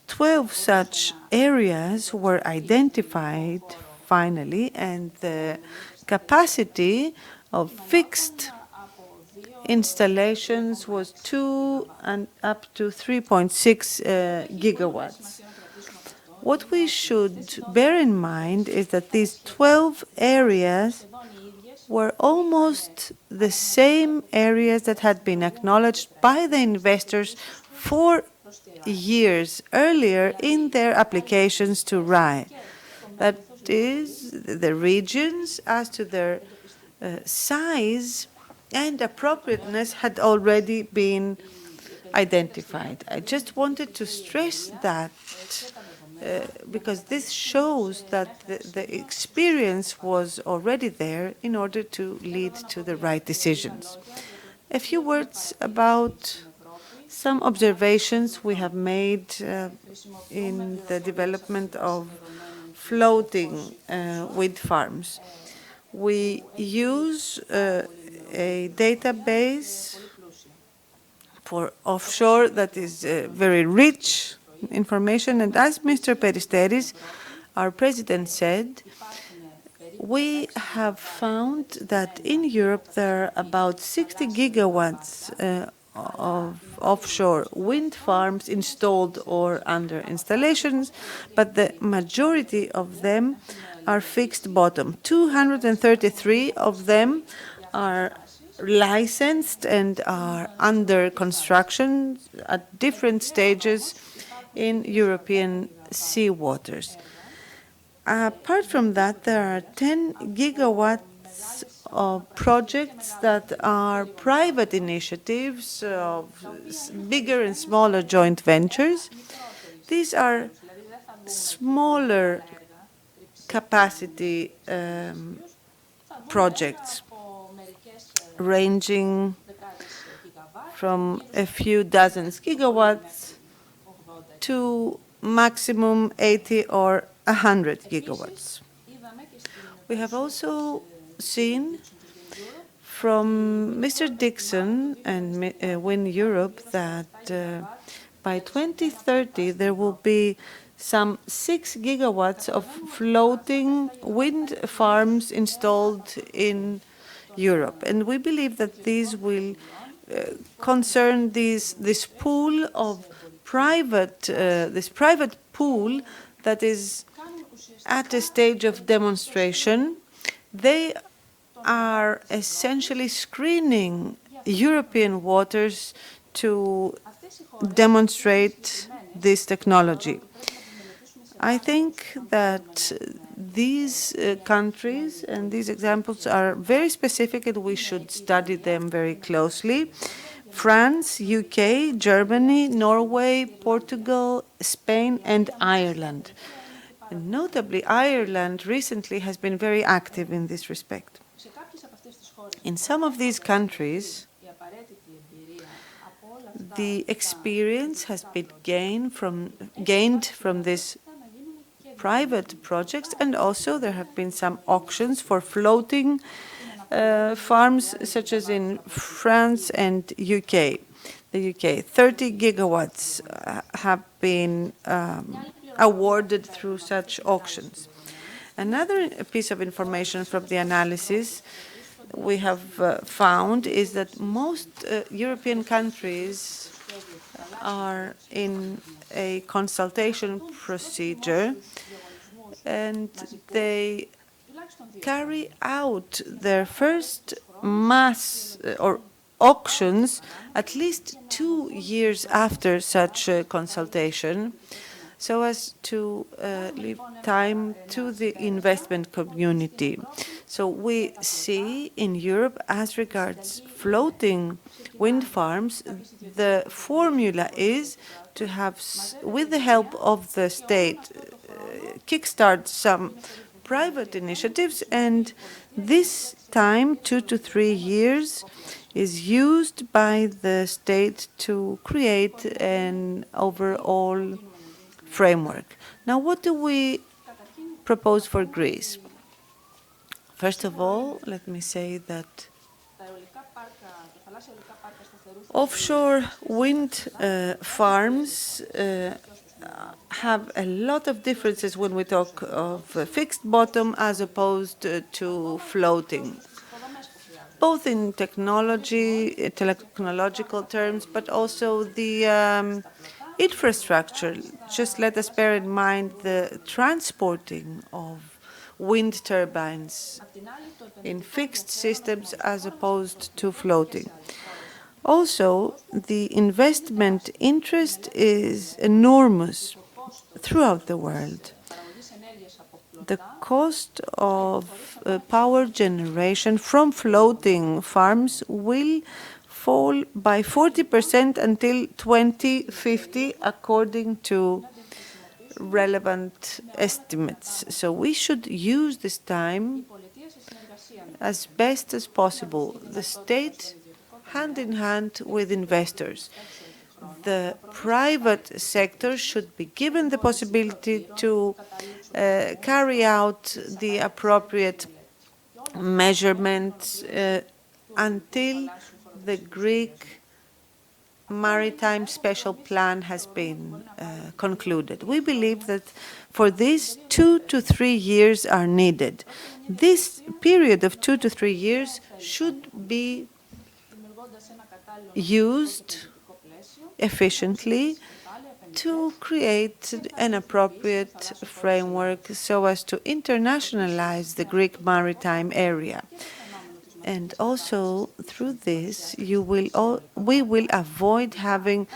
12 such areas were identified finally, and the capacity of fixed installations was 2 and up to 3.6 gigawatts. What we should bear in mind is that these 12 areas were almost the same areas that had been acknowledged by the investors 4 years earlier in their applications to RAE. That is, the regions as to their size and appropriateness had already been identified. I just wanted to stress that because this shows that the experience was already there in order to lead to the right decisions. A few words about some observations we have made in the development of floating wind farms. We use a database for offshore that is very rich information, and as Mr. Peristeris, our president, said, we have found that in Europe there are about 60 gigawatts of offshore wind farms installed or under installations, but the majority of them are fixed bottom. 233 of them are licensed and are under construction at different stages in European sea waters. Apart from that, there are 10 gigawatts of projects that are private initiatives of bigger and smaller joint ventures. These are smaller capacity projects ranging from a few dozens gigawatts to maximum 80 or 100 gigawatts. We have also seen from Mr. Dixon and Wind Europe that by 2030 there will be some 6 gigawatts of floating wind farms installed in Europe. And we believe that these will concern this pool of this private pool that is at a stage of demonstration. They are essentially screening European waters to demonstrate this technology. I think that these countries and these examples are very specific and we should study them very closely. France, UK, Germany, Norway, Portugal, Spain, and Ireland. And notably, Ireland recently has been very active in this respect. In some of these countries, the experience has been gained from this private projects, and also there have been some auctions for floating farms, such as in France and UK. The UK, 30 gigawatts have been awarded through such auctions. Another piece of information from the analysis we have found is that most European countries are in a consultation procedure, and they carry out their first mass or auctions at least 2 years after such a consultation. so as to leave time to the investment community. So we see in Europe, as regards floating wind farms, the formula is to have, with the help of the state, kickstart some private initiatives, and this time, 2 to 3 years, is used by the state to create an overall framework. Now, what do we propose for Greece? First of all, let me say that offshore wind farms have a lot of differences when we talk of fixed bottom as opposed to floating, both in technological terms, but also the infrastructure. Just let us bear in mind the transporting of wind turbines in fixed systems as opposed to floating. Also, the investment interest is enormous throughout the world. The cost of power generation from floating farms will fall by 40% until 2050, according to relevant estimates. So we should use this time as best as possible. The state, hand in hand with investors. The private sector should be given the possibility to carry out the appropriate measurements until the Greek maritime special plan has been concluded. We believe that for this 2 to 3 years are needed. This period of 2 to 3 years should be used efficiently to create an appropriate framework so as to internationalize the Greek maritime area. And also, through this, we will avoid having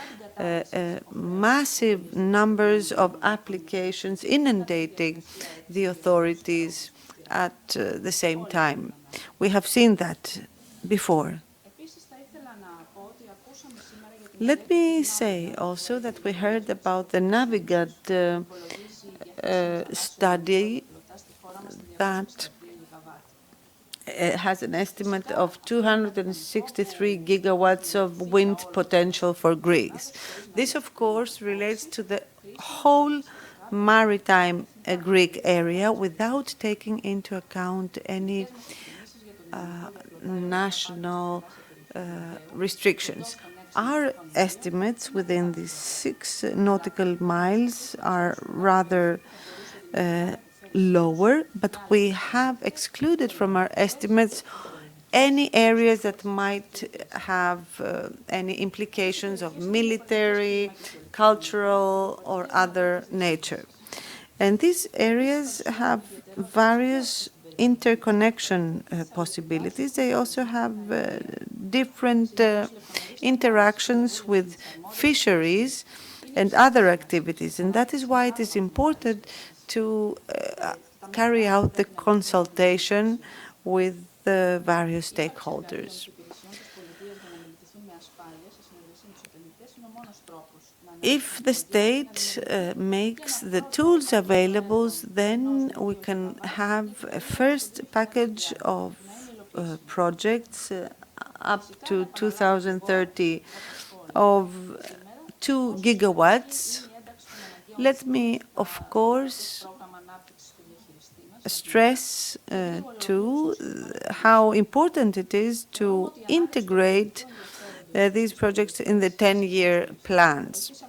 massive numbers of applications inundating the authorities at the same time. We have seen that before. Let me say also that we heard about the Navigat study that has an estimate of 263 gigawatts of wind potential for Greece. This, of course, relates to the whole maritime Greek area without taking into account any national restrictions. Our estimates within the 6 nautical miles are rather lower, but we have excluded from our estimates any areas that might have any implications of military, cultural, or other nature. And these areas have various interconnection possibilities. They also have different interactions with fisheries and other activities. And that is why it is important to carry out the consultation with the various stakeholders. If the state makes the tools available, then we can have a first package of projects up to 2030 of 2 gigawatts. Let me, of course, stress too how important it is to integrate these projects in the 10-year plans.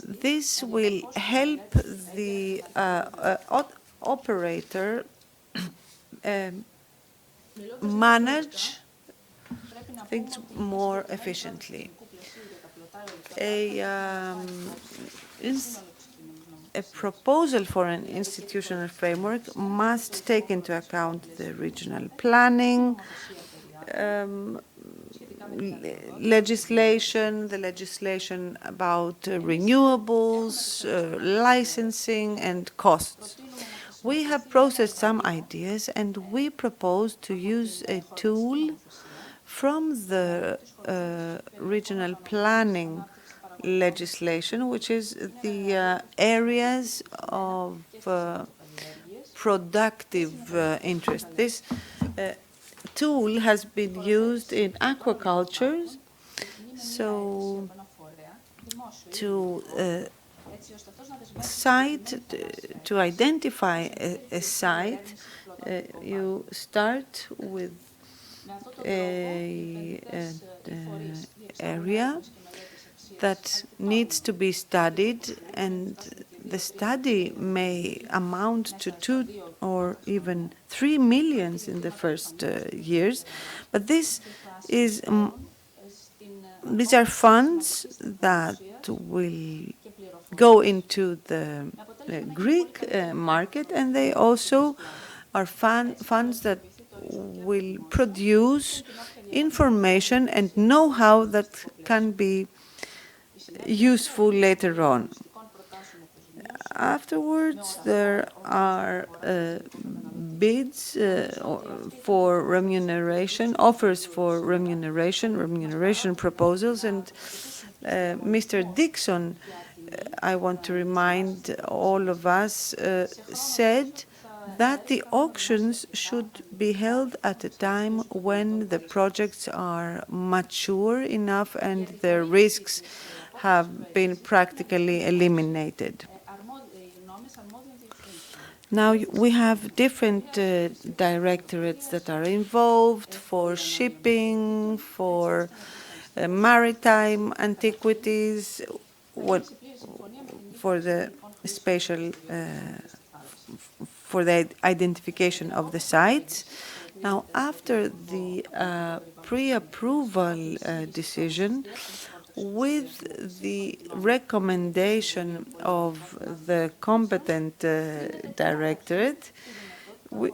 This will help the operator manage things more efficiently. A proposal for an institutional framework must take into account the regional planning, legislation, the legislation about renewables, licensing, and costs. We have processed some ideas, and we propose to use a tool from the regional planning legislation, which is the areas of productive interest. This tool has been used in aquaculture, so to to identify a site, you start with an area that needs to be studied, and the study may amount to 2 or even 3 million in the first years, but these are funds that will go into the Greek market, and they also are funds that will produce information and know-how that can be useful later on. Afterwards, there are bids for remuneration, offers for remuneration proposals, and Mr. Dixon, I want to remind all of us, said that the auctions should be held at a time when the projects are mature enough and the risks have been practically eliminated. Now, we have different directorates that are involved for shipping, for maritime antiquities, for the spatial for the identification of the sites. Now, after the pre-approval decision, with the recommendation of the competent directorate,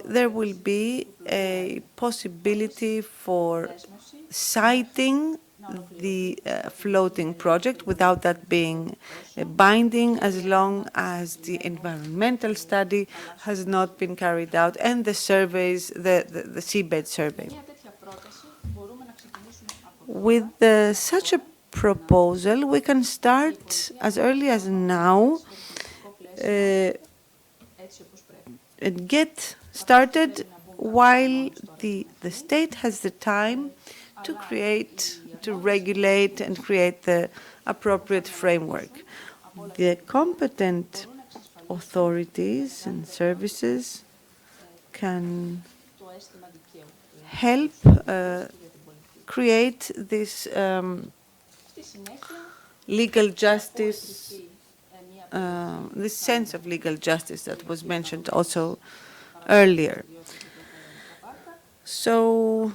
there will be a possibility for citing the floating project without that being binding, as long as the environmental study has not been carried out and the surveys, the seabed survey. With such a proposal, we can start as early as now and get started while the state has the time to create, to regulate and create the appropriate framework. The competent authorities and services can help create this legal justice, this sense of legal justice that was mentioned also earlier. So,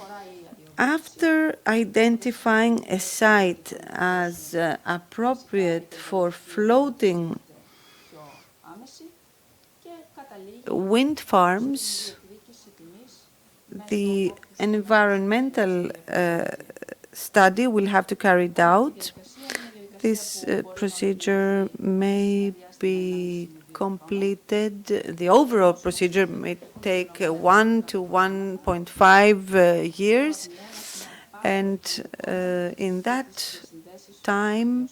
after identifying a site as appropriate for floating wind farms, the environmental study will have to carry it out. This procedure may be completed. The overall procedure may take 1 to 1.5 years, and in that time,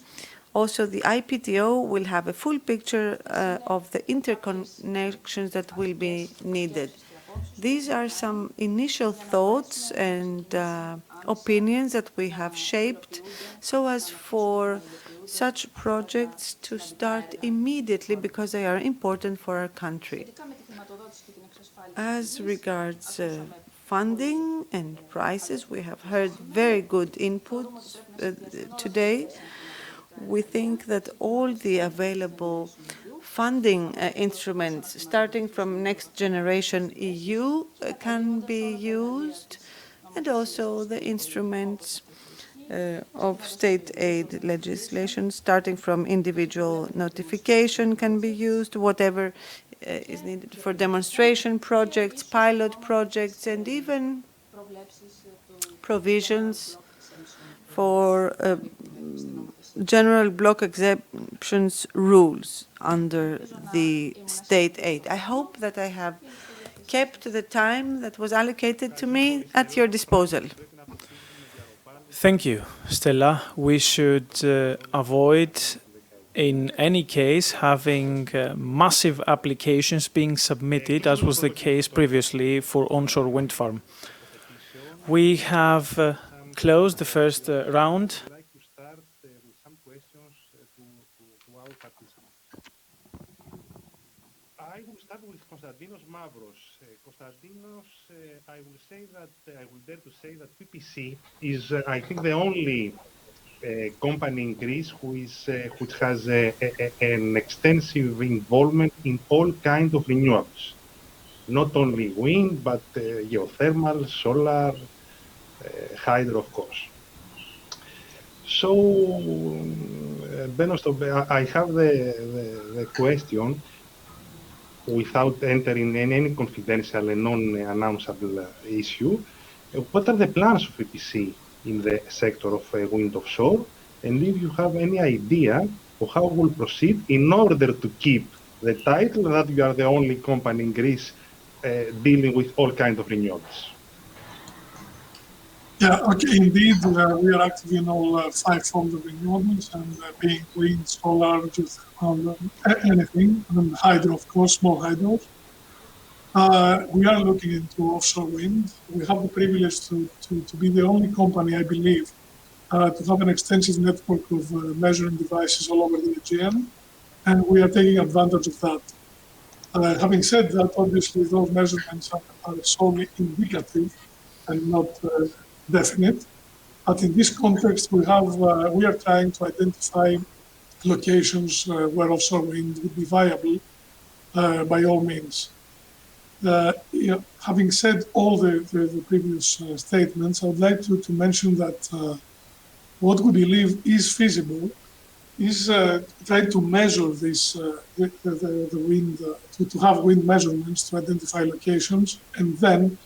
also the IPTO will have a full picture of the interconnections that will be needed. These are some initial thoughts and opinions that we have shaped so as for such projects to start immediately because they are important for our country. As regards funding and prices, we have heard very good inputs today. We think that all the available funding instruments, starting from Next Generation EU, can be used, and also the instruments of state aid legislation, starting from individual notification, can be used, whatever is needed for demonstration projects, pilot projects, and even provisions for general block exemptions rules under the state aid. I hope that I have kept the time that was allocated to me at your disposal. Thank you, Stella. We should avoid, in any case, having massive applications being submitted, as was the case previously for onshore wind farm. We have closed the first round. I'd like to start with some questions to our participants. I will start with Konstantinos Mavros. Konstantinos, I will dare to say that PPC is, I think, the only company in Greece which has an extensive involvement in all kinds of renewables. Not only wind, but geothermal, solar, hydro, of course. So, Benos, I have the question, without entering in any confidential and non-announceable issue. What are the plans of EPC in the sector of wind offshore? And if you have any idea of how we'll proceed in order to keep the title that you are the only company in Greece dealing with all kinds of renewables? Yeah, okay, indeed, we are active in all 5 forms of renewables, and being wind, solar, just anything, and hydro, of course, small hydro. We are looking into offshore wind. We have the privilege to be the only company, I believe, to have an extensive network of measuring devices all over the Aegean, and we are taking advantage of that. Having said that, obviously, those measurements are solely indicative and not definite. But in this context, we are trying to identify locations where offshore wind would be viable by all means. Having said all the previous statements, I would like to mention that what we believe is feasible is try to measure this, the wind, to have wind measurements to identify locations, and then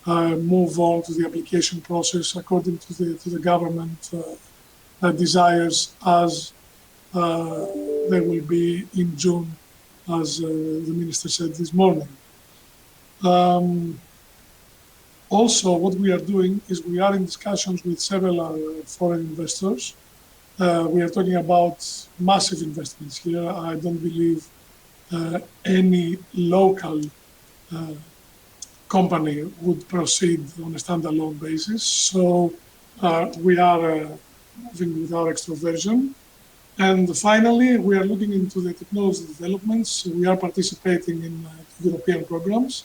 move on to the application process according to the government desires, as they will be in June, as the minister said this morning. Also, what we are doing is we are in discussions with several foreign investors. We are talking about massive investments here. I don't believe any local company would proceed on a standalone basis. So we are moving with our extroversion. And finally, we are looking into the technology developments. We are participating in European programs.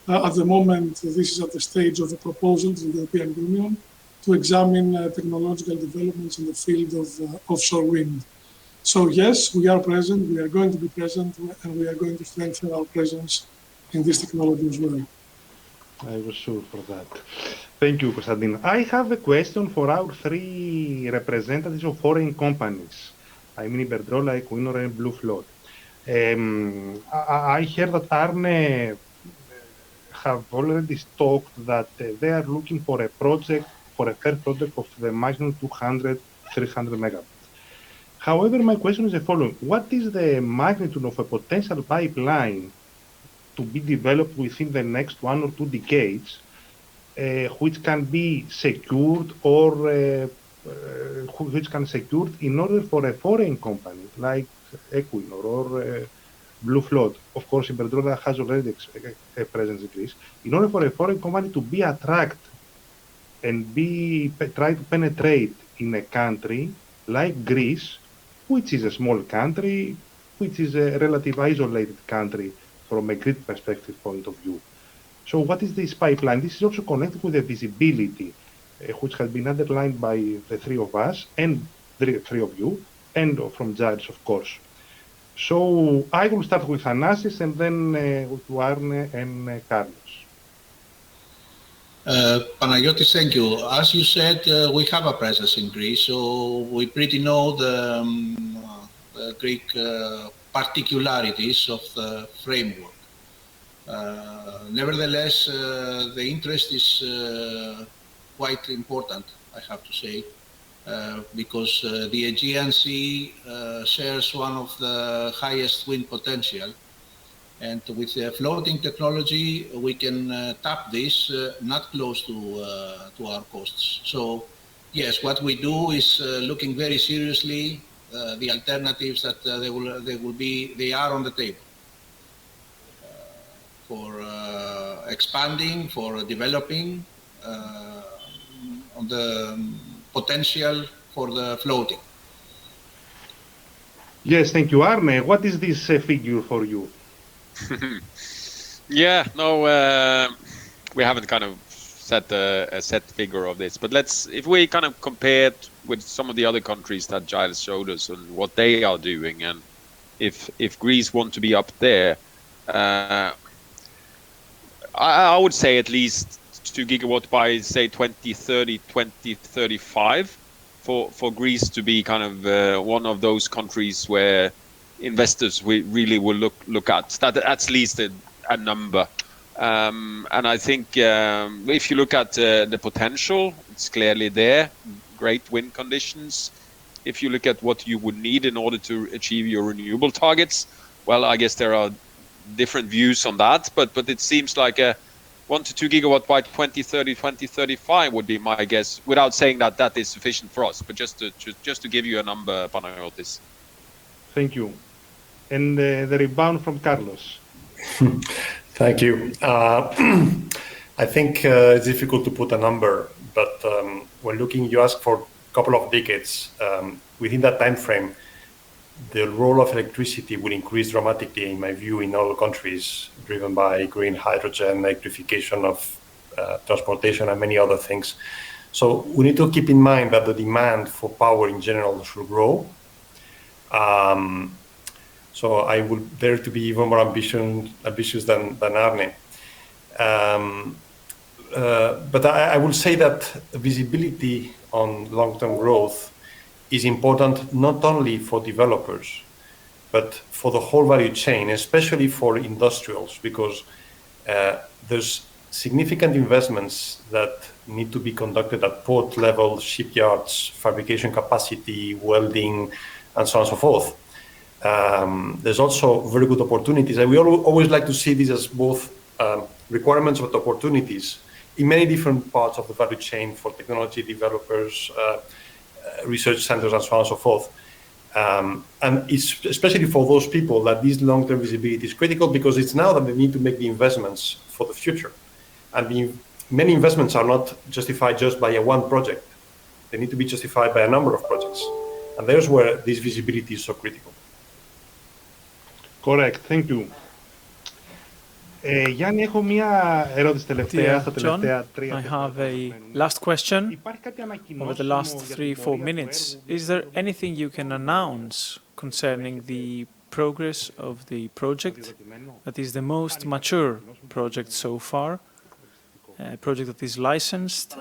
At the moment, this is at the stage of a proposal to the European Union to examine technological developments in the field of offshore wind. So yes, we are present, we are going to be present, and we are going to strengthen our presence in this technology as well. I was sure for that. Thank you, Konstantinos. I have a question for our 3 representatives of foreign companies. I mean Iberdrola, Equinor, and Blue Flood. I heard that Arne have already talked that they are looking for a project, for a third project of the maximum 200, 300 megawatts. However, my question is the following. What is the magnitude of a potential pipeline to be developed within the next 1 or 2 decades, which can be secured or which can secured in order for a foreign company like Equinor or Blue Flood? Of course, Iberdrola has already a presence in Greece. In order for a foreign company to be attracted and try to penetrate in a country like Greece, which is a small country, which is a relatively isolated country from a grid perspective point of view. So what is this pipeline? This is also connected with the visibility, which has been underlined by the 3 of us and the 3 of you, and from Giles, of course. So I will start with Thanasis and then with Arne and Carlos. Panagiotis, thank you. As you said, we have a presence in Greece, so we pretty know the Greek particularities of the framework. Nevertheless, the interest is quite important, I have to say. because the Aegean Sea shares one of the highest wind potential. And with floating technology, we can tap this not close to our costs. So yes, what we do is looking very seriously the alternatives that they are on the table for expanding, for developing on the potential for the floating. Yes, thank you, Arne. What is this figure for you? Yeah, no, we haven't kind of set a set figure of this, but if we kind of compare it with some of the other countries that Giles showed us and what they are doing, and if Greece want to be up there, I would say at least 2 gigawatt by say 2030, 2035 for Greece to be kind of one of those countries where investors really will look at. That's at least a number. And I think if you look at the potential, it's clearly there. Great wind conditions. If you look at what you would need in order to achieve your renewable targets, well, I guess there are different views on that, but it seems like a 1 to 2 gigawatt by 2030, 2035 would be my guess, without saying that is sufficient for us, but just to give you a number, Panayotis. Thank you. And the rebound from Carlos. Thank you. I think it's difficult to put a number, but when looking, you ask for a couple of decades. Within that time frame, the role of electricity will increase dramatically, in my view, in all countries, driven by green hydrogen, electrification of transportation, and many other things. So we need to keep in mind that the demand for power in general should grow. So I would dare to be even more ambitious than Arne. But I will say that visibility on long-term growth is important not only for developers, but for the whole value chain, especially for industrials, because there's significant investments that need to be conducted at port level, shipyards, fabrication capacity, welding, and so on and so forth. There's also very good opportunities, and we always like to see these as both requirements but opportunities in many different parts of the value chain for technology developers, research centers, and so on and so forth. And it's especially for those people that this long-term visibility is critical, because it's now that they need to make the investments for the future. And many investments are not justified just by one project. They need to be justified by a number of projects. And there's where this visibility is so critical. Correct. Thank you. Γιάννη, έχω μία ερώτηση τελευταία στα τελευταία 3-4 I have a last question over the last 3-4 minutes. Is there anything you can announce concerning the progress of the project that is the most mature project so far, a project that is licensed?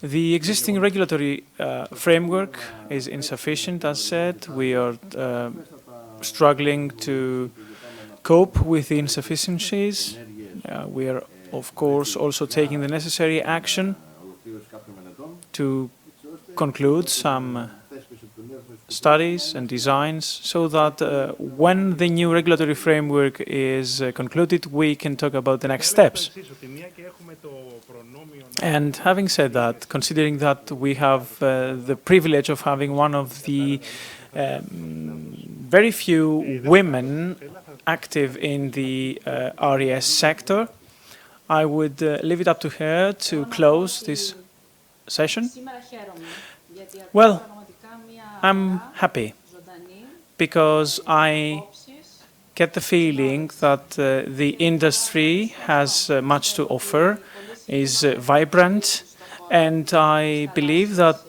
The existing regulatory framework is insufficient, as said. We are struggling to cope with the insufficiencies. We are, of course, also taking the necessary action to conclude some studies and designs so that when the new regulatory framework is concluded, we can talk about the next steps. And having said that, considering that we have the privilege of having one of the very few women active in the RES sector, I would leave it up to her to close this session. Well, I'm happy because I get the feeling that the industry has much to offer, is vibrant, and I believe that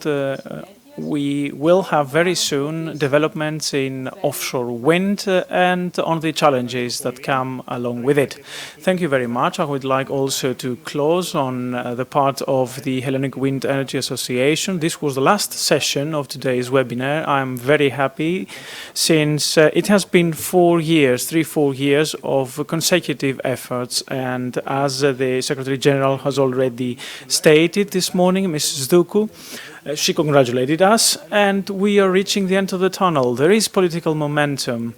we will have very soon developments in offshore wind and on the challenges that come along with it. Thank you very much. I would like also to close on the part of the Hellenic Wind Energy Association. This was the last session of today's webinar. I'm very happy since it has been 4 years, 3-4 years of consecutive efforts, and as the Secretary General has already stated this morning, Mrs. Duku, she congratulated us, and we are reaching the end of the tunnel. There is political momentum.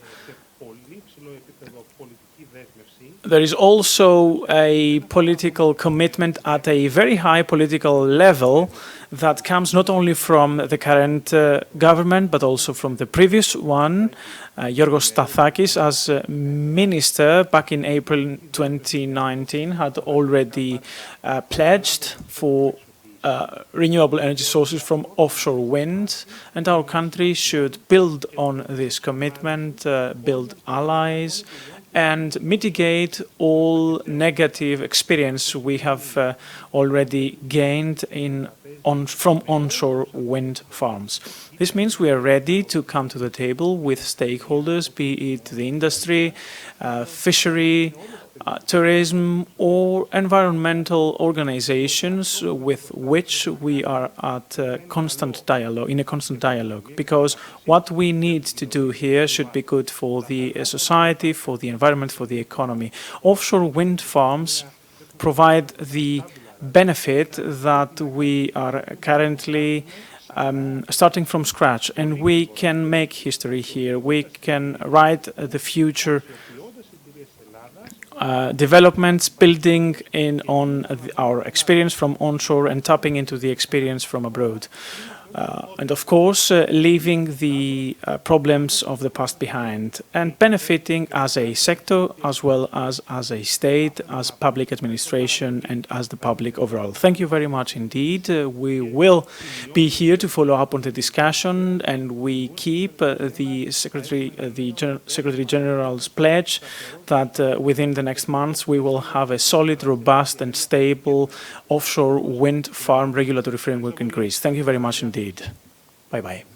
There is also a political commitment at a very high political level that comes not only from the current government, but also from the previous one. Yorgos Stathakis, as minister back in April 2019, had already pledged for renewable energy sources from offshore wind, and our country should build on this commitment, build allies, and mitigate all negative experience we have already gained from onshore wind farms. This means we are ready to come to the table with stakeholders, be it the industry, fishery, tourism, or environmental organizations with which we are at constant dialogue, in a constant dialogue, because what we need to do here should be good for the society, for the environment, for the economy. Offshore wind farms provide the benefit that we are currently starting from scratch, and we can make history here. We can write the future developments, building on our experience from onshore and tapping into the experience from abroad. And of course, leaving the problems of the past behind and benefiting as a sector as well as a state, as public administration, and as the public overall. Thank you very much indeed. We will be here to follow up on the discussion, and we keep the Secretary General's pledge that within the next months we will have a solid, robust, and stable offshore wind farm regulatory framework in Greece. Thank you very much indeed. Bye-bye.